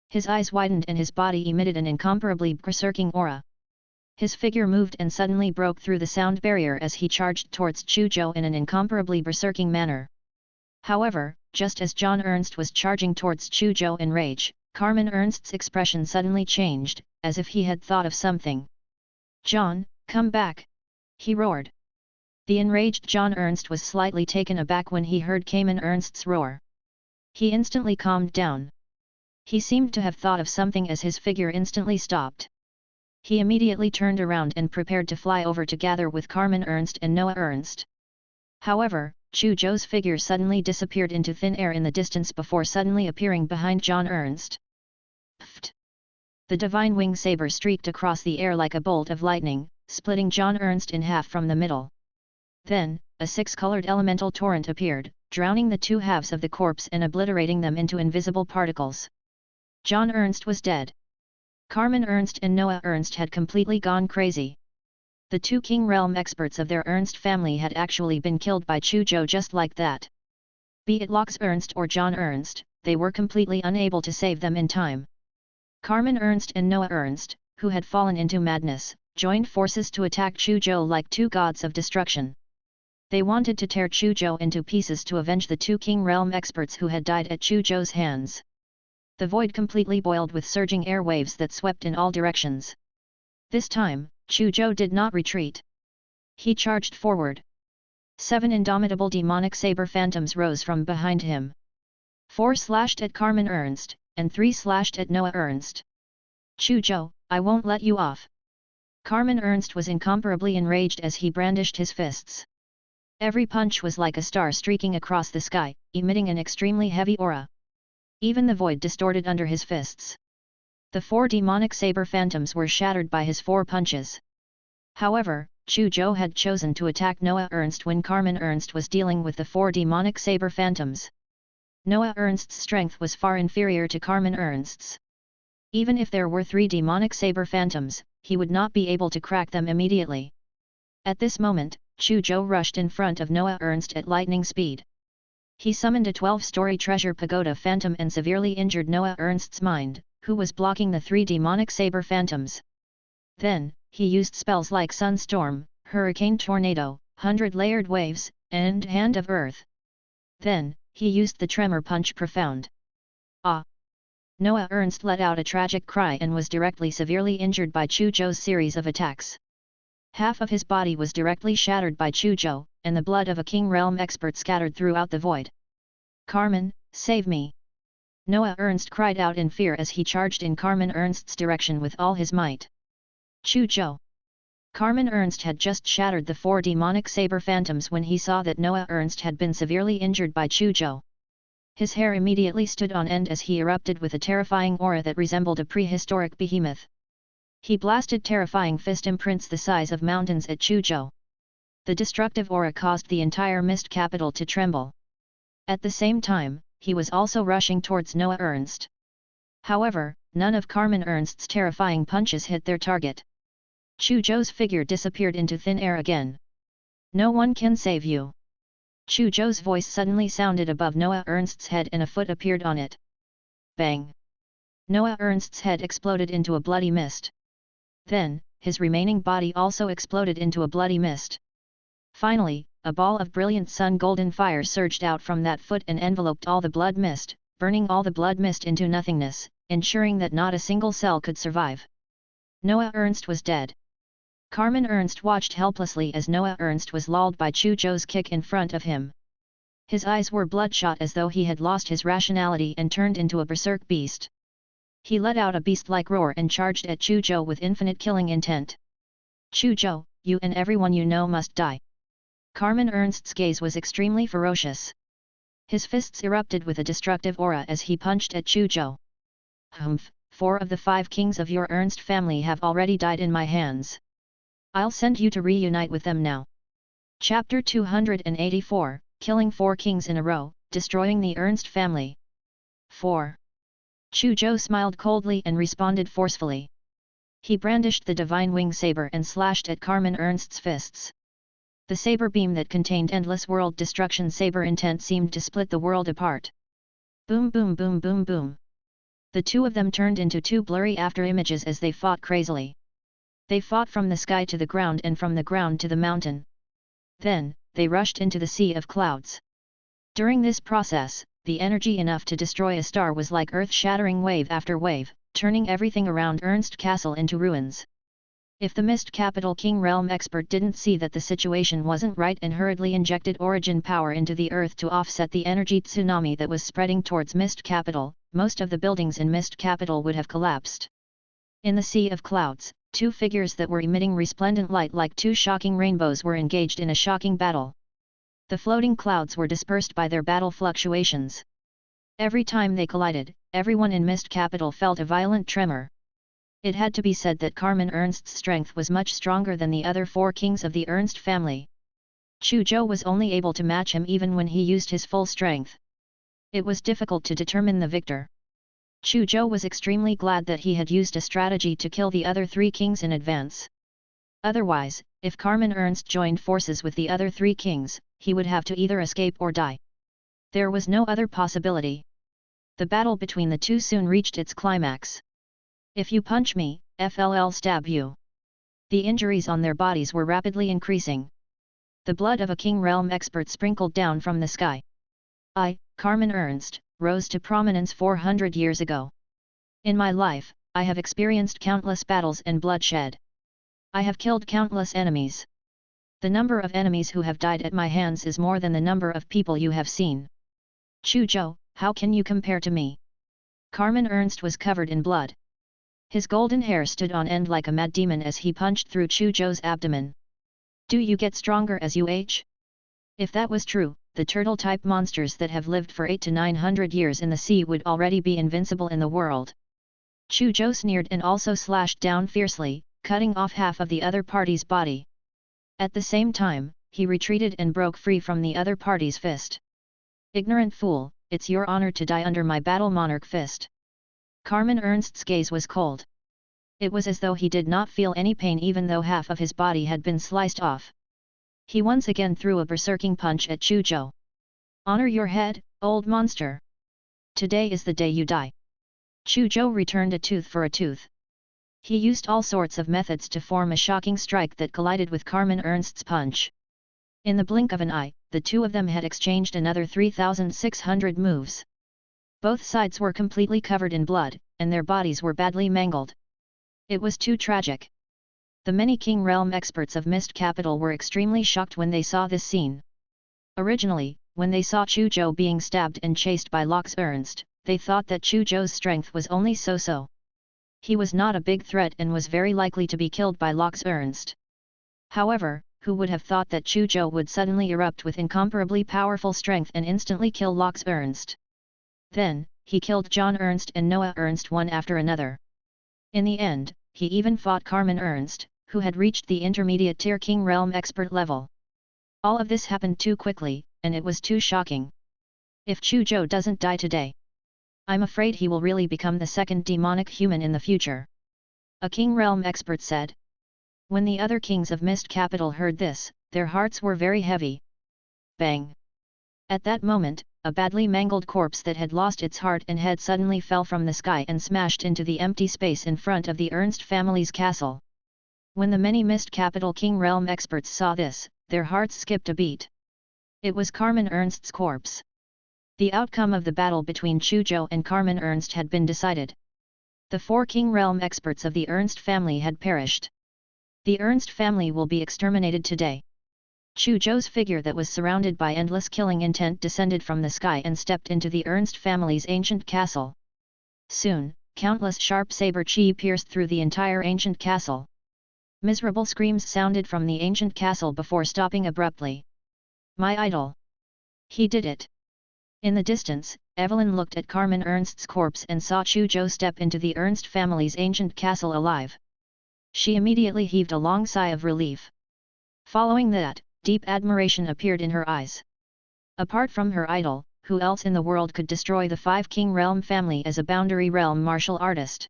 His eyes widened and his body emitted an incomparably berserking aura. His figure moved and suddenly broke through the sound barrier as he charged towards Chu Zhou in an incomparably berserking manner. However, just as John Ernst was charging towards Chu Zhou in rage, Carmen Ernst's expression suddenly changed, as if he had thought of something. John, come back! He roared. The enraged John Ernst was slightly taken aback when he heard Carmen Ernst's roar. He instantly calmed down. He seemed to have thought of something as his figure instantly stopped. He immediately turned around and prepared to fly over to gather with Carmen Ernst and Noah Ernst. However, Chu Zhou's figure suddenly disappeared into thin air in the distance before suddenly appearing behind John Ernst. Pfft! The divine wing saber streaked across the air like a bolt of lightning, splitting John Ernst in half from the middle. Then, a six-colored elemental torrent appeared, drowning the two halves of the corpse and obliterating them into invisible particles. John Ernst was dead. Carmen Ernst and Noah Ernst had completely gone crazy. The two King Realm experts of their Ernst family had actually been killed by Chu Zhou just like that. Be it Locke Ernst or John Ernst, they were completely unable to save them in time. Carmen Ernst and Noah Ernst, who had fallen into madness, joined forces to attack Chu Zhou like two gods of destruction. They wanted to tear Chu Zhou into pieces to avenge the two King Realm experts who had died at Chu Zhou's hands. The void completely boiled with surging air waves that swept in all directions. This time, Chu Zhou did not retreat. He charged forward. 7 indomitable demonic saber phantoms rose from behind him. 4 slashed at Carmen Ernst, and 3 slashed at Noah Ernst. Chu Zhou, I won't let you off. Carmen Ernst was incomparably enraged as he brandished his fists. Every punch was like a star streaking across the sky, emitting an extremely heavy aura. Even the void distorted under his fists. The 4 demonic saber phantoms were shattered by his 4 punches. However, Chu Zhou had chosen to attack Noah Ernst when Carmen Ernst was dealing with the 4 demonic saber phantoms. Noah Ernst's strength was far inferior to Carmen Ernst's. Even if there were 3 demonic saber phantoms, he would not be able to crack them immediately. At this moment, Chu Zhou rushed in front of Noah Ernst at lightning speed. He summoned a 12-story treasure pagoda phantom and severely injured Noah Ernst's mind, who was blocking the 3 demonic saber phantoms. Then, he used spells like Sunstorm, Hurricane Tornado, 100-layered waves, and Hand of Earth. Then, he used the Tremor Punch Profound. Ah! Noah Ernst let out a tragic cry and was directly severely injured by Chu Zhou's series of attacks. Half of his body was directly shattered by Chu Zhou, and the blood of a King Realm expert scattered throughout the void. Carmen, save me! Noah Ernst cried out in fear as he charged in Carmen Ernst's direction with all his might. Chu Zhou! Carmen Ernst had just shattered the 4 demonic saber phantoms when he saw that Noah Ernst had been severely injured by Chu Zhou. His hair immediately stood on end as he erupted with a terrifying aura that resembled a prehistoric behemoth. He blasted terrifying fist imprints the size of mountains at Chu Zhou. The destructive aura caused the entire mist capital to tremble. At the same time, he was also rushing towards Noah Ernst. However, none of Carmen Ernst's terrifying punches hit their target. Chu Zhou's figure disappeared into thin air again. No one can save you. Chu Zhou's voice suddenly sounded above Noah Ernst's head and a foot appeared on it. Bang! Noah Ernst's head exploded into a bloody mist. Then, his remaining body also exploded into a bloody mist. Finally, a ball of brilliant sun-golden fire surged out from that foot and enveloped all the blood mist, burning all the blood mist into nothingness, ensuring that not a single cell could survive. Noah Ernst was dead. Carmen Ernst watched helplessly as Noah Ernst was lulled by Chu Zhou's kick in front of him. His eyes were bloodshot as though he had lost his rationality and turned into a berserk beast. He let out a beast-like roar and charged at Chu Zhou with infinite killing intent. Chu Zhou, you and everyone you know must die. Carmen Ernst's gaze was extremely ferocious. His fists erupted with a destructive aura as he punched at Chu Zhou. Humph, 4 of the 5 kings of your Ernst family have already died in my hands. I'll send you to reunite with them now. Chapter 284, Killing 4 Kings in a Row, Destroying the Ernst Family. 4. Chu Zhou smiled coldly and responded forcefully. He brandished the divine wing saber and slashed at Carmen Ernst's fists. The saber beam that contained endless world destruction saber intent seemed to split the world apart. Boom boom boom boom boom. The two of them turned into 2 blurry after-images as they fought crazily. They fought from the sky to the ground and from the ground to the mountain. Then, they rushed into the sea of clouds. During this process, the energy enough to destroy a star was like earth-shattering wave after wave, turning everything around Ernst Castle into ruins. If the Mist Capital King Realm expert didn't see that the situation wasn't right and hurriedly injected origin power into the earth to offset the energy tsunami that was spreading towards Mist Capital, most of the buildings in Mist Capital would have collapsed. In the sea of clouds, 2 figures that were emitting resplendent light like 2 shocking rainbows were engaged in a shocking battle. The floating clouds were dispersed by their battle fluctuations. Every time they collided, everyone in Mist Capital felt a violent tremor. It had to be said that Carmen Ernst's strength was much stronger than the other 4 kings of the Ernst family. Chu Zhou was only able to match him even when he used his full strength. It was difficult to determine the victor. Chu Zhou was extremely glad that he had used a strategy to kill the other 3 kings in advance. Otherwise, if Carmen Ernst joined forces with the other 3 kings, he would have to either escape or die. There was no other possibility. The battle between the two soon reached its climax. If you punch me, I'll stab you. The injuries on their bodies were rapidly increasing. The blood of a King Realm expert sprinkled down from the sky. I, Carmen Ernst, rose to prominence 400 years ago. In my life, I have experienced countless battles and bloodshed. I have killed countless enemies. The number of enemies who have died at my hands is more than the number of people you have seen. Chu Zhou, how can you compare to me? Carmen Ernst was covered in blood. His golden hair stood on end like a mad demon as he punched through Chu Zhou's abdomen. Do you get stronger as you age? If that was true, the turtle-type monsters that have lived for 800 to 900 years in the sea would already be invincible in the world. Chu Zhou sneered and also slashed down fiercely, cutting off half of the other party's body. At the same time, he retreated and broke free from the other party's fist. Ignorant fool, it's your honor to die under my battle monarch fist. Carmen Ernst's gaze was cold. It was as though he did not feel any pain even though half of his body had been sliced off. He once again threw a berserking punch at Chu Zhou. Honor your head, old monster. Today is the day you die. Chu Zhou returned a tooth for a tooth. He used all sorts of methods to form a shocking strike that collided with Carmen Ernst's punch. In the blink of an eye, the two of them had exchanged another 3,600 moves. Both sides were completely covered in blood, and their bodies were badly mangled. It was too tragic. The many King Realm experts of Mist Capital were extremely shocked when they saw this scene. Originally, when they saw Chu Zhou being stabbed and chased by Lox Ernst, they thought that Chu Zhou's strength was only so-so. He was not a big threat and was very likely to be killed by Lox Ernst. However, who would have thought that Chu Zhou would suddenly erupt with incomparably powerful strength and instantly kill Lox Ernst? Then, he killed John Ernst and Noah Ernst one after another. In the end, he even fought Carmen Ernst, who had reached the intermediate tier King Realm expert level. All of this happened too quickly, and it was too shocking. If Chu Zhou doesn't die today, I'm afraid he will really become the second demonic human in the future. A King Realm expert said. When the other kings of Mist Capital heard this, their hearts were very heavy. Bang! At that moment, a badly mangled corpse that had lost its heart and head suddenly fell from the sky and smashed into the empty space in front of the Ernst family's castle. When the many Mist Capital King Realm experts saw this, their hearts skipped a beat. It was Carmen Ernst's corpse. The outcome of the battle between Chu Zhou and Carmen Ernst had been decided. The 4 King Realm experts of the Ernst family had perished. The Ernst family will be exterminated today. Chu Zhou's figure that was surrounded by endless killing intent descended from the sky and stepped into the Ernst family's ancient castle. Soon, countless sharp saber chi pierced through the entire ancient castle. Miserable screams sounded from the ancient castle before stopping abruptly. My idol! He did it! In the distance, Evelyn looked at Carmen Ernst's corpse and saw Chu Zhou step into the Ernst family's ancient castle alive. She immediately heaved a long sigh of relief. Following that, deep admiration appeared in her eyes. Apart from her idol, who else in the world could destroy the 5 King Realm family as a boundary realm martial artist?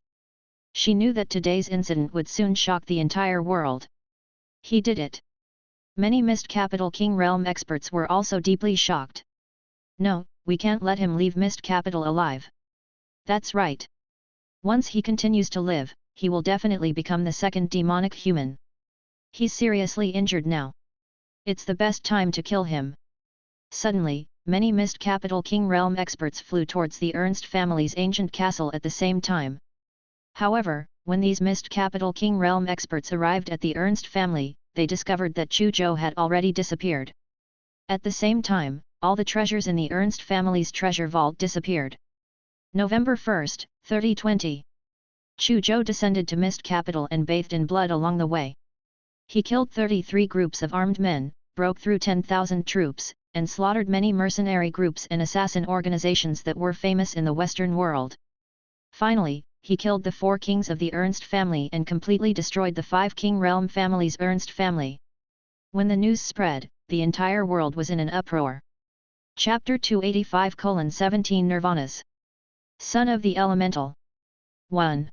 She knew that today's incident would soon shock the entire world. He did it. Many Mist Capital King Realm experts were also deeply shocked. No, we can't let him leave Mist Capital alive. That's right. Once he continues to live, he will definitely become the second demonic human. He's seriously injured now. It's the best time to kill him. Suddenly, many Mist Capital King Realm experts flew towards the Ernst family's ancient castle at the same time. However, when these Mist Capital King Realm experts arrived at the Ernst family, they discovered that Chu Zhou had already disappeared. At the same time, all the treasures in the Ernst family's treasure vault disappeared. November 1, 3020. Chu Zhou descended to Mist Capital and bathed in blood along the way. He killed 33 groups of armed men, broke through 10,000 troops, and slaughtered many mercenary groups and assassin organizations that were famous in the Western world. Finally, he killed the 4 kings of the Ernst family and completely destroyed the 5 king realm families Ernst family. When the news spread, the entire world was in an uproar. Chapter 285:17 Nirvanas. Son of the Elemental. 1.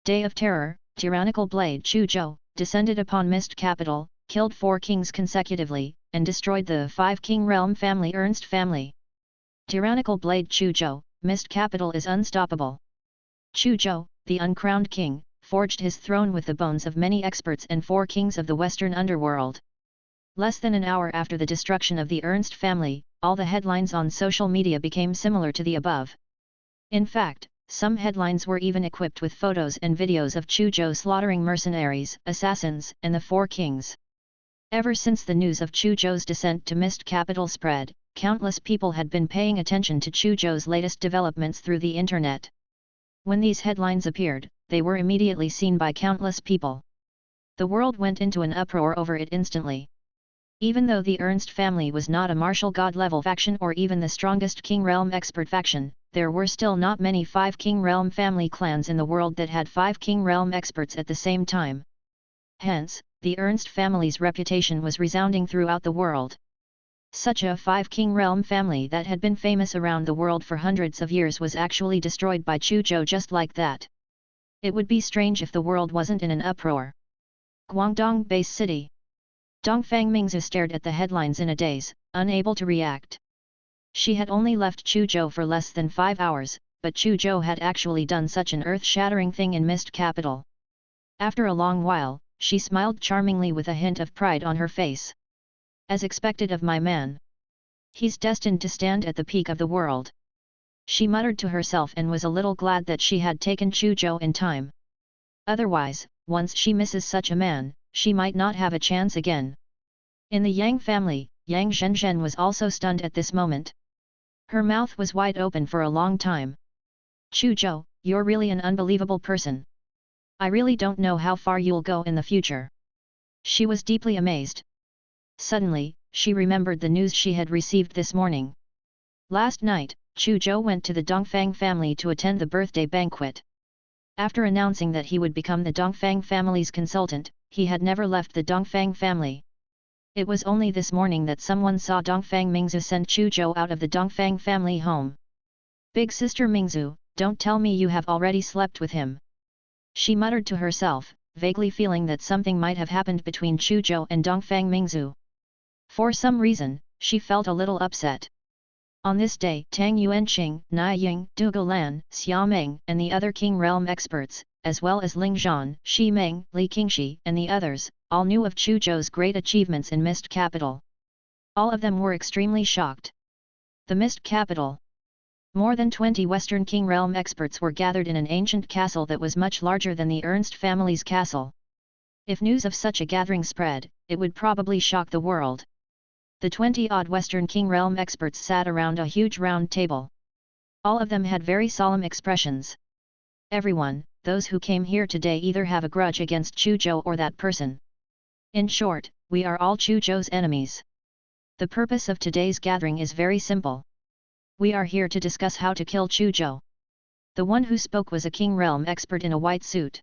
Day of Terror, tyrannical blade Chu Zhou, descended upon Mist Capital, killed 4 kings consecutively, and destroyed the 5 king realm family Ernst family. Tyrannical blade Chu Zhou, Mist Capital is unstoppable. Chu Zhou, the uncrowned king, forged his throne with the bones of many experts and 4 kings of the western underworld. Less than an hour after the destruction of the Ernst family, all the headlines on social media became similar to the above. In fact, some headlines were even equipped with photos and videos of Chu Zhou slaughtering mercenaries, assassins, and the 4 kings. Ever since the news of Chu Zhou's descent to Mist Capital spread, countless people had been paying attention to Chu Zhou's latest developments through the internet. When these headlines appeared, they were immediately seen by countless people. The world went into an uproar over it instantly. Even though the Ernst family was not a martial god-level faction or even the strongest King Realm expert faction, there were still not many 5 King Realm family clans in the world that had 5 King Realm experts at the same time. Hence, the Ernst family's reputation was resounding throughout the world. Such a 5 King Realm family that had been famous around the world for hundreds of years was actually destroyed by Chu Zhou just like that. It would be strange if the world wasn't in an uproar. Guangdong Base City. Dongfang Mingzu stared at the headlines in a daze, unable to react. She had only left Chu Zhou for less than 5 hours, but Chu Zhou had actually done such an earth-shattering thing in Mist Capital. After a long while, she smiled charmingly with a hint of pride on her face. As expected of my man. He's destined to stand at the peak of the world. She muttered to herself and was a little glad that she had taken Chu Zhou in time. Otherwise, once she misses such a man, she might not have a chance again. In the Yang family, Yang Zhenzhen was also stunned at this moment. Her mouth was wide open for a long time. Chu Zhou, you're really an unbelievable person. I really don't know how far you'll go in the future. She was deeply amazed. Suddenly, she remembered the news she had received this morning. Last night, Chu Zhou went to the Dongfang family to attend the birthday banquet. After announcing that he would become the Dongfang family's consultant, he had never left the Dongfang family. It was only this morning that someone saw Dongfang Mingzu send Chu Zhou out of the Dongfang family home. Big sister Mingzu, don't tell me you have already slept with him. She muttered to herself, vaguely feeling that something might have happened between Chu Zhou and Dongfang Mingzu. For some reason, she felt a little upset. On this day, Tang Yuanqing, Nai Ying, Du Gulan, Xia Meng, and the other King Realm experts, as well as Ling Zhan, Shi Meng, Li Qingxi, and the others, all knew of Chu Zhou's great achievements in Mist Capital. All of them were extremely shocked. The Mist Capital. More than 20 Western King Realm experts were gathered in an ancient castle that was much larger than the Ernst family's castle. If news of such a gathering spread, it would probably shock the world. The 20-odd Western King Realm experts sat around a huge round table. All of them had very solemn expressions. Everyone, those who came here today either have a grudge against Chu Zhou or that person. In short, we are all Chu Zhou's enemies. The purpose of today's gathering is very simple. We are here to discuss how to kill Chu Zhou. The one who spoke was a King Realm expert in a white suit.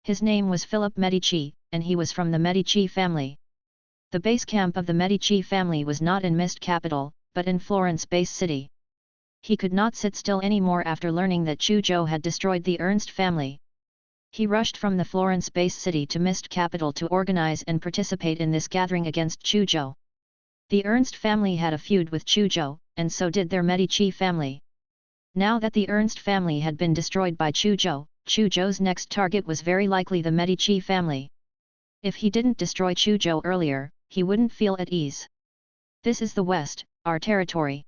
His name was Philip Medici, and he was from the Medici family. The base camp of the Medici family was not in Mist Capital, but in Florence base city. He could not sit still anymore after learning that Chu Zhou had destroyed the Ernst family. He rushed from the Florence base city to Mist Capital to organize and participate in this gathering against Chu Zhou. The Ernst family had a feud with Chu Zhou, and so did their Medici family. Now that the Ernst family had been destroyed by Chu Zhou's next target was very likely the Medici family. If he didn't destroy Chu Zhou earlier, he wouldn't feel at ease. This is the West, our territory.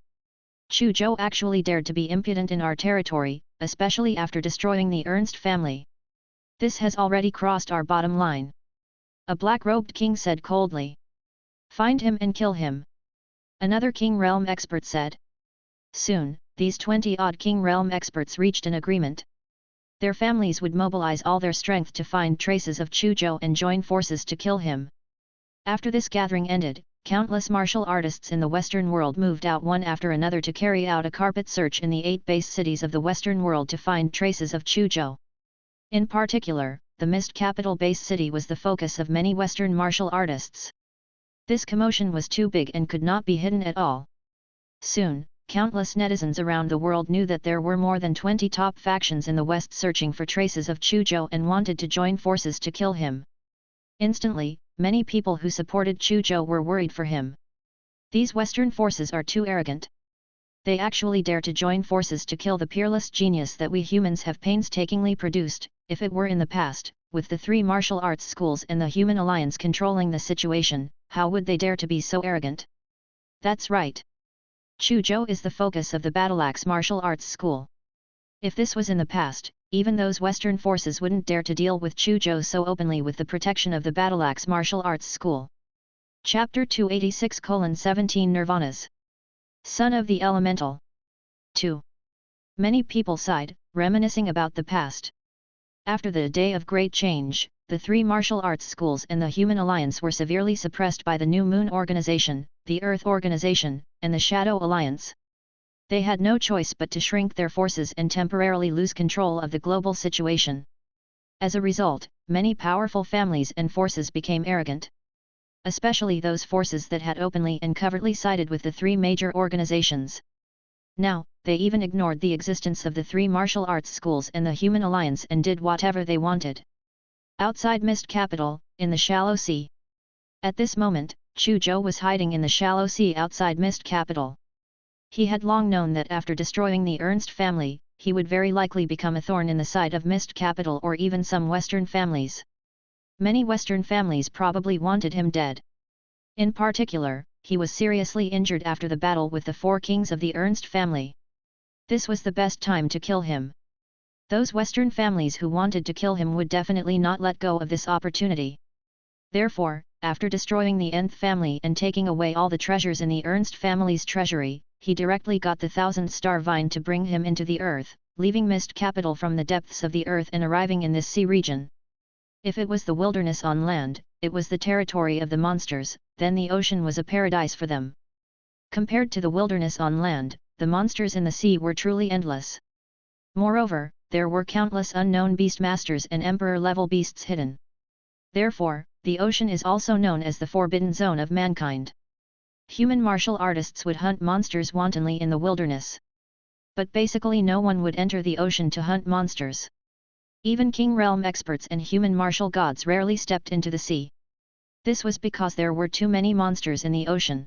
Chu Zhou actually dared to be impudent in our territory, especially after destroying the Ernst family. This has already crossed our bottom line. A black-robed king said coldly. Find him and kill him. Another King Realm expert said. Soon, these 20-odd King Realm experts reached an agreement. Their families would mobilize all their strength to find traces of Chu Zhou and join forces to kill him. After this gathering ended, countless martial artists in the Western world moved out one after another to carry out a carpet search in the 8 base cities of the Western world to find traces of Chu Zhou. In particular, the Mist Capital base city was the focus of many Western martial artists. This commotion was too big and could not be hidden at all. Soon, countless netizens around the world knew that there were more than 20 top factions in the West searching for traces of Chu Zhou and wanted to join forces to kill him. Instantly, many people who supported Chu Zhou were worried for him. These Western forces are too arrogant. They actually dare to join forces to kill the peerless genius that we humans have painstakingly produced. If it were in the past, with the 3 martial arts schools and the Human Alliance controlling the situation, how would they dare to be so arrogant? That's right. Chu Zhou is the focus of the Battleaxe Martial Arts School. If this was in the past, even those Western forces wouldn't dare to deal with Chu Zhou so openly with the protection of the Battleaxe Martial Arts School. Chapter 286:17 Nirvanas. Son of the Elemental. 2. Many people sighed, reminiscing about the past. After the Day of Great Change, the 3 martial arts schools and the Human Alliance were severely suppressed by the New Moon Organization, the Earth Organization, and the Shadow Alliance. They had no choice but to shrink their forces and temporarily lose control of the global situation. As a result, many powerful families and forces became arrogant. Especially those forces that had openly and covertly sided with the 3 major organizations. Now, they even ignored the existence of the 3 martial arts schools and the Human Alliance and did whatever they wanted. Outside Mist Capital, in the Shallow Sea. At this moment, Chu Zhou was hiding in the Shallow Sea outside Mist Capital. He had long known that after destroying the Ernst family, he would very likely become a thorn in the side of Mist Capital or even some Western families. Many Western families probably wanted him dead. In particular, he was seriously injured after the battle with the 4 kings of the Ernst family. This was the best time to kill him. Those Western families who wanted to kill him would definitely not let go of this opportunity. Therefore, after destroying the Nth family and taking away all the treasures in the Ernst family's treasury, he directly got the 1000-star vine to bring him into the earth, leaving Mist Capital from the depths of the earth and arriving in this sea region. If it was the wilderness on land, it was the territory of the monsters, then the ocean was a paradise for them. Compared to the wilderness on land, the monsters in the sea were truly endless. Moreover, there were countless unknown beastmasters and emperor-level beasts hidden. Therefore, the ocean is also known as the forbidden zone of mankind. Human martial artists would hunt monsters wantonly in the wilderness. But basically no one would enter the ocean to hunt monsters. Even King Realm experts and human martial gods rarely stepped into the sea. This was because there were too many monsters in the ocean.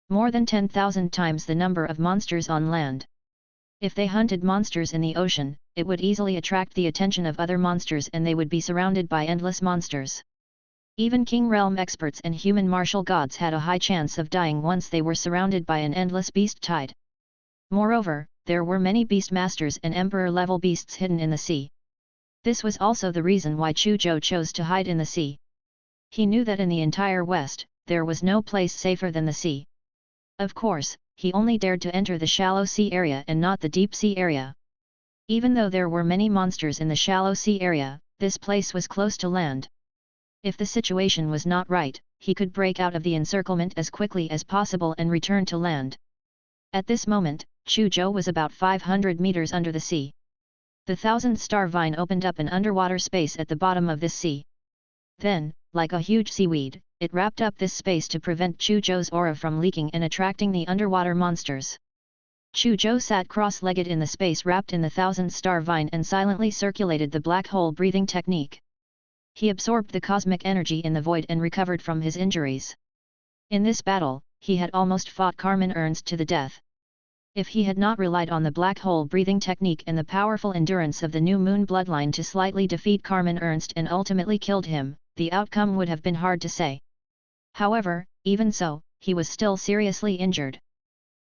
More than 10,000 times the number of monsters on land. If they hunted monsters in the ocean, it would easily attract the attention of other monsters and they would be surrounded by endless monsters. Even King Realm experts and human martial gods had a high chance of dying once they were surrounded by an endless beast tide. Moreover, there were many beastmasters and emperor-level beasts hidden in the sea. This was also the reason why Chu Zhou chose to hide in the sea. He knew that in the entire West, there was no place safer than the sea. Of course, he only dared to enter the shallow sea area and not the deep sea area. Even though there were many monsters in the shallow sea area, this place was close to land. If the situation was not right, he could break out of the encirclement as quickly as possible and return to land. At this moment, Chu Zhou was about 500 meters under the sea. The 1000-star vine opened up an underwater space at the bottom of this sea. Then, like a huge seaweed, it wrapped up this space to prevent Chu Zhou's aura from leaking and attracting the underwater monsters. Chu Zhou sat cross-legged in the space wrapped in the 1000-star vine and silently circulated the black hole breathing technique. He absorbed the cosmic energy in the void and recovered from his injuries. In this battle, he had almost fought Carmen Ernst to the death. If he had not relied on the black hole breathing technique and the powerful endurance of the New Moon bloodline to slightly defeat Carmen Ernst and ultimately killed him, the outcome would have been hard to say. However, even so, he was still seriously injured.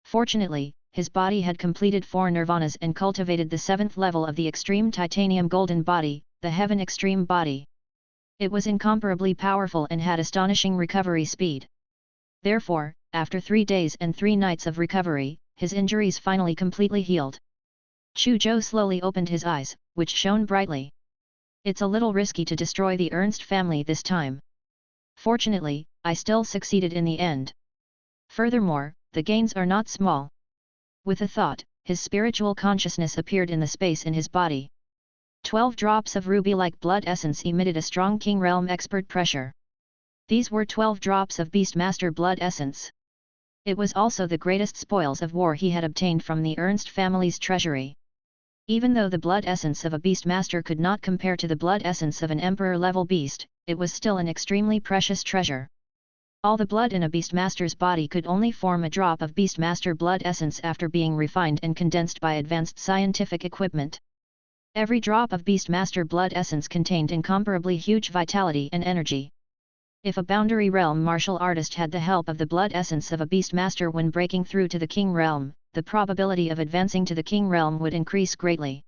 Fortunately, his body had completed 4 nirvanas and cultivated the 7th level of the extreme titanium golden body, the heaven extreme body. It was incomparably powerful and had astonishing recovery speed. Therefore, after 3 days and 3 nights of recovery, his injuries finally completely healed. Chu Zhou slowly opened his eyes, which shone brightly. It's a little risky to destroy the Ernst family this time. Fortunately, I still succeeded in the end. Furthermore, the gains are not small. With a thought, his spiritual consciousness appeared in the space in his body. 12 drops of ruby-like blood essence emitted a strong King Realm expert pressure. These were 12 drops of Beastmaster blood essence. It was also the greatest spoils of war he had obtained from the Ernst family's treasury. Even though the blood essence of a Beastmaster could not compare to the blood essence of an Emperor-level beast, it was still an extremely precious treasure. All the blood in a Beastmaster's body could only form a drop of Beastmaster blood essence after being refined and condensed by advanced scientific equipment. Every drop of Beastmaster blood essence contained incomparably huge vitality and energy. If a Boundary Realm martial artist had the help of the blood essence of a Beastmaster when breaking through to the King Realm, the probability of advancing to the King Realm would increase greatly.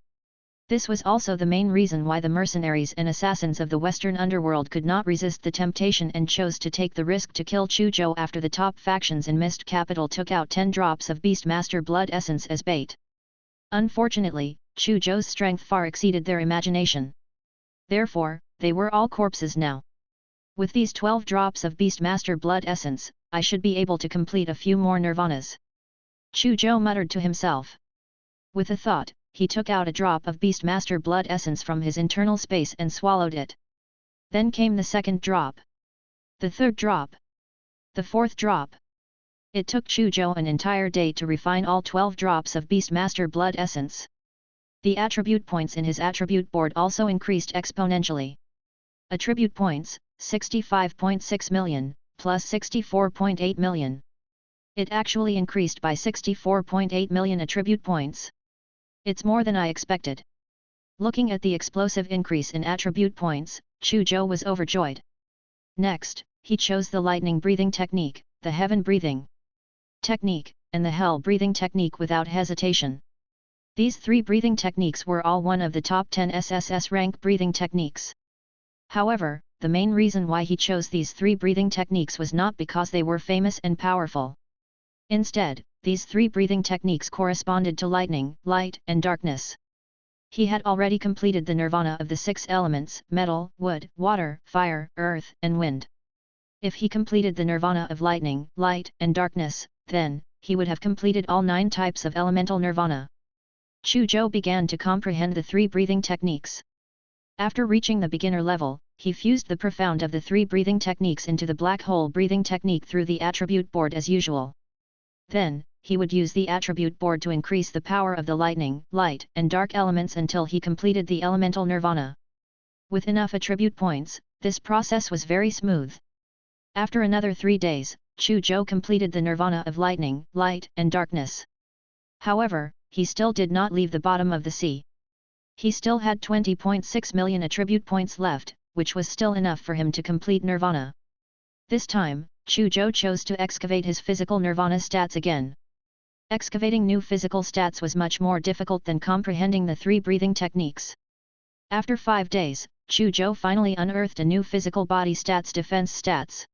This was also the main reason why the mercenaries and assassins of the Western underworld could not resist the temptation and chose to take the risk to kill Chu Zhou after the top factions in Mist Capital took out 10 drops of Beastmaster blood essence as bait. Unfortunately, Chu Zhou's strength far exceeded their imagination. Therefore, they were all corpses now. With these 12 drops of Beastmaster blood essence, I should be able to complete a few more nirvanas. Chu Zhou muttered to himself. With a thought, he took out a drop of Beastmaster blood essence from his internal space and swallowed it. Then came the second drop. The third drop. The fourth drop. It took Chu Zhou an entire day to refine all 12 drops of Beastmaster blood essence. The attribute points in his attribute board also increased exponentially. Attribute points, 65.6 million, plus 64.8 million. It actually increased by 64.8 million attribute points. It's more than I expected. Looking at the explosive increase in attribute points, Chu Zhou was overjoyed. Next, he chose the lightning breathing technique, the heaven breathing technique, and the hell breathing technique without hesitation. These 3 breathing techniques were all one of the top 10 SSS-rank breathing techniques. However, the main reason why he chose these 3 breathing techniques was not because they were famous and powerful. Instead, these 3 breathing techniques corresponded to lightning, light, and darkness. He had already completed the nirvana of the 6 elements, metal, wood, water, fire, earth, and wind. If he completed the nirvana of lightning, light, and darkness, then, he would have completed all 9 types of elemental nirvana. Chu Zhou began to comprehend the 3 breathing techniques. After reaching the beginner level, he fused the profound of the 3 breathing techniques into the black hole breathing technique through the attribute board as usual. Then, he would use the attribute board to increase the power of the lightning, light, and dark elements until he completed the elemental nirvana. With enough attribute points, this process was very smooth. After another 3 days, Chu Zhou completed the nirvana of lightning, light, and darkness. However, he still did not leave the bottom of the sea. He still had 20.6 million attribute points left, which was still enough for him to complete nirvana. This time, Chu Zhou chose to excavate his physical nirvana stats again. Excavating new physical stats was much more difficult than comprehending the 3 breathing techniques. After 5 days, Chu Zhou finally unearthed a new physical body stats defense stats.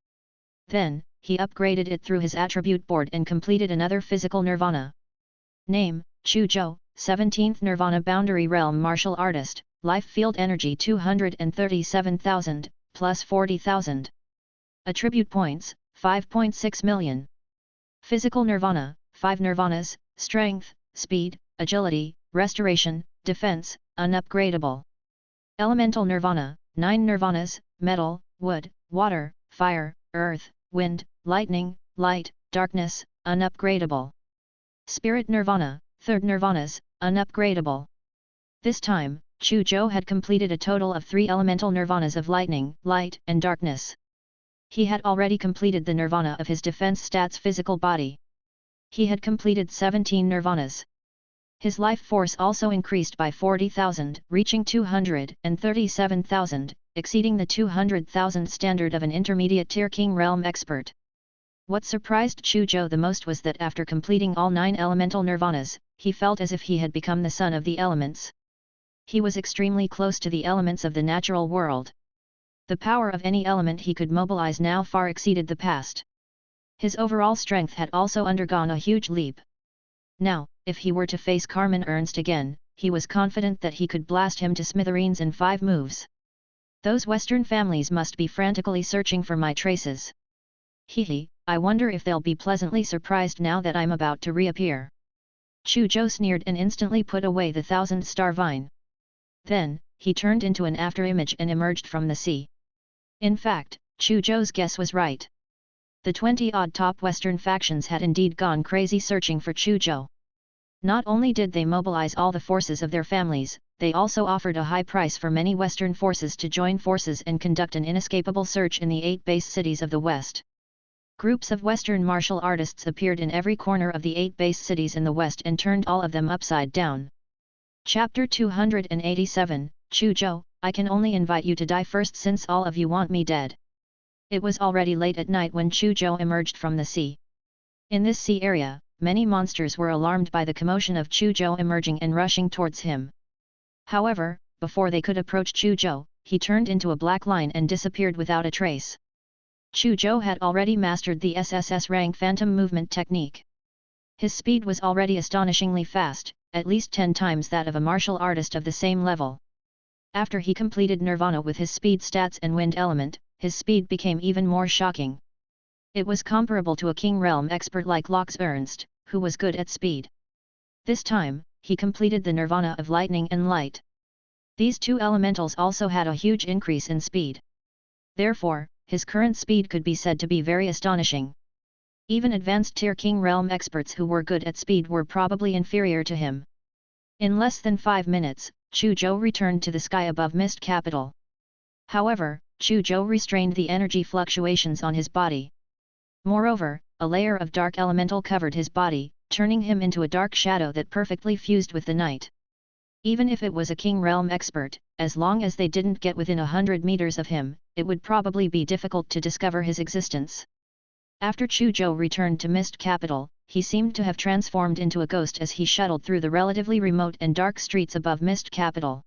Then, he upgraded it through his attribute board and completed another physical nirvana. Name, Chu Zhou, 17th Nirvana Boundary Realm Martial Artist, Life Field Energy 237,000, plus 40,000. Attribute Points, 5.6 million. Physical Nirvana, 5 Nirvanas, Strength, Speed, Agility, Restoration, Defense, Unupgradable. Elemental Nirvana, 9 Nirvanas, Metal, Wood, Water, Fire, Earth, Wind, Lightning, Light, Darkness, Unupgradable. Spirit Nirvana, 3rd Nirvanas, Unupgradable. This time, Chu Zhou had completed a total of 3 elemental nirvanas of lightning, light, and darkness. He had already completed the nirvana of his defense stats physical body. He had completed 17 nirvanas. His life force also increased by 40,000, reaching 237,000, exceeding the 200,000 standard of an intermediate tier King Realm expert. What surprised Chu Zhou the most was that after completing all 9 elemental nirvanas, he felt as if he had become the son of the elements. He was extremely close to the elements of the natural world. The power of any element he could mobilize now far exceeded the past. His overall strength had also undergone a huge leap. Now, if he were to face Carmen Ernst again, he was confident that he could blast him to smithereens in 5 moves. Those Western families must be frantically searching for my traces. Hehe, I wonder if they'll be pleasantly surprised now that I'm about to reappear. Chu Zhou sneered and instantly put away the 1000-star vine. Then, he turned into an afterimage and emerged from the sea. In fact, Chu Zhou's guess was right. The 20-odd top Western factions had indeed gone crazy searching for Chu Zhou. Not only did they mobilize all the forces of their families, they also offered a high price for many Western forces to join forces and conduct an inescapable search in the 8 base cities of the West. Groups of Western martial artists appeared in every corner of the 8 base cities in the West and turned all of them upside down. Chapter 287, Chu Zhou, I can only invite you to die first since all of you want me dead. It was already late at night when Chu Zhou emerged from the sea. In this sea area, many monsters were alarmed by the commotion of Chu Zhou emerging and rushing towards him. However, before they could approach Chu Zhou, he turned into a black line and disappeared without a trace. Chu Zhou had already mastered the SSS-rank phantom movement technique. His speed was already astonishingly fast, at least 10 times that of a martial artist of the same level. After he completed Nirvana with his speed stats and wind element, his speed became even more shocking. It was comparable to a King Realm expert like Lox Ernst, who was good at speed. This time, he completed the Nirvana of lightning and light. These two elementals also had a huge increase in speed. Therefore, his current speed could be said to be very astonishing. Even advanced tier King Realm experts who were good at speed were probably inferior to him. In less than 5 minutes, Chu Zhou returned to the sky above Mist Capital. However, Chu Zhou restrained the energy fluctuations on his body. Moreover, a layer of dark elemental covered his body, turning him into a dark shadow that perfectly fused with the night. Even if it was a King Realm expert, as long as they didn't get within 100 meters of him, it would probably be difficult to discover his existence. After Chu Zhou returned to Mist Capital, he seemed to have transformed into a ghost as he shuttled through the relatively remote and dark streets above Mist Capital.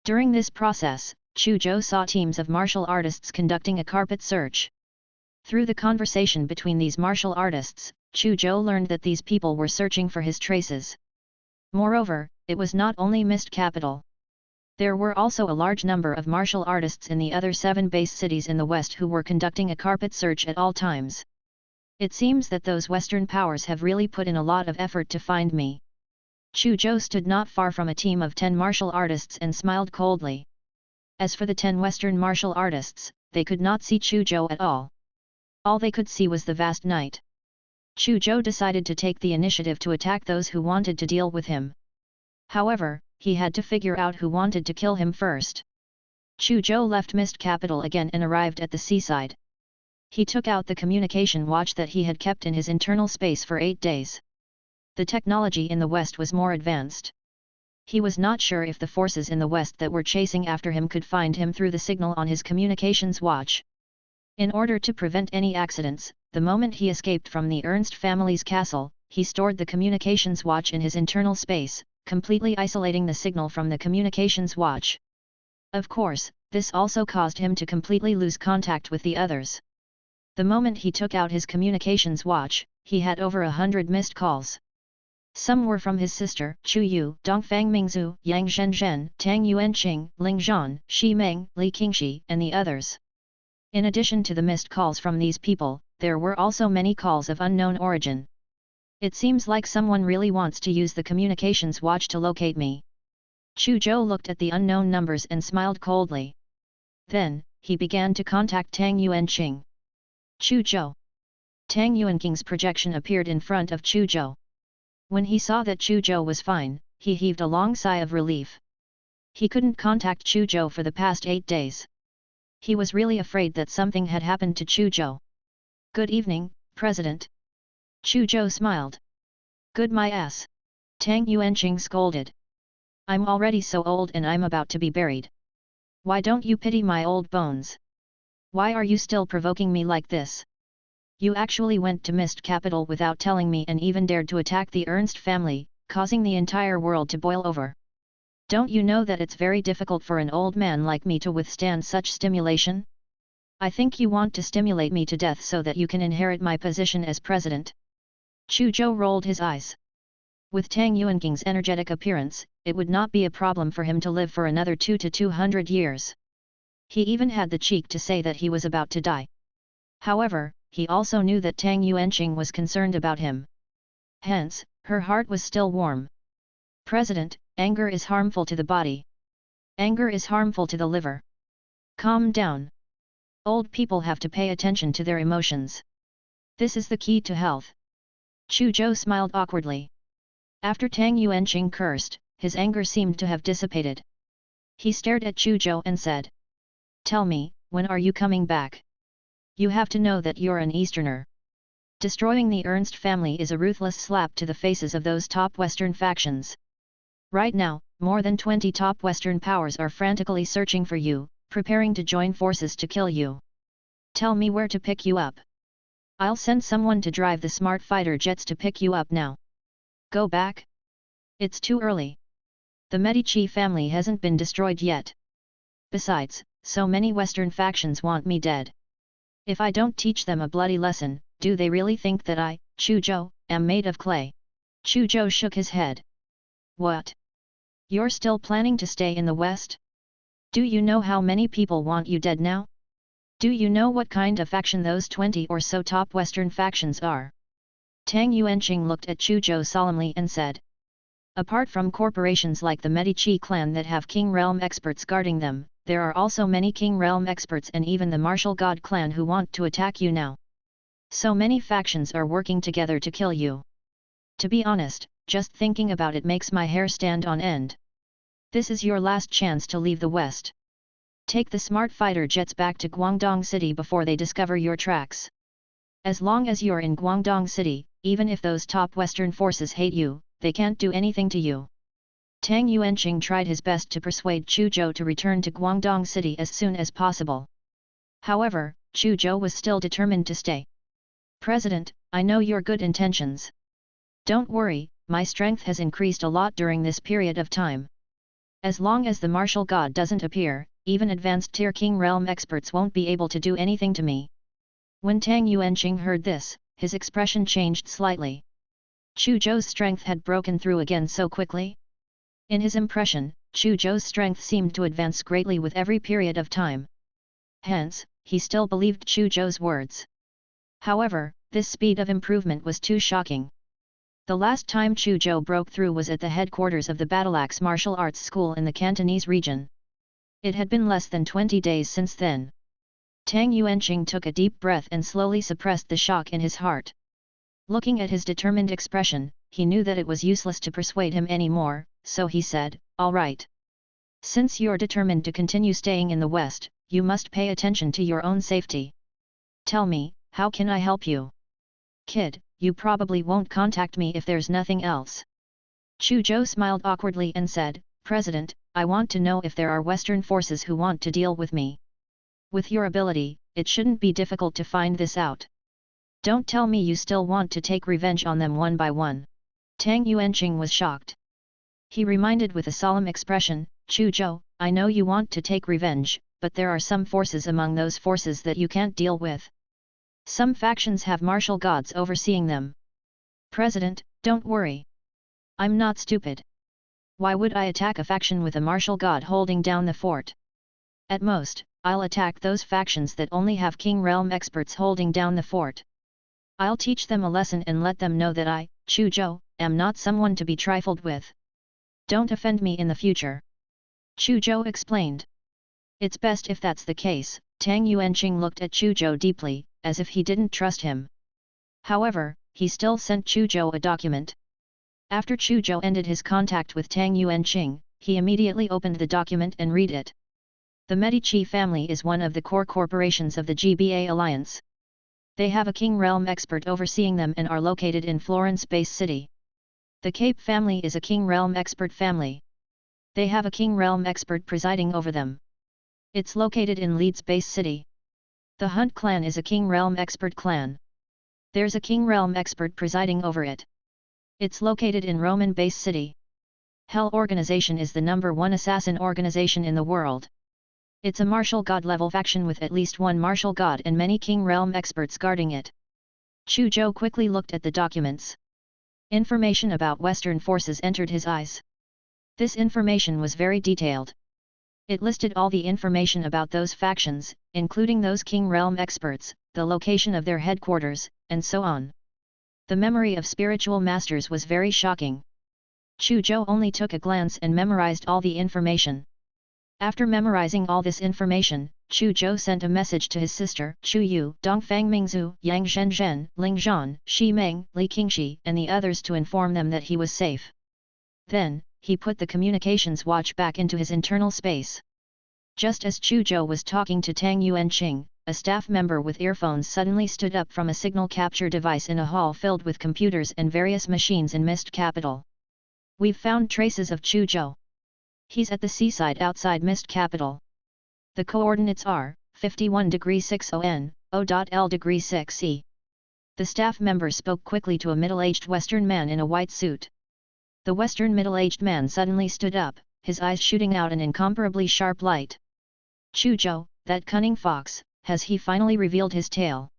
During this process, Chu Zhou saw teams of martial artists conducting a carpet search. Through the conversation between these martial artists, Chu Zhou learned that these people were searching for his traces. Moreover, it was not only Mist Capital. There were also a large number of martial artists in the other 7 base cities in the West who were conducting a carpet search at all times. It seems that those Western powers have really put in a lot of effort to find me. Chu Zhou stood not far from a team of 10 martial artists and smiled coldly. As for the 10 Western martial artists, they could not see Chu Zhou at all. All they could see was the vast night. Chu Zhou decided to take the initiative to attack those who wanted to deal with him. However, he had to figure out who wanted to kill him first. Chu Zhou left Mist Capital again and arrived at the seaside. He took out the communication watch that he had kept in his internal space for 8 days. The technology in the West was more advanced. He was not sure if the forces in the West that were chasing after him could find him through the signal on his communications watch. In order to prevent any accidents, the moment he escaped from the Ernst family's castle, he stored the communications watch in his internal space, completely isolating the signal from the communications watch. Of course, this also caused him to completely lose contact with the others. The moment he took out his communications watch, he had over 100 missed calls. Some were from his sister, Chu Yu, Dongfang Mingzu, Yang Zhenzhen, Tang Yuanqing, Ling Zhan, Shi Meng, Li Qingxi, and the others. In addition to the missed calls from these people, there were also many calls of unknown origin. It seems like someone really wants to use the communications watch to locate me. Chu Zhou looked at the unknown numbers and smiled coldly. Then, he began to contact Tang Yuanqing. Chu Zhou. Tang Yuanqing's projection appeared in front of Chu Zhou. When he saw that Chu Zhou was fine, he heaved a long sigh of relief. He couldn't contact Chu Zhou for the past 8 days. He was really afraid that something had happened to Chu Zhou. Good evening, President. Chu Zhou smiled. Good my ass. Tang Yuanqing scolded. I'm already so old and I'm about to be buried. Why don't you pity my old bones? Why are you still provoking me like this? You actually went to Mist Capital without telling me and even dared to attack the Ernst family, causing the entire world to boil over. Don't you know that it's very difficult for an old man like me to withstand such stimulation? I think you want to stimulate me to death so that you can inherit my position as president. Chu Zhou rolled his eyes. With Tang Yuanqing's energetic appearance, it would not be a problem for him to live for another 200 years. He even had the cheek to say that he was about to die. However, he also knew that Tang Yuanqing was concerned about him. Hence, her heart was still warm. President, anger is harmful to the body. Anger is harmful to the liver. Calm down. Old people have to pay attention to their emotions. This is the key to health. Chu Zhou smiled awkwardly. After Tang Yuanqing cursed, his anger seemed to have dissipated. He stared at Chu Zhou and said, "Tell me, when are you coming back? You have to know that you're an Easterner. Destroying the Ernst family is a ruthless slap to the faces of those top Western factions. Right now, more than 20 top Western powers are frantically searching for you, preparing to join forces to kill you. Tell me where to pick you up. I'll send someone to drive the smart fighter jets to pick you up now. Go back? It's too early. The Medici family hasn't been destroyed yet. Besides, so many Western factions want me dead. If I don't teach them a bloody lesson, do they really think that I, Chu Zhou, am made of clay?" Chu Zhou shook his head. "What? You're still planning to stay in the West? Do you know how many people want you dead now? Do you know what kind of faction those 20 or so top Western factions are?" Tang Yuanqing looked at Chu Zhou solemnly and said, "Apart from corporations like the Medici clan that have King Realm experts guarding them, there are also many King Realm experts and even the Martial God clan who want to attack you now. So many factions are working together to kill you. To be honest, just thinking about it makes my hair stand on end. This is your last chance to leave the West. Take the smart fighter jets back to Guangdong City before they discover your tracks. As long as you're in Guangdong City, even if those top Western forces hate you, they can't do anything to you." Tang Yuanqing tried his best to persuade Chu Zhou to return to Guangdong City as soon as possible. However, Chu Zhou was still determined to stay. "President, I know your good intentions. Don't worry, my strength has increased a lot during this period of time. As long as the martial god doesn't appear, even advanced tier King Realm experts won't be able to do anything to me." When Tang Yuanqing heard this, his expression changed slightly. Chu Zhou's strength had broken through again so quickly? In his impression, Chu Zhou's strength seemed to advance greatly with every period of time. Hence, he still believed Chu Zhou's words. However, this speed of improvement was too shocking. The last time Chu Zhou broke through was at the headquarters of the Battleaxe Martial Arts School in the Cantonese region. It had been less than 20 days since then. Tang Yuanqing took a deep breath and slowly suppressed the shock in his heart. Looking at his determined expression, he knew that it was useless to persuade him anymore, so he said, "All right. Since you're determined to continue staying in the West, you must pay attention to your own safety. Tell me, how can I help you?" "Kid, you probably won't contact me if there's nothing else." Chu Zhou smiled awkwardly and said, "President, I want to know if there are Western forces who want to deal with me. With your ability, it shouldn't be difficult to find this out. Don't tell me you still want to take revenge on them one by one." Tang Yuanqing was shocked. He reminded with a solemn expression, "Chu Zhou, I know you want to take revenge, but there are some forces among those forces that you can't deal with. Some factions have martial gods overseeing them. President, don't worry. I'm not stupid. Why would I attack a faction with a martial god holding down the fort? At most, I'll attack those factions that only have King Realm experts holding down the fort. I'll teach them a lesson and let them know that I, Chu Zhou, am not someone to be trifled with. Don't offend me in the future." Chu Zhou explained. "It's best if that's the case." Tang Yuanqing looked at Chu Zhou deeply, as if he didn't trust him. However, he still sent Chu Zhou a document. After Chu Zhou ended his contact with Tang Yuanqing, he immediately opened the document and read it. The Medici family is one of the core corporations of the GBA Alliance. They have a King Realm expert overseeing them and are located in Florence Base City. The Cape family is a King Realm expert family. They have a King Realm expert presiding over them. It's located in Leeds Base City. The Hunt clan is a King Realm expert clan. There's a King Realm expert presiding over it. It's located in Roman Base City. Hell Organization is the #1 assassin organization in the world. It's a martial god level faction with at least one martial god and many King Realm experts guarding it." Chu Zhou quickly looked at the documents. Information about Western forces entered his eyes. This information was very detailed. It listed all the information about those factions, including those King Realm experts, the location of their headquarters, and so on. The memory of spiritual masters was very shocking. Chu Zhou only took a glance and memorized all the information. After memorizing all this information, Chu Zhou sent a message to his sister, Chu Yu, Dongfang Mingzu, Yang Zhenzhen, Ling Zhan, Shi Meng, Li Qingxi, and the others to inform them that he was safe. Then, he put the communications watch back into his internal space. Just as Chu Zhou was talking to Tang Yuanqing, a staff member with earphones suddenly stood up from a signal capture device in a hall filled with computers and various machines in Mist Capital. We've found traces of Chu Zhou. He's at the seaside outside Mist Capital. The coordinates are 51°60 0.L°6E. The staff member spoke quickly to a middle-aged Western man in a white suit. The Western middle-aged man suddenly stood up, his eyes shooting out an incomparably sharp light. Chu Zhou, that cunning fox, has he finally revealed his tale?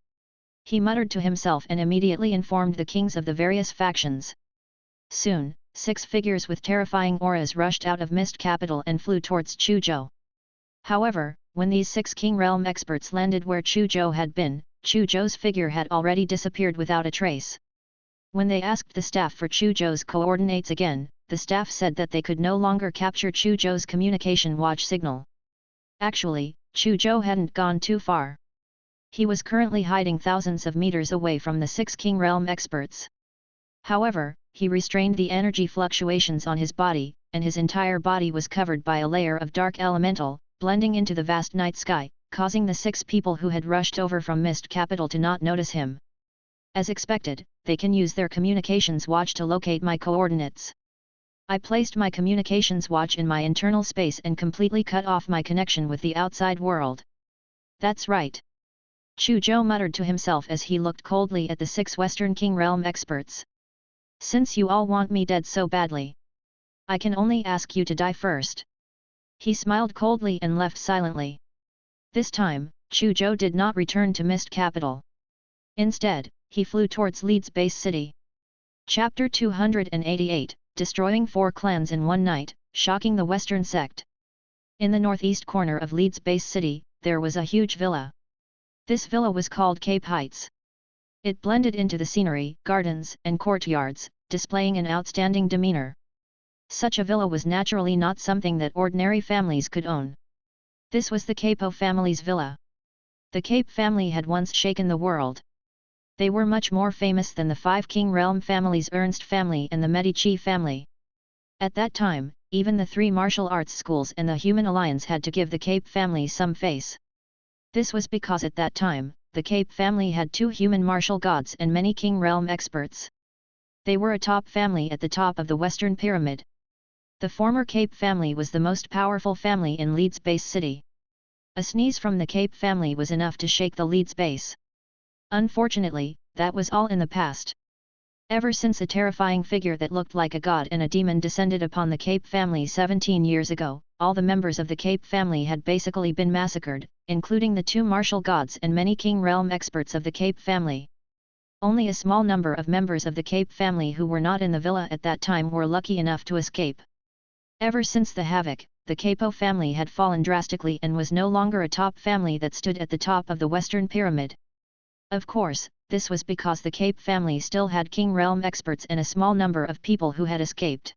He muttered to himself and immediately informed the kings of the various factions. Soon, 6 figures with terrifying auras rushed out of Mist Capital and flew towards Chu Zhou. However, when these 6 King Realm experts landed where Chu Zhou had been, Chu Zhou's figure had already disappeared without a trace. When they asked the staff for Chu Zhou's coordinates again, the staff said that they could no longer capture Chu Zhou's communication watch signal. Actually, Chu Zhou hadn't gone too far. He was currently hiding thousands of meters away from the 6 King Realm experts. However, he restrained the energy fluctuations on his body, and his entire body was covered by a layer of dark elemental, blending into the vast night sky, causing the 6 people who had rushed over from Mist Capital to not notice him. As expected, they can use their communications watch to locate my coordinates. I placed my communications watch in my internal space and completely cut off my connection with the outside world. That's right. Chu Zhou muttered to himself as he looked coldly at the 6 Western King Realm experts. Since you all want me dead so badly, I can only ask you to die first. He smiled coldly and left silently. This time, Chu Zhou did not return to Mist Capital. Instead, he flew towards Leeds base city. Chapter 288, Destroying 4 clans in one night, shocking the Western sect. In the northeast corner of Leeds base city, there was a huge villa. This villa was called Cape Heights. It blended into the scenery, gardens, and courtyards, displaying an outstanding demeanor. Such a villa was naturally not something that ordinary families could own. This was the Capo family's villa. The Cape family had once shaken the world. They were much more famous than the 5 King Realm families, Ernst family and the Medici family. At that time, even the 3 martial arts schools and the Human Alliance had to give the Cape family some face. This was because at that time, the Cape family had 2 human martial gods and many King Realm experts. They were a top family at the top of the Western Pyramid. The former Cape family was the most powerful family in Leeds base city. A sneeze from the Cape family was enough to shake the Leeds base. Unfortunately, that was all in the past. Ever since a terrifying figure that looked like a god and a demon descended upon the Cape family 17 years ago, all the members of the Cape family had basically been massacred, including the 2 martial gods and many King Realm experts of the Cape family. Only a small number of members of the Cape family who were not in the villa at that time were lucky enough to escape. Ever since the havoc, the Capo family had fallen drastically and was no longer a top family that stood at the top of the Western Pyramid. Of course, this was because the Cape family still had King Realm experts and a small number of people who had escaped.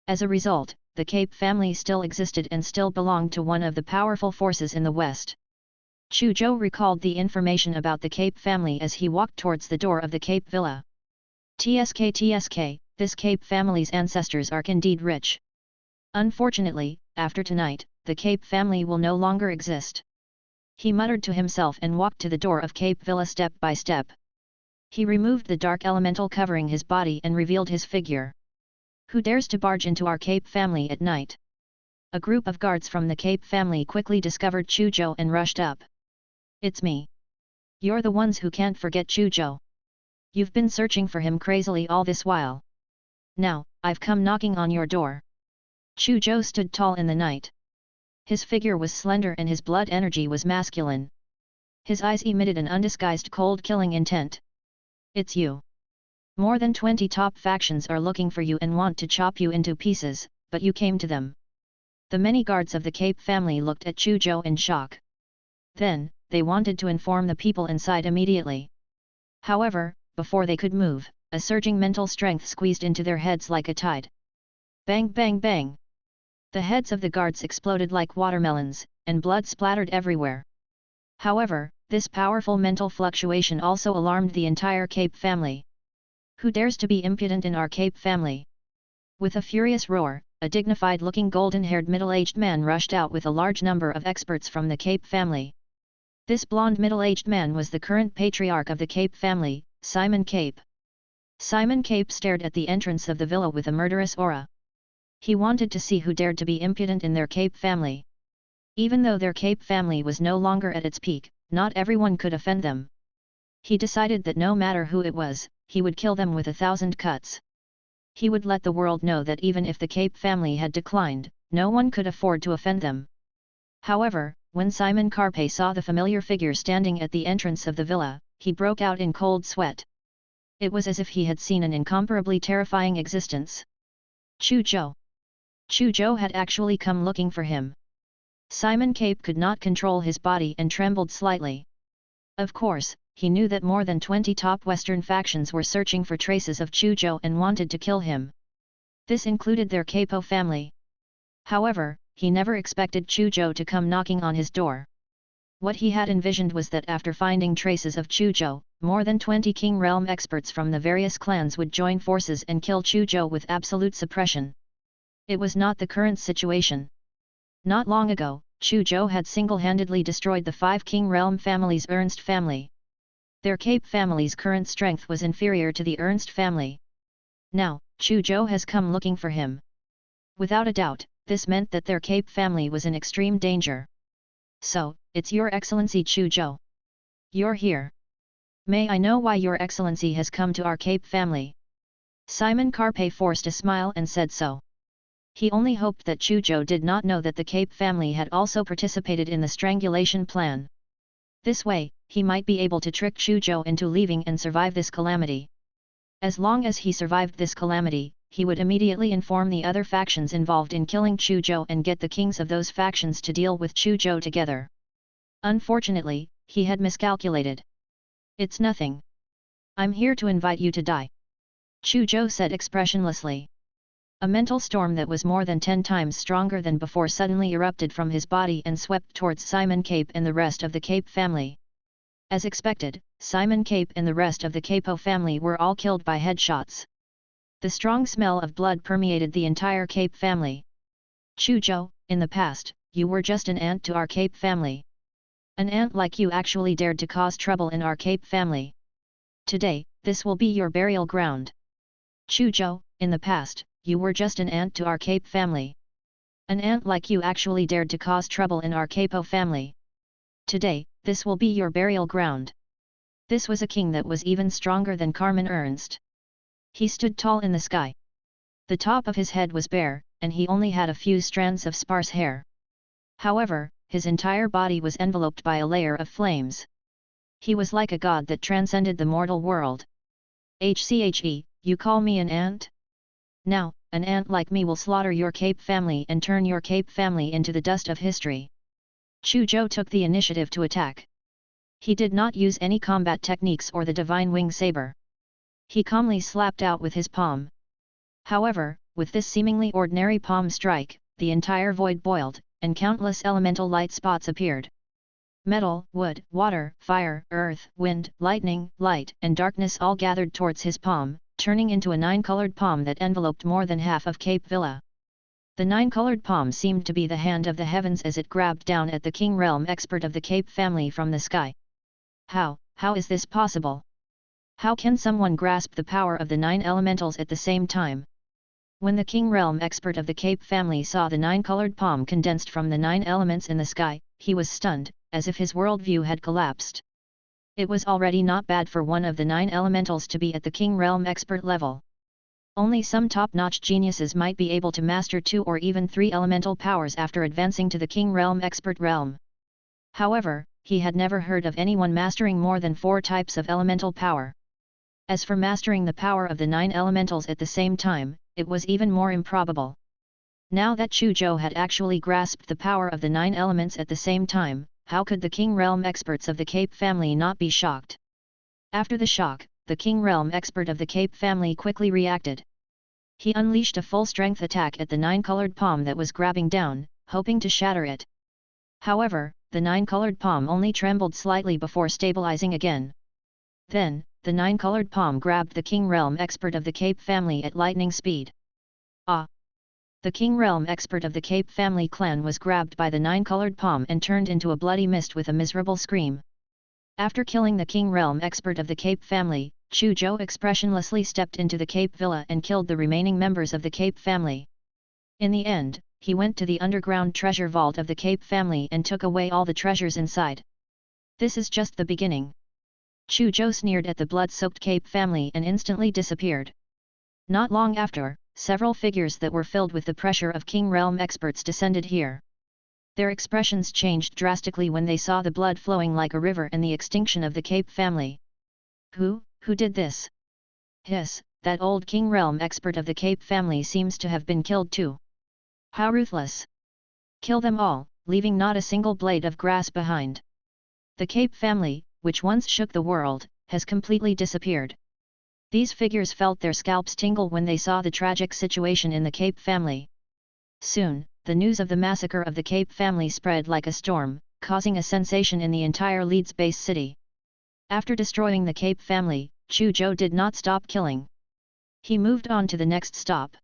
As a result, the Cape family still existed and still belonged to one of the powerful forces in the West. Chu Zhou recalled the information about the Cape family as he walked towards the door of the Cape villa. TSK, this Cape family's ancestors are indeed rich. Unfortunately, after tonight, the Cape family will no longer exist. He muttered to himself and walked to the door of Cape Villa step by step. He removed the dark elemental covering his body and revealed his figure. Who dares to barge into our Cape family at night? A group of guards from the Cape family quickly discovered Chu Zhou and rushed up. It's me. You're the ones who can't forget Chu Zhou. You've been searching for him crazily all this while. Now, I've come knocking on your door. Chu Zhou stood tall in the night. His figure was slender and his blood energy was masculine. His eyes emitted an undisguised cold killing intent. It's you. More than 20 top factions are looking for you and want to chop you into pieces, but you came to them. The many guards of the Cape family looked at Chu Zhou in shock. Then, they wanted to inform the people inside immediately. However, before they could move, a surging mental strength squeezed into their heads like a tide. Bang bang bang! The heads of the guards exploded like watermelons, and blood splattered everywhere. However, this powerful mental fluctuation also alarmed the entire Cape family. Who dares to be impudent in our Cape family? With a furious roar, a dignified-looking golden-haired middle-aged man rushed out with a large number of experts from the Cape family. This blonde middle-aged man was the current patriarch of the Cape family, Simon Cape. Simon Cape stared at the entrance of the villa with a murderous aura. He wanted to see who dared to be impudent in their Cape family. Even though their Cape family was no longer at its peak, not everyone could offend them. He decided that no matter who it was, he would kill them with 1,000 cuts. He would let the world know that even if the Cape family had declined, no one could afford to offend them. However, when Simon Carpe saw the familiar figure standing at the entrance of the villa, he broke out in cold sweat. It was as if he had seen an incomparably terrifying existence. Chu Zhou. Chu Zhou had actually come looking for him. Simon Cape could not control his body and trembled slightly. Of course, he knew that more than 20 top Western factions were searching for traces of Chu Zhou and wanted to kill him. This included their Capo family. However, he never expected Chu Zhou to come knocking on his door. What he had envisioned was that after finding traces of Chu Zhou, more than 20 King Realm experts from the various clans would join forces and kill Chu Zhou with absolute suppression. It was not the current situation. Not long ago, Chu Zhou had single-handedly destroyed the 5 King Realm families' Ernst family. Their Cape family's current strength was inferior to the Ernst family. Now, Chu Zhou has come looking for him. Without a doubt, this meant that their Cape family was in extreme danger. So, it's Your Excellency Chu Zhou. You're here. May I know why Your Excellency has come to our Cape family? Simon Carpe forced a smile and said so. He only hoped that Chu Zhou did not know that the Cape family had also participated in the strangulation plan. This way, he might be able to trick Chu Zhou into leaving and survive this calamity. As long as he survived this calamity, he would immediately inform the other factions involved in killing Chu Zhou and get the kings of those factions to deal with Chu Zhou together. Unfortunately, he had miscalculated. It's nothing. I'm here to invite you to die. Chu Zhou said expressionlessly. A mental storm that was more than 10 times stronger than before suddenly erupted from his body and swept towards Simon Cape and the rest of the Cape family. As expected, Simon Cape and the rest of the Capo family were all killed by headshots. The strong smell of blood permeated the entire Cape family. Chu Zhou, in the past, you were just an ant to our Cape family. An ant like you actually dared to cause trouble in our Cape family. Today, this will be your burial ground. Chu Zhou, in the past, you were just an ant to our Cape family. An ant like you actually dared to cause trouble in our Capo family. Today, this will be your burial ground. This was a king that was even stronger than Carmen Ernst. He stood tall in the sky. The top of his head was bare, and he only had a few strands of sparse hair. However, his entire body was enveloped by a layer of flames. He was like a god that transcended the mortal world. HCHE, you call me an ant? Now, an ant like me will slaughter your Cape family and turn your Cape family into the dust of history. Chu Zhou took the initiative to attack. He did not use any combat techniques or the divine wing saber. He calmly slapped out with his palm. However, with this seemingly ordinary palm strike, the entire void boiled, and countless elemental light spots appeared. Metal, wood, water, fire, earth, wind, lightning, light, and darkness all gathered towards his palm, turning into a 9-colored palm that enveloped more than half of Cape Villa. The 9-colored palm seemed to be the hand of the heavens as it grabbed down at the King Realm expert of the Cape family from the sky. How is this possible? How can someone grasp the power of the 9 elementals at the same time? When the King Realm expert of the Cape family saw the 9-colored palm condensed from the 9 elements in the sky, he was stunned, as if his worldview had collapsed. It was already not bad for one of the 9 elementals to be at the King Realm expert level. Only some top-notch geniuses might be able to master 2 or even 3 elemental powers after advancing to the King Realm expert realm. However, he had never heard of anyone mastering more than 4 types of elemental power. As for mastering the power of the 9 elementals at the same time, it was even more improbable. Now that Chu Zhou had actually grasped the power of the 9 elements at the same time, how could the King Realm experts of the Cape family not be shocked? After the shock, the King Realm expert of the Cape family quickly reacted. He unleashed a full-strength attack at the nine-colored palm that was grabbing down, hoping to shatter it. However, the nine-colored palm only trembled slightly before stabilizing again. Then, the nine-colored palm grabbed the King Realm expert of the Cape family at lightning speed. Ah! The King Realm expert of the Cape family clan was grabbed by the nine-colored palm and turned into a bloody mist with a miserable scream. After killing the King Realm expert of the Cape family, Chu Zhou expressionlessly stepped into the Cape villa and killed the remaining members of the Cape family. In the end, he went to the underground treasure vault of the Cape family and took away all the treasures inside. This is just the beginning. Chu Zhou sneered at the blood-soaked Cape family and instantly disappeared. Not long after, several figures that were filled with the pressure of King Realm experts descended here. Their expressions changed drastically when they saw the blood flowing like a river and the extinction of the Cape family. Who did this? Hiss, that old King Realm expert of the Cape family seems to have been killed too. How ruthless! Kill them all, leaving not a single blade of grass behind. The Cape family, which once shook the world, has completely disappeared. These figures felt their scalps tingle when they saw the tragic situation in the Cape family. Soon, the news of the massacre of the Cape family spread like a storm, causing a sensation in the entire Leeds base city. After destroying the Cape family, Chu Zhou did not stop killing. He moved on to the next stop.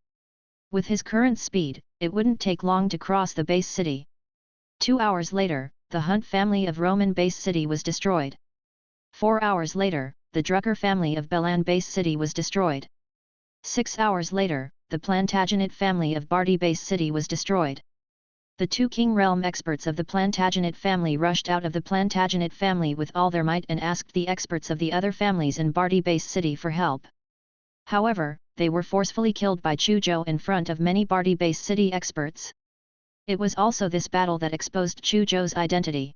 With his current speed, it wouldn't take long to cross the base city. 2 hours later, the Hunt family of Roman base city was destroyed. 4 hours later, the Drucker family of Belan base city was destroyed. 6 hours later, the Plantagenet family of Bardi base city was destroyed. The two King Realm experts of the Plantagenet family rushed out of the Plantagenet family with all their might and asked the experts of the other families in Bardi base city for help. However, they were forcefully killed by Chu Zhou in front of many Bardi base city experts. It was also this battle that exposed Chu Zhou's identity.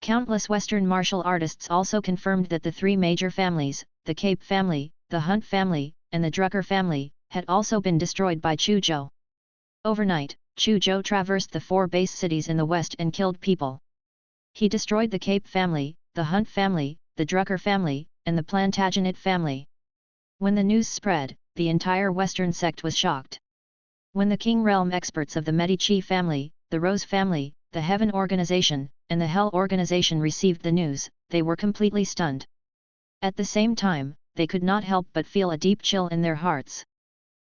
Countless Western martial artists also confirmed that the three major families, the Cape family, the Hunt family, and the Drucker family, had also been destroyed by Chu Zhou. Overnight, Chu Zhou traversed the 4 base cities in the west and killed people. He destroyed the Cape family, the Hunt family, the Drucker family, and the Plantagenet family. When the news spread, the entire Western sect was shocked. When the King Realm experts of the Medici family, the Rose family, the Heaven organization, and the Hell organization received the news, they were completely stunned. At the same time, they could not help but feel a deep chill in their hearts.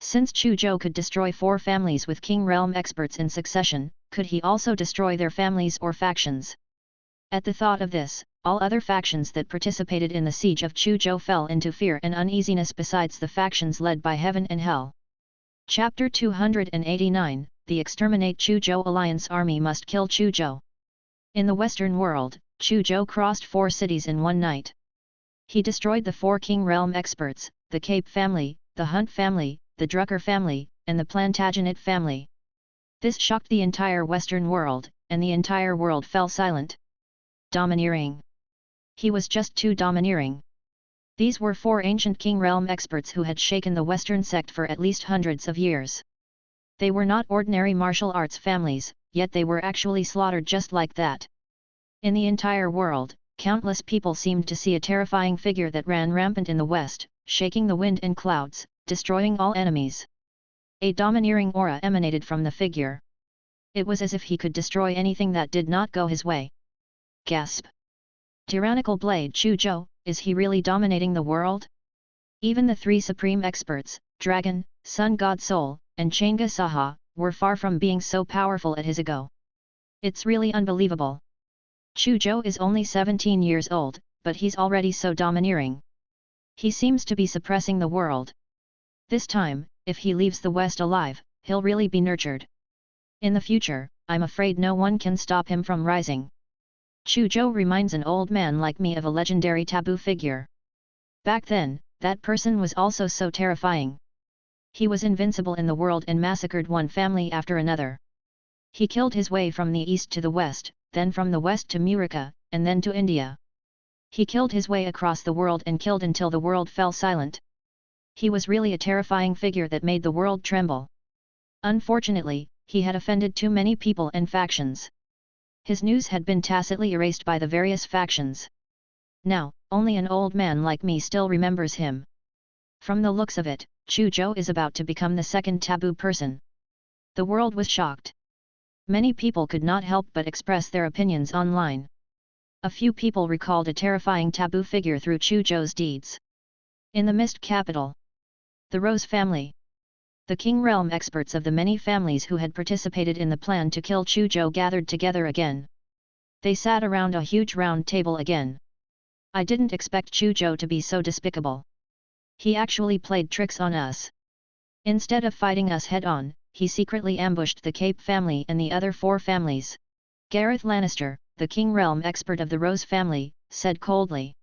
Since Chu Zhou could destroy 4 families with King Realm experts in succession, could he also destroy their families or factions? At the thought of this, all other factions that participated in the siege of Chu Zhou fell into fear and uneasiness besides the factions led by Heaven and Hell. Chapter 289, The Exterminate Chu Zhou Alliance Army Must Kill Chu Zhou. In the Western world, Chu Zhou crossed 4 cities in one night. He destroyed the 4 King Realm experts, the Cape family, the Hunt family, the Drucker family, and the Plantagenet family. This shocked the entire Western world, and the entire world fell silent. Domineering. He was just too domineering. These were 4 ancient King Realm experts who had shaken the Western sect for at least hundreds of years. They were not ordinary martial arts families, yet they were actually slaughtered just like that. In the entire world, countless people seemed to see a terrifying figure that ran rampant in the west, shaking the wind and clouds, destroying all enemies. A domineering aura emanated from the figure. It was as if he could destroy anything that did not go his way. Gasp! Tyrannical blade Chu Zhou, is he really dominating the world? Even the 3 supreme experts, Dragon, Sun God Soul, and Changa Saha, were far from being so powerful at his ago. It's really unbelievable. Chu Zhou is only 17 years old, but he's already so domineering. He seems to be suppressing the world. This time, if he leaves the West alive, he'll really be nurtured. In the future, I'm afraid no one can stop him from rising. Chu Zhou reminds an old man like me of a legendary taboo figure. Back then, that person was also so terrifying. He was invincible in the world and massacred one family after another. He killed his way from the east to the west, then from the west to Murica, and then to India. He killed his way across the world and killed until the world fell silent. He was really a terrifying figure that made the world tremble. Unfortunately, he had offended too many people and factions. His news had been tacitly erased by the various factions. Now, only an old man like me still remembers him. From the looks of it, Chu Zhou is about to become the second taboo person. The world was shocked. Many people could not help but express their opinions online. A few people recalled a terrifying taboo figure through Chu Zhou's deeds. In the Mist Capital, the Rose family. The King Realm experts of the many families who had participated in the plan to kill Chu Zhou gathered together again. They sat around a huge round table again. I didn't expect Chu Zhou to be so despicable. He actually played tricks on us. Instead of fighting us head-on, he secretly ambushed the Cape family and the other 4 families. Gareth Lannister, the King Realm expert of the Rose family, said coldly.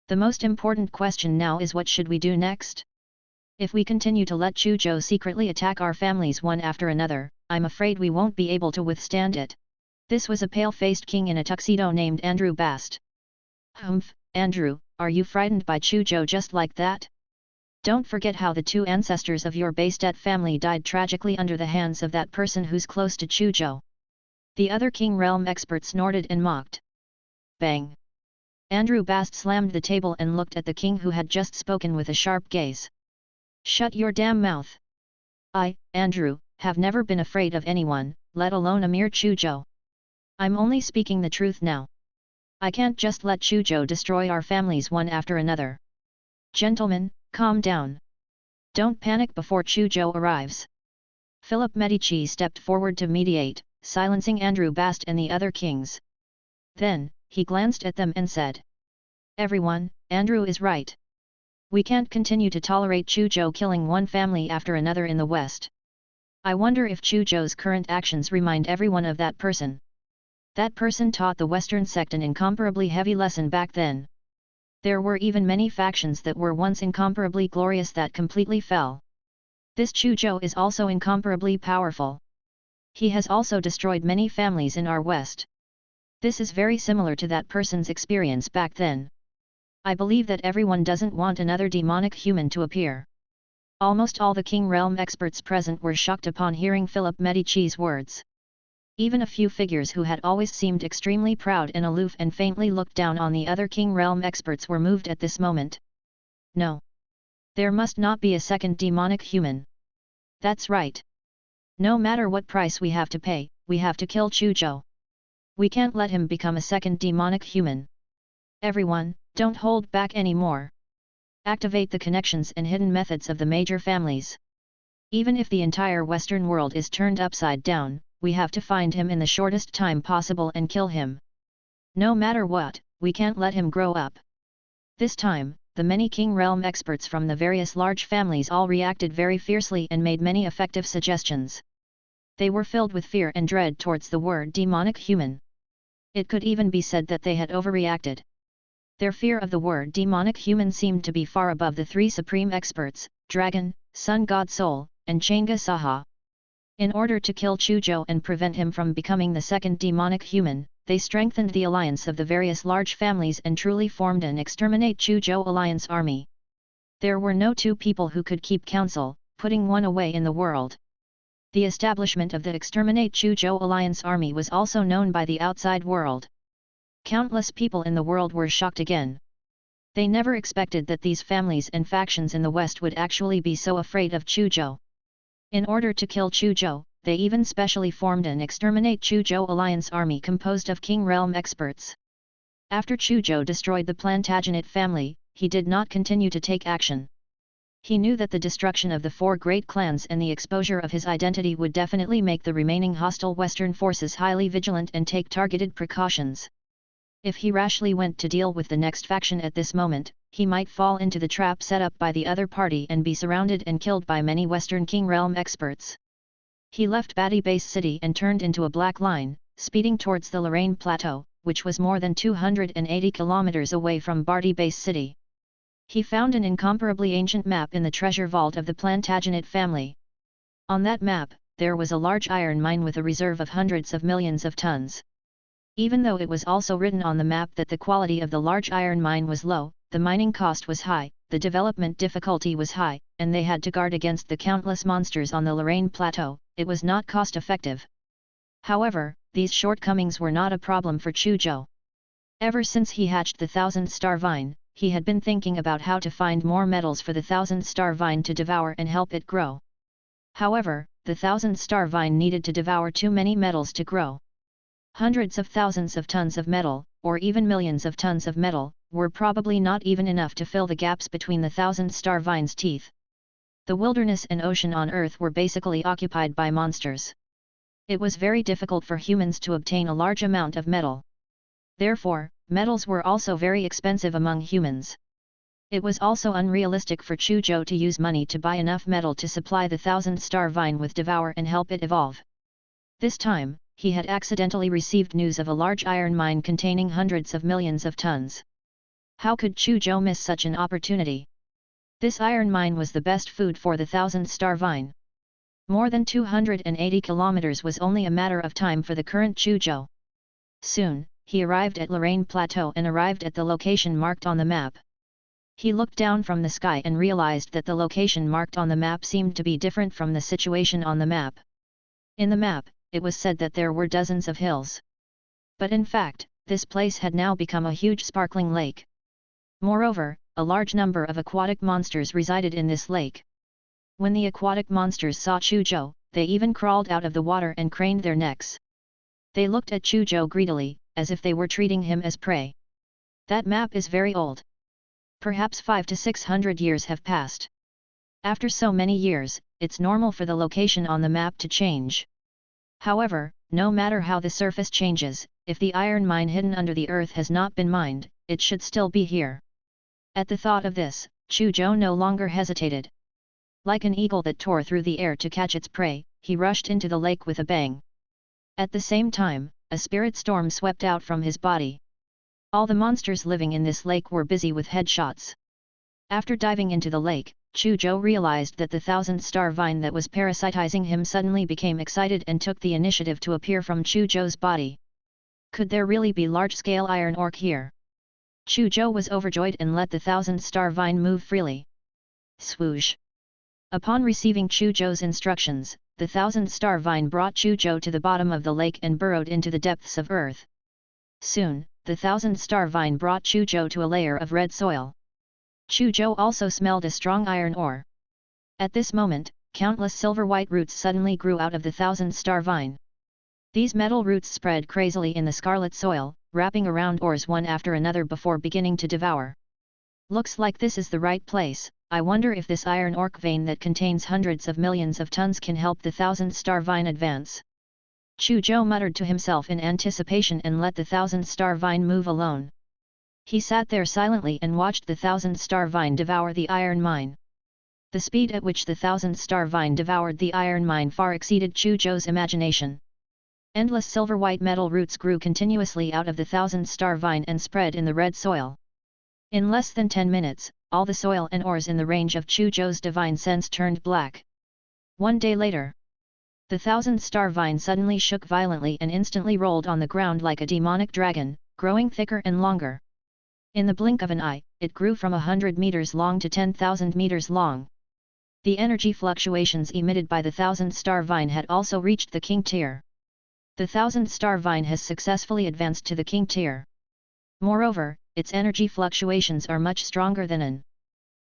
The most important question now is what should we do next? If we continue to let Chu Zhou secretly attack our families one after another, I'm afraid we won't be able to withstand it. This was a pale-faced king in a tuxedo named Andrew Bast. Humph, Andrew, are you frightened by Chu Zhou just like that? Don't forget how the 2 ancestors of your Bastet family died tragically under the hands of that person who's close to Chu Zhou. The other King Realm expert snorted and mocked. Bang! Andrew Bast slammed the table and looked at the king who had just spoken with a sharp gaze. Shut your damn mouth! I, Andrew, have never been afraid of anyone, let alone a mere Chu Zhou. I'm only speaking the truth now. I can't just let Chu Zhou destroy our families one after another. Gentlemen, calm down. Don't panic before Chu Zhou arrives. Philip Medici stepped forward to mediate, silencing Andrew Bast and the other kings. Then, he glanced at them and said. Everyone, Andrew is right. We can't continue to tolerate Chu Zhou killing one family after another in the West. I wonder if Chu Zhou's current actions remind everyone of that person. That person taught the Western sect an incomparably heavy lesson back then. There were even many factions that were once incomparably glorious that completely fell. This Chu Zhou is also incomparably powerful. He has also destroyed many families in our West. This is very similar to that person's experience back then. I believe that everyone doesn't want another demonic human to appear. Almost all the King Realm experts present were shocked upon hearing Philip Medici's words. Even a few figures who had always seemed extremely proud and aloof and faintly looked down on the other King Realm experts were moved at this moment. No. There must not be a second demonic human. That's right. No matter what price we have to pay, we have to kill Chu Zhou. We can't let him become a second demonic human. Everyone, don't hold back anymore. Activate the connections and hidden methods of the major families. Even if the entire Western world is turned upside down, we have to find him in the shortest time possible and kill him. No matter what, we can't let him grow up. This time, the many King Realm experts from the various large families all reacted very fiercely and made many effective suggestions. They were filled with fear and dread towards the word demonic human. It could even be said that they had overreacted. Their fear of the word demonic human seemed to be far above the 3 supreme experts, Dragon, Sun God Soul, and Changa Saha. In order to kill Chu Zhou and prevent him from becoming the second demonic human, they strengthened the alliance of the various large families and truly formed an Exterminate Chu Zhou alliance army. There were no 2 people who could keep counsel, putting one away in the world. The establishment of the Exterminate Chu Zhou alliance army was also known by the outside world. Countless people in the world were shocked again. They never expected that these families and factions in the West would actually be so afraid of Chu Zhou. In order to kill Chu Zhou, they even specially formed an Exterminate Chu Zhou alliance army composed of King Realm experts. After Chu Zhou destroyed the Plantagenet family, he did not continue to take action. He knew that the destruction of the 4 great clans and the exposure of his identity would definitely make the remaining hostile Western forces highly vigilant and take targeted precautions. If he rashly went to deal with the next faction at this moment, he might fall into the trap set up by the other party and be surrounded and killed by many Western King Realm experts. He left Bati Base City and turned into a black line, speeding towards the Lorraine Plateau, which was more than 280 kilometers away from Bati Base City. He found an incomparably ancient map in the treasure vault of the Plantagenet family. On that map, there was a large iron mine with a reserve of hundreds of millions of tons. Even though it was also written on the map that the quality of the large iron mine was low, the mining cost was high, the development difficulty was high, and they had to guard against the countless monsters on the Lorraine Plateau, it was not cost-effective. However, these shortcomings were not a problem for Chu Zhou. Ever since he hatched the 1000-star vine, he had been thinking about how to find more metals for the 1000-star vine to devour and help it grow. However, the 1000-star vine needed to devour too many metals to grow. Hundreds of thousands of tons of metal, or even millions of tons of metal, were probably not even enough to fill the gaps between the 1000-star vine's teeth. The wilderness and ocean on Earth were basically occupied by monsters. It was very difficult for humans to obtain a large amount of metal. Therefore, metals were also very expensive among humans. It was also unrealistic for Chu Zhou to use money to buy enough metal to supply the 1000-star vine with devour and help it evolve. This time, he had accidentally received news of a large iron mine containing hundreds of millions of tons. How could Chu Zhou miss such an opportunity? This iron mine was the best food for the 1000-star vine. More than 280 kilometers was only a matter of time for the current Chu Zhou. Soon, he arrived at Lorraine Plateau and arrived at the location marked on the map. He looked down from the sky and realized that the location marked on the map seemed to be different from the situation on the map. In the map, it was said that there were dozens of hills. But in fact, this place had now become a huge sparkling lake. Moreover, a large number of aquatic monsters resided in this lake. When the aquatic monsters saw Chu Zhou, they even crawled out of the water and craned their necks. They looked at Chu Zhou greedily, as if they were treating him as prey. That map is very old. Perhaps 500 to 600 years have passed. After so many years, it's normal for the location on the map to change. However, no matter how the surface changes, if the iron mine hidden under the earth has not been mined, it should still be here. At the thought of this, Chu Zhou no longer hesitated. Like an eagle that tore through the air to catch its prey, he rushed into the lake with a bang. At the same time, a spirit storm swept out from his body. All the monsters living in this lake were busy with headshots. After diving into the lake, Chu Zhou realized that the 1000-star vine that was parasitizing him suddenly became excited and took the initiative to appear from Chu Zhou's body. Could there really be large-scale iron orc here? Chu Zhou was overjoyed and let the 1000-star vine move freely. Swoosh! Upon receiving Chu Zhou's instructions, the 1000-star vine brought Chu Zhou to the bottom of the lake and burrowed into the depths of earth. Soon, the 1000-star vine brought Chu Zhou to a layer of red soil. Chu Zhou also smelled a strong iron ore. At this moment, countless silver-white roots suddenly grew out of the 1000-star vine. These metal roots spread crazily in the scarlet soil, wrapping around ores one after another before beginning to devour. Looks like this is the right place. I wonder if this iron ore vein that contains hundreds of millions of tons can help the 1000-star vine advance. Chu Zhou muttered to himself in anticipation and let the 1000-star vine move alone. He sat there silently and watched the 1000-star vine devour the iron mine. The speed at which the 1000-star vine devoured the iron mine far exceeded Chu Zhou's imagination. Endless silver-white metal roots grew continuously out of the 1000-star vine and spread in the red soil. In less than 10 minutes, all the soil and ores in the range of Chu Zhou's divine sense turned black. One day later, the 1000-star vine suddenly shook violently and instantly rolled on the ground like a demonic dragon, growing thicker and longer. In the blink of an eye, it grew from 100 meters long to 10,000 meters long. The energy fluctuations emitted by the 1000-star vine had also reached the king tier. The 1000-star vine has successfully advanced to the king tier. Moreover, its energy fluctuations are much stronger than an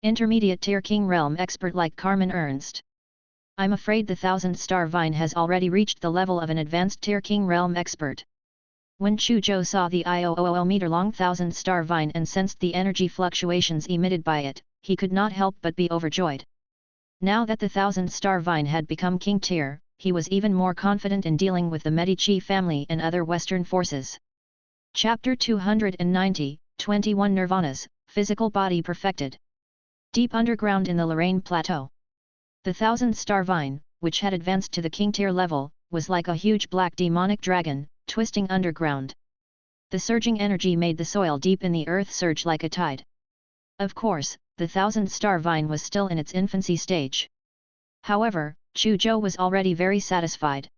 intermediate tier king realm expert like Carmen Ernst. I'm afraid the 1000-star vine has already reached the level of an advanced tier king realm expert. When Chu Zhou saw the 1,000 meter long 1000-star vine and sensed the energy fluctuations emitted by it, he could not help but be overjoyed. Now that the 1000-star vine had become king tier, he was even more confident in dealing with the Medici family and other Western forces. Chapter 290, 21 Nirvanas, Physical Body Perfected. Deep underground in the Lorraine Plateau. The 1000-star vine, which had advanced to the king tier level, was like a huge black demonic dragon, twisting underground. The surging energy made the soil deep in the earth surge like a tide. Of course, the 1000-star vine was still in its infancy stage. However, Chu Zhou was already very satisfied.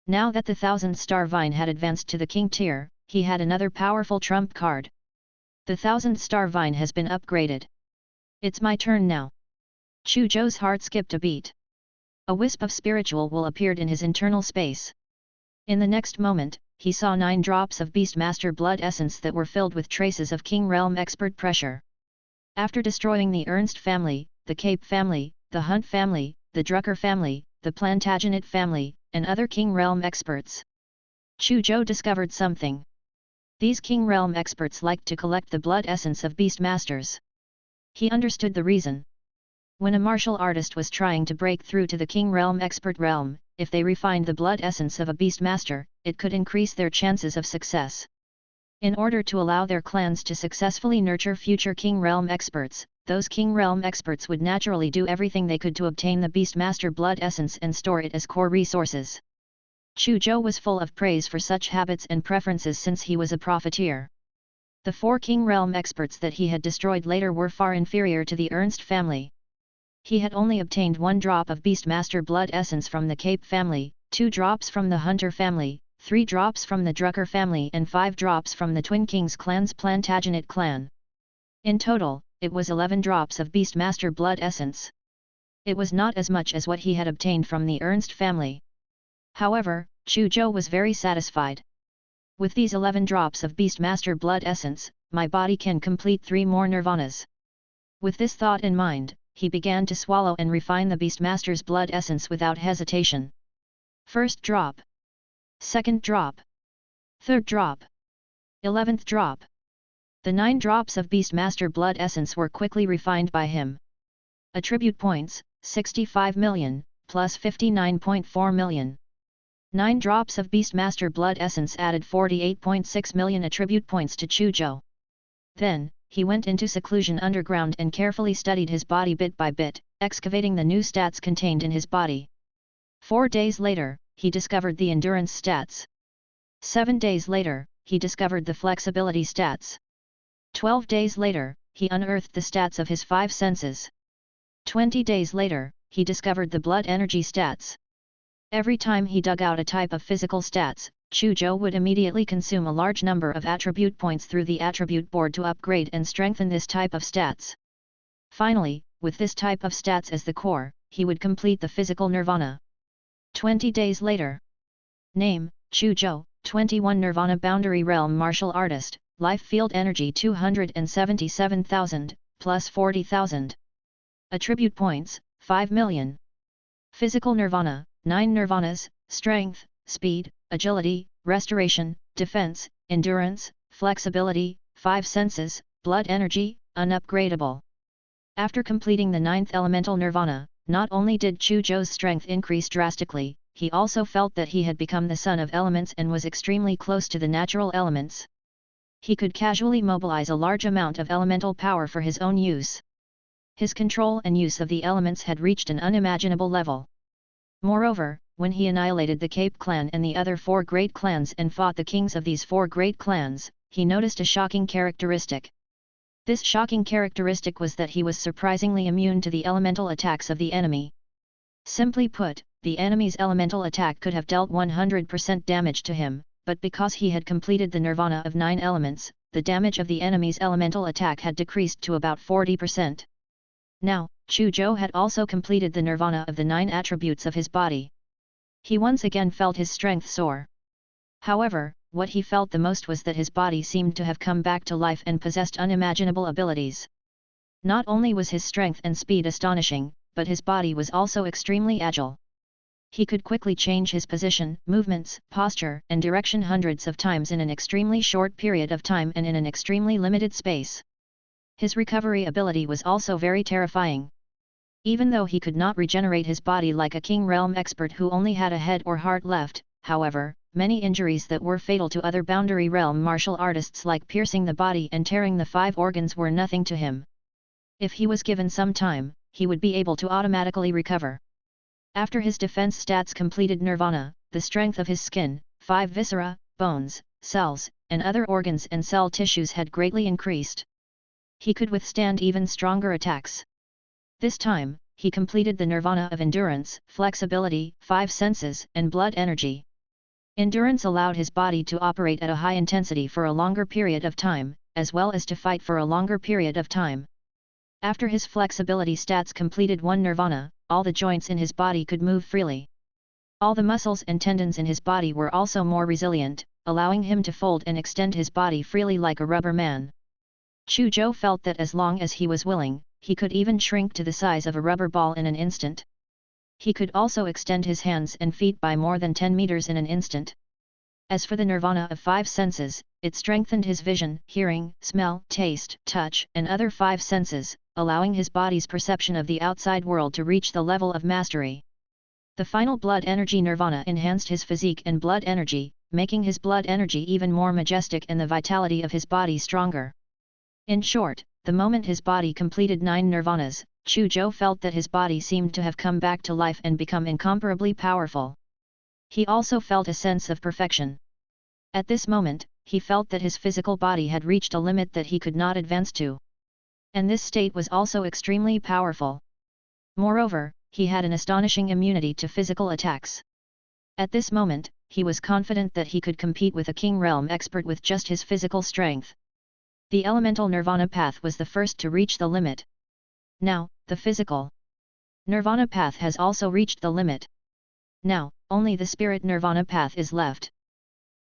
Now that the 1000-star vine had advanced to the king tier, he had another powerful trump card. The 1000-star vine has been upgraded. It's my turn now. Chu Zhou's heart skipped a beat. A wisp of spiritual wool appeared in his internal space. In the next moment, he saw 9 drops of Beastmaster blood essence that were filled with traces of King Realm expert pressure. After destroying the Ernst family, the Cape family, the Hunt family, the Drucker family, the Plantagenet family, and other King Realm experts, Chu Zhou discovered something. These King Realm experts liked to collect the blood essence of Beastmasters. He understood the reason. When a martial artist was trying to break through to the King Realm expert realm, if they refined the blood essence of a Beastmaster, it could increase their chances of success. In order to allow their clans to successfully nurture future King Realm experts, those King Realm experts would naturally do everything they could to obtain the Beastmaster blood essence and store it as core resources. Chu Zhou was full of praise for such habits and preferences since he was a profiteer. The 4 King Realm experts that he had destroyed later were far inferior to the Ernst family. He had only obtained 1 drop of Beastmaster blood essence from the Cape family, 2 drops from the Hunter family, 3 drops from the Drucker family and 5 drops from the Twin Kings clan's Plantagenet clan. In total, it was 11 drops of Beastmaster blood essence. It was not as much as what he had obtained from the Ernst family. However, Chu Zhou was very satisfied. With these 11 drops of Beastmaster blood essence, my body can complete 3 more nirvanas. With this thought in mind, he began to swallow and refine the Beastmaster's blood essence without hesitation. First drop. Second drop. Third drop. 11th drop. The 9 drops of Beastmaster blood essence were quickly refined by him. Attribute points, 65 million, plus 59.4 million. 9 drops of Beastmaster blood essence added 48.6 million attribute points to Chu Zhou. Then, he went into seclusion underground and carefully studied his body bit by bit, excavating the new stats contained in his body. 4 days later, he discovered the endurance stats. 7 days later, he discovered the flexibility stats. 12 days later, he unearthed the stats of his 5 senses. 20 days later, he discovered the blood energy stats. Every time he dug out a type of physical stats, Chu Zhou would immediately consume a large number of attribute points through the attribute board to upgrade and strengthen this type of stats. Finally, with this type of stats as the core, he would complete the physical nirvana. 20 days later. Name, Chu Zhou, 21 Nirvana Boundary Realm Martial Artist, Life Field Energy 277,000, plus 40,000. Attribute Points, 5 million. Physical Nirvana, 9 Nirvanas, Strength, Speed, Agility, Restoration, Defense, Endurance, Flexibility, 5 Senses, Blood Energy, Unupgradable. After completing the 9th Elemental Nirvana, not only did Chu Zhou's strength increase drastically, he also felt that he had become the son of elements and was extremely close to the natural elements. He could casually mobilize a large amount of elemental power for his own use. His control and use of the elements had reached an unimaginable level. Moreover, when he annihilated the Cape clan and the other 4 great clans and fought the kings of these 4 great clans, he noticed a shocking characteristic. This shocking characteristic was that he was surprisingly immune to the elemental attacks of the enemy. Simply put, the enemy's elemental attack could have dealt 100% damage to him, but because he had completed the nirvana of 9 elements, the damage of the enemy's elemental attack had decreased to about 40%. Now, Chu Zhou had also completed the nirvana of the 9 attributes of his body. He once again felt his strength soar. However, what he felt the most was that his body seemed to have come back to life and possessed unimaginable abilities. Not only was his strength and speed astonishing, but his body was also extremely agile. He could quickly change his position, movements, posture, and direction hundreds of times in an extremely short period of time and in an extremely limited space. His recovery ability was also very terrifying. Even though he could not regenerate his body like a King Realm expert who only had a head or heart left, however, many injuries that were fatal to other Boundary Realm martial artists like piercing the body and tearing the 5 organs were nothing to him. If he was given some time, he would be able to automatically recover. After his defense stats completed nirvana, the strength of his skin, 5 viscera, bones, cells, and other organs and cell tissues had greatly increased. He could withstand even stronger attacks. This time, he completed the nirvana of endurance, flexibility, 5 senses, and blood energy. Endurance allowed his body to operate at a high intensity for a longer period of time, as well as to fight for a longer period of time. After his flexibility stats completed 1 nirvana, all the joints in his body could move freely. All the muscles and tendons in his body were also more resilient, allowing him to fold and extend his body freely like a rubber man. Chu Zhou felt that as long as he was willing, he could even shrink to the size of a rubber ball in an instant. He could also extend his hands and feet by more than 10 meters in an instant. As for the nirvana of 5 senses, it strengthened his vision, hearing, smell, taste, touch, and other 5 senses, allowing his body's perception of the outside world to reach the level of mastery. The final blood energy nirvana enhanced his physique and blood energy, making his blood energy even more majestic and the vitality of his body stronger. In short, the moment his body completed 9 nirvanas, Chu Zhou felt that his body seemed to have come back to life and become incomparably powerful. He also felt a sense of perfection. At this moment, he felt that his physical body had reached a limit that he could not advance to. And this state was also extremely powerful. Moreover, he had an astonishing immunity to physical attacks. At this moment, he was confident that he could compete with a King Realm expert with just his physical strength. The elemental nirvana path was the first to reach the limit. Now, the physical nirvana path has also reached the limit. Now, only the spirit nirvana path is left.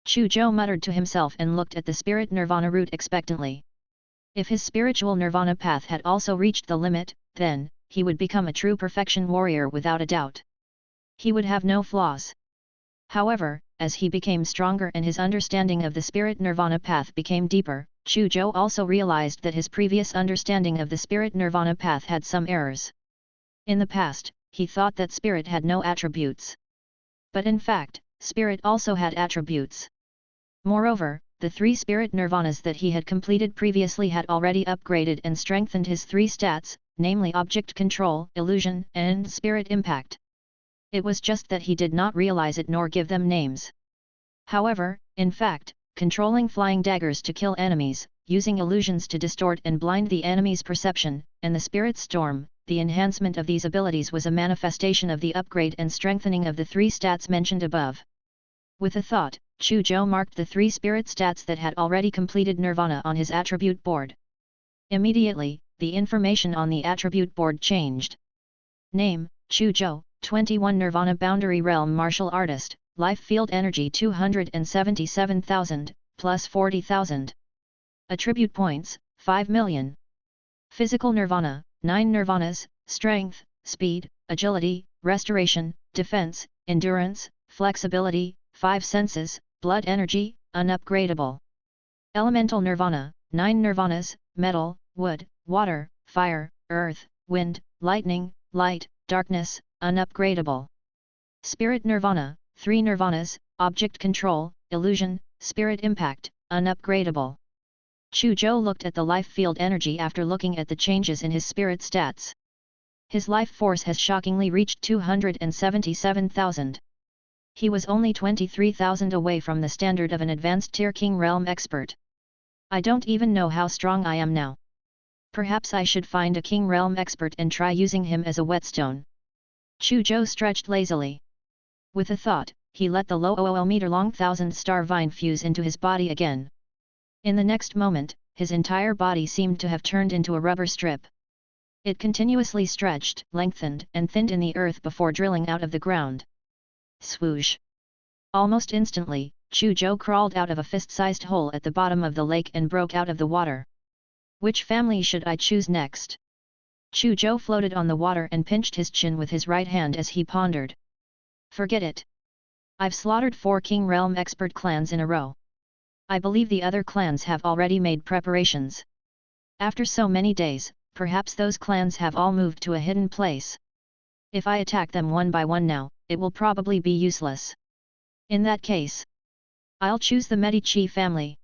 Chu Zhou muttered to himself and looked at the spirit nirvana route expectantly. If his spiritual nirvana path had also reached the limit, then, he would become a true perfection warrior without a doubt. He would have no flaws. However, as he became stronger and his understanding of the spirit nirvana path became deeper, Chu Zhou also realized that his previous understanding of the spirit nirvana path had some errors. In the past, he thought that spirit had no attributes. But in fact, spirit also had attributes. Moreover, the 3 spirit nirvanas that he had completed previously had already upgraded and strengthened his 3 stats, namely object control, illusion, and spirit impact. It was just that he did not realize it nor give them names. However, in fact, controlling flying daggers to kill enemies, using illusions to distort and blind the enemy's perception, and the spirit storm, the enhancement of these abilities was a manifestation of the upgrade and strengthening of the 3 stats mentioned above. With a thought, Chu Zhou marked the 3 spirit stats that had already completed nirvana on his attribute board. Immediately, the information on the attribute board changed. Name, Chu Zhou, 21 Nirvana Boundary Realm Martial Artist, Life Field Energy 277,000, plus 40,000. Attribute Points, 5 million. Physical Nirvana, 9 Nirvanas, Strength, Speed, Agility, Restoration, Defense, Endurance, Flexibility, 5 Senses, Blood Energy, Unupgradable. Elemental Nirvana, 9 Nirvanas, Metal, Wood, Water, Fire, Earth, Wind, Lightning, Light, Darkness, Unupgradable. Spirit Nirvana, 3 Nirvanas, Object Control, Illusion, Spirit Impact, Unupgradable. Chu Zhou looked at the life field energy after looking at the changes in his spirit stats. His life force has shockingly reached 277,000. He was only 23,000 away from the standard of an advanced tier King Realm expert. I don't even know how strong I am now. Perhaps I should find a King Realm expert and try using him as a whetstone. Chu Zhou stretched lazily. With a thought, he let the low meter-long 1,000-star vine fuse into his body again. In the next moment, his entire body seemed to have turned into a rubber strip. It continuously stretched, lengthened, and thinned in the earth before drilling out of the ground. Swoosh! Almost instantly, Chu Zhou crawled out of a fist-sized hole at the bottom of the lake and broke out of the water. Which family should I choose next? Chu Zhou floated on the water and pinched his chin with his right hand as he pondered. Forget it. I've slaughtered 4 King Realm expert clans in a row. I believe the other clans have already made preparations. After so many days, perhaps those clans have all moved to a hidden place. If I attack them one by one now, it will probably be useless. In that case, I'll choose the Medici family.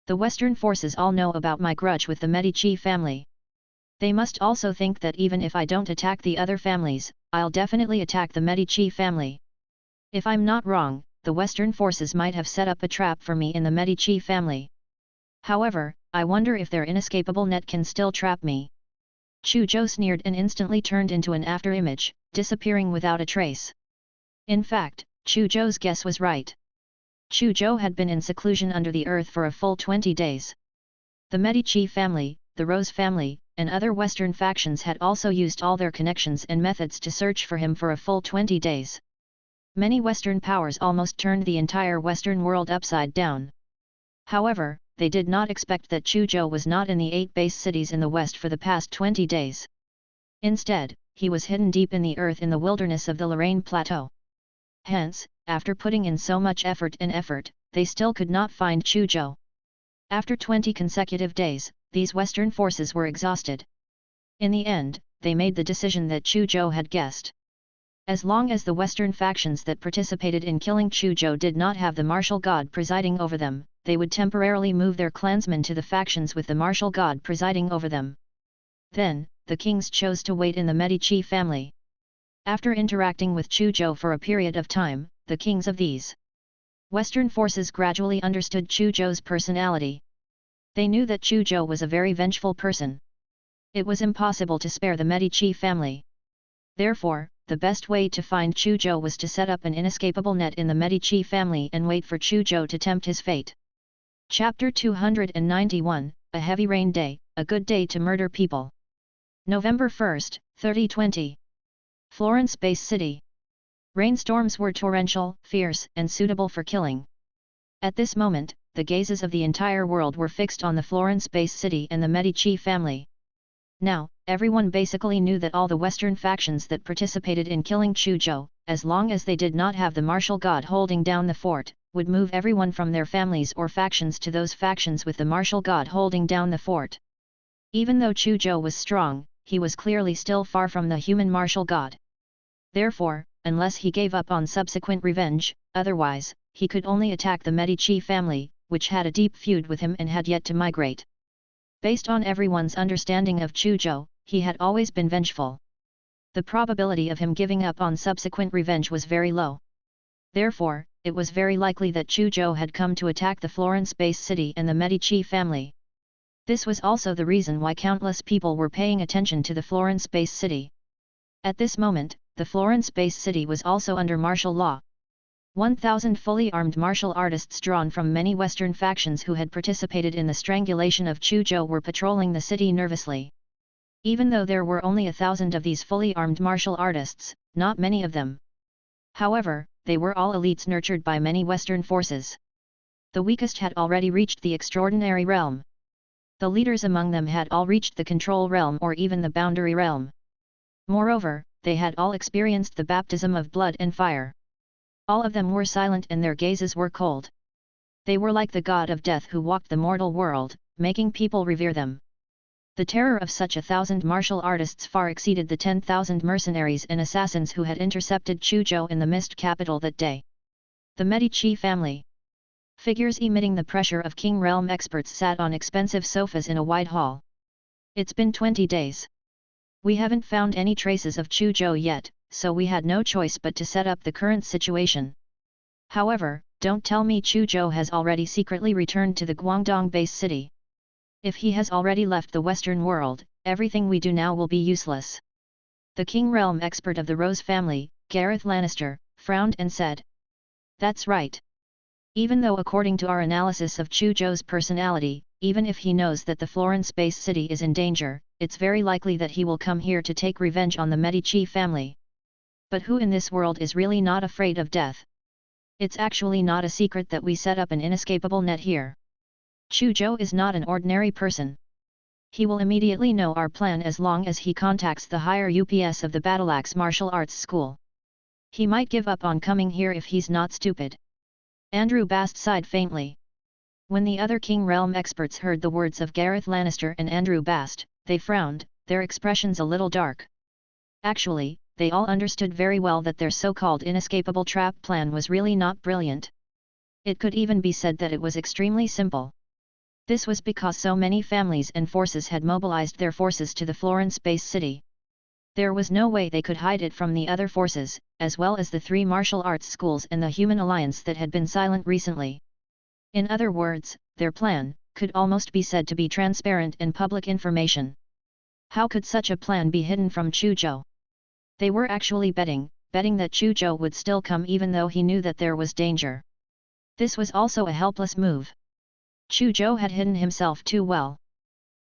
The Western forces all know about my grudge with the Medici family. They must also think that even if I don't attack the other families, I'll definitely attack the Medici family. If I'm not wrong, the Western forces might have set up a trap for me in the Medici family. However, I wonder if their inescapable net can still trap me. Chu Zhou sneered and instantly turned into an after-image, disappearing without a trace. In fact, Chu Zhou's guess was right. Chu Zhou had been in seclusion under the earth for a full 20 days. The Medici family, the Rose family, and other Western factions had also used all their connections and methods to search for him for a full 20 days. Many Western powers almost turned the entire Western world upside down. However, they did not expect that Chu Zhou was not in the 8 base cities in the west for the past 20 days. Instead, he was hidden deep in the earth in the wilderness of the Lorraine Plateau. Hence, after putting in so much effort, they still could not find Chu Zhou. After 20 consecutive days, these Western forces were exhausted. In the end, they made the decision that Chu Zhou had guessed. As long as the Western factions that participated in killing Chu Zhou did not have the martial god presiding over them, they would temporarily move their clansmen to the factions with the martial god presiding over them. Then, the kings chose to wait in the Medici family. After interacting with Chu Zhou for a period of time, the kings of these Western forces gradually understood Chu Zhou's personality. They knew that Chu Zhou was a very vengeful person. It was impossible to spare the Medici family. Therefore, the best way to find Chu Zhou was to set up an inescapable net in the Medici family and wait for Chu Zhou to tempt his fate. Chapter 291, A Heavy Rain Day, A Good Day to Murder People. November 1, 3020. Florence Base City. Rainstorms were torrential, fierce, and suitable for killing. At this moment, the gazes of the entire world were fixed on the Florence Base City and the Medici family. Now, everyone basically knew that all the Western factions that participated in killing Chu Zhou, as long as they did not have the martial god holding down the fort, would move everyone from their families or factions to those factions with the martial god holding down the fort. Even though Chu Zhou was strong, he was clearly still far from the human martial god. Therefore, unless he gave up on subsequent revenge, otherwise, he could only attack the Medici family, which had a deep feud with him and had yet to migrate. Based on everyone's understanding of Chu Zhou, he had always been vengeful. The probability of him giving up on subsequent revenge was very low. Therefore, it was very likely that Chu Zhou had come to attack the Florence Base City and the Medici family. This was also the reason why countless people were paying attention to the Florence Base City. At this moment, the Florence Base City was also under martial law. 1,000 fully armed martial artists drawn from many Western factions who had participated in the strangulation of Chu Zhou were patrolling the city nervously. Even though there were only 1,000 of these fully armed martial artists, not many of them. However, they were all elites nurtured by many Western forces. The weakest had already reached the extraordinary realm. The leaders among them had all reached the control realm or even the boundary realm. Moreover, they had all experienced the baptism of blood and fire. All of them were silent and their gazes were cold. They were like the god of death who walked the mortal world, making people revere them. The terror of such 1,000 martial artists far exceeded the 10,000 mercenaries and assassins who had intercepted Chu Zhou in the mist capital that day. The Medici family. Figures emitting the pressure of King Realm experts sat on expensive sofas in a wide hall. It's been 20 days. We haven't found any traces of Chu Zhou yet, so we had no choice but to set up the current situation. However, don't tell me Chu Zhou has already secretly returned to the Guangdong base city. If he has already left the Western world, everything we do now will be useless. The King Realm expert of the Rose family, Gareth Lannister, frowned and said. That's right. Even though according to our analysis of Chu Zhou's personality, even if he knows that the Florence base city is in danger, it's very likely that he will come here to take revenge on the Medici family. But who in this world is really not afraid of death? It's actually not a secret that we set up an inescapable net here. Chu Zhou is not an ordinary person. He will immediately know our plan as long as he contacts the higher UPS of the Battleaxe Martial Arts School. He might give up on coming here if he's not stupid. Andrew Bast sighed faintly. When the other King Realm experts heard the words of Gareth Lannister and Andrew Bast, they frowned, their expressions a little dark. Actually, they all understood very well that their so-called inescapable trap plan was really not brilliant. It could even be said that it was extremely simple. This was because so many families and forces had mobilized their forces to the Florence base city. There was no way they could hide it from the other forces, as well as the 3 martial arts schools and the human alliance that had been silent recently. In other words, their plan could almost be said to be transparent and public information. How could such a plan be hidden from Chu Zhou? They were actually betting that Chu Zhou would still come even though he knew that there was danger. This was also a helpless move. Chu Zhou had hidden himself too well.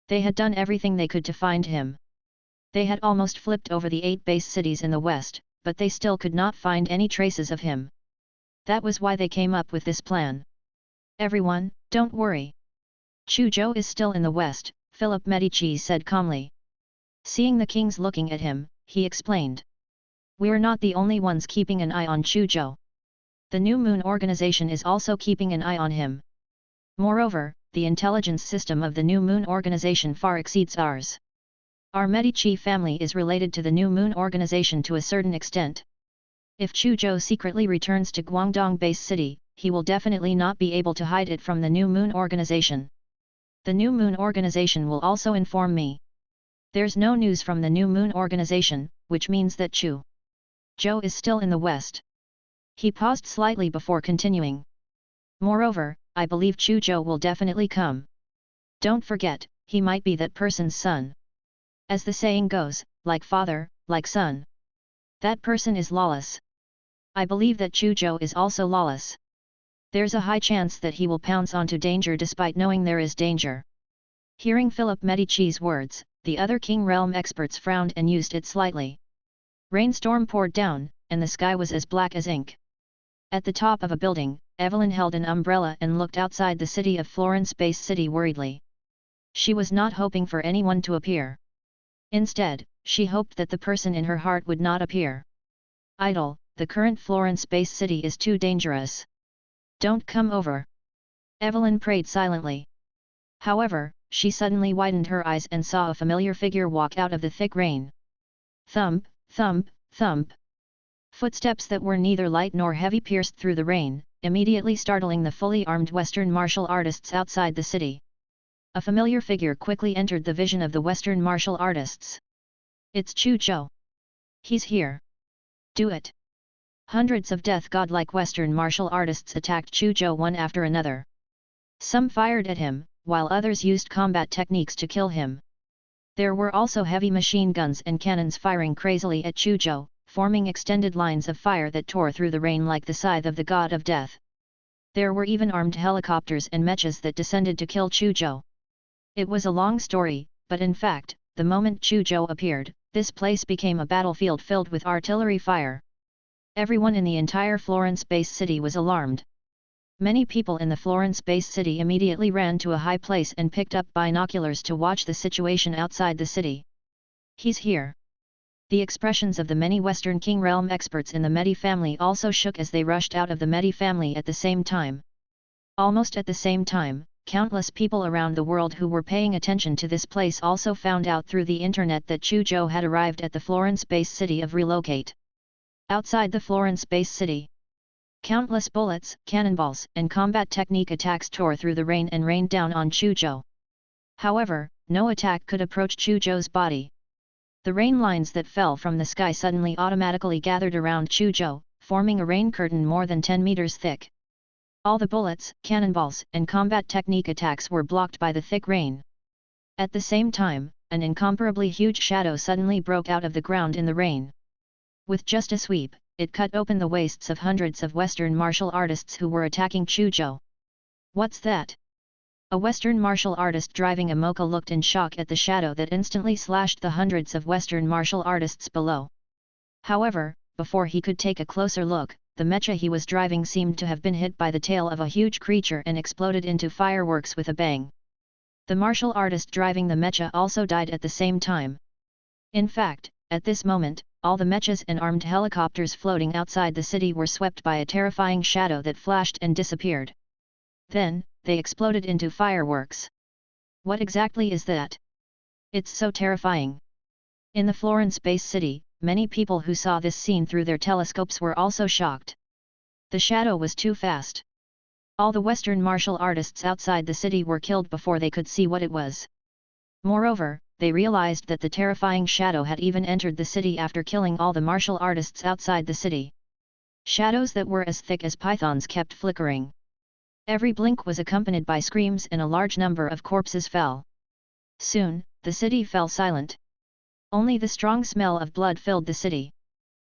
They had done everything they could to find him. They had almost flipped over the 8 base cities in the west, but they still could not find any traces of him. That was why they came up with this plan. Everyone, don't worry. Chu Zhou is still in the west, Philip Medici said calmly. Seeing the kings looking at him, he explained. We're not the only ones keeping an eye on Chu Zhou. The New Moon organization is also keeping an eye on him. Moreover, the intelligence system of the New Moon organization far exceeds ours. Our Medici family is related to the New Moon organization to a certain extent. If Chu Zhou secretly returns to Guangdong base city, he will definitely not be able to hide it from the New Moon organization. The New Moon organization will also inform me. There's no news from the New Moon organization, which means that Chu Zhou is still in the west. He paused slightly before continuing. Moreover, I believe Chu Zhou will definitely come. Don't forget, he might be that person's son. As the saying goes, like father, like son. That person is lawless. I believe that Chu Zhou is also lawless. There's a high chance that he will pounce onto danger despite knowing there is danger. Hearing Philip Medici's words, the other King Realm experts frowned and used it slightly. Rainstorm poured down, and the sky was as black as ink. At the top of a building, Evelyn held an umbrella and looked outside the city of Florence base city worriedly. She was not hoping for anyone to appear. Instead, she hoped that the person in her heart would not appear. Idle, the current Florence base city is too dangerous. Don't come over. Evelyn prayed silently. However, she suddenly widened her eyes and saw a familiar figure walk out of the thick rain. Thump, thump, thump. Footsteps that were neither light nor heavy pierced through the rain, immediately startling the fully armed Western martial artists outside the city. A familiar figure quickly entered the vision of the Western martial artists. It's Chu Zhou. He's here. Do it. Hundreds of death godlike Western martial artists attacked Chu Zhou one after another. Some fired at him, while others used combat techniques to kill him. There were also heavy machine guns and cannons firing crazily at Chu Zhou, forming extended lines of fire that tore through the rain like the scythe of the god of death. There were even armed helicopters and mechas that descended to kill Chu Zhou. It was a long story, but in fact, the moment Chu Zhou appeared, this place became a battlefield filled with artillery fire. Everyone in the entire Florence base city was alarmed. Many people in the Florence base city immediately ran to a high place and picked up binoculars to watch the situation outside the city. He's here. The expressions of the many Western King Realm experts in the Medi family also shook as they rushed out of the Medi family at the same time. Almost at the same time, countless people around the world who were paying attention to this place also found out through the internet that Chu Zhou had arrived at the Florence base city of Relocate. Outside the Florence base city, countless bullets, cannonballs, and combat technique attacks tore through the rain and rained down on Chu Zhou. However, no attack could approach Chu Zhou's body. The rain lines that fell from the sky suddenly automatically gathered around Chu Zhou, forming a rain curtain more than 10 meters thick. All the bullets, cannonballs, and combat technique attacks were blocked by the thick rain. At the same time, an incomparably huge shadow suddenly broke out of the ground in the rain. With just a sweep, it cut open the waists of hundreds of Western martial artists who were attacking Chu Zhou. What's that? A Western martial artist driving a mocha looked in shock at the shadow that instantly slashed the hundreds of Western martial artists below. However, before he could take a closer look, the mecha he was driving seemed to have been hit by the tail of a huge creature and exploded into fireworks with a bang. The martial artist driving the mecha also died at the same time. In fact, at this moment, all the mechas and armed helicopters floating outside the city were swept by a terrifying shadow that flashed and disappeared. Then, they exploded into fireworks. What exactly is that? It's so terrifying. In the Florence base city, many people who saw this scene through their telescopes were also shocked. The shadow was too fast. All the Western martial artists outside the city were killed before they could see what it was. Moreover, they realized that the terrifying shadow had even entered the city after killing all the martial artists outside the city. Shadows that were as thick as pythons kept flickering. Every blink was accompanied by screams and a large number of corpses fell. Soon, the city fell silent. Only the strong smell of blood filled the city.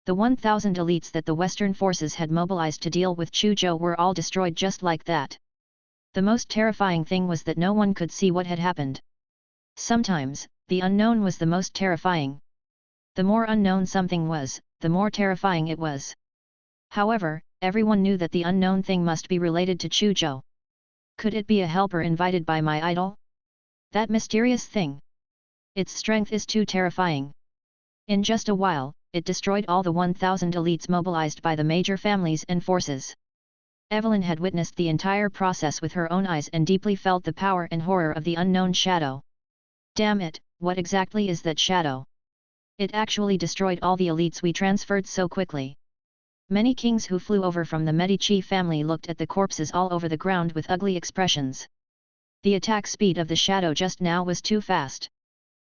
The 1,000 elites that the Western forces had mobilized to deal with Chu Zhou were all destroyed just like that. The most terrifying thing was that no one could see what had happened. Sometimes, the unknown was the most terrifying. The more unknown something was, the more terrifying it was. However, everyone knew that the unknown thing must be related to Chu Zhou. Could it be a helper invited by my idol? That mysterious thing. Its strength is too terrifying. In just a while, it destroyed all the 1,000 elites mobilized by the major families and forces. Evelyn had witnessed the entire process with her own eyes and deeply felt the power and horror of the unknown shadow. Damn it, what exactly is that shadow? It actually destroyed all the elites we transferred so quickly. Many kings who flew over from the Medici family looked at the corpses all over the ground with ugly expressions. The attack speed of the shadow just now was too fast.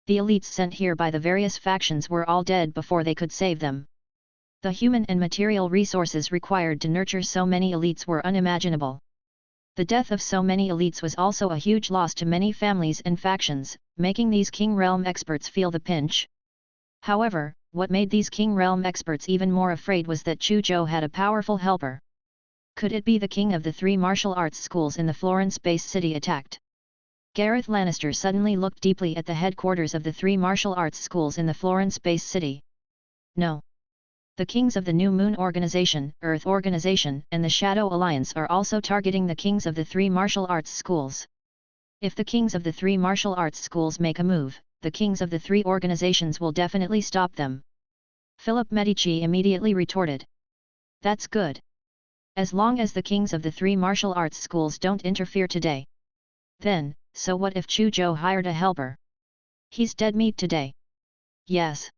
The elites sent here by the various factions were all dead before they could save them. The human and material resources required to nurture so many elites were unimaginable. The death of so many elites was also a huge loss to many families and factions, making these King Realm experts feel the pinch. However, what made these King Realm experts even more afraid was that Chu Zhou had a powerful helper. Could it be the king of the 3 martial arts schools in the Florence-based city attacked? Gareth Lannister suddenly looked deeply at the headquarters of the 3 martial arts schools in the Florence-based city. No. The kings of the New Moon Organization, Earth Organization, and the Shadow Alliance are also targeting the kings of the 3 martial arts schools. If the kings of the 3 martial arts schools make a move, the kings of the 3 organizations will definitely stop them. Philip Medici immediately retorted. That's good. As long as the kings of the 3 martial arts schools don't interfere today. Then, so what if Chu Zhou hired a helper? He's dead meat today. Yes.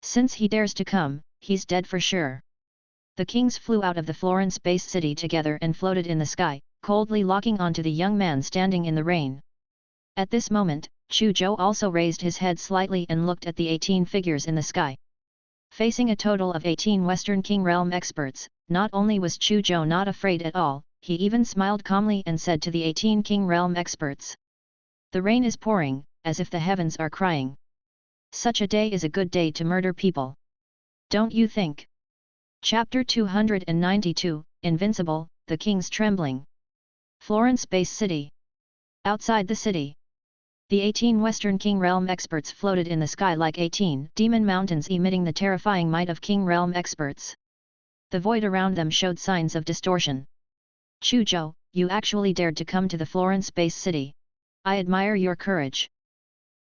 Since he dares to come, he's dead for sure. The kings flew out of the Florence-based city together and floated in the sky, coldly locking onto the young man standing in the rain. At this moment, Chu Zhou also raised his head slightly and looked at the 18 figures in the sky. Facing a total of 18 Western King Realm experts, not only was Chu Zhou not afraid at all, he even smiled calmly and said to the 18 King Realm experts. The rain is pouring, as if the heavens are crying. Such a day is a good day to murder people. Don't you think? Chapter 292, Invincible, the King's Trembling. Florence-based city. Outside the city. The 18 Western King Realm experts floated in the sky like 18 demon mountains emitting the terrifying might of King Realm experts. The void around them showed signs of distortion. Chu Zhou, you actually dared to come to the Florence-based city. I admire your courage.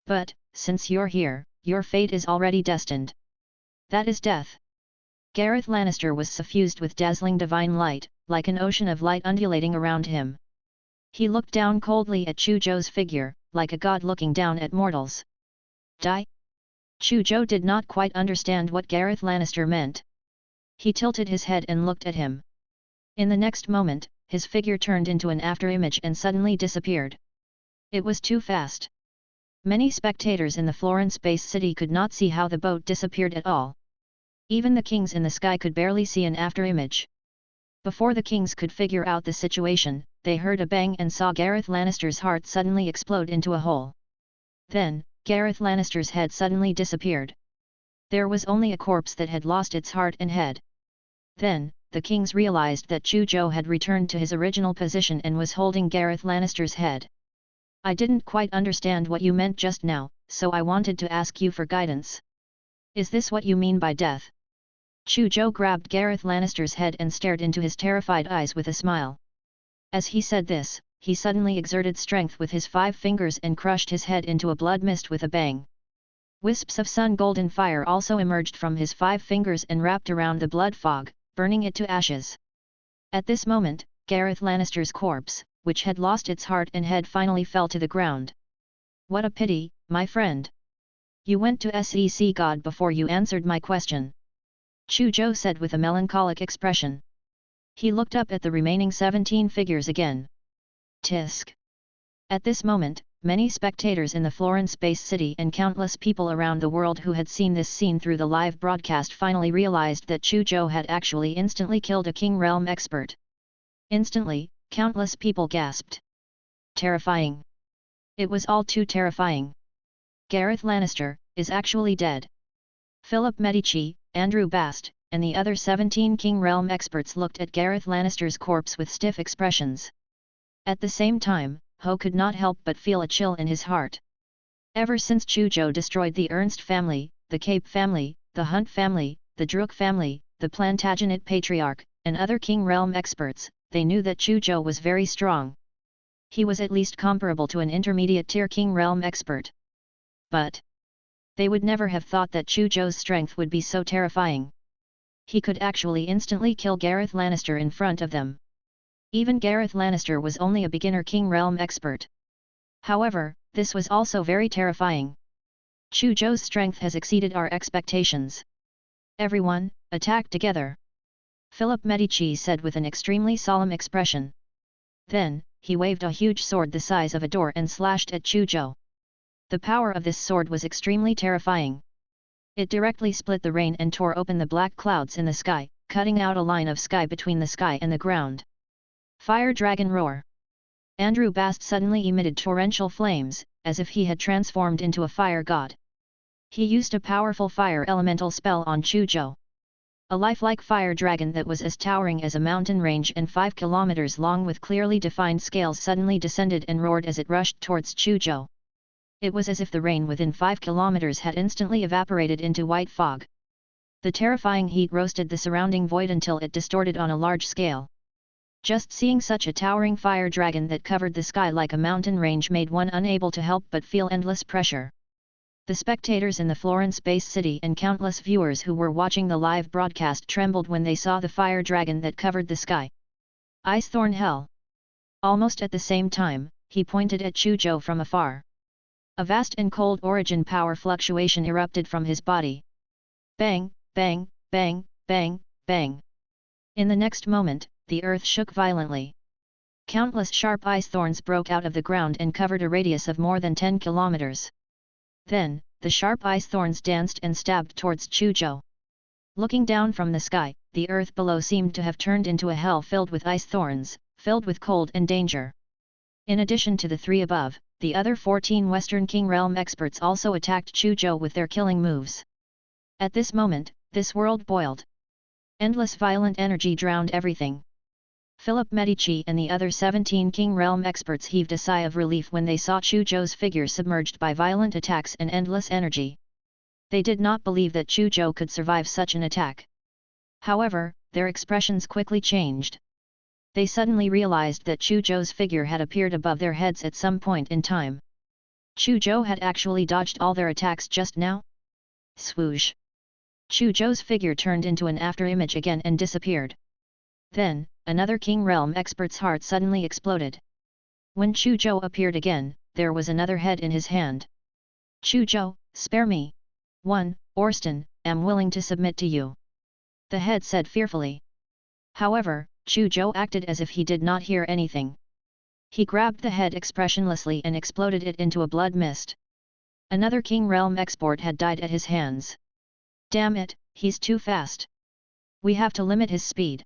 But, since you're here, your fate is already destined. That is death. Gareth Lannister was suffused with dazzling divine light, like an ocean of light undulating around him. He looked down coldly at Chu Zhou's figure, like a god looking down at mortals. Die? Chu Zhou did not quite understand what Gareth Lannister meant. He tilted his head and looked at him. In the next moment, his figure turned into an afterimage and suddenly disappeared. It was too fast. Many spectators in the Florence-based city could not see how the boat disappeared at all. Even the kings in the sky could barely see an afterimage. Before the kings could figure out the situation, they heard a bang and saw Gareth Lannister's heart suddenly explode into a hole. Then, Gareth Lannister's head suddenly disappeared. There was only a corpse that had lost its heart and head. Then, the kings realized that Chu Zhou had returned to his original position and was holding Gareth Lannister's head. I didn't quite understand what you meant just now, so I wanted to ask you for guidance. Is this what you mean by death? Chu Zhou grabbed Gareth Lannister's head and stared into his terrified eyes with a smile. As he said this, he suddenly exerted strength with his 5 fingers and crushed his head into a blood mist with a bang. Wisps of sun-golden fire also emerged from his 5 fingers and wrapped around the blood fog, burning it to ashes. At this moment, Gareth Lannister's corpse, which had lost its heart and head, finally fell to the ground. What a pity, my friend. You went to SEC God before you answered my question. Chu Zhou said with a melancholic expression. He looked up at the remaining 17 figures again. Tisk. At this moment, many spectators in the Florence-based city and countless people around the world who had seen this scene through the live broadcast finally realized that Chu Zhou had actually instantly killed a King Realm expert. Instantly, countless people gasped. Terrifying. It was all too terrifying. Gareth Lannister is actually dead. Philip Medici, Andrew Bast, and the other 17 King Realm experts looked at Gareth Lannister's corpse with stiff expressions. At the same time, Ho could not help but feel a chill in his heart. Ever since Chu Zhou destroyed the Ernst family, the Cape family, the Hunt family, the Druk family, the Plantagenet Patriarch, and other King Realm experts, they knew that Chu Zhou was very strong. He was at least comparable to an intermediate-tier King Realm expert. But they would never have thought that Chu Zhou's strength would be so terrifying. He could actually instantly kill Gareth Lannister in front of them. Even Gareth Lannister was only a beginner King Realm expert. However, this was also very terrifying. Chu Zhou's strength has exceeded our expectations. Everyone, attack together! Philip Medici said with an extremely solemn expression. Then, he waved a huge sword the size of a door and slashed at Chu Zhou. The power of this sword was extremely terrifying. It directly split the rain and tore open the black clouds in the sky, cutting out a line of sky between the sky and the ground. Fire Dragon Roar! Andrew Bast suddenly emitted torrential flames, as if he had transformed into a fire god. He used a powerful fire elemental spell on Chu Zhou. A lifelike fire dragon that was as towering as a mountain range and 5 kilometers long with clearly defined scales suddenly descended and roared as it rushed towards Chu Zhou. It was as if the rain within 5 kilometers had instantly evaporated into white fog. The terrifying heat roasted the surrounding void until it distorted on a large scale. Just seeing such a towering fire dragon that covered the sky like a mountain range made one unable to help but feel endless pressure. The spectators in the Florence-based city and countless viewers who were watching the live broadcast trembled when they saw the fire dragon that covered the sky. Icethorn Hell! Almost at the same time, he pointed at Chu Zhou from afar. A vast and cold origin power fluctuation erupted from his body. Bang, bang, bang, bang, bang. In the next moment, the earth shook violently. Countless sharp ice thorns broke out of the ground and covered a radius of more than 10 kilometers. Then, the sharp ice thorns danced and stabbed towards Chu Zhou. Looking down from the sky, the earth below seemed to have turned into a hell filled with ice thorns, filled with cold and danger. In addition to the 3 above, the other 14 Western King Realm experts also attacked Chu Zhou with their killing moves. At this moment, this world boiled. Endless violent energy drowned everything. Philip Medici and the other 17 King Realm experts heaved a sigh of relief when they saw Chu Zhou's figure submerged by violent attacks and endless energy. They did not believe that Chu Zhou could survive such an attack. However, their expressions quickly changed. They suddenly realized that Chu Zhou's figure had appeared above their heads at some point in time. Chu Zhou had actually dodged all their attacks just now? Swoosh! Chu Zhou's figure turned into an afterimage again and disappeared. Then, another King Realm expert's heart suddenly exploded. When Chu Zhou appeared again, there was another head in his hand. Chu Zhou, spare me! 1, Orsten, am willing to submit to you. The head said fearfully. However, Chu Zhou acted as if he did not hear anything. He grabbed the head expressionlessly and exploded it into a blood mist. Another King Realm expert had died at his hands. Damn it, he's too fast. We have to limit his speed.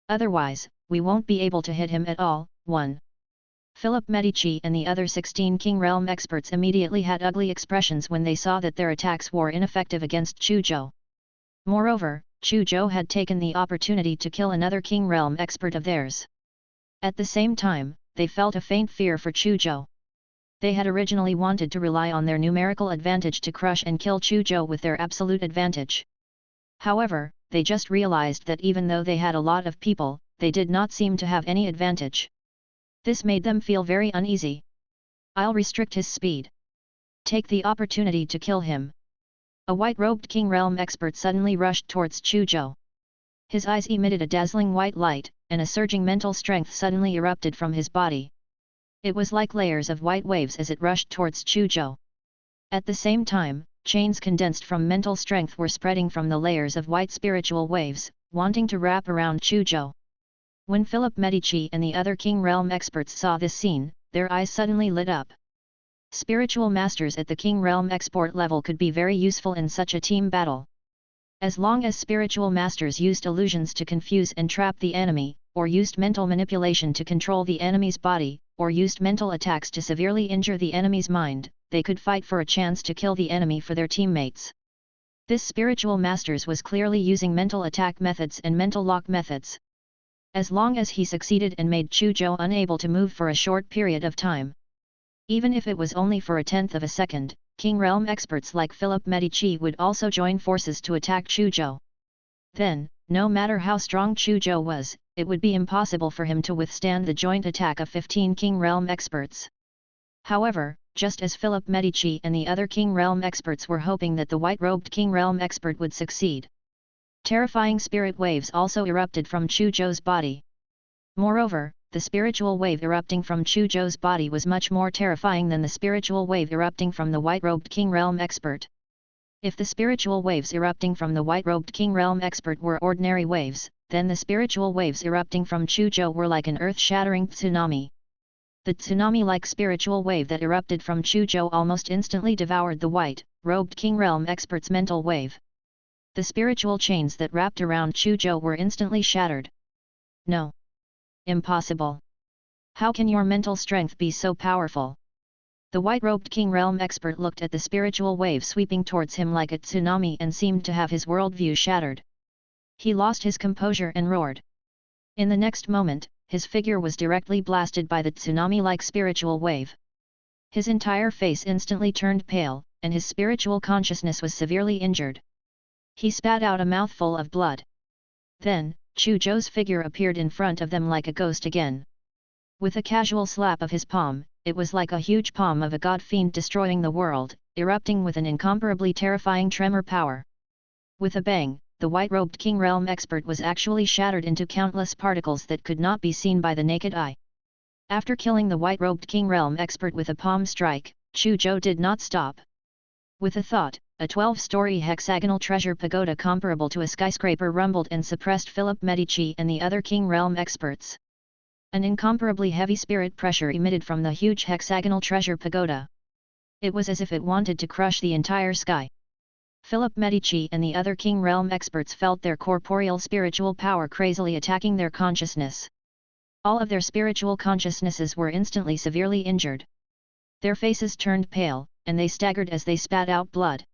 Otherwise, we won't be able to hit him at all. 1. Philip Medici and the other 16 King Realm experts immediately had ugly expressions when they saw that their attacks were ineffective against Chu Zhou. Moreover, Chu Zhou had taken the opportunity to kill another King Realm expert of theirs. At the same time, they felt a faint fear for Chu Zhou. They had originally wanted to rely on their numerical advantage to crush and kill Chu Zhou with their absolute advantage. However, they just realized that even though they had a lot of people, they did not seem to have any advantage. This made them feel very uneasy. I'll restrict his speed. Take the opportunity to kill him. A white-robed King Realm expert suddenly rushed towards Chu Zhou. His eyes emitted a dazzling white light, and a surging mental strength suddenly erupted from his body. It was like layers of white waves as it rushed towards Chu Zhou. At the same time, chains condensed from mental strength were spreading from the layers of white spiritual waves, wanting to wrap around Chu Zhou. When Philip Medici and the other King Realm experts saw this scene, their eyes suddenly lit up. Spiritual masters at the King Realm expert level could be very useful in such a team battle. As long as spiritual masters used illusions to confuse and trap the enemy, or used mental manipulation to control the enemy's body, or used mental attacks to severely injure the enemy's mind, they could fight for a chance to kill the enemy for their teammates. This spiritual masters was clearly using mental attack methods and mental lock methods. As long as he succeeded and made Chu Zhou unable to move for a short period of time, even if it was only for a tenth of a second, King Realm experts like Philip Medici would also join forces to attack Chu Zhou. Then, no matter how strong Chu Zhou was, it would be impossible for him to withstand the joint attack of 15 King Realm experts. However, just as Philip Medici and the other King Realm experts were hoping that the white-robed King Realm expert would succeed, terrifying spirit waves also erupted from Chu Zhou's body. Moreover, the spiritual wave erupting from Chu Zhou's body was much more terrifying than the spiritual wave erupting from the white-robed King Realm expert. If the spiritual waves erupting from the white-robed King Realm expert were ordinary waves, then the spiritual waves erupting from Chu Zhou were like an earth-shattering tsunami. The tsunami-like spiritual wave that erupted from Chu Zhou almost instantly devoured the white-robed King Realm expert's mental wave. The spiritual chains that wrapped around Chu Zhou were instantly shattered. No. Impossible. How can your mental strength be so powerful? The white-robed King Realm expert looked at the spiritual wave sweeping towards him like a tsunami and seemed to have his worldview shattered. He lost his composure and roared. In the next moment, his figure was directly blasted by the tsunami-like spiritual wave. His entire face instantly turned pale, and his spiritual consciousness was severely injured. He spat out a mouthful of blood. Then, Chu Zhou's figure appeared in front of them like a ghost again. With a casual slap of his palm, it was like a huge palm of a god-fiend destroying the world, erupting with an incomparably terrifying tremor power. With a bang, the white-robed King Realm expert was actually shattered into countless particles that could not be seen by the naked eye. After killing the white-robed King Realm expert with a palm strike, Chu Zhou did not stop. With a thought, a 12-story hexagonal treasure pagoda comparable to a skyscraper rumbled and suppressed Philip Medici and the other King Realm experts. An incomparably heavy spirit pressure emitted from the huge hexagonal treasure pagoda. It was as if it wanted to crush the entire sky. Philip Medici and the other King Realm experts felt their corporeal spiritual power crazily attacking their consciousness. All of their spiritual consciousnesses were instantly severely injured. Their faces turned pale, and they staggered as they spat out blood.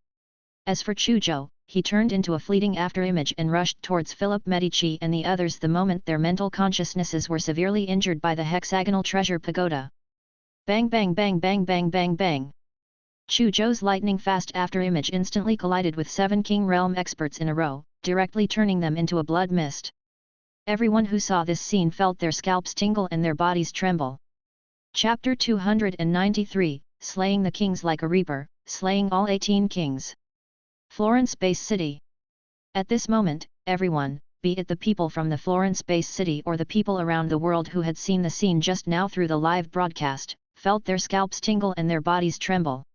As for Chu Zhou, he turned into a fleeting afterimage and rushed towards Philip Medici and the others the moment their mental consciousnesses were severely injured by the hexagonal treasure pagoda. Bang bang bang bang bang bang bang. Chu Zhou's lightning-fast afterimage instantly collided with 7 King Realm experts in a row, directly turning them into a blood mist. Everyone who saw this scene felt their scalps tingle and their bodies tremble. Chapter 293, Slaying the Kings like a Reaper, Slaying all 18 Kings. Florence Base City. At this moment, everyone, be it the people from the Florence Base City or the people around the world who had seen the scene just now through the live broadcast, felt their scalps tingle and their bodies tremble.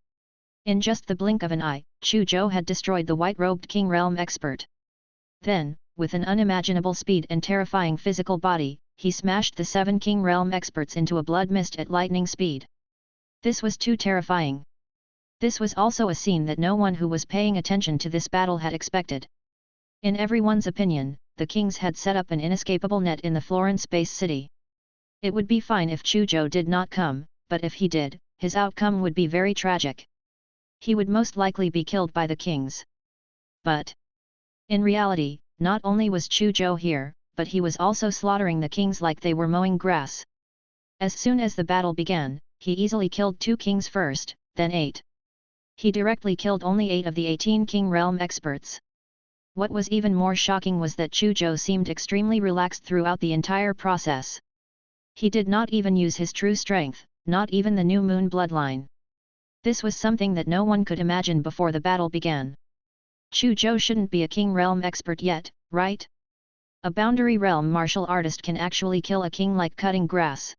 In just the blink of an eye, Chu Zhou had destroyed the white-robed King Realm expert. Then, with an unimaginable speed and terrifying physical body, he smashed the 7 King Realm experts into a blood mist at lightning speed. This was too terrifying. This was also a scene that no one who was paying attention to this battle had expected. In everyone's opinion, the kings had set up an inescapable net in the Florence Base City. It would be fine if Chu Zhou did not come, but if he did, his outcome would be very tragic. He would most likely be killed by the kings. But in reality, not only was Chu Zhou here, but he was also slaughtering the kings like they were mowing grass. As soon as the battle began, he easily killed 2 kings first, then 8. He directly killed only 8 of the 18 King Realm experts. What was even more shocking was that Chu Zhou seemed extremely relaxed throughout the entire process. He did not even use his true strength, not even the New Moon bloodline. This was something that no one could imagine before the battle began. Chu Zhou shouldn't be a King Realm expert yet, right? A Boundary Realm martial artist can actually kill a king like cutting grass.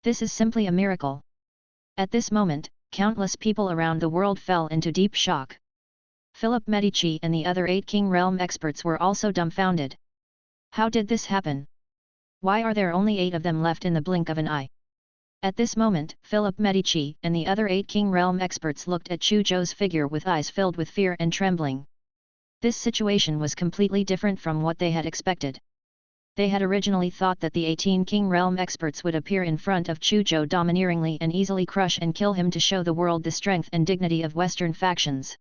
This is simply a miracle. At this moment, countless people around the world fell into deep shock. Philip Medici and the other 8 King Realm experts were also dumbfounded. How did this happen? Why are there only 8 of them left in the blink of an eye? At this moment, Philip Medici and the other 8 King Realm experts looked at Chu Zhou's figure with eyes filled with fear and trembling. This situation was completely different from what they had expected. They had originally thought that the 18 King Realm experts would appear in front of Chu Zhou domineeringly and easily crush and kill him to show the world the strength and dignity of Western factions.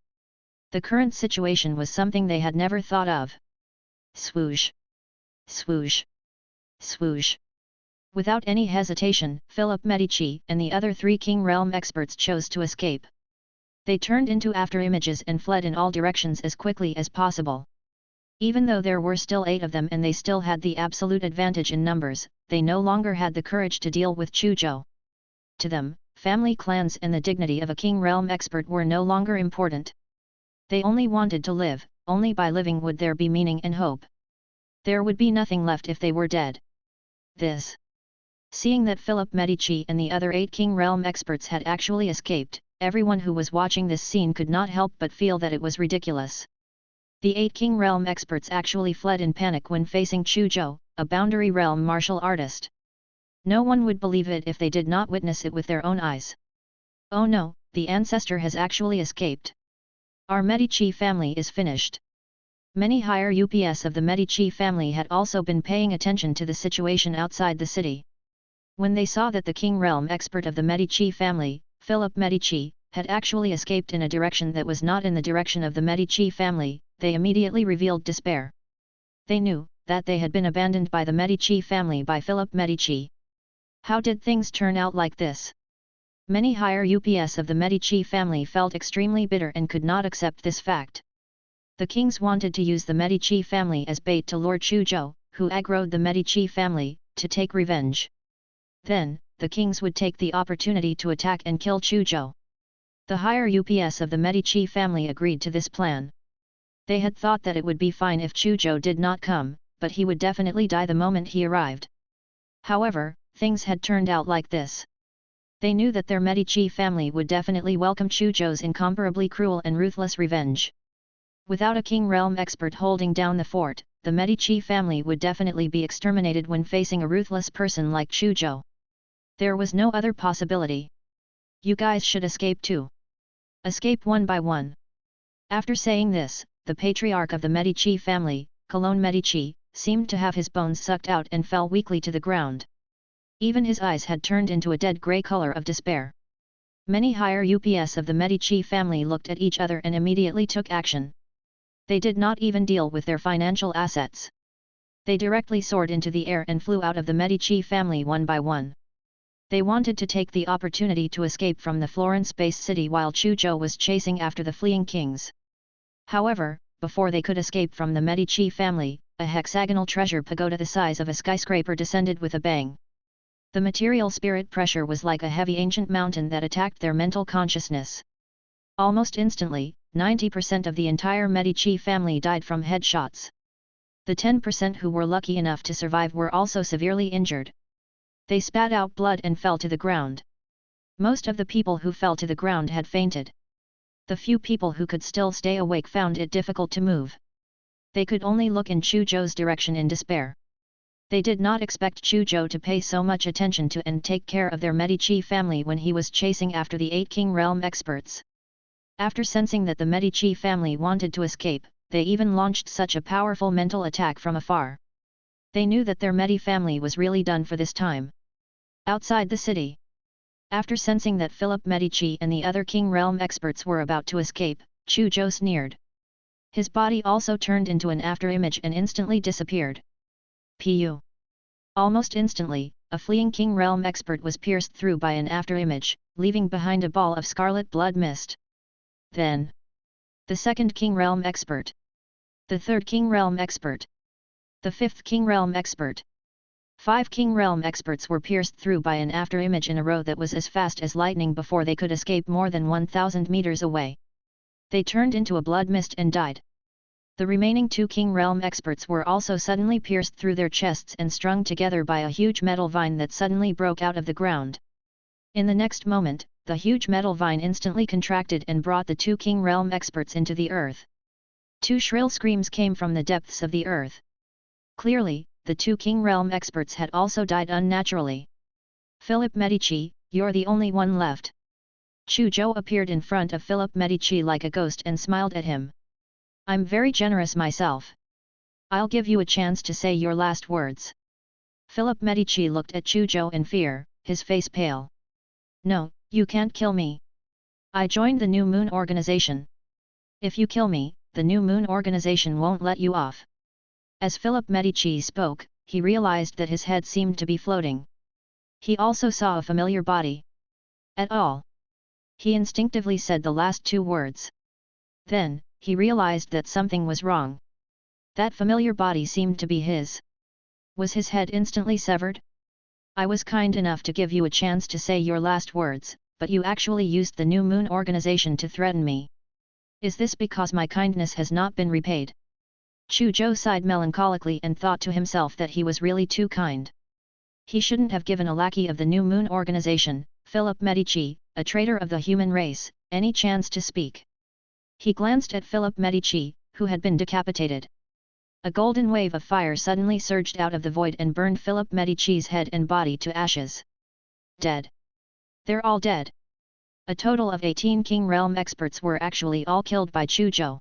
The current situation was something they had never thought of. Swoosh! Swoosh! Swoosh! Without any hesitation, Philip Medici and the other 3 King Realm experts chose to escape. They turned into afterimages and fled in all directions as quickly as possible. Even though there were still 8 of them and they still had the absolute advantage in numbers, they no longer had the courage to deal with Chu Zhou. To them, family clans and the dignity of a king realm expert were no longer important. They only wanted to live, only by living would there be meaning and hope. There would be nothing left if they were dead. Seeing that Philip Medici and the other 8 king realm experts had actually escaped, everyone who was watching this scene could not help but feel that it was ridiculous. The 8 king realm experts actually fled in panic when facing Chu Zhou, a boundary realm martial artist. No one would believe it if they did not witness it with their own eyes. Oh no, the ancestor has actually escaped. Our Medici family is finished. Many higher UPS of the Medici family had also been paying attention to the situation outside the city. When they saw that the king realm expert of the Medici family, Philip Medici, had actually escaped in a direction that was not in the direction of the Medici family, they immediately revealed despair. They knew that they had been abandoned by the Medici family by Philip Medici. How did things turn out like this? Many higher UPS of the Medici family felt extremely bitter and could not accept this fact. The kings wanted to use the Medici family as bait to Lord Chu Zhou, who aggroed the Medici family, to take revenge. Then, the kings would take the opportunity to attack and kill Chu Zhou. The higher UPS of the Medici family agreed to this plan. They had thought that it would be fine if Chu Zhou did not come, but he would definitely die the moment he arrived. However, things had turned out like this. They knew that their Medici family would definitely welcome Chu Zhou's incomparably cruel and ruthless revenge. Without a king realm expert holding down the fort, the Medici family would definitely be exterminated when facing a ruthless person like Chu Zhou. There was no other possibility. You guys should escape too. Escape one by one. After saying this, the patriarch of the Medici family, Colonne Medici, seemed to have his bones sucked out and fell weakly to the ground. Even his eyes had turned into a dead grey color of despair. Many higher UPS of the Medici family looked at each other and immediately took action. They did not even deal with their financial assets. They directly soared into the air and flew out of the Medici family one by one. They wanted to take the opportunity to escape from the Florence-based city while Chu Zhou was chasing after the fleeing kings. However, before they could escape from the Medici family, a hexagonal treasure pagoda the size of a skyscraper descended with a bang. The material spirit pressure was like a heavy ancient mountain that attacked their mental consciousness. Almost instantly, 90% of the entire Medici family died from headshots. The 10% who were lucky enough to survive were also severely injured. They spat out blood and fell to the ground. Most of the people who fell to the ground had fainted. The few people who could still stay awake found it difficult to move. They could only look in Chu Zhou's direction in despair. They did not expect Chu Zhou to pay so much attention to and take care of their Medici family when he was chasing after the 8 king realm experts. After sensing that the Medici family wanted to escape, they even launched such a powerful mental attack from afar. They knew that their Medi family was really done for this time. Outside the city. After sensing that Philip Medici and the other king realm experts were about to escape, Chu Zhou sneered. His body also turned into an afterimage and instantly disappeared. Pu. Almost instantly, a fleeing king realm expert was pierced through by an afterimage, leaving behind a ball of scarlet blood mist. Then, the second king realm expert. The third king realm expert. The fifth king realm expert. 5 king realm experts were pierced through by an afterimage in a row that was as fast as lightning before they could escape more than 1,000 meters away. They turned into a blood mist and died. The remaining 2 king realm experts were also suddenly pierced through their chests and strung together by a huge metal vine that suddenly broke out of the ground. In the next moment, the huge metal vine instantly contracted and brought the 2 king realm experts into the earth. 2 shrill screams came from the depths of the earth. Clearly, the 2 king realm experts had also died unnaturally. Philip Medici, you're the only one left. Chu Zhou appeared in front of Philip Medici like a ghost and smiled at him. I'm very generous myself. I'll give you a chance to say your last words. Philip Medici looked at Chu Zhou in fear, his face pale. No, you can't kill me. I joined the New Moon organization. If you kill me, the New Moon organization won't let you off. As Philip Medici spoke, he realized that his head seemed to be floating. He also saw a familiar body. At all. He instinctively said the last 2 words. Then, he realized that something was wrong. That familiar body seemed to be his. Was his head instantly severed? I was kind enough to give you a chance to say your last words, but you actually used the New Moon organization to threaten me. Is this because my kindness has not been repaid? Chu Zhou sighed melancholically and thought to himself that he was really too kind. He shouldn't have given a lackey of the New Moon organization, Philip Medici, a traitor of the human race, any chance to speak. He glanced at Philip Medici, who had been decapitated. A golden wave of fire suddenly surged out of the void and burned Philip Medici's head and body to ashes. Dead. They're all dead. A total of 18 King Realm experts were actually all killed by Chu Zhou.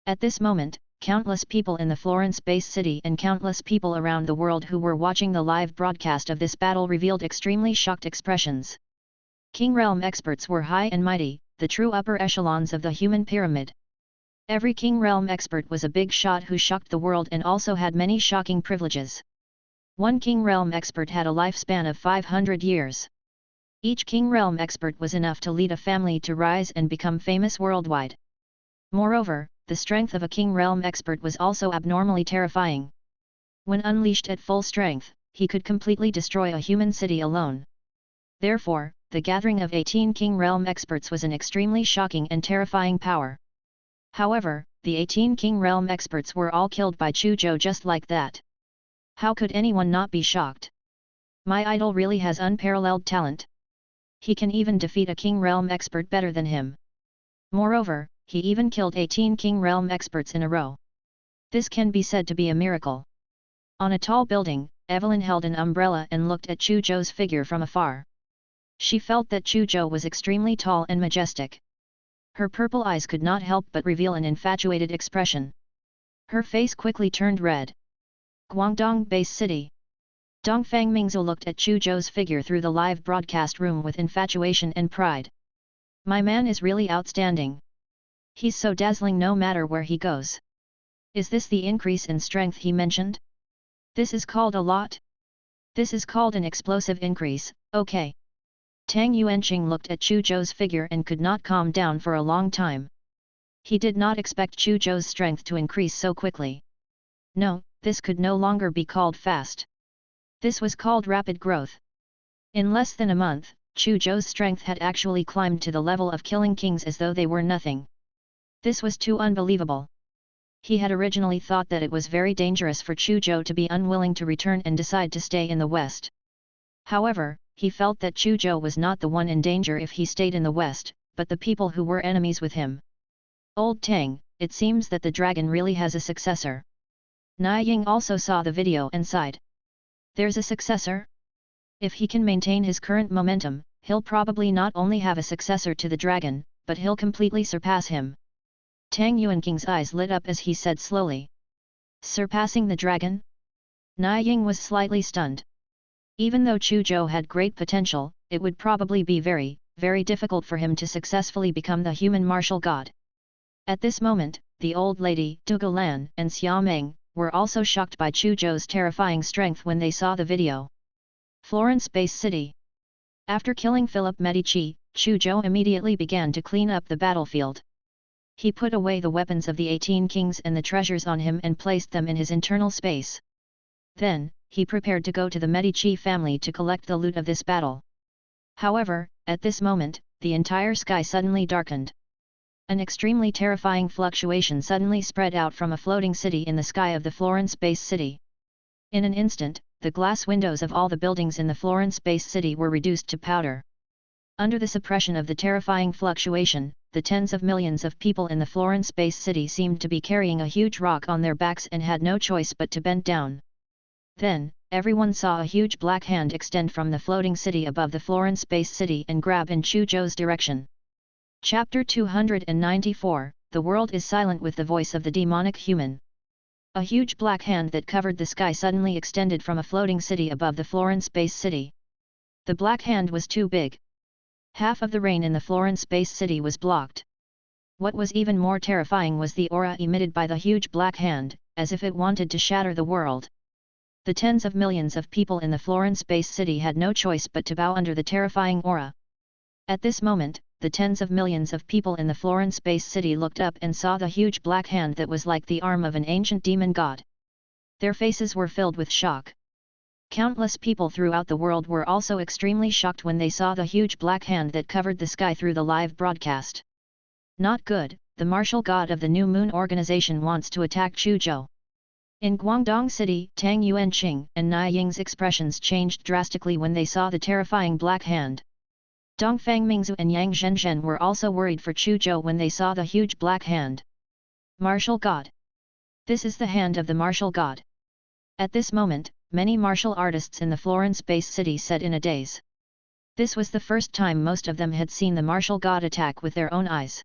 At this moment, countless people in the Florence base city and countless people around the world who were watching the live broadcast of this battle revealed extremely shocked expressions. King Realm experts were high and mighty, the true upper echelons of the human pyramid. Every King Realm expert was a big shot who shocked the world and also had many shocking privileges. One King Realm expert had a lifespan of 500 years. Each King Realm expert was enough to lead a family to rise and become famous worldwide. Moreover, the strength of a King Realm expert was also abnormally terrifying. When unleashed at full strength, he could completely destroy a human city alone. Therefore, the gathering of 18 King Realm experts was an extremely shocking and terrifying power. However, the 18 King Realm experts were all killed by Chu Zhou just like that. How could anyone not be shocked? My idol really has unparalleled talent. He can even defeat a King Realm expert better than him. Moreover, he even killed 18 King Realm experts in a row. This can be said to be a miracle. On a tall building, Evelyn held an umbrella and looked at Chu Zhou's figure from afar. She felt that Chu Zhou was extremely tall and majestic. Her purple eyes could not help but reveal an infatuated expression. Her face quickly turned red. Guangdong Base City. Dongfang Mingzhu looked at Chu Zhou's figure through the live broadcast room with infatuation and pride. My man is really outstanding. He's so dazzling no matter where he goes. Is this the increase in strength he mentioned? This is called a lot? This is called an explosive increase, okay. Tang Yuanqing looked at Chu Zhou's figure and could not calm down for a long time. He did not expect Chu Zhou's strength to increase so quickly. No, this could no longer be called fast. This was called rapid growth. In less than a month, Chu Zhou's strength had actually climbed to the level of killing kings as though they were nothing. This was too unbelievable. He had originally thought that it was very dangerous for Chu Zhou to be unwilling to return and decide to stay in the West. However, he felt that Chu Zhou was not the one in danger if he stayed in the West, but the people who were enemies with him. Old Tang, it seems that the dragon really has a successor. Nai Ying also saw the video and sighed. There's a successor? If he can maintain his current momentum, he'll probably not only have a successor to the dragon, but he'll completely surpass him. Tang Yuanqing's eyes lit up as he said slowly. Surpassing the dragon? Nai Ying was slightly stunned. Even though Chu Zhou had great potential, it would probably be very, very difficult for him to successfully become the human martial god. At this moment, the old lady, Dugu Lan and Xia Meng, were also shocked by Chu Zhou's terrifying strength when they saw the video. Florence Base City. After killing Philip Medici, Chu Zhou immediately began to clean up the battlefield. He put away the weapons of the 18 kings and the treasures on him and placed them in his internal space. Then, he prepared to go to the Medici family to collect the loot of this battle. However, at this moment, the entire sky suddenly darkened. An extremely terrifying fluctuation suddenly spread out from a floating city in the sky of the Florence Base City. In an instant, the glass windows of all the buildings in the Florence Base City were reduced to powder. Under the suppression of the terrifying fluctuation, the tens of millions of people in the Florence Base City seemed to be carrying a huge rock on their backs and had no choice but to bend down. Then, everyone saw a huge black hand extend from the floating city above the Florence Base City and grab in Chu Zhou's direction. Chapter 294, The World is Silent with the Voice of the Demonic Human. A huge black hand that covered the sky suddenly extended from a floating city above the Florence Base City. The black hand was too big. Half of the rain in the Florence Base City was blocked. What was even more terrifying was the aura emitted by the huge black hand, as if it wanted to shatter the world. The tens of millions of people in the Florence Base City had no choice but to bow under the terrifying aura. At this moment, the tens of millions of people in the Floran space city looked up and saw the huge black hand that was like the arm of an ancient demon god. Their faces were filled with shock. Countless people throughout the world were also extremely shocked when they saw the huge black hand that covered the sky through the live broadcast. Not good, the martial god of the New Moon organization wants to attack Chu Zhou. In Guangdong City, Tang Yuanqing and Nai Ying's expressions changed drastically when they saw the terrifying black hand. Dongfang Mingzu and Yang Zhenzhen were also worried for Chu Zhou when they saw the huge black hand. Martial god. This is the hand of the martial god. At this moment, many martial artists in the Floran space city said in a daze. This was the first time most of them had seen the martial god attack with their own eyes.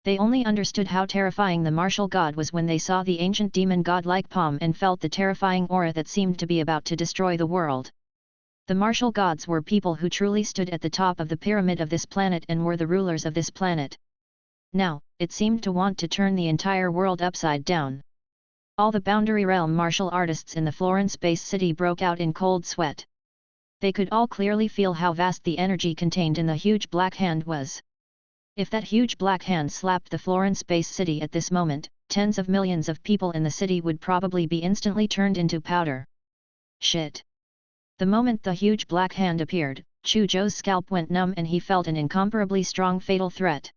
They only understood how terrifying the martial god was when they saw the ancient demon god-like palm and felt the terrifying aura that seemed to be about to destroy the world. The martial gods were people who truly stood at the top of the pyramid of this planet and were the rulers of this planet. Now, it seemed to want to turn the entire world upside down. All the Boundary Realm martial artists in the Floran space city broke out in cold sweat. They could all clearly feel how vast the energy contained in the huge black hand was. If that huge black hand slapped the Floran space city at this moment, tens of millions of people in the city would probably be instantly turned into powder. Shit! The moment the huge black hand appeared, Chu Zhou's scalp went numb and he felt an incomparably strong fatal threat.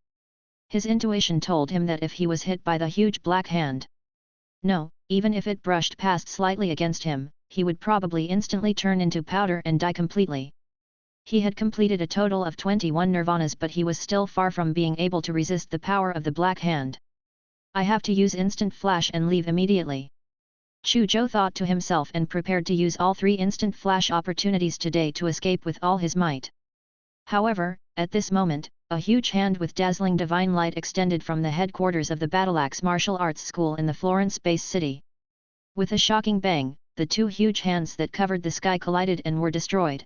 His intuition told him that if he was hit by the huge black hand, no, even if it brushed past slightly against him, he would probably instantly turn into powder and die completely. He had completed a total of 21 nirvanas, but he was still far from being able to resist the power of the black hand. I have to use instant flash and leave immediately. Chu Zhou thought to himself and prepared to use all 3 instant flash opportunities today to escape with all his might. However, at this moment, a huge hand with dazzling divine light extended from the headquarters of the Battleaxe Martial Arts School in the Floran Space City. With a shocking bang, the 2 huge hands that covered the sky collided and were destroyed.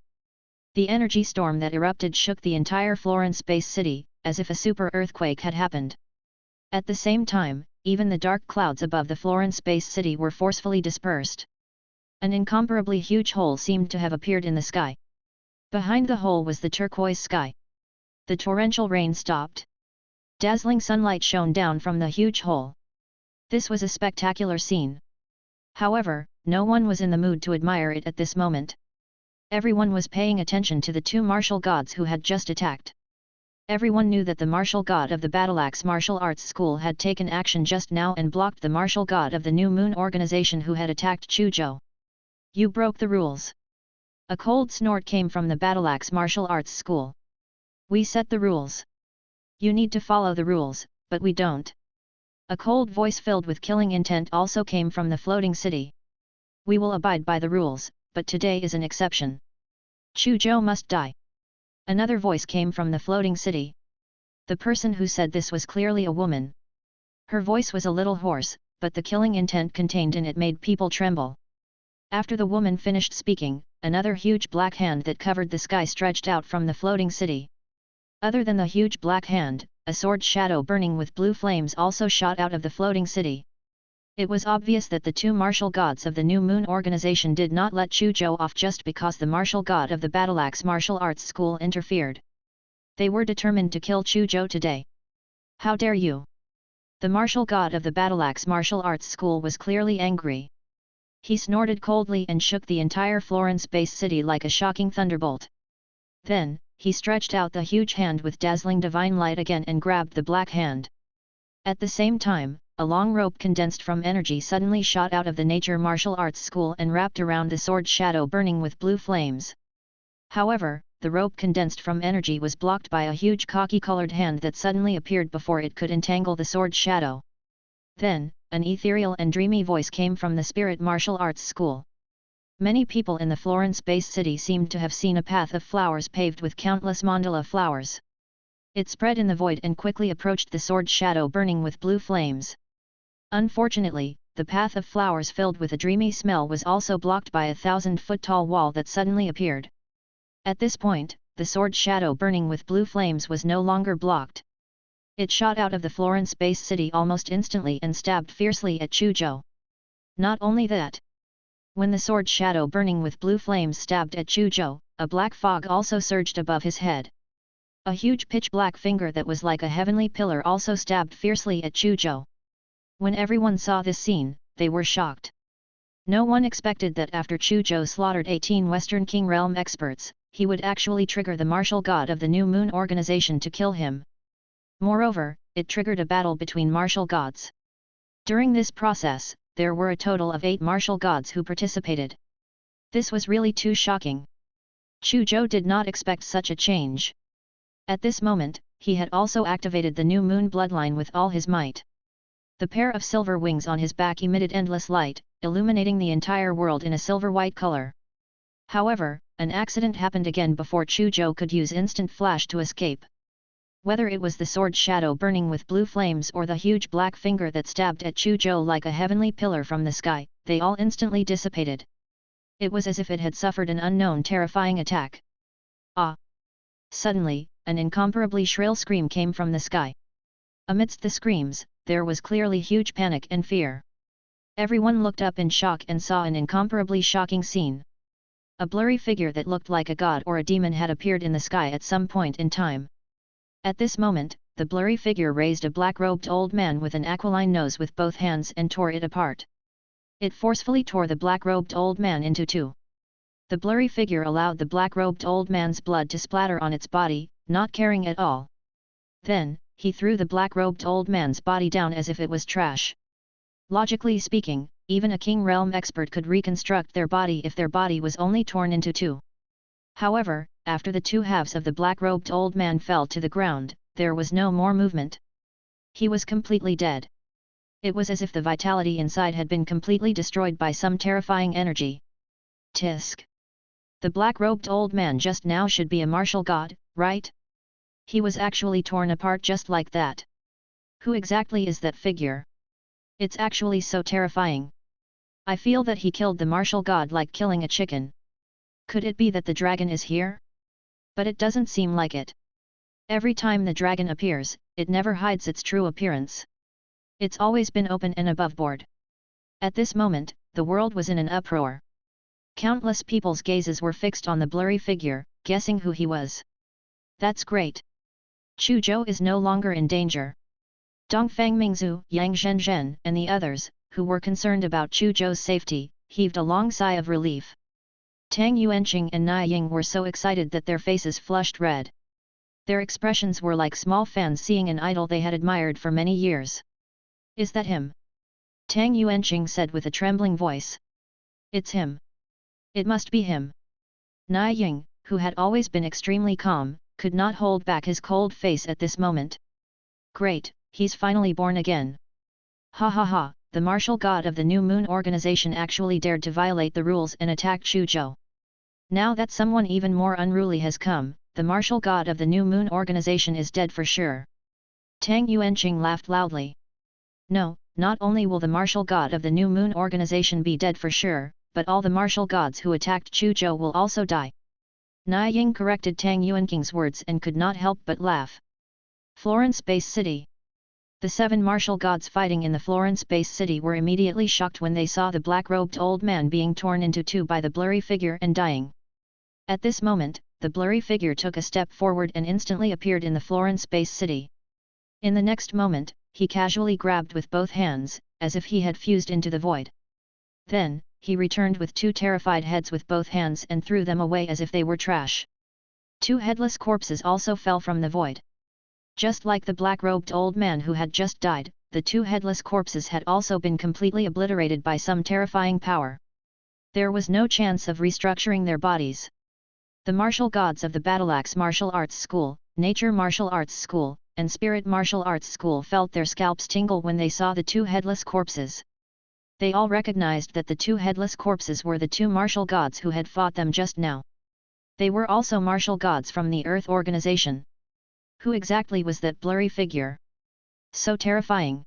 The energy storm that erupted shook the entire Floran Space City, as if a super earthquake had happened. At the same time, even the dark clouds above the Floran Space City were forcefully dispersed. An incomparably huge hole seemed to have appeared in the sky. Behind the hole was the turquoise sky. The torrential rain stopped. Dazzling sunlight shone down from the huge hole. This was a spectacular scene. However, no one was in the mood to admire it at this moment. Everyone was paying attention to the 2 martial gods who had just attacked. Everyone knew that the martial god of the Battleaxe Martial Arts School had taken action just now and blocked the martial god of the New Moon organization who had attacked Chu Zhou. You broke the rules. A cold snort came from the Battleaxe Martial Arts School. We set the rules. You need to follow the rules, but we don't. A cold voice filled with killing intent also came from the floating city. We will abide by the rules, but today is an exception. Chu Zhou must die. Another voice came from the floating city. The person who said this was clearly a woman. Her voice was a little hoarse, but the killing intent contained in it made people tremble. After the woman finished speaking, another huge black hand that covered the sky stretched out from the floating city. Other than the huge black hand, a sword shadow burning with blue flames also shot out of the floating city. It was obvious that the 2 martial gods of the New Moon organization did not let Chu Zhou off just because the martial god of the Battleaxe Martial Arts School interfered. They were determined to kill Chu Zhou today. How dare you! The martial god of the Battleaxe Martial Arts School was clearly angry. He snorted coldly and shook the entire Floran Space City like a shocking thunderbolt. Then, he stretched out the huge hand with dazzling divine light again and grabbed the black hand. At the same time, a long rope condensed from energy suddenly shot out of the Nature Martial Arts School and wrapped around the sword shadow burning with blue flames. However, the rope condensed from energy was blocked by a huge khaki-colored hand that suddenly appeared before it could entangle the sword shadow. Then, an ethereal and dreamy voice came from the Spirit Martial Arts School. Many people in the Floran Space City seemed to have seen a path of flowers paved with countless mandala flowers. It spread in the void and quickly approached the sword shadow burning with blue flames. Unfortunately, the path of flowers filled with a dreamy smell was also blocked by a 1,000-foot-tall wall that suddenly appeared. At this point, the sword shadow burning with blue flames was no longer blocked. It shot out of the Floran Space City almost instantly and stabbed fiercely at Chu Zhou. Not only that. When the sword shadow burning with blue flames stabbed at Chu Zhou, a black fog also surged above his head. A huge pitch-black finger that was like a heavenly pillar also stabbed fiercely at Chu Zhou. When everyone saw this scene, they were shocked. No one expected that after Chu Zhou slaughtered 18 Western King Realm experts, he would actually trigger the martial god of the New Moon organization to kill him. Moreover, it triggered a battle between martial gods. During this process, there were a total of 8 martial gods who participated. This was really too shocking. Chu Zhou did not expect such a change. At this moment, he had also activated the New Moon bloodline with all his might. The pair of silver wings on his back emitted endless light, illuminating the entire world in a silver-white color. However, an accident happened again before Chu Zhou could use instant flash to escape. Whether it was the sword shadow burning with blue flames or the huge black finger that stabbed at Chu Zhou like a heavenly pillar from the sky, they all instantly dissipated. It was as if it had suffered an unknown terrifying attack. Ah! Suddenly, an incomparably shrill scream came from the sky. Amidst the screams, there was clearly huge panic and fear. Everyone looked up in shock and saw an incomparably shocking scene. A blurry figure that looked like a god or a demon had appeared in the sky at some point in time. At this moment, the blurry figure raised a black-robed old man with an aquiline nose with both hands and tore it apart. It forcefully tore the black-robed old man into two. The blurry figure allowed the black-robed old man's blood to splatter on its body, not caring at all. Then, he threw the black-robed old man's body down as if it was trash. Logically speaking, even a King Realm expert could reconstruct their body if their body was only torn into two. However, after the two halves of the black-robed old man fell to the ground, there was no more movement. He was completely dead. It was as if the vitality inside had been completely destroyed by some terrifying energy. Tisk. The black-robed old man just now should be a martial god, right? He was actually torn apart just like that. Who exactly is that figure? It's actually so terrifying. I feel that he killed the martial god like killing a chicken. Could it be that the dragon is here? But it doesn't seem like it. Every time the dragon appears, it never hides its true appearance. It's always been open and above board. At this moment, the world was in an uproar. Countless people's gazes were fixed on the blurry figure, guessing who he was. That's great. Chu Zhou is no longer in danger. Dongfang Mingzhu, Yang Zhenzhen, and the others, who were concerned about Chu Zhou's safety, heaved a long sigh of relief. Tang Yuanqing and Na Ying were so excited that their faces flushed red. Their expressions were like small fans seeing an idol they had admired for many years. Is that him? Tang Yuanqing said with a trembling voice. It's him. It must be him. Na Ying, who had always been extremely calm, could not hold back his cold face at this moment. Great, he's finally born again. Ha ha ha, the martial god of the New Moon organization actually dared to violate the rules and attack Chu Zhou. Now that someone even more unruly has come, the martial god of the New Moon organization is dead for sure. Tang Yuanqing laughed loudly. No, not only will the martial god of the New Moon organization be dead for sure, but all the martial gods who attacked Chu Zhou will also die. Na Ying corrected Tang Yuanqing's words and could not help but laugh. Florence Base City. The 7 martial gods fighting in the Florence Base City were immediately shocked when they saw the black-robed old man being torn into two by the blurry figure and dying. At this moment, the blurry figure took a step forward and instantly appeared in the Florence Base City. In the next moment, he casually grabbed with both hands, as if he had fused into the void. Then, he returned with 2 terrified heads with both hands and threw them away as if they were trash. 2 headless corpses also fell from the void. Just like the black-robed old man who had just died, the 2 headless corpses had also been completely obliterated by some terrifying power. There was no chance of restructuring their bodies. The martial gods of the Battleaxe Martial Arts School, Nature Martial Arts School, and Spirit Martial Arts School felt their scalps tingle when they saw the 2 headless corpses. They all recognized that the 2 headless corpses were the 2 martial gods who had fought them just now. They were also martial gods from the Earth organization. Who exactly was that blurry figure? So terrifying.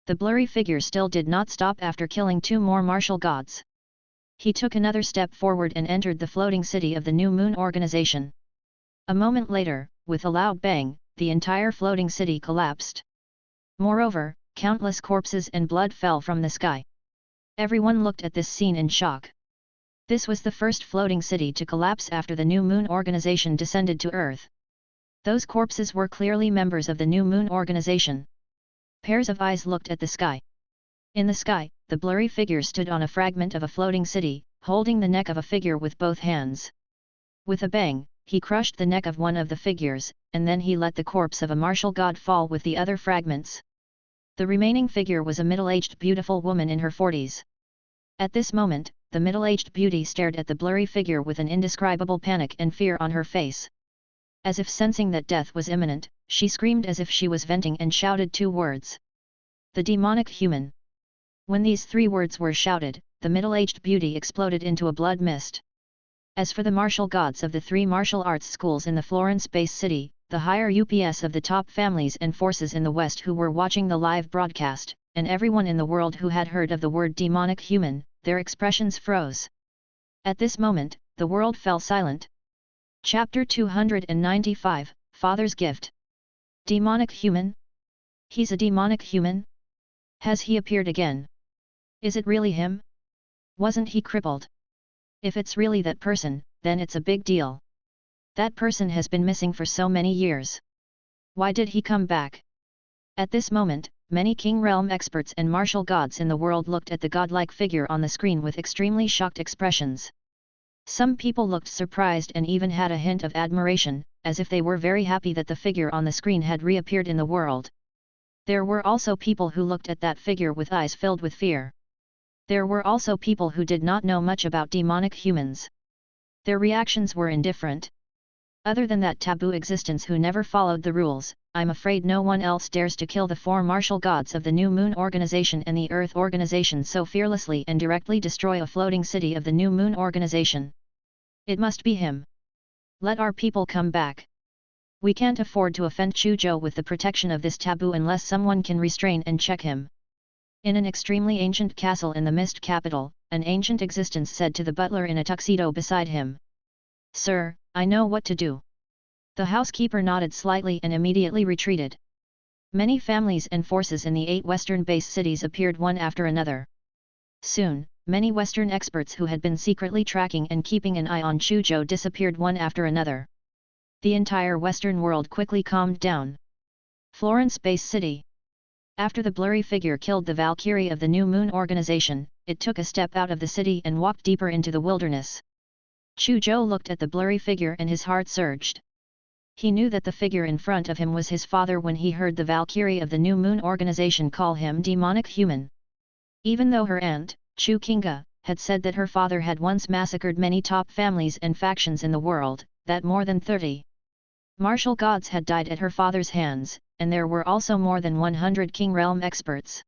The blurry figure still did not stop after killing 2 more martial gods. He took another step forward and entered the floating city of the New Moon organization. A moment later, with a loud bang, the entire floating city collapsed. Moreover, countless corpses and blood fell from the sky. Everyone looked at this scene in shock. This was the first floating city to collapse after the New Moon organization descended to Earth. Those corpses were clearly members of the New Moon organization. Pairs of eyes looked at the sky. In the sky, the blurry figure stood on a fragment of a floating city, holding the neck of a figure with both hands. With a bang, he crushed the neck of one of the figures, and then he let the corpse of a martial god fall with the other fragments. The remaining figure was a middle-aged beautiful woman in her 40s. At this moment, the middle-aged beauty stared at the blurry figure with an indescribable panic and fear on her face. As if sensing that death was imminent, she screamed as if she was venting and shouted 2 words. The demonic human. When these 3 words were shouted, the middle-aged beauty exploded into a blood mist. As for the martial gods of the 3 martial arts schools in the Florence-based city, the higher UPS of the top families and forces in the West who were watching the live broadcast, and everyone in the world who had heard of the word demonic human, their expressions froze. At this moment, the world fell silent. Chapter 295, Father's Gift. Demonic human? He's a demonic human? Has he appeared again? Is it really him? Wasn't he crippled? If it's really that person, then it's a big deal. That person has been missing for so many years. Why did he come back? At this moment, many King Realm experts and martial gods in the world looked at the godlike figure on the screen with extremely shocked expressions. Some people looked surprised and even had a hint of admiration, as if they were very happy that the figure on the screen had reappeared in the world. There were also people who looked at that figure with eyes filled with fear. There were also people who did not know much about demonic humans. Their reactions were indifferent. Other than that taboo existence who never followed the rules, I'm afraid no one else dares to kill the 4 martial gods of the New Moon Organization and the Earth Organization so fearlessly and directly destroy a floating city of the New Moon Organization. It must be him. Let our people come back. We can't afford to offend Chu Zhou with the protection of this taboo unless someone can restrain and check him. In an extremely ancient castle in the Mist Capital, an ancient existence said to the butler in a tuxedo beside him. Sir, I know what to do. The housekeeper nodded slightly and immediately retreated. Many families and forces in the 8 Western-based cities appeared one after another. Soon, many Western experts who had been secretly tracking and keeping an eye on Chu Zhou disappeared one after another. The entire Western world quickly calmed down. Florence-based city. After the blurry figure killed the Valkyrie of the New Moon Organization, it took a step out of the city and walked deeper into the wilderness. Chu Zhou looked at the blurry figure and his heart surged. He knew that the figure in front of him was his father when he heard the Valkyrie of the New Moon Organization call him demonic human. Even though her aunt, Chu Kinga, had said that her father had once massacred many top families and factions in the world, that more than 30 martial gods had died at her father's hands, and there were also more than 100 King Realm experts.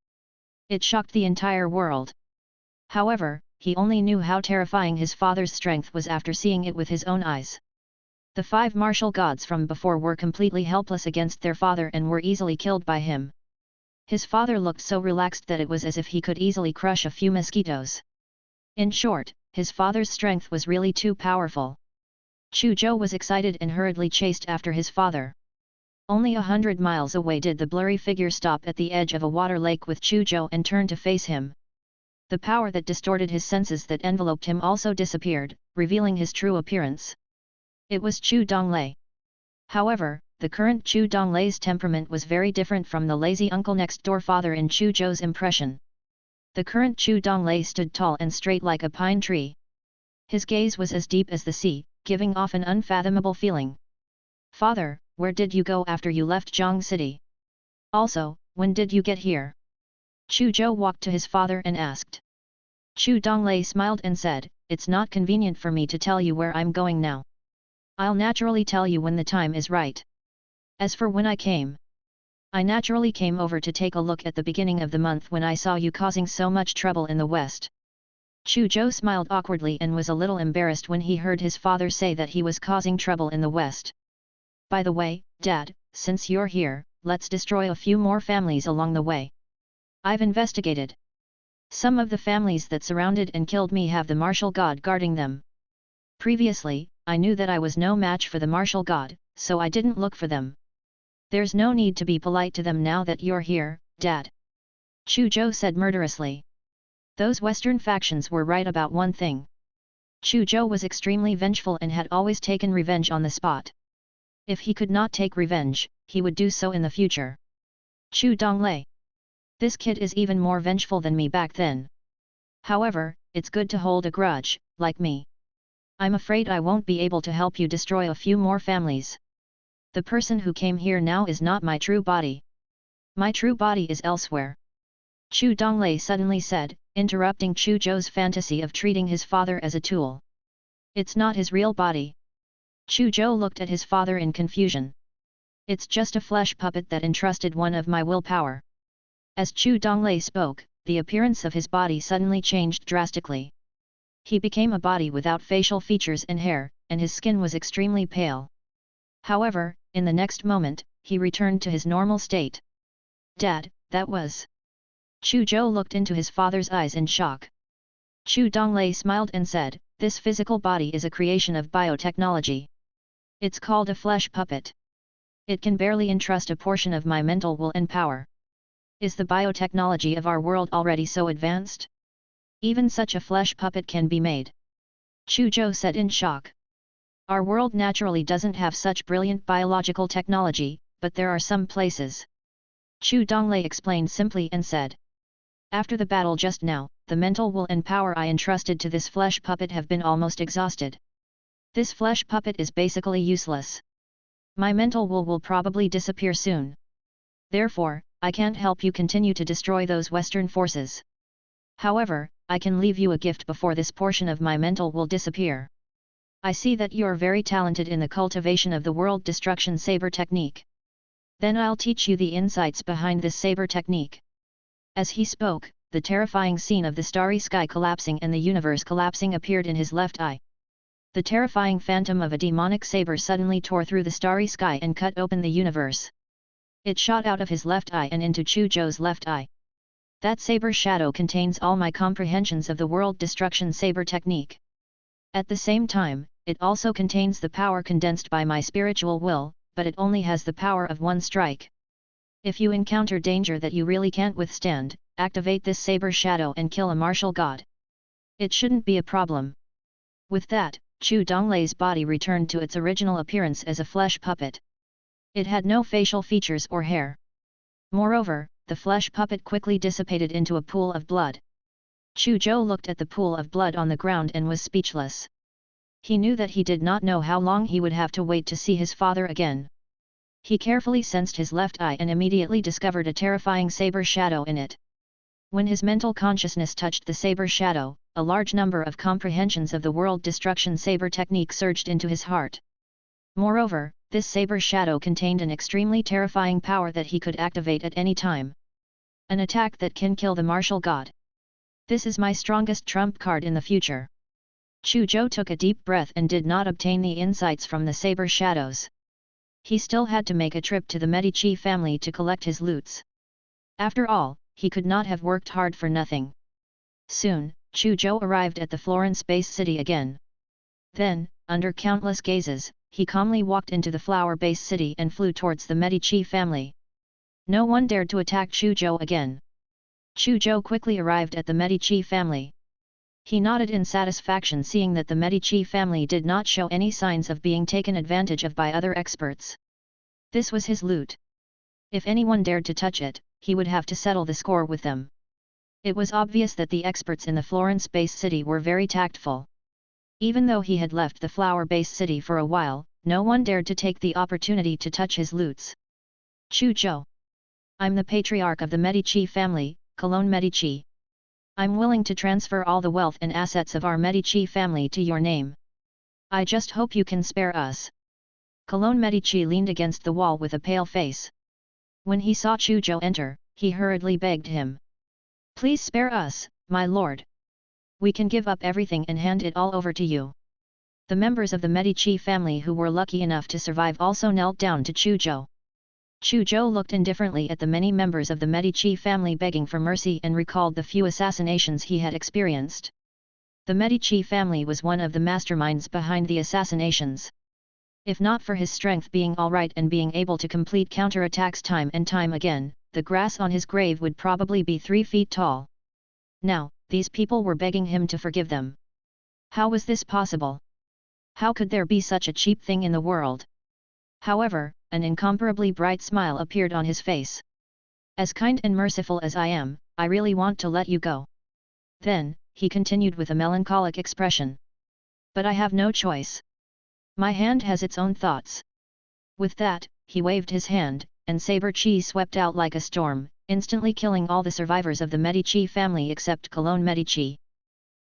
It shocked the entire world. However, he only knew how terrifying his father's strength was after seeing it with his own eyes. The 5 martial gods from before were completely helpless against their father and were easily killed by him. His father looked so relaxed that it was as if he could easily crush a few mosquitoes. In short, his father's strength was really too powerful. Chu Zhou was excited and hurriedly chased after his father. Only 100 miles away did the blurry figure stop at the edge of a water lake with Chu Zhou and turn to face him. The power that distorted his senses that enveloped him also disappeared, revealing his true appearance. It was Chu Donglei. However, the current Chu Donglei's temperament was very different from the lazy uncle next door father in Chu Zhou's impression. The current Chu Donglei stood tall and straight like a pine tree. His gaze was as deep as the sea, giving off an unfathomable feeling. Father, where did you go after you left Zhang City? Also, when did you get here? Chu Zhou walked to his father and asked. Chu Donglei smiled and said, it's not convenient for me to tell you where I'm going now. I'll naturally tell you when the time is right. As for when I came, I naturally came over to take a look at the beginning of the month when I saw you causing so much trouble in the West. Chu Zhou smiled awkwardly and was a little embarrassed when he heard his father say that he was causing trouble in the West. By the way, Dad, since you're here, let's destroy a few more families along the way. I've investigated. Some of the families that surrounded and killed me have the martial god guarding them. Previously, I knew that I was no match for the martial god, so I didn't look for them. There's no need to be polite to them now that you're here, Dad. Chu Zhou said murderously. Those Western factions were right about one thing. Chu Zhou was extremely vengeful and had always taken revenge on the spot. If he could not take revenge, he would do so in the future. Chu Donglei. This kid is even more vengeful than me back then. However, it's good to hold a grudge, like me. I'm afraid I won't be able to help you destroy a few more families. The person who came here now is not my true body. My true body is elsewhere. Chu Donglei suddenly said, interrupting Chu Zhou's fantasy of treating his father as a tool. It's not his real body. Chu Zhou looked at his father in confusion. It's just a flesh puppet that entrusted one of my willpower. As Chu Donglei spoke, the appearance of his body suddenly changed drastically. He became a body without facial features and hair, and his skin was extremely pale. However, in the next moment, he returned to his normal state. Dad, that was... Chu Zhou looked into his father's eyes in shock. Chu Donglei smiled and said, this physical body is a creation of biotechnology. It's called a flesh puppet. It can barely entrust a portion of my mental will and power. Is the biotechnology of our world already so advanced? Even such a flesh puppet can be made. Chu Zhou said in shock. Our world naturally doesn't have such brilliant biological technology, but there are some places. Chu Donglei explained simply and said. After the battle just now, the mental will and power I entrusted to this flesh puppet have been almost exhausted. This flesh puppet is basically useless. My mental will probably disappear soon. Therefore, I can't help you continue to destroy those Western forces. However, I can leave you a gift before this portion of my mental will disappear. I see that you are very talented in the cultivation of the world destruction saber technique. Then I'll teach you the insights behind this saber technique. As he spoke, the terrifying scene of the starry sky collapsing and the universe collapsing appeared in his left eye. The terrifying phantom of a demonic saber suddenly tore through the starry sky and cut open the universe. It shot out of his left eye and into Chu Zhou's left eye. That saber shadow contains all my comprehensions of the world destruction saber technique. At the same time, it also contains the power condensed by my spiritual will, but it only has the power of one strike. If you encounter danger that you really can't withstand, activate this saber shadow and kill a martial god. It shouldn't be a problem. With that, Chu Donglei's body returned to its original appearance as a flesh puppet. It had no facial features or hair. Moreover, the flesh puppet quickly dissipated into a pool of blood. Chu Zhou looked at the pool of blood on the ground and was speechless. He knew that he did not know how long he would have to wait to see his father again. He carefully sensed his left eye and immediately discovered a terrifying saber shadow in it. When his mental consciousness touched the saber shadow, a large number of comprehensions of the world destruction saber technique surged into his heart. Moreover, this saber shadow contained an extremely terrifying power that he could activate at any time. An attack that can kill the martial god. This is my strongest trump card in the future. Chu Zhou took a deep breath and did not obtain the insights from the saber shadows. He still had to make a trip to the Medici family to collect his loots. After all, he could not have worked hard for nothing. Soon, Chu Zhou arrived at the Florence base city again. Then, under countless gazes, he calmly walked into the flower base city and flew towards the Medici family. No one dared to attack Chu Zhou again. Chu Zhou quickly arrived at the Medici family. He nodded in satisfaction seeing that the Medici family did not show any signs of being taken advantage of by other experts. This was his loot. If anyone dared to touch it, he would have to settle the score with them. It was obvious that the experts in the Florence base city were very tactful. Even though he had left the flower base city for a while, no one dared to take the opportunity to touch his loots. Chu Zhou. I'm the patriarch of the Medici family, Cologne Medici. I'm willing to transfer all the wealth and assets of our Medici family to your name. I just hope you can spare us. Cologne Medici leaned against the wall with a pale face. When he saw Chu Zhou enter, he hurriedly begged him. Please spare us, my lord. We can give up everything and hand it all over to you. The members of the Medici family who were lucky enough to survive also knelt down to Chu Zhou. Chu Zhou looked indifferently at the many members of the Medici family begging for mercy and recalled the few assassinations he had experienced. The Medici family was one of the masterminds behind the assassinations. If not for his strength being alright and being able to complete counterattacks time and time again, the grass on his grave would probably be 3 feet tall. Now, these people were begging him to forgive them. How was this possible? How could there be such a cheap thing in the world? However, an incomparably bright smile appeared on his face. As kind and merciful as I am, I really want to let you go. Then, he continued with a melancholic expression. But I have no choice. My hand has its own thoughts. With that, he waved his hand, and saber chi swept out like a storm, instantly killing all the survivors of the Medici family except Cologne Medici.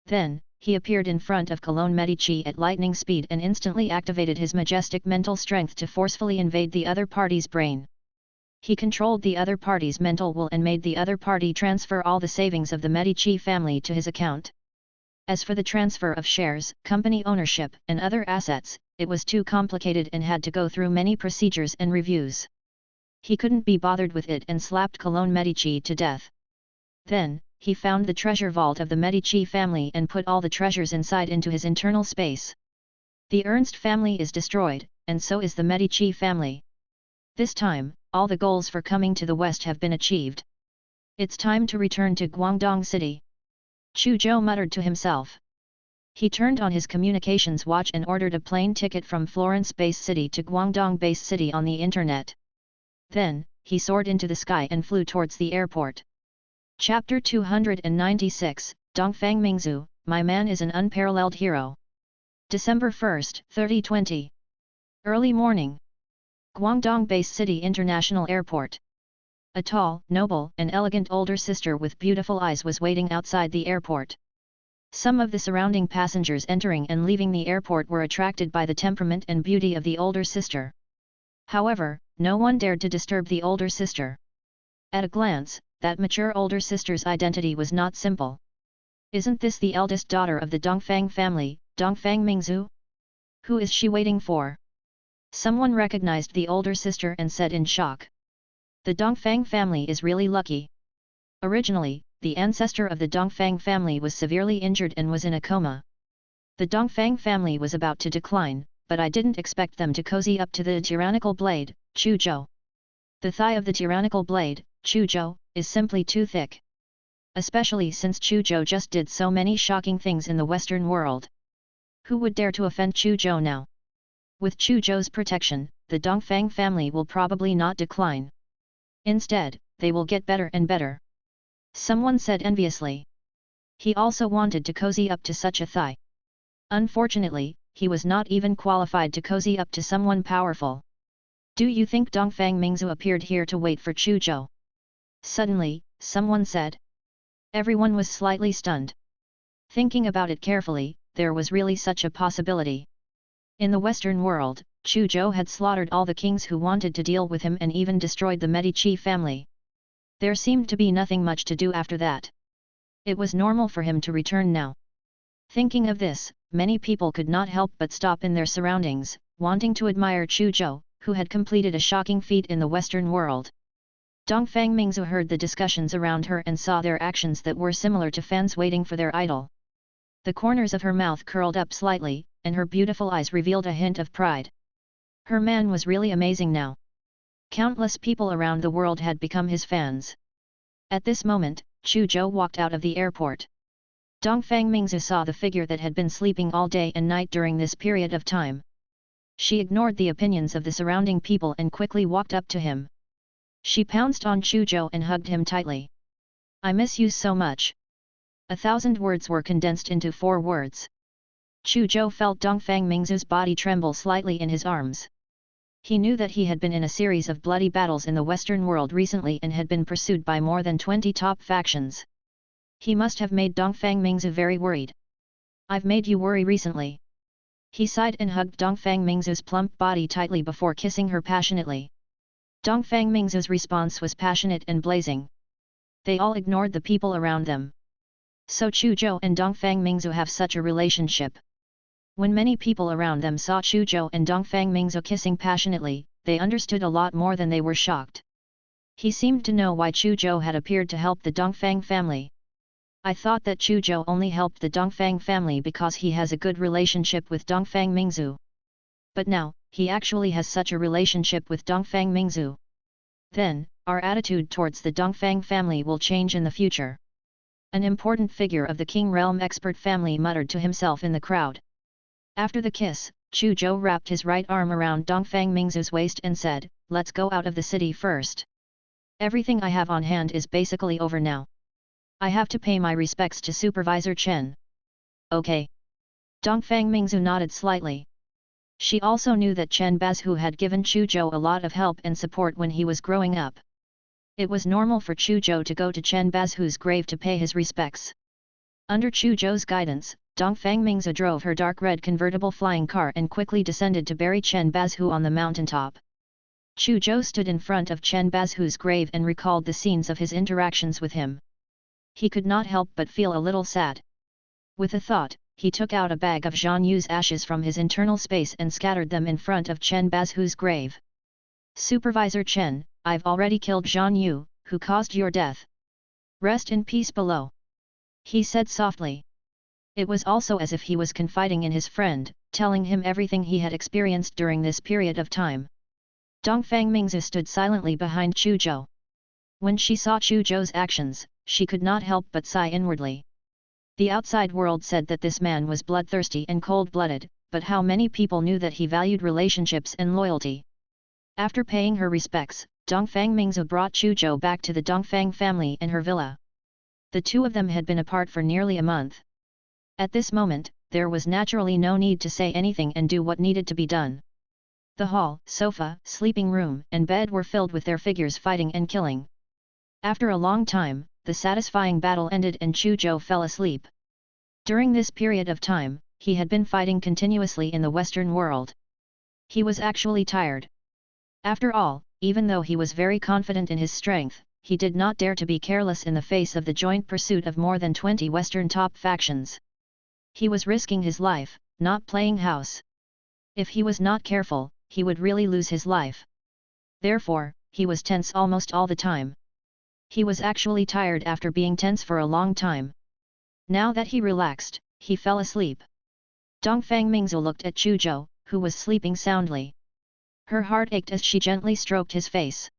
Then, he appeared in front of Cologne Medici at lightning speed and instantly activated his majestic mental strength to forcefully invade the other party's brain. He controlled the other party's mental will and made the other party transfer all the savings of the Medici family to his account. As for the transfer of shares, company ownership, and other assets, it was too complicated and had to go through many procedures and reviews. He couldn't be bothered with it and slapped Cologne Medici to death. Then, he found the treasure vault of the Medici family and put all the treasures inside into his internal space. The Ernst family is destroyed, and so is the Medici family. This time, all the goals for coming to the West have been achieved. It's time to return to Guangdong City. Chu Zhou muttered to himself. He turned on his communications watch and ordered a plane ticket from Florence Base City to Guangdong Base City on the internet. Then, he soared into the sky and flew towards the airport. Chapter 296, Dongfang Mingzhu, My Man is an Unparalleled Hero. December 1, 3020. Early morning. Guangdong Base City International Airport. A tall, noble, and elegant older sister with beautiful eyes was waiting outside the airport. Some of the surrounding passengers entering and leaving the airport were attracted by the temperament and beauty of the older sister. However, no one dared to disturb the older sister. At a glance, that mature older sister's identity was not simple. Isn't this the eldest daughter of the Dongfang family, Dongfang Mingzhu? Who is she waiting for? Someone recognized the older sister and said in shock. The Dongfang family is really lucky. Originally, the ancestor of the Dongfang family was severely injured and was in a coma. The Dongfang family was about to decline, but I didn't expect them to cozy up to the tyrannical blade, Chu Zhou. The thigh of the tyrannical blade, Chu Zhou, is simply too thick. Especially since Chu Zhou just did so many shocking things in the Western world. Who would dare to offend Chu Zhou now? With Chu Zhou's protection, the Dongfang family will probably not decline. Instead, they will get better and better. Someone said enviously. He also wanted to cozy up to such a thigh. Unfortunately, he was not even qualified to cozy up to someone powerful. Do you think Dongfang Mingzhu appeared here to wait for Chu Zhou? Suddenly, someone said. Everyone was slightly stunned. Thinking about it carefully, there was really such a possibility. In the Western world, Chu Zhou had slaughtered all the kings who wanted to deal with him and even destroyed the Medici family. There seemed to be nothing much to do after that. It was normal for him to return now. Thinking of this, many people could not help but stop in their surroundings, wanting to admire Chu Zhou, who had completed a shocking feat in the Western world. Dongfang Mingzhu heard the discussions around her and saw their actions that were similar to fans waiting for their idol. The corners of her mouth curled up slightly, and her beautiful eyes revealed a hint of pride. Her man was really amazing now. Countless people around the world had become his fans. At this moment, Chu Zhou walked out of the airport. Dongfang Mingzhu saw the figure that had been sleeping all day and night during this period of time. She ignored the opinions of the surrounding people and quickly walked up to him. She pounced on Chu Zhou and hugged him tightly. I miss you so much. 1,000 words were condensed into 4 words. Chu Zhou felt Dongfang Mingzhu's body tremble slightly in his arms. He knew that he had been in a series of bloody battles in the Western world recently and had been pursued by more than 20 top factions. He must have made Dongfang Mingzhu very worried. I've made you worry recently. He sighed and hugged Dongfang Mingzhu's plump body tightly before kissing her passionately. Dongfang Mingzhu's response was passionate and blazing. They all ignored the people around them. So Chu Zhou and Dongfang Mingzhu have such a relationship. When many people around them saw Chu Zhou and Dongfang Mingzhu kissing passionately, they understood a lot more than they were shocked. He seemed to know why Chu Zhou had appeared to help the Dongfang family. I thought that Chu Zhou only helped the Dongfang family because he has a good relationship with Dongfang Mingzhu. But now, he actually has such a relationship with Dongfang Mingzhu. Then, our attitude towards the Dongfang family will change in the future. An important figure of the King Realm expert family muttered to himself in the crowd. After the kiss, Chu Zhou wrapped his right arm around Dongfang Mingzu's waist and said, "Let's go out of the city first. Everything I have on hand is basically over now. I have to pay my respects to Supervisor Chen." "Okay." Dongfang Mingzu nodded slightly. She also knew that Chen Bazhu had given Chu Zhou a lot of help and support when he was growing up. It was normal for Chu Zhou to go to Chen Bazhu's grave to pay his respects. Under Chu Zhou's guidance, Dongfang Mingzu drove her dark red convertible flying car and quickly descended to bury Chen Bazhu on the mountaintop. Chu Zhou stood in front of Chen Bazhu's grave and recalled the scenes of his interactions with him. He could not help but feel a little sad. With a thought, he took out a bag of Zhan Yu's ashes from his internal space and scattered them in front of Chen Bazhu's grave. "Supervisor Chen, I've already killed Zhan Yu, who caused your death. Rest in peace below," he said softly. It was also as if he was confiding in his friend, telling him everything he had experienced during this period of time. Dongfang Mingzu stood silently behind Chu Zhou. When she saw Chu Zhou's actions, she could not help but sigh inwardly. The outside world said that this man was bloodthirsty and cold-blooded, but how many people knew that he valued relationships and loyalty? After paying her respects, Dongfang Mingzu brought Chu Zhou back to the Dongfang family and her villa. The two of them had been apart for nearly a month. At this moment, there was naturally no need to say anything and do what needed to be done. The hall, sofa, sleeping room, and bed were filled with their figures fighting and killing. After a long time, the satisfying battle ended and Chu Zhou fell asleep. During this period of time, he had been fighting continuously in the Western world. He was actually tired. After all, even though he was very confident in his strength, he did not dare to be careless in the face of the joint pursuit of more than 20 Western top factions. He was risking his life, not playing house. If he was not careful, he would really lose his life. Therefore, he was tense almost all the time. He was actually tired after being tense for a long time. Now that he relaxed, he fell asleep. Dongfang Mingzu looked at Chu Zhou, who was sleeping soundly. Her heart ached as she gently stroked his face.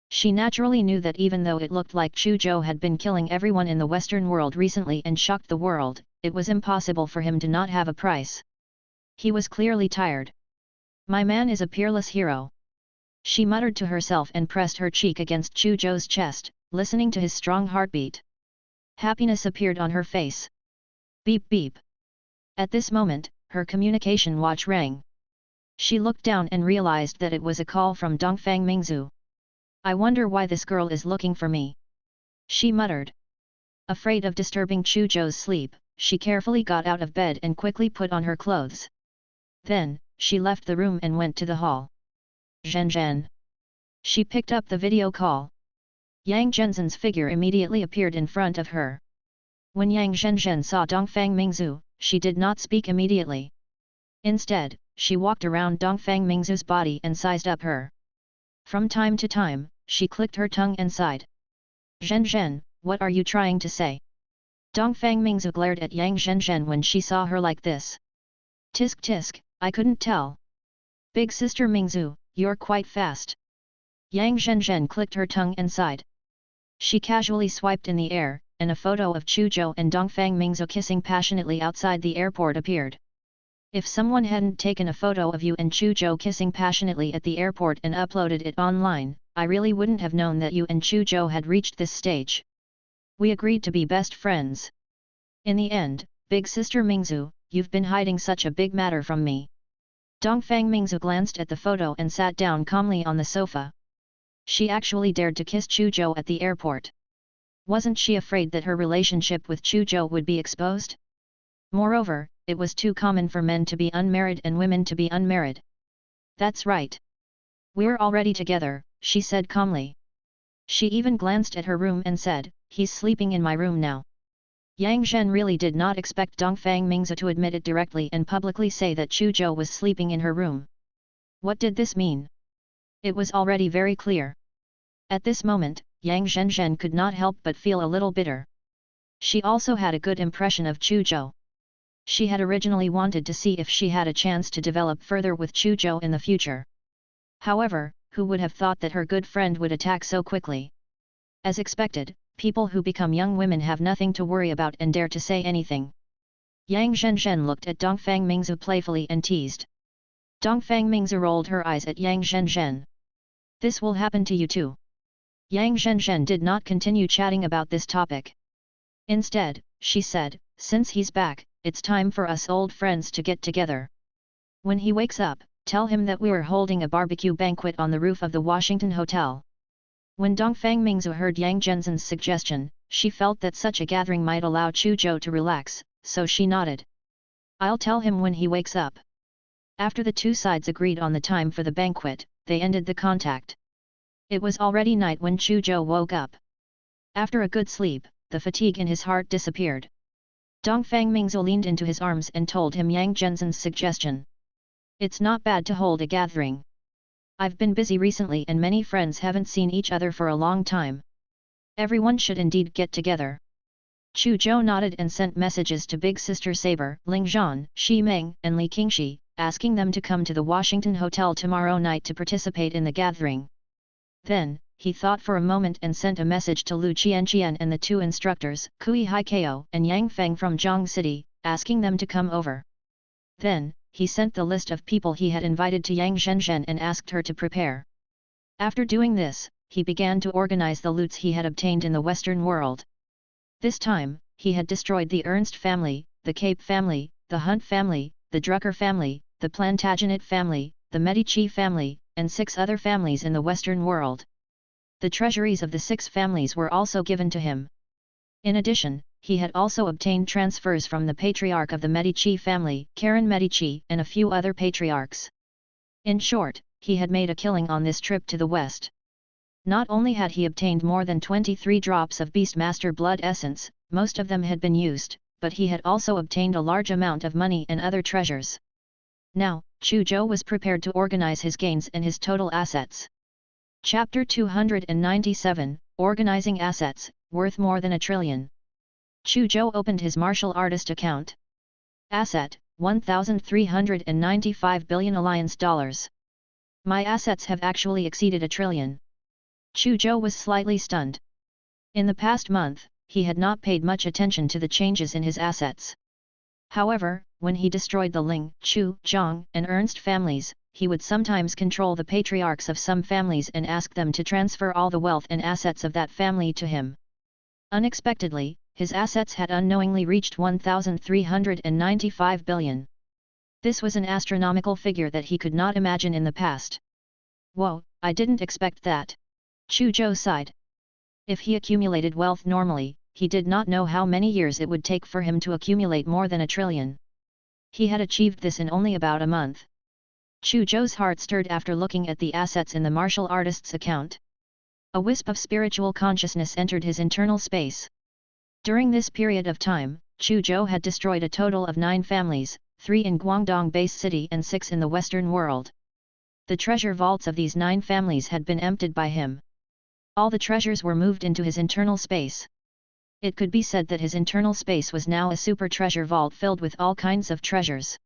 She naturally knew that even though it looked like Chu Zhou had been killing everyone in the Western world recently and shocked the world, it was impossible for him to not have a price. He was clearly tired. "My man is a peerless hero," she muttered to herself and pressed her cheek against Chu Zhou's chest, listening to his strong heartbeat. Happiness appeared on her face. Beep beep. At this moment, her communication watch rang. She looked down and realized that it was a call from Dongfang Mingzu. "I wonder why this girl is looking for me," she muttered. Afraid of disturbing Chu Zhou's sleep, she carefully got out of bed and quickly put on her clothes. Then, she left the room and went to the hall. "Zhenzhen." She picked up the video call. Yang Zhenzhen's figure immediately appeared in front of her. When Yang Zhenzhen saw Dongfang Mingzu, she did not speak immediately. Instead, she walked around Dongfang Mingzu's body and sized up her. From time to time, she clicked her tongue and sighed. "Zhenzhen, what are you trying to say?" Dongfang Mingzu glared at Yang Zhenzhen when she saw her like this. "Tisk tisk, I couldn't tell." "Big sister Mingzu, you're quite fast." Yang Zhenzhen clicked her tongue and sighed. She casually swiped in the air, and a photo of Chu Zhou and Dongfang Mingzu kissing passionately outside the airport appeared. If someone hadn't taken a photo of you and Chu Zhou kissing passionately at the airport and uploaded it online, I really wouldn't have known that you and Chu Zhou had reached this stage. We agreed to be best friends. In the end, big sister Mingzu, you've been hiding such a big matter from me." Dongfang Mingzu glanced at the photo and sat down calmly on the sofa. She actually dared to kiss Chu Zhou at the airport. Wasn't she afraid that her relationship with Chu Zhou would be exposed? Moreover, it was too common for men to be unmarried and women to be unmarried. "That's right. We're already together," she said calmly. She even glanced at her room and said, "He's sleeping in my room now." Yang Zhen really did not expect Dongfang Mingzu to admit it directly and publicly say that Chu Zhou was sleeping in her room. What did this mean? It was already very clear. At this moment, Yang Zhenzhen could not help but feel a little bitter. She also had a good impression of Chu Zhou. She had originally wanted to see if she had a chance to develop further with Chu Zhou in the future. However, who would have thought that her good friend would attack so quickly? As expected, people who become young women have nothing to worry about and dare to say anything. Yang Zhenzhen looked at Dongfang Mingzu playfully and teased. Dongfang Mingzi rolled her eyes at Yang Zhenzhen. This will happen to you too. Yang Zhenzhen did not continue chatting about this topic. Instead, she said, since he's back, it's time for us old friends to get together. When he wakes up, tell him that we're holding a barbecue banquet on the roof of the Washington Hotel. When Dongfang Mingzi heard Yang Zhenzhen's suggestion, she felt that such a gathering might allow Chu Zhou to relax, so she nodded. I'll tell him when he wakes up. After the two sides agreed on the time for the banquet, they ended the contact. It was already night when Chu Zhou woke up. After a good sleep, the fatigue in his heart disappeared. Dongfang Mingzi leaned into his arms and told him Yang Zhenzhen's suggestion. It's not bad to hold a gathering. I've been busy recently and many friends haven't seen each other for a long time. Everyone should indeed get together. Chu Zhou nodded and sent messages to Big Sister Saber, Ling Zhan, Shi Meng, and Li Qingxi, asking them to come to the Washington Hotel tomorrow night to participate in the gathering. Then, he thought for a moment and sent a message to Lu Qianqian and the two instructors, Kui Haikao and Yang Feng from Zhang City, asking them to come over. Then, he sent the list of people he had invited to Yang Zhenzhen and asked her to prepare. After doing this, he began to organize the loots he had obtained in the Western world. This time, he had destroyed the Ernst family, the Cape family, the Hunt family, the Drucker family, the Plantagenet family, the Medici family, and 6 other families in the Western world. The treasuries of the 6 families were also given to him. In addition, he had also obtained transfers from the patriarch of the Medici family, Karen Medici, and a few other patriarchs. In short, he had made a killing on this trip to the West. Not only had he obtained more than 23 drops of Beastmaster blood essence, most of them had been used, but he had also obtained a large amount of money and other treasures. Now, Chu Zhou was prepared to organize his gains and his total assets. Chapter 297, Organizing Assets, Worth More Than a Trillion. Chu Zhou opened his martial artist account. Asset, 1,395 billion alliance dollars. My assets have actually exceeded a trillion. Chu Zhou was slightly stunned. In the past month, he had not paid much attention to the changes in his assets. However, when he destroyed the Ling, Chu, Zhang, and Ernst families, he would sometimes control the patriarchs of some families and ask them to transfer all the wealth and assets of that family to him. Unexpectedly, his assets had unknowingly reached 1,395 billion. This was an astronomical figure that he could not imagine in the past. Whoa, I didn't expect that. Chu Zhou sighed. If he accumulated wealth normally, he did not know how many years it would take for him to accumulate more than a trillion. He had achieved this in only about a month. Chu Zhou's heart stirred after looking at the assets in the martial artist's account. A wisp of spiritual consciousness entered his internal space. During this period of time, Chu Zhou had destroyed a total of 9 families, 3 in Guangdong base city and 6 in the Western world. The treasure vaults of these 9 families had been emptied by him. All the treasures were moved into his internal space. It could be said that his internal space was now a super treasure vault filled with all kinds of treasures.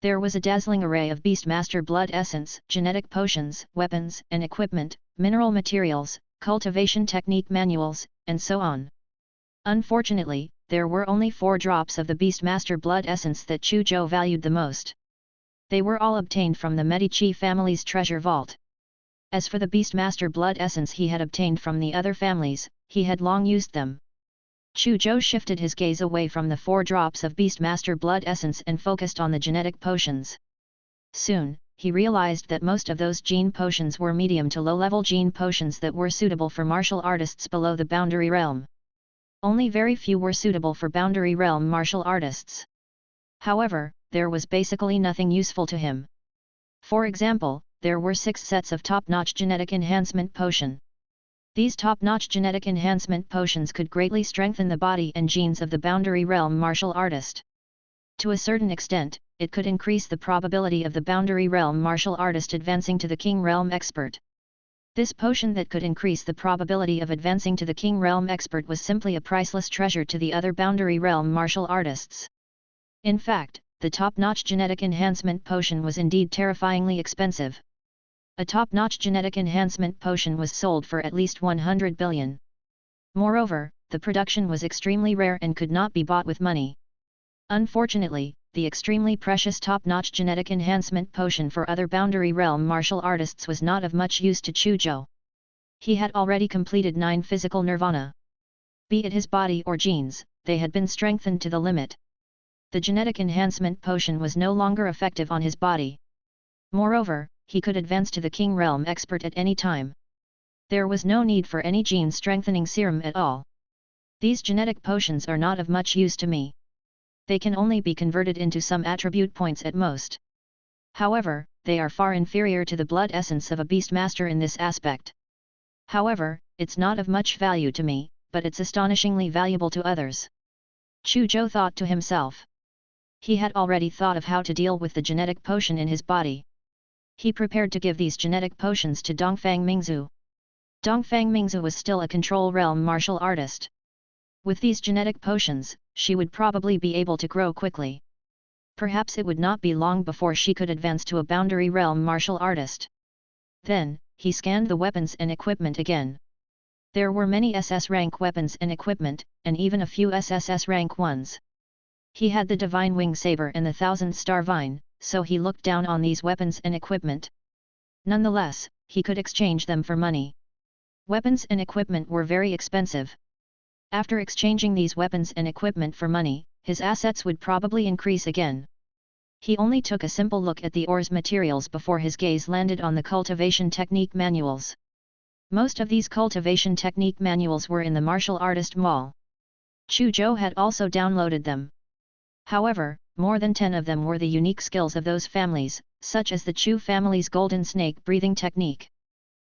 There was a dazzling array of Beastmaster blood essence, genetic potions, weapons and equipment, mineral materials, cultivation technique manuals, and so on. Unfortunately, there were only 4 drops of the Beastmaster blood essence that Chu Zhou valued the most. They were all obtained from the Medici family's treasure vault. As for the Beastmaster blood essence he had obtained from the other families, he had long used them. Chu Zhou shifted his gaze away from the 4 drops of Beastmaster blood essence and focused on the genetic potions. Soon, he realized that most of those gene potions were medium to low-level gene potions that were suitable for martial artists below the boundary realm. Only very few were suitable for boundary realm martial artists. However, there was basically nothing useful to him. For example, there were 6 sets of top-notch genetic enhancement potion. These top-notch genetic enhancement potions could greatly strengthen the body and genes of the boundary realm martial artist. To a certain extent, it could increase the probability of the boundary realm martial artist advancing to the king realm expert. This potion that could increase the probability of advancing to the king realm expert was simply a priceless treasure to the other boundary realm martial artists. In fact, the top-notch genetic enhancement potion was indeed terrifyingly expensive. A top-notch genetic enhancement potion was sold for at least 100 billion. Moreover, the production was extremely rare and could not be bought with money. Unfortunately, the extremely precious top-notch genetic enhancement potion for other Boundary Realm martial artists was not of much use to Chu Zhou. He had already completed 9 physical nirvana. Be it his body or genes, they had been strengthened to the limit. The genetic enhancement potion was no longer effective on his body. Moreover, he could advance to the King Realm expert at any time. There was no need for any gene strengthening serum at all. These genetic potions are not of much use to me. They can only be converted into some attribute points at most. However, they are far inferior to the blood essence of a beastmaster in this aspect. However, it's not of much value to me, but it's astonishingly valuable to others. Chu Zhou thought to himself. He had already thought of how to deal with the genetic potion in his body. He prepared to give these genetic potions to Dongfang Mingzu. Dongfang Mingzu was still a control realm martial artist. With these genetic potions, she would probably be able to grow quickly. Perhaps it would not be long before she could advance to a boundary realm martial artist. Then, he scanned the weapons and equipment again. There were many SS-rank weapons and equipment, and even a few SSS-rank ones. He had the Divine Wing Saber and the 1000-star Vine, so he looked down on these weapons and equipment. Nonetheless, he could exchange them for money. Weapons and equipment were very expensive. After exchanging these weapons and equipment for money, his assets would probably increase again. He only took a simple look at the ore's materials before his gaze landed on the cultivation technique manuals. Most of these cultivation technique manuals were in the martial artist mall. Chu Zhou had also downloaded them. However, more than 10 of them were the unique skills of those families, such as the Chu family's golden snake breathing technique.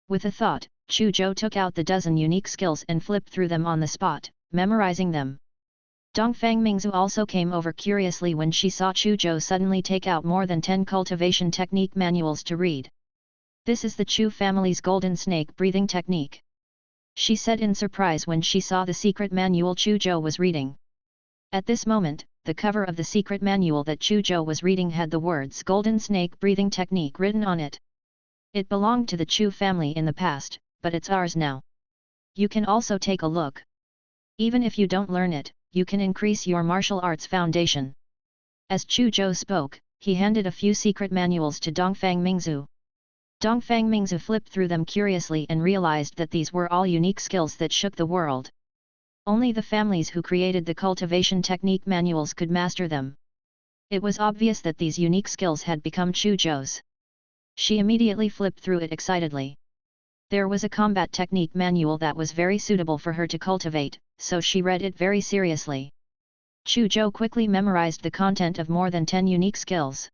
With a thought, Chu Zhou took out the dozen unique skills and flipped through them on the spot, memorizing them. Dongfang Mingzu also came over curiously when she saw Chu Zhou suddenly take out more than 10 cultivation technique manuals to read. This is the Chu family's golden snake breathing technique. She said in surprise when she saw the secret manual Chu Zhou was reading. At this moment, the cover of the secret manual that Chu Zhou was reading had the words golden snake breathing technique written on it. It belonged to the Chu family in the past, but it's ours now. You can also take a look. Even if you don't learn it, you can increase your martial arts foundation. As Chu Zhou spoke, he handed a few secret manuals to Dongfang Mingzu. Dongfang Mingzu flipped through them curiously and realized that these were all unique skills that shook the world. Only the families who created the cultivation technique manuals could master them. It was obvious that these unique skills had become Chu Zhou's. She immediately flipped through it excitedly. There was a combat technique manual that was very suitable for her to cultivate, so she read it very seriously. Chu Zhou quickly memorized the content of more than 10 unique skills.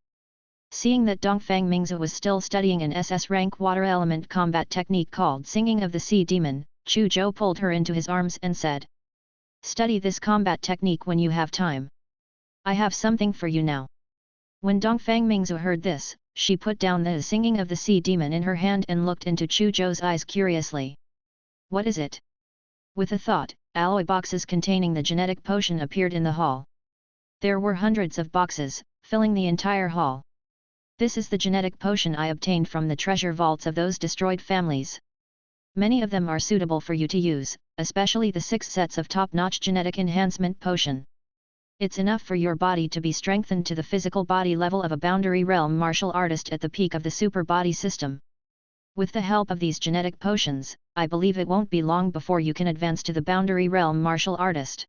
Seeing that Dongfang Mingzu was still studying an SS-rank water element combat technique called Singing of the Sea Demon, Chu Zhou pulled her into his arms and said, "Study this combat technique when you have time. I have something for you now." When Dongfang Mingzu heard this, she put down the Singing of the Sea Demon in her hand and looked into Chu Zhou's eyes curiously. "What is it?" With a thought, alloy boxes containing the genetic potion appeared in the hall. There were hundreds of boxes, filling the entire hall. "This is the genetic potion I obtained from the treasure vaults of those destroyed families. Many of them are suitable for you to use, especially the 6 sets of top-notch genetic enhancement potion. It's enough for your body to be strengthened to the physical body level of a boundary realm martial artist at the peak of the super body system. With the help of these genetic potions, I believe it won't be long before you can advance to the boundary realm martial artist,"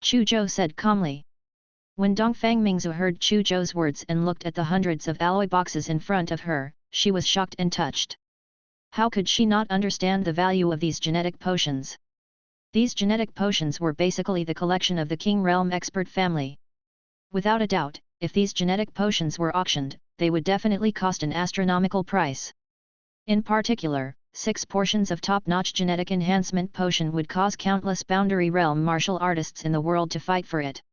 Chu Zhou said calmly. When Dongfang Mingzu heard Chu Zhou's words and looked at the hundreds of alloy boxes in front of her, she was shocked and touched. How could she not understand the value of these genetic potions? These genetic potions were basically the collection of the King Realm expert family. Without a doubt, if these genetic potions were auctioned, they would definitely cost an astronomical price. In particular, 6 portions of top-notch genetic enhancement potion would cause countless boundary realm martial artists in the world to fight for it.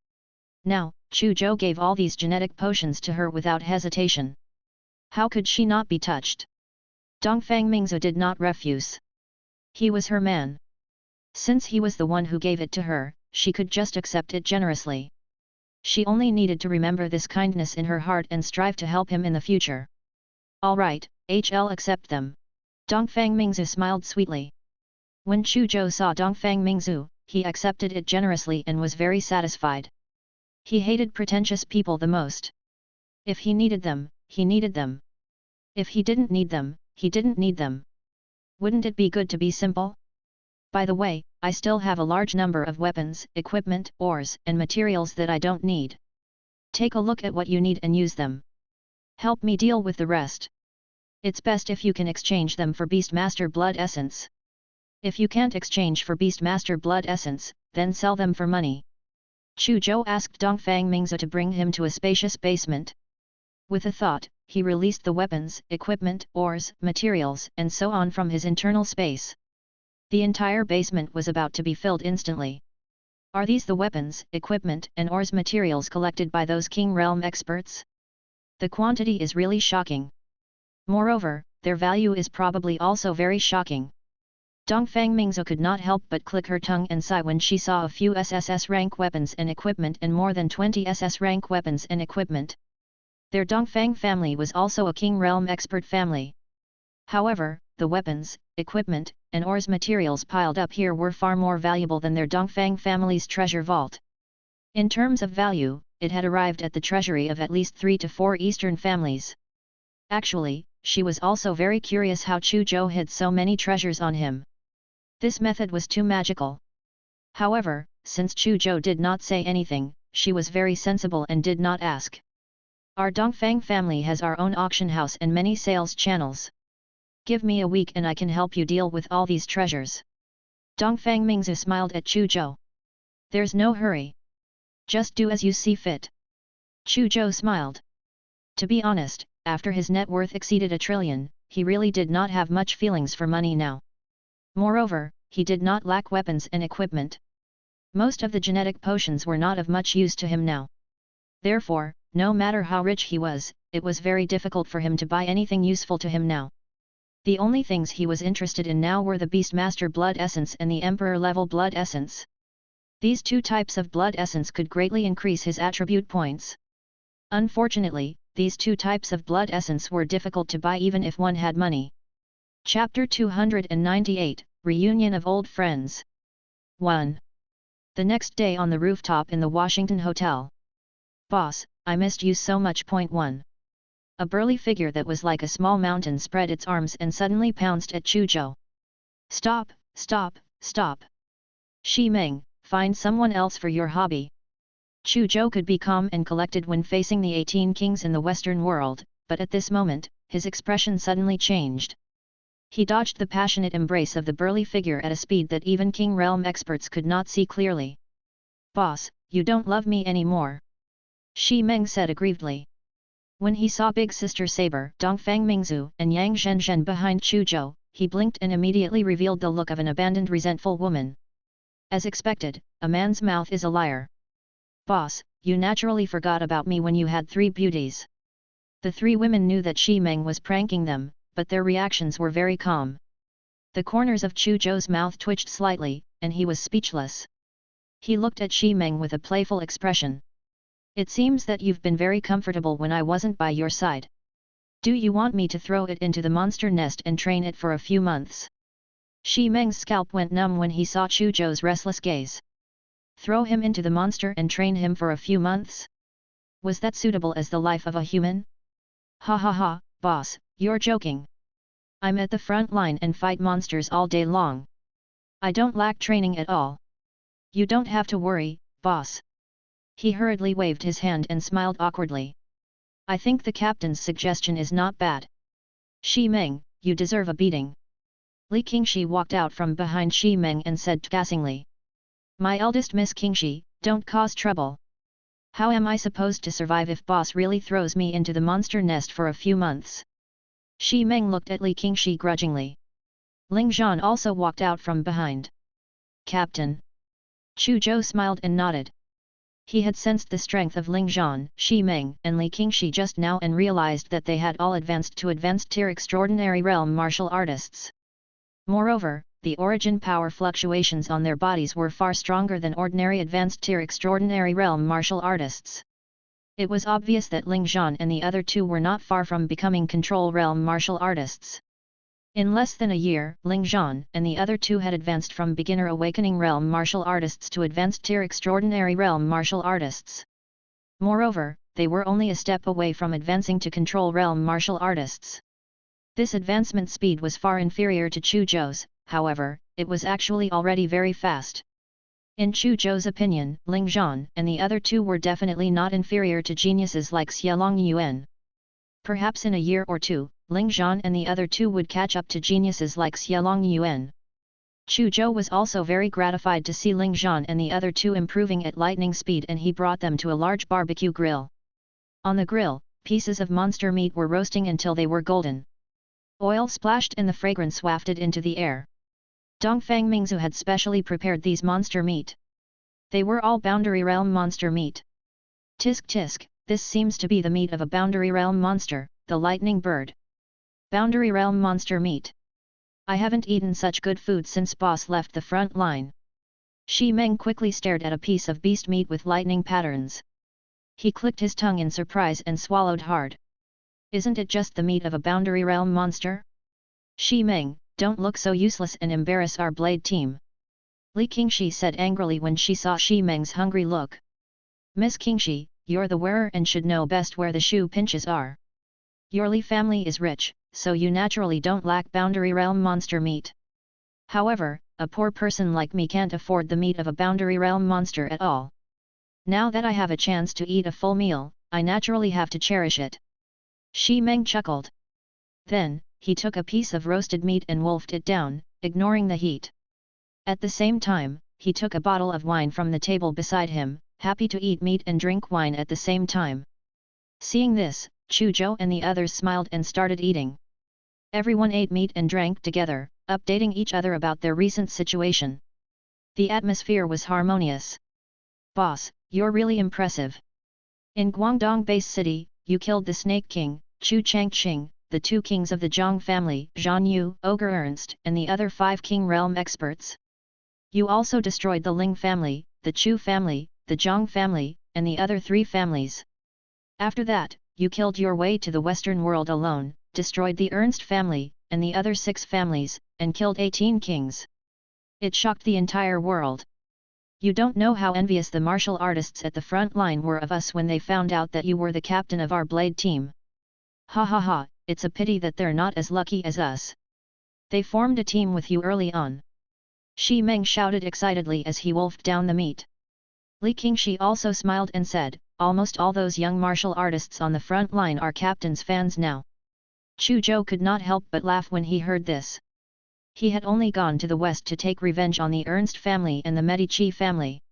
Now, Chu Zhou gave all these genetic potions to her without hesitation. How could she not be touched? Dongfang Mingzu did not refuse. He was her man. Since he was the one who gave it to her, she could just accept it generously. She only needed to remember this kindness in her heart and strive to help him in the future. "All right, I'll accept them." Dongfang Mingzu smiled sweetly. When Chu Zhou saw Dongfang Mingzu, he accepted it generously and was very satisfied. He hated pretentious people the most. If he needed them, he needed them. If he didn't need them, he didn't need them. Wouldn't it be good to be simple? By the way, I still have a large number of weapons, equipment, ores, and materials that I don't need. Take a look at what you need and use them. Help me deal with the rest. It's best if you can exchange them for Beastmaster Blood Essence. If you can't exchange for Beastmaster Blood Essence, then sell them for money. Chu Zhou asked Dongfang Mingzu to bring him to a spacious basement. With a thought, he released the weapons, equipment, ores, materials, and so on from his internal space. The entire basement was about to be filled instantly. Are these the weapons, equipment, and ores materials collected by those King Realm experts? The quantity is really shocking. Moreover, their value is probably also very shocking. Dongfang Mingzu could not help but click her tongue and sigh when she saw a few SSS-rank weapons and equipment and more than 20 SS-rank weapons and equipment. Their Dongfang family was also a King Realm expert family. However, the weapons, equipment, and ores materials piled up here were far more valuable than their Dongfang family's treasure vault. In terms of value, it had arrived at the treasury of at least 3 to 4 Eastern families. Actually, she was also very curious how Chu Zhou hid so many treasures on him. This method was too magical. However, since Chu Zhou did not say anything, she was very sensible and did not ask. Our Dongfang family has our own auction house and many sales channels. Give me a week and I can help you deal with all these treasures. Dongfang Mingzu smiled at Chu Zhou. There's no hurry. Just do as you see fit. Chu Zhou smiled. To be honest, after his net worth exceeded 1 trillion, he really did not have much feelings for money now. Moreover, he did not lack weapons and equipment. Most of the genetic potions were not of much use to him now. Therefore, no matter how rich he was, it was very difficult for him to buy anything useful to him now. The only things he was interested in now were the Beastmaster Blood Essence and the Emperor-level Blood Essence. These two types of Blood Essence could greatly increase his attribute points. Unfortunately, these two types of Blood Essence were difficult to buy even if one had money. Chapter 298, Reunion of Old Friends. 1. The next day on the rooftop in the Washington Hotel. Boss, I missed you so much. 1. A burly figure that was like a small mountain spread its arms and suddenly pounced at Chu Zhou. Stop, stop, stop. Shi Meng, find someone else for your hobby. Chu Zhou could be calm and collected when facing the 18 kings in the Western world, but at this moment, his expression suddenly changed. He dodged the passionate embrace of the burly figure at a speed that even King Realm experts could not see clearly. Boss, you don't love me anymore. Shi Meng said aggrievedly. When he saw Big Sister Saber, Dongfang Mingzu, and Yang Zhenzhen behind Chu Zhou, he blinked and immediately revealed the look of an abandoned resentful woman. As expected, a man's mouth is a liar. Boss, you naturally forgot about me when you had 3 beauties. The 3 women knew that Shi Meng was pranking them, but their reactions were very calm. The corners of Chu Zhou's mouth twitched slightly, and he was speechless. He looked at Shi Meng with a playful expression. It seems that you've been very comfortable when I wasn't by your side. Do you want me to throw it into the monster nest and train it for a few months? Shi Meng's scalp went numb when he saw Chu Zhou's restless gaze. Throw him into the monster and train him for a few months? Was that suitable as the life of a human? Ha ha ha, boss, you're joking. I'm at the front line and fight monsters all day long. I don't lack training at all. You don't have to worry, boss. He hurriedly waved his hand and smiled awkwardly. I think the captain's suggestion is not bad. Shi Meng, you deserve a beating. Li Qingxi walked out from behind Shi Meng and said scathingly. My eldest Miss Qingxi, don't cause trouble. How am I supposed to survive if boss really throws me into the monster nest for a few months? Shi Meng looked at Li Qingxi grudgingly. Ling Zhan also walked out from behind. Captain. Chu Zhou smiled and nodded. He had sensed the strength of Ling Zhan, Shi Meng, and Li Qingxi just now and realized that they had all advanced to advanced tier extraordinary realm martial artists. Moreover, the origin power fluctuations on their bodies were far stronger than ordinary advanced tier extraordinary realm martial artists. It was obvious that Ling Zhan and the other 2 were not far from becoming control realm martial artists. In less than a year, Ling Zhan and the other 2 had advanced from beginner awakening realm martial artists to advanced tier extraordinary realm martial artists. Moreover, they were only a step away from advancing to control realm martial artists. This advancement speed was far inferior to Chu Zhou's, however, it was actually already very fast. In Chu Zhou's opinion, Ling Zhan and the other two were definitely not inferior to geniuses like Xialong Yuan. Perhaps in a year or two, Ling Zhan and the other two would catch up to geniuses like Xialong Yuan. Chu Zhou was also very gratified to see Ling Zhan and the other two improving at lightning speed, and he brought them to a large barbecue grill. On the grill, pieces of monster meat were roasting until they were golden. Oil splashed and the fragrance wafted into the air. Dongfang Mingzu had specially prepared these monster meat. They were all Boundary Realm monster meat. Tisk tisk, this seems to be the meat of a Boundary Realm monster, the lightning bird. Boundary Realm monster meat. I haven't eaten such good food since boss left the front line. Shi Meng quickly stared at a piece of beast meat with lightning patterns. He clicked his tongue in surprise and swallowed hard. Isn't it just the meat of a Boundary Realm monster? Shi Meng, don't look so useless and embarrass our blade team. Li Qingxi said angrily when she saw Shi Meng's hungry look. Miss Qingxi, you're the wearer and should know best where the shoe pinches are. Your Li family is rich, so you naturally don't lack Boundary Realm monster meat. However, a poor person like me can't afford the meat of a Boundary Realm monster at all. Now that I have a chance to eat a full meal, I naturally have to cherish it. Shi Meng chuckled. Then, he took a piece of roasted meat and wolfed it down, ignoring the heat. At the same time, he took a bottle of wine from the table beside him, happy to eat meat and drink wine at the same time. Seeing this, Chu Zhou and the others smiled and started eating. Everyone ate meat and drank together, updating each other about their recent situation. The atmosphere was harmonious. Boss, you're really impressive. In Guangdong Base City, you killed the Snake King, Chu Changqing, the two kings of the Zhang family, Zhan Yu, Ogre Ernst, and the other 5 King Realm experts. You also destroyed the Ling family, the Chu family, the Zhang family, and the other 3 families. After that, you killed your way to the Western world alone, destroyed the Ernst family, and the other 6 families, and killed 18 kings. It shocked the entire world. You don't know how envious the martial artists at the front line were of us when they found out that you were the captain of our blade team. Ha ha ha, it's a pity that they're not as lucky as us. They formed a team with you early on. Shi Meng shouted excitedly as he wolfed down the meat. Li Qingxi also smiled and said, almost all those young martial artists on the front line are captain's fans now. Chu Zhou could not help but laugh when he heard this. He had only gone to the west to take revenge on the Ernst family and the Medici family.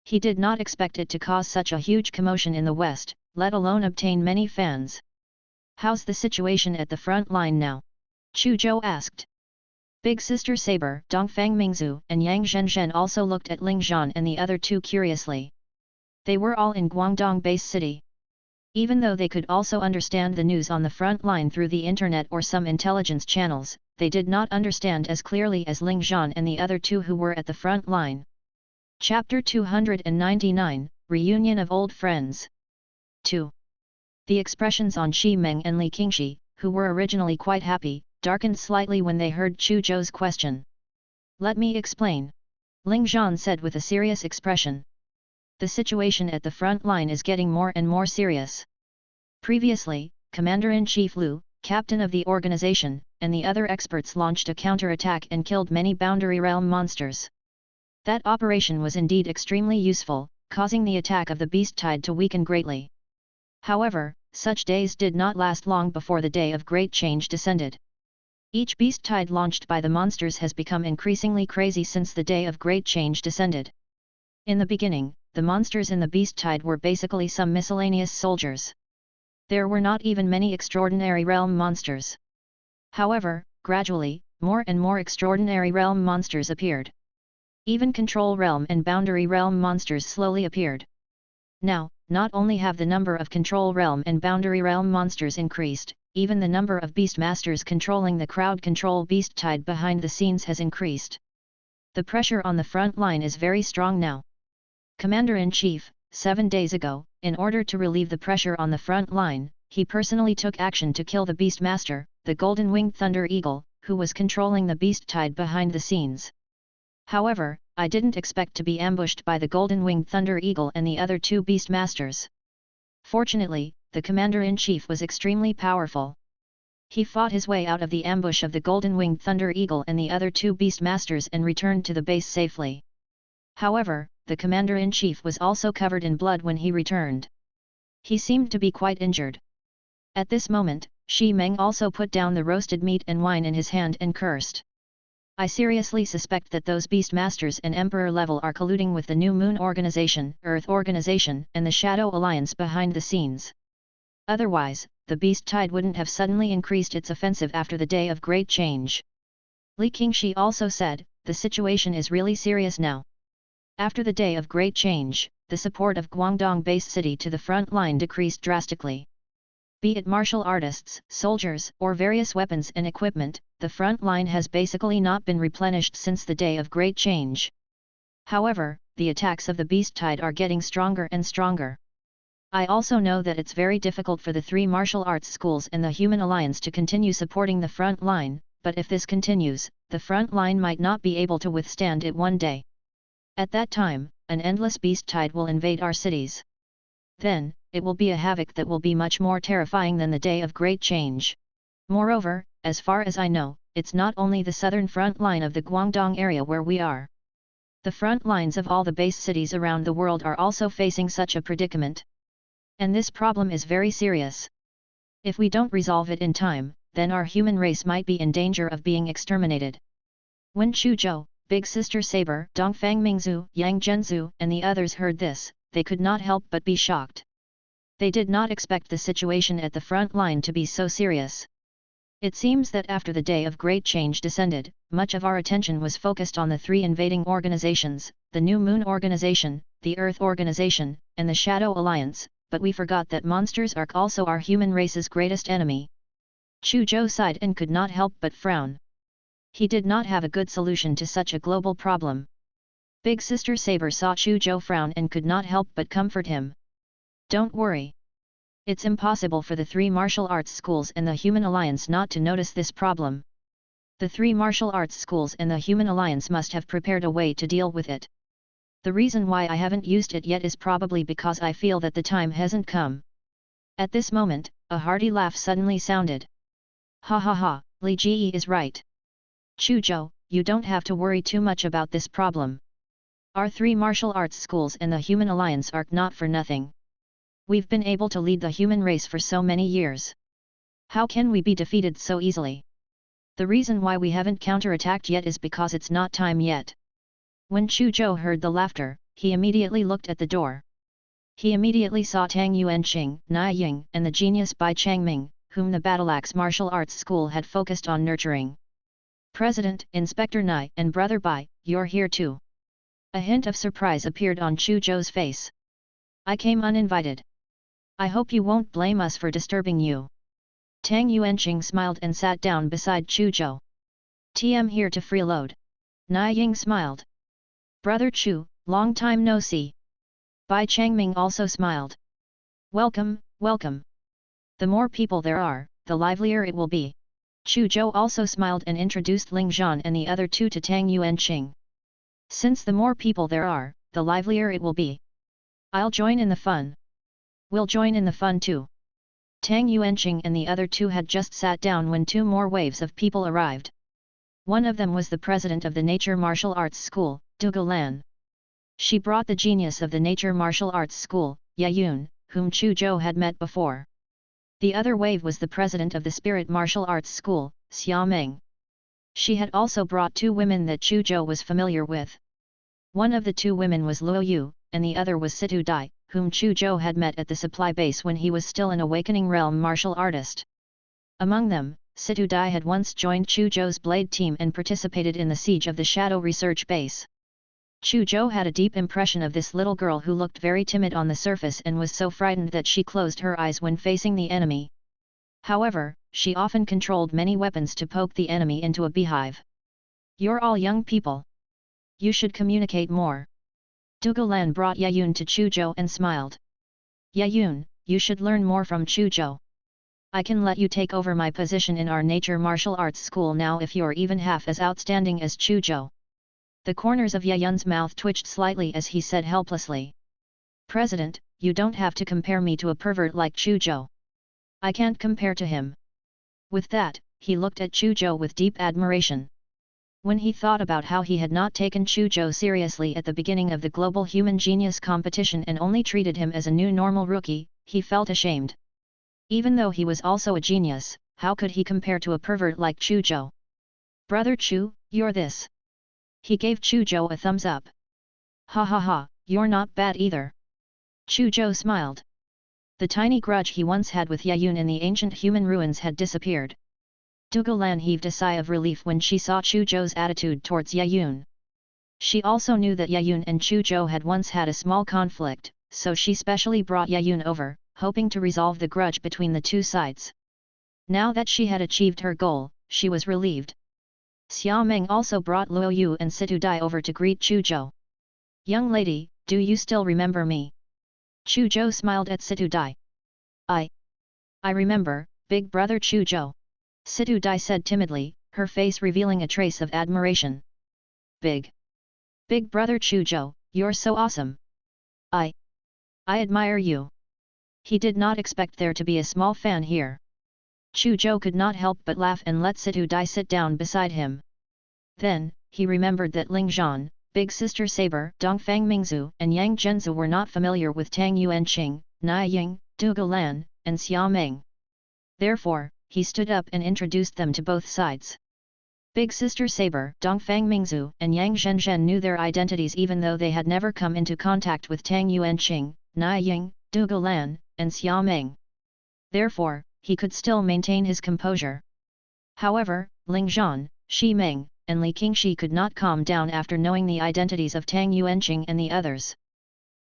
He did not expect it to cause such a huge commotion in the west, let alone obtain many fans. How's the situation at the front line now? Chu Zhou asked. Big Sister Saber, Dongfang Mingzu, and Yang Zhenzhen also looked at Ling Zhan and the other two curiously. They were all in Guangdong Base City. Even though they could also understand the news on the front line through the internet or some intelligence channels, they did not understand as clearly as Ling Zhan and the other two who were at the front line. Chapter 299, Reunion of Old Friends. 2. The expressions on Shi Meng and Li Qingxi, who were originally quite happy, darkened slightly when they heard Chu Zhou's question. Let me explain. Ling Zhan said with a serious expression. The situation at the front line is getting more and more serious. Previously, Commander-in-Chief Liu, captain of the organization, and the other experts launched a counterattack and killed many Boundary Realm monsters. That operation was indeed extremely useful, causing the attack of the Beast Tide to weaken greatly. However, such days did not last long before the day of great change descended. Each Beast Tide launched by the monsters has become increasingly crazy since the day of great change descended. In the beginning, the monsters in the Beast Tide were basically some miscellaneous soldiers. There were not even many extraordinary realm monsters. However, gradually, more and more extraordinary realm monsters appeared. Even control realm and boundary realm monsters slowly appeared. Now, not only have the number of control realm and boundary realm monsters increased, even the number of beast masters controlling the crowd control Beast Tide behind the scenes has increased. The pressure on the front line is very strong now. Commander-in-Chief, 7 days ago, in order to relieve the pressure on the front line, he personally took action to kill the Beast Master, the Golden-Winged Thunder Eagle, who was controlling the Beast Tide behind the scenes. However, I didn't expect to be ambushed by the Golden-Winged Thunder Eagle and the other 2 Beast Masters. Fortunately, the commander-in-chief was extremely powerful. He fought his way out of the ambush of the golden-winged Thunder Eagle and the other two Beastmasters and returned to the base safely. However, the commander-in-chief was also covered in blood when he returned. He seemed to be quite injured. At this moment, Shi Meng also put down the roasted meat and wine in his hand and cursed. I seriously suspect that those Beastmasters and Emperor level are colluding with the New Moon Organization, Earth Organization, and the Shadow Alliance behind the scenes. Otherwise, the Beast Tide wouldn't have suddenly increased its offensive after the Day of Great Change. Li Qingshi also said, the situation is really serious now. After the Day of Great Change, the support of Guangdong base city to the front line decreased drastically. Be it martial artists, soldiers, or various weapons and equipment, the front line has basically not been replenished since the Day of Great Change. However, the attacks of the Beast Tide are getting stronger and stronger. I also know that it's very difficult for the three martial arts schools and the Human Alliance to continue supporting the front line, but if this continues, the front line might not be able to withstand it one day. At that time, an endless beast tide will invade our cities. Then, it will be a havoc that will be much more terrifying than the Day of Great Change. Moreover, as far as I know, it's not only the southern front line of the Guangdong area where we are. The front lines of all the base cities around the world are also facing such a predicament. And this problem is very serious. If we don't resolve it in time, then our human race might be in danger of being exterminated. When Chu Zhou, Big Sister Saber, Dongfang Mingzhu, Yang Zhenzu, and the others heard this, they could not help but be shocked. They did not expect the situation at the front line to be so serious. It seems that after the Day of Great Change descended, much of our attention was focused on the three invading organizations, the New Moon Organization, the Earth Organization, and the Shadow Alliance, but we forgot that monsters are also our human race's greatest enemy. Chu Zhou sighed and could not help but frown. He did not have a good solution to such a global problem. Big Sister Saber saw Chu Zhou frown and could not help but comfort him. Don't worry. It's impossible for the three martial arts schools and the Human Alliance not to notice this problem. The three martial arts schools and the Human Alliance must have prepared a way to deal with it. The reason why I haven't used it yet is probably because I feel that the time hasn't come. At this moment, a hearty laugh suddenly sounded. Ha ha ha, Li Ji is right. Chu Zhou, you don't have to worry too much about this problem. Our three martial arts schools and the Human Alliance are not for nothing. We've been able to lead the human race for so many years. How can we be defeated so easily? The reason why we haven't counterattacked yet is because it's not time yet. When Chu Zhou heard the laughter, he immediately looked at the door. He immediately saw Tang Yuanqing, Nai Ying, and the genius Bai Changming, whom the Battleaxe Martial Arts School had focused on nurturing. President, Inspector Nai, and Brother Bai, you're here too. A hint of surprise appeared on Chu Zhou's face. I came uninvited. I hope you won't blame us for disturbing you. Tang Yuanqing smiled and sat down beside Chu Zhou. TM here to freeload. Nai Ying smiled. Brother Chu, long time no see. Bai Changming also smiled. Welcome, welcome. The more people there are, the livelier it will be. Chu Zhou also smiled and introduced Ling Zhan and the other two to Tang Yuanqing. Since the more people there are, the livelier it will be. I'll join in the fun. We'll join in the fun too. Tang Yuanqing and the other two had just sat down when two more waves of people arrived. One of them was the president of the Nature Martial Arts School, Du Lan. She brought the genius of the Nature Martial Arts School, Ye Yun, whom Chu Zhou had met before. The other wave was the president of the Spirit Martial Arts School, Xia Meng. She had also brought two women that Chu Zhou was familiar with. One of the two women was Luo Yu, and the other was Situ Dai, whom Chu Zhou had met at the supply base when he was still an Awakening Realm martial artist. Among them, Situ Dai had once joined Chu Zhou's blade team and participated in the siege of the Shadow Research Base. Chu Zhou had a deep impression of this little girl who looked very timid on the surface and was so frightened that she closed her eyes when facing the enemy. However, she often controlled many weapons to poke the enemy into a beehive. You're all young people. You should communicate more. Du Lan brought Ye Yun to Chu Zhou and smiled. Ye Yun, you should learn more from Chu Zhou. I can let you take over my position in our Nature Martial Arts School now if you're even half as outstanding as Chu Zhou. The corners of Ye Yun's mouth twitched slightly as he said helplessly. President, you don't have to compare me to a pervert like Chu Zhou. I can't compare to him. With that, he looked at Chu Zhou with deep admiration. When he thought about how he had not taken Chu Zhou seriously at the beginning of the Global Human Genius competition and only treated him as a new normal rookie, he felt ashamed. Even though he was also a genius, how could he compare to a pervert like Chu Zhou? Brother Chu, you're this. He gave Chu Zhou a thumbs up. Ha ha ha, you're not bad either. Chu Zhou smiled. The tiny grudge he once had with Yayun in the ancient human ruins had disappeared. Dugulan heaved a sigh of relief when she saw Chu Zhou's attitude towards Yayun. She also knew that Yayun and Chu Zhou had once had a small conflict, so she specially brought Yayun over, hoping to resolve the grudge between the two sides. Now that she had achieved her goal, she was relieved. Xia Meng also brought Luo Yu and Situ Dai over to greet Chu Zhou. Young lady, do you still remember me? Chu Zhou smiled at Situ Dai. I remember, big brother Chu Zhou. Situ Dai said timidly, her face revealing a trace of admiration. Big brother Chu Zhou, you're so awesome. I admire you. He did not expect there to be a small fan here. Chu Zhou could not help but laugh and let Situ Dai sit down beside him. Then, he remembered that Ling Zhan, Big Sister Saber, Dongfang Mingzu and Yang Zhenzu were not familiar with Tang Yuanqing, Nai Ying, Du Gulan, and Xia Meng. Therefore, he stood up and introduced them to both sides. Big Sister Saber, Dongfang Mingzu and Yang Zhenzhen knew their identities even though they had never come into contact with Tang Yuanqing, Nai Ying, Du Gulan, and Xia Meng. Therefore, he could still maintain his composure. However, Ling Zhan, Shi Meng, and Li Qingxi could not calm down after knowing the identities of Tang Yuanqing and the others.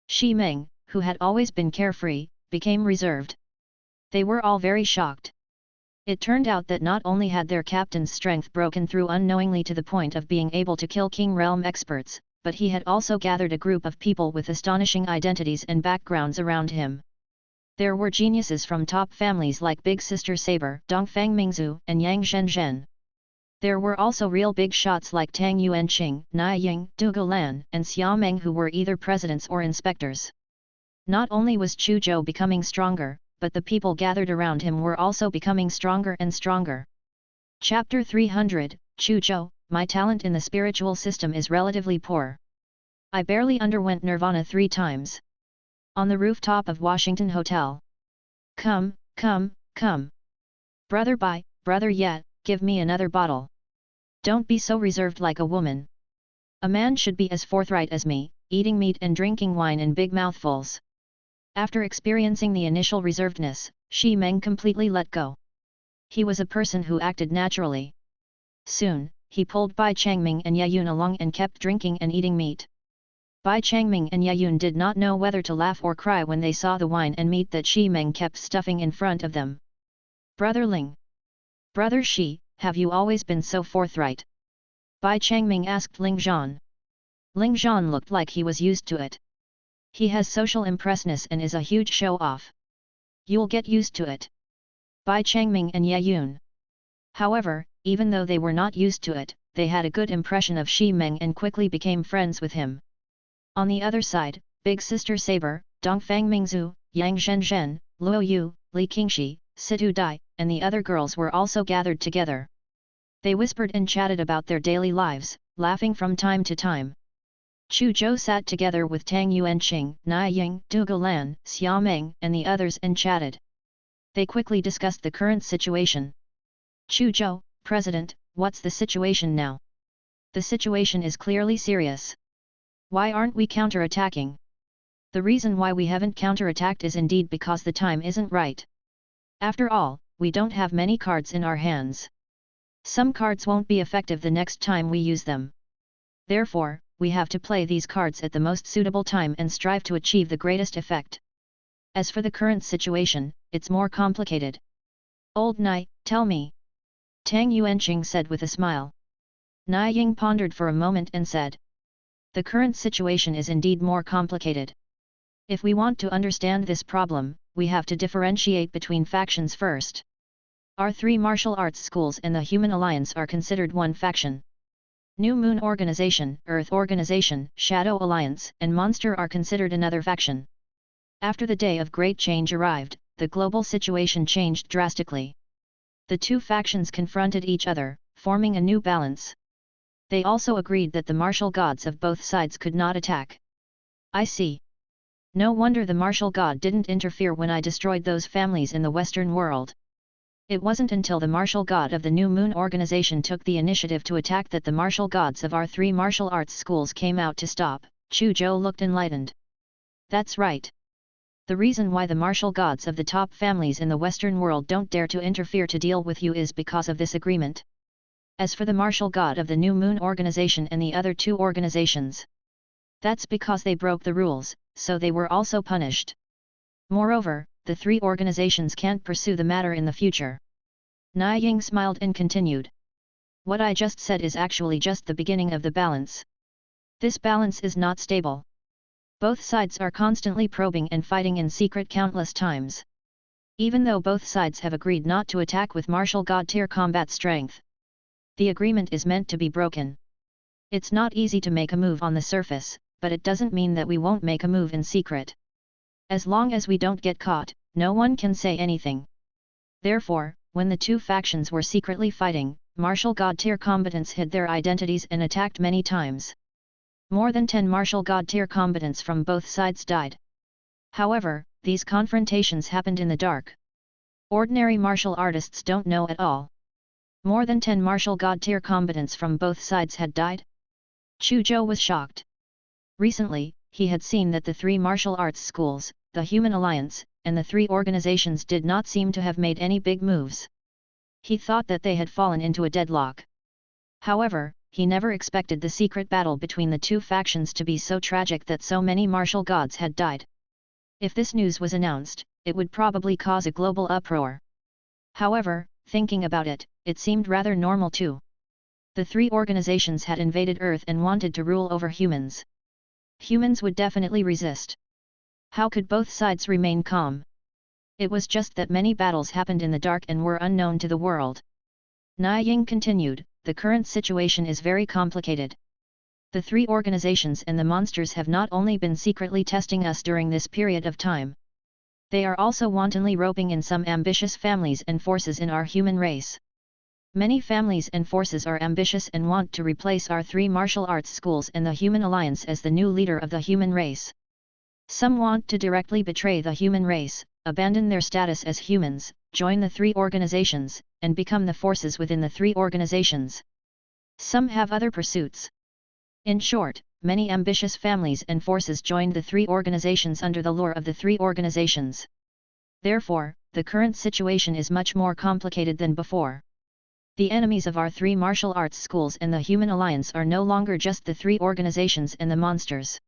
Shi Meng, who had always been carefree, became reserved. They were all very shocked. It turned out that not only had their captain's strength broken through unknowingly to the point of being able to kill King Realm experts, but he had also gathered a group of people with astonishing identities and backgrounds around him. There were geniuses from top families like Big Sister Saber, Dongfang Mingzu, and Yang Zhenzhen. There were also real big shots like Tang Yuanqing, Nai Ying, Du Gulan, and Xia Meng who were either presidents or inspectors. Not only was Chu Zhou becoming stronger, but the people gathered around him were also becoming stronger and stronger. Chapter 300, Chu Zhou, my talent in the spiritual system is relatively poor. I barely underwent nirvana 3 times. On the rooftop of Washington Hotel. Come. Brother Bai, brother Yet, give me another bottle. Don't be so reserved like a woman. A man should be as forthright as me, eating meat and drinking wine in big mouthfuls. After experiencing the initial reservedness, Shi Meng completely let go. He was a person who acted naturally. Soon, he pulled Bai Changming and Yayun along and kept drinking and eating meat. Bai Changming and Yayun did not know whether to laugh or cry when they saw the wine and meat that Shi Meng kept stuffing in front of them. Brother Ling. Brother Shi, have you always been so forthright? Bai Changming asked Ling Zhan. Ling Zhan looked like he was used to it. He has social impressness and is a huge show-off. You'll get used to it. Bai Changming and Yayun. However, even though they were not used to it, they had a good impression of Shi Meng and quickly became friends with him. On the other side, Big Sister Saber, Dongfang Mingzu, Yang Zhenzhen, Luo Yu, Li Qingxi, Situ Dai, and the other girls were also gathered together. They whispered and chatted about their daily lives, laughing from time to time. Chu Zhou sat together with Tang Yuanqing, Nai Ying, Du Gulan, Xia Meng, and the others and chatted. They quickly discussed the current situation. Chu Zhou, President, what's the situation now? The situation is clearly serious. Why aren't we counterattacking? The reason why we haven't counterattacked is indeed because the time isn't right. After all, we don't have many cards in our hands. Some cards won't be effective the next time we use them. Therefore, we have to play these cards at the most suitable time and strive to achieve the greatest effect. As for the current situation, it's more complicated. Old Nai, tell me. Tang Yuanqing said with a smile. Nai Ying pondered for a moment and said. The current situation is indeed more complicated. If we want to understand this problem, we have to differentiate between factions first. Our 3 martial arts schools and the Human Alliance are considered one faction. New Moon Organization, Earth Organization, Shadow Alliance, and Monster are considered another faction. After the day of great change arrived, the global situation changed drastically. The two factions confronted each other, forming a new balance. They also agreed that the martial gods of both sides could not attack. I see. No wonder the martial god didn't interfere when I destroyed those families in the Western world. It wasn't until the martial god of the New Moon organization took the initiative to attack that the martial gods of our three martial arts schools came out to stop. Chu Zhou looked enlightened. That's right. The reason why the martial gods of the top families in the Western world don't dare to interfere to deal with you is because of this agreement. As for the martial god of the New Moon organization and the other two organizations, that's because they broke the rules, so they were also punished. Moreover, the three organizations can't pursue the matter in the future. Niying smiled and continued. What I just said is actually just the beginning of the balance. This balance is not stable. Both sides are constantly probing and fighting in secret countless times. Even though both sides have agreed not to attack with martial god tier combat strength, the agreement is meant to be broken. It's not easy to make a move on the surface, but it doesn't mean that we won't make a move in secret. As long as we don't get caught, no one can say anything. Therefore, when the two factions were secretly fighting, martial god tier combatants hid their identities and attacked many times. More than 10 martial god tier combatants from both sides died. However, these confrontations happened in the dark. Ordinary martial artists don't know at all. More than 10 martial god tier combatants from both sides had died? Chu Zhou was shocked. Recently, he had seen that the three martial arts schools, the Human Alliance, and the three organizations did not seem to have made any big moves. He thought that they had fallen into a deadlock. However, he never expected the secret battle between the two factions to be so tragic that so many martial gods had died. If this news was announced, it would probably cause a global uproar. However, thinking about it, it seemed rather normal too. The three organizations had invaded Earth and wanted to rule over humans. Humans would definitely resist. How could both sides remain calm? It was just that many battles happened in the dark and were unknown to the world. Niying continued, the current situation is very complicated. The three organizations and the monsters have not only been secretly testing us during this period of time. They are also wantonly roping in some ambitious families and forces in our human race. Many families and forces are ambitious and want to replace our three martial arts schools and the Human Alliance as the new leader of the human race. Some want to directly betray the human race, abandon their status as humans, join the three organizations, and become the forces within the three organizations. Some have other pursuits. In short, many ambitious families and forces joined the three organizations under the lure of the three organizations. Therefore, the current situation is much more complicated than before. The enemies of our three martial arts schools and the Human Alliance are no longer just the three organizations and the monsters.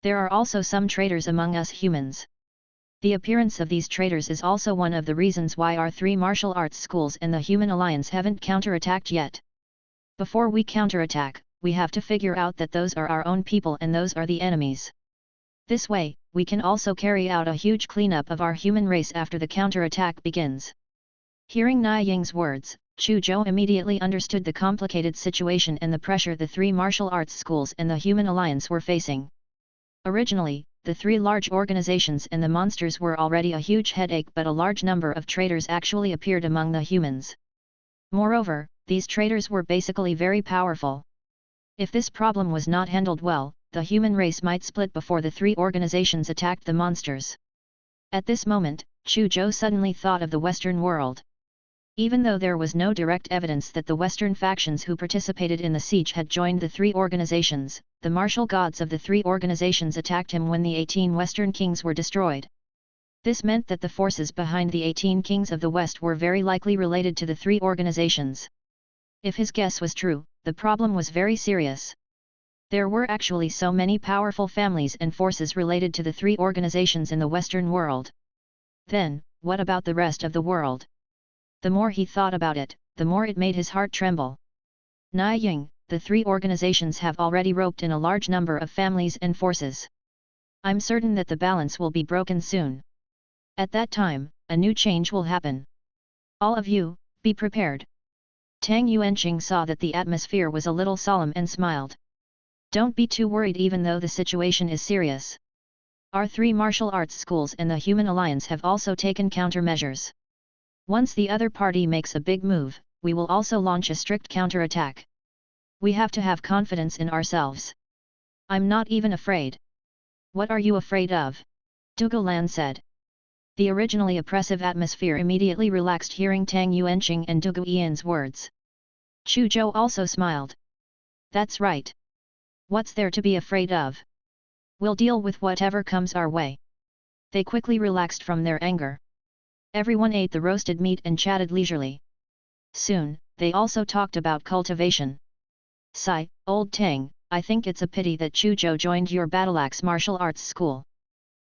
There are also some traitors among us humans. The appearance of these traitors is also one of the reasons why our three martial arts schools and the Human Alliance haven't counterattacked yet. Before we counterattack, we have to figure out that those are our own people and those are the enemies. This way, we can also carry out a huge cleanup of our human race after the counterattack begins. Hearing Niying's words, Chu Zhou immediately understood the complicated situation and the pressure the three martial arts schools and the Human Alliance were facing. Originally, the three large organizations and the monsters were already a huge headache, but a large number of traitors actually appeared among the humans. Moreover, these traitors were basically very powerful. If this problem was not handled well, the human race might split before the three organizations attacked the monsters. At this moment, Chu Zhou suddenly thought of the Western world. Even though there was no direct evidence that the Western factions who participated in the siege had joined the three organizations, the martial gods of the three organizations attacked him when the 18 Western kings were destroyed. This meant that the forces behind the 18 kings of the West were very likely related to the three organizations. If his guess was true, the problem was very serious. There were actually so many powerful families and forces related to the three organizations in the Western world. Then, what about the rest of the world? The more he thought about it, the more it made his heart tremble. Niying, the three organizations have already roped in a large number of families and forces. I'm certain that the balance will be broken soon. At that time, a new change will happen. All of you, be prepared. Tang Yuanqing saw that the atmosphere was a little solemn and smiled. Don't be too worried even though the situation is serious. Our 3 martial arts schools and the Human Alliance have also taken countermeasures. Once the other party makes a big move, we will also launch a strict counterattack. We have to have confidence in ourselves. I'm not even afraid. What are you afraid of? Zhuge Lan said. The originally oppressive atmosphere immediately relaxed hearing Tang Yuanqing and Zhuge Yan's words. Chu Zhou also smiled. That's right. What's there to be afraid of? We'll deal with whatever comes our way. They quickly relaxed from their anger. Everyone ate the roasted meat and chatted leisurely. Soon, they also talked about cultivation. Sigh, old Tang, I think it's a pity that Chu Zhou joined your battleaxe martial arts school.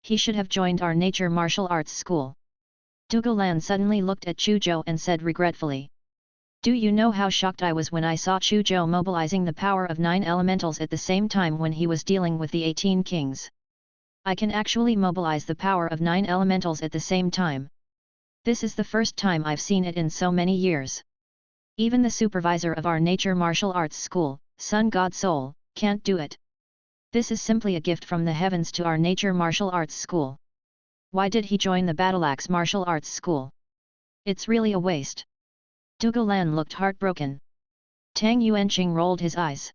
He should have joined our nature martial arts school. Zhuge Lan suddenly looked at Chu Zhou and said regretfully. Do you know how shocked I was when I saw Chu Zhou mobilizing the power of 9 elementals at the same time when he was dealing with the 18 kings? I can actually mobilize the power of 9 elementals at the same time. This is the first time I've seen it in so many years. Even the supervisor of our nature martial arts school, Sun God Soul, can't do it. This is simply a gift from the heavens to our nature martial arts school. Why did he join the battleaxe martial arts school? It's really a waste. Zhuge Lan looked heartbroken. Tang Yuanqing rolled his eyes.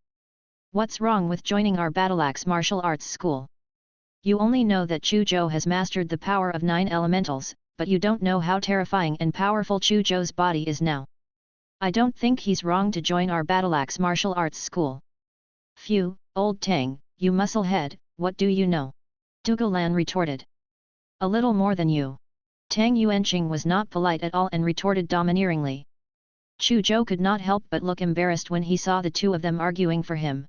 What's wrong with joining our battleaxe martial arts school? You only know that Chu Zhou has mastered the power of 9 elementals, but you don't know how terrifying and powerful Chu Zhou's body is now. I don't think he's wrong to join our battleaxe martial arts school. Phew, old Tang, you musclehead, what do you know? Zhuge Lan retorted. A little more than you. Tang Yuanqing was not polite at all and retorted domineeringly. Chu Zhou could not help but look embarrassed when he saw the two of them arguing for him.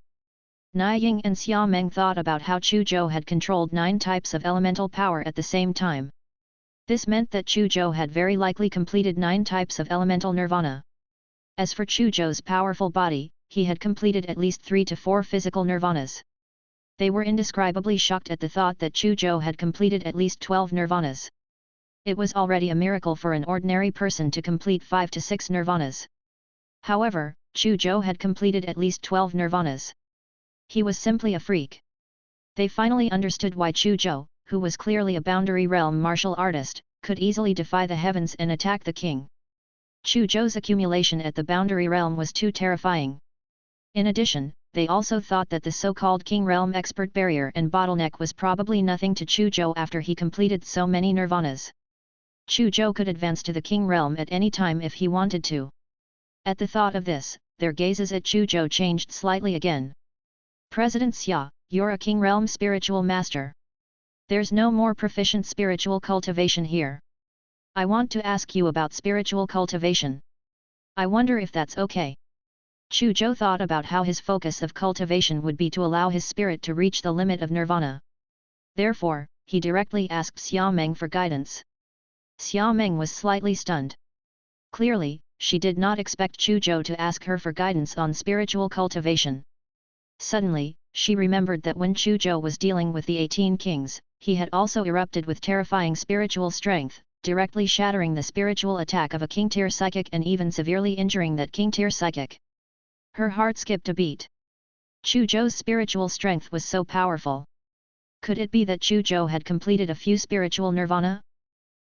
Niying and Xia Meng thought about how Chu Zhou had controlled 9 types of elemental power at the same time. This meant that Chu Zhou had very likely completed 9 types of elemental nirvana. As for Chu Zhou's powerful body, he had completed at least 3 to 4 physical nirvanas. They were indescribably shocked at the thought that Chu Zhou had completed at least 12 nirvanas. It was already a miracle for an ordinary person to complete 5 to 6 nirvanas. However, Chu Zhou had completed at least 12 nirvanas. He was simply a freak. They finally understood why Chu Zhou, who was clearly a boundary realm martial artist, could easily defy the heavens and attack the king. Chu Zhou's accumulation at the boundary realm was too terrifying. In addition, they also thought that the so-called king realm expert barrier and bottleneck was probably nothing to Chu Zhou after he completed so many nirvanas. Chu Zhou could advance to the king realm at any time if he wanted to. At the thought of this, their gazes at Chu Zhou changed slightly again. President Xia, you're a king realm spiritual master. There's no more proficient spiritual cultivation here. I want to ask you about spiritual cultivation. I wonder if that's okay. Chu Zhou thought about how his focus of cultivation would be to allow his spirit to reach the limit of nirvana. Therefore, he directly asked Xia Meng for guidance. Xia Meng was slightly stunned. Clearly, she did not expect Chu Zhou to ask her for guidance on spiritual cultivation. Suddenly, she remembered that when Chu Zhou was dealing with the 18 kings, he had also erupted with terrifying spiritual strength, directly shattering the spiritual attack of a king-tier psychic and even severely injuring that king-tier psychic. Her heart skipped a beat. Chu Zhou's spiritual strength was so powerful. Could it be that Chu Zhou had completed a few spiritual nirvana?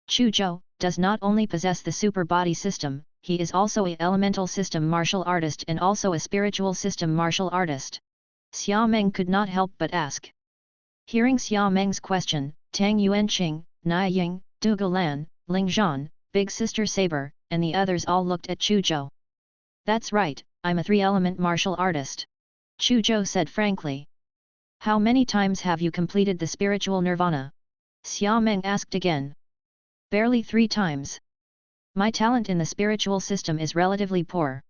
Chu Zhou does not only possess the super body system, he is also a elemental system martial artist and also a spiritual system martial artist. Xia Meng could not help but ask. Hearing Xia Meng's question, Tang Yuanqing, Niying, Zhuge Lan, Ling Zhan, Big Sister Saber, and the others all looked at Chu Zhou. That's right, I'm a 3-element martial artist. Chu Zhou said frankly. How many times have you completed the spiritual nirvana? Xia Meng asked again. Barely 3 times. My talent in the spiritual system is relatively poor.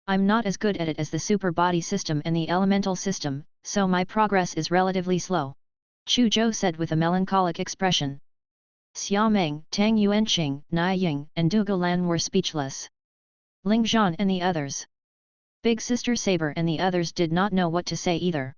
I'm not as good at it as the super body system and the elemental system, so my progress is relatively slow. Chu Zhou said with a melancholic expression. Xia Meng, Tang Yuanqing, Niying, and Zhuge Lan were speechless. Ling Zhan and the others. Big Sister Saber and the others did not know what to say either.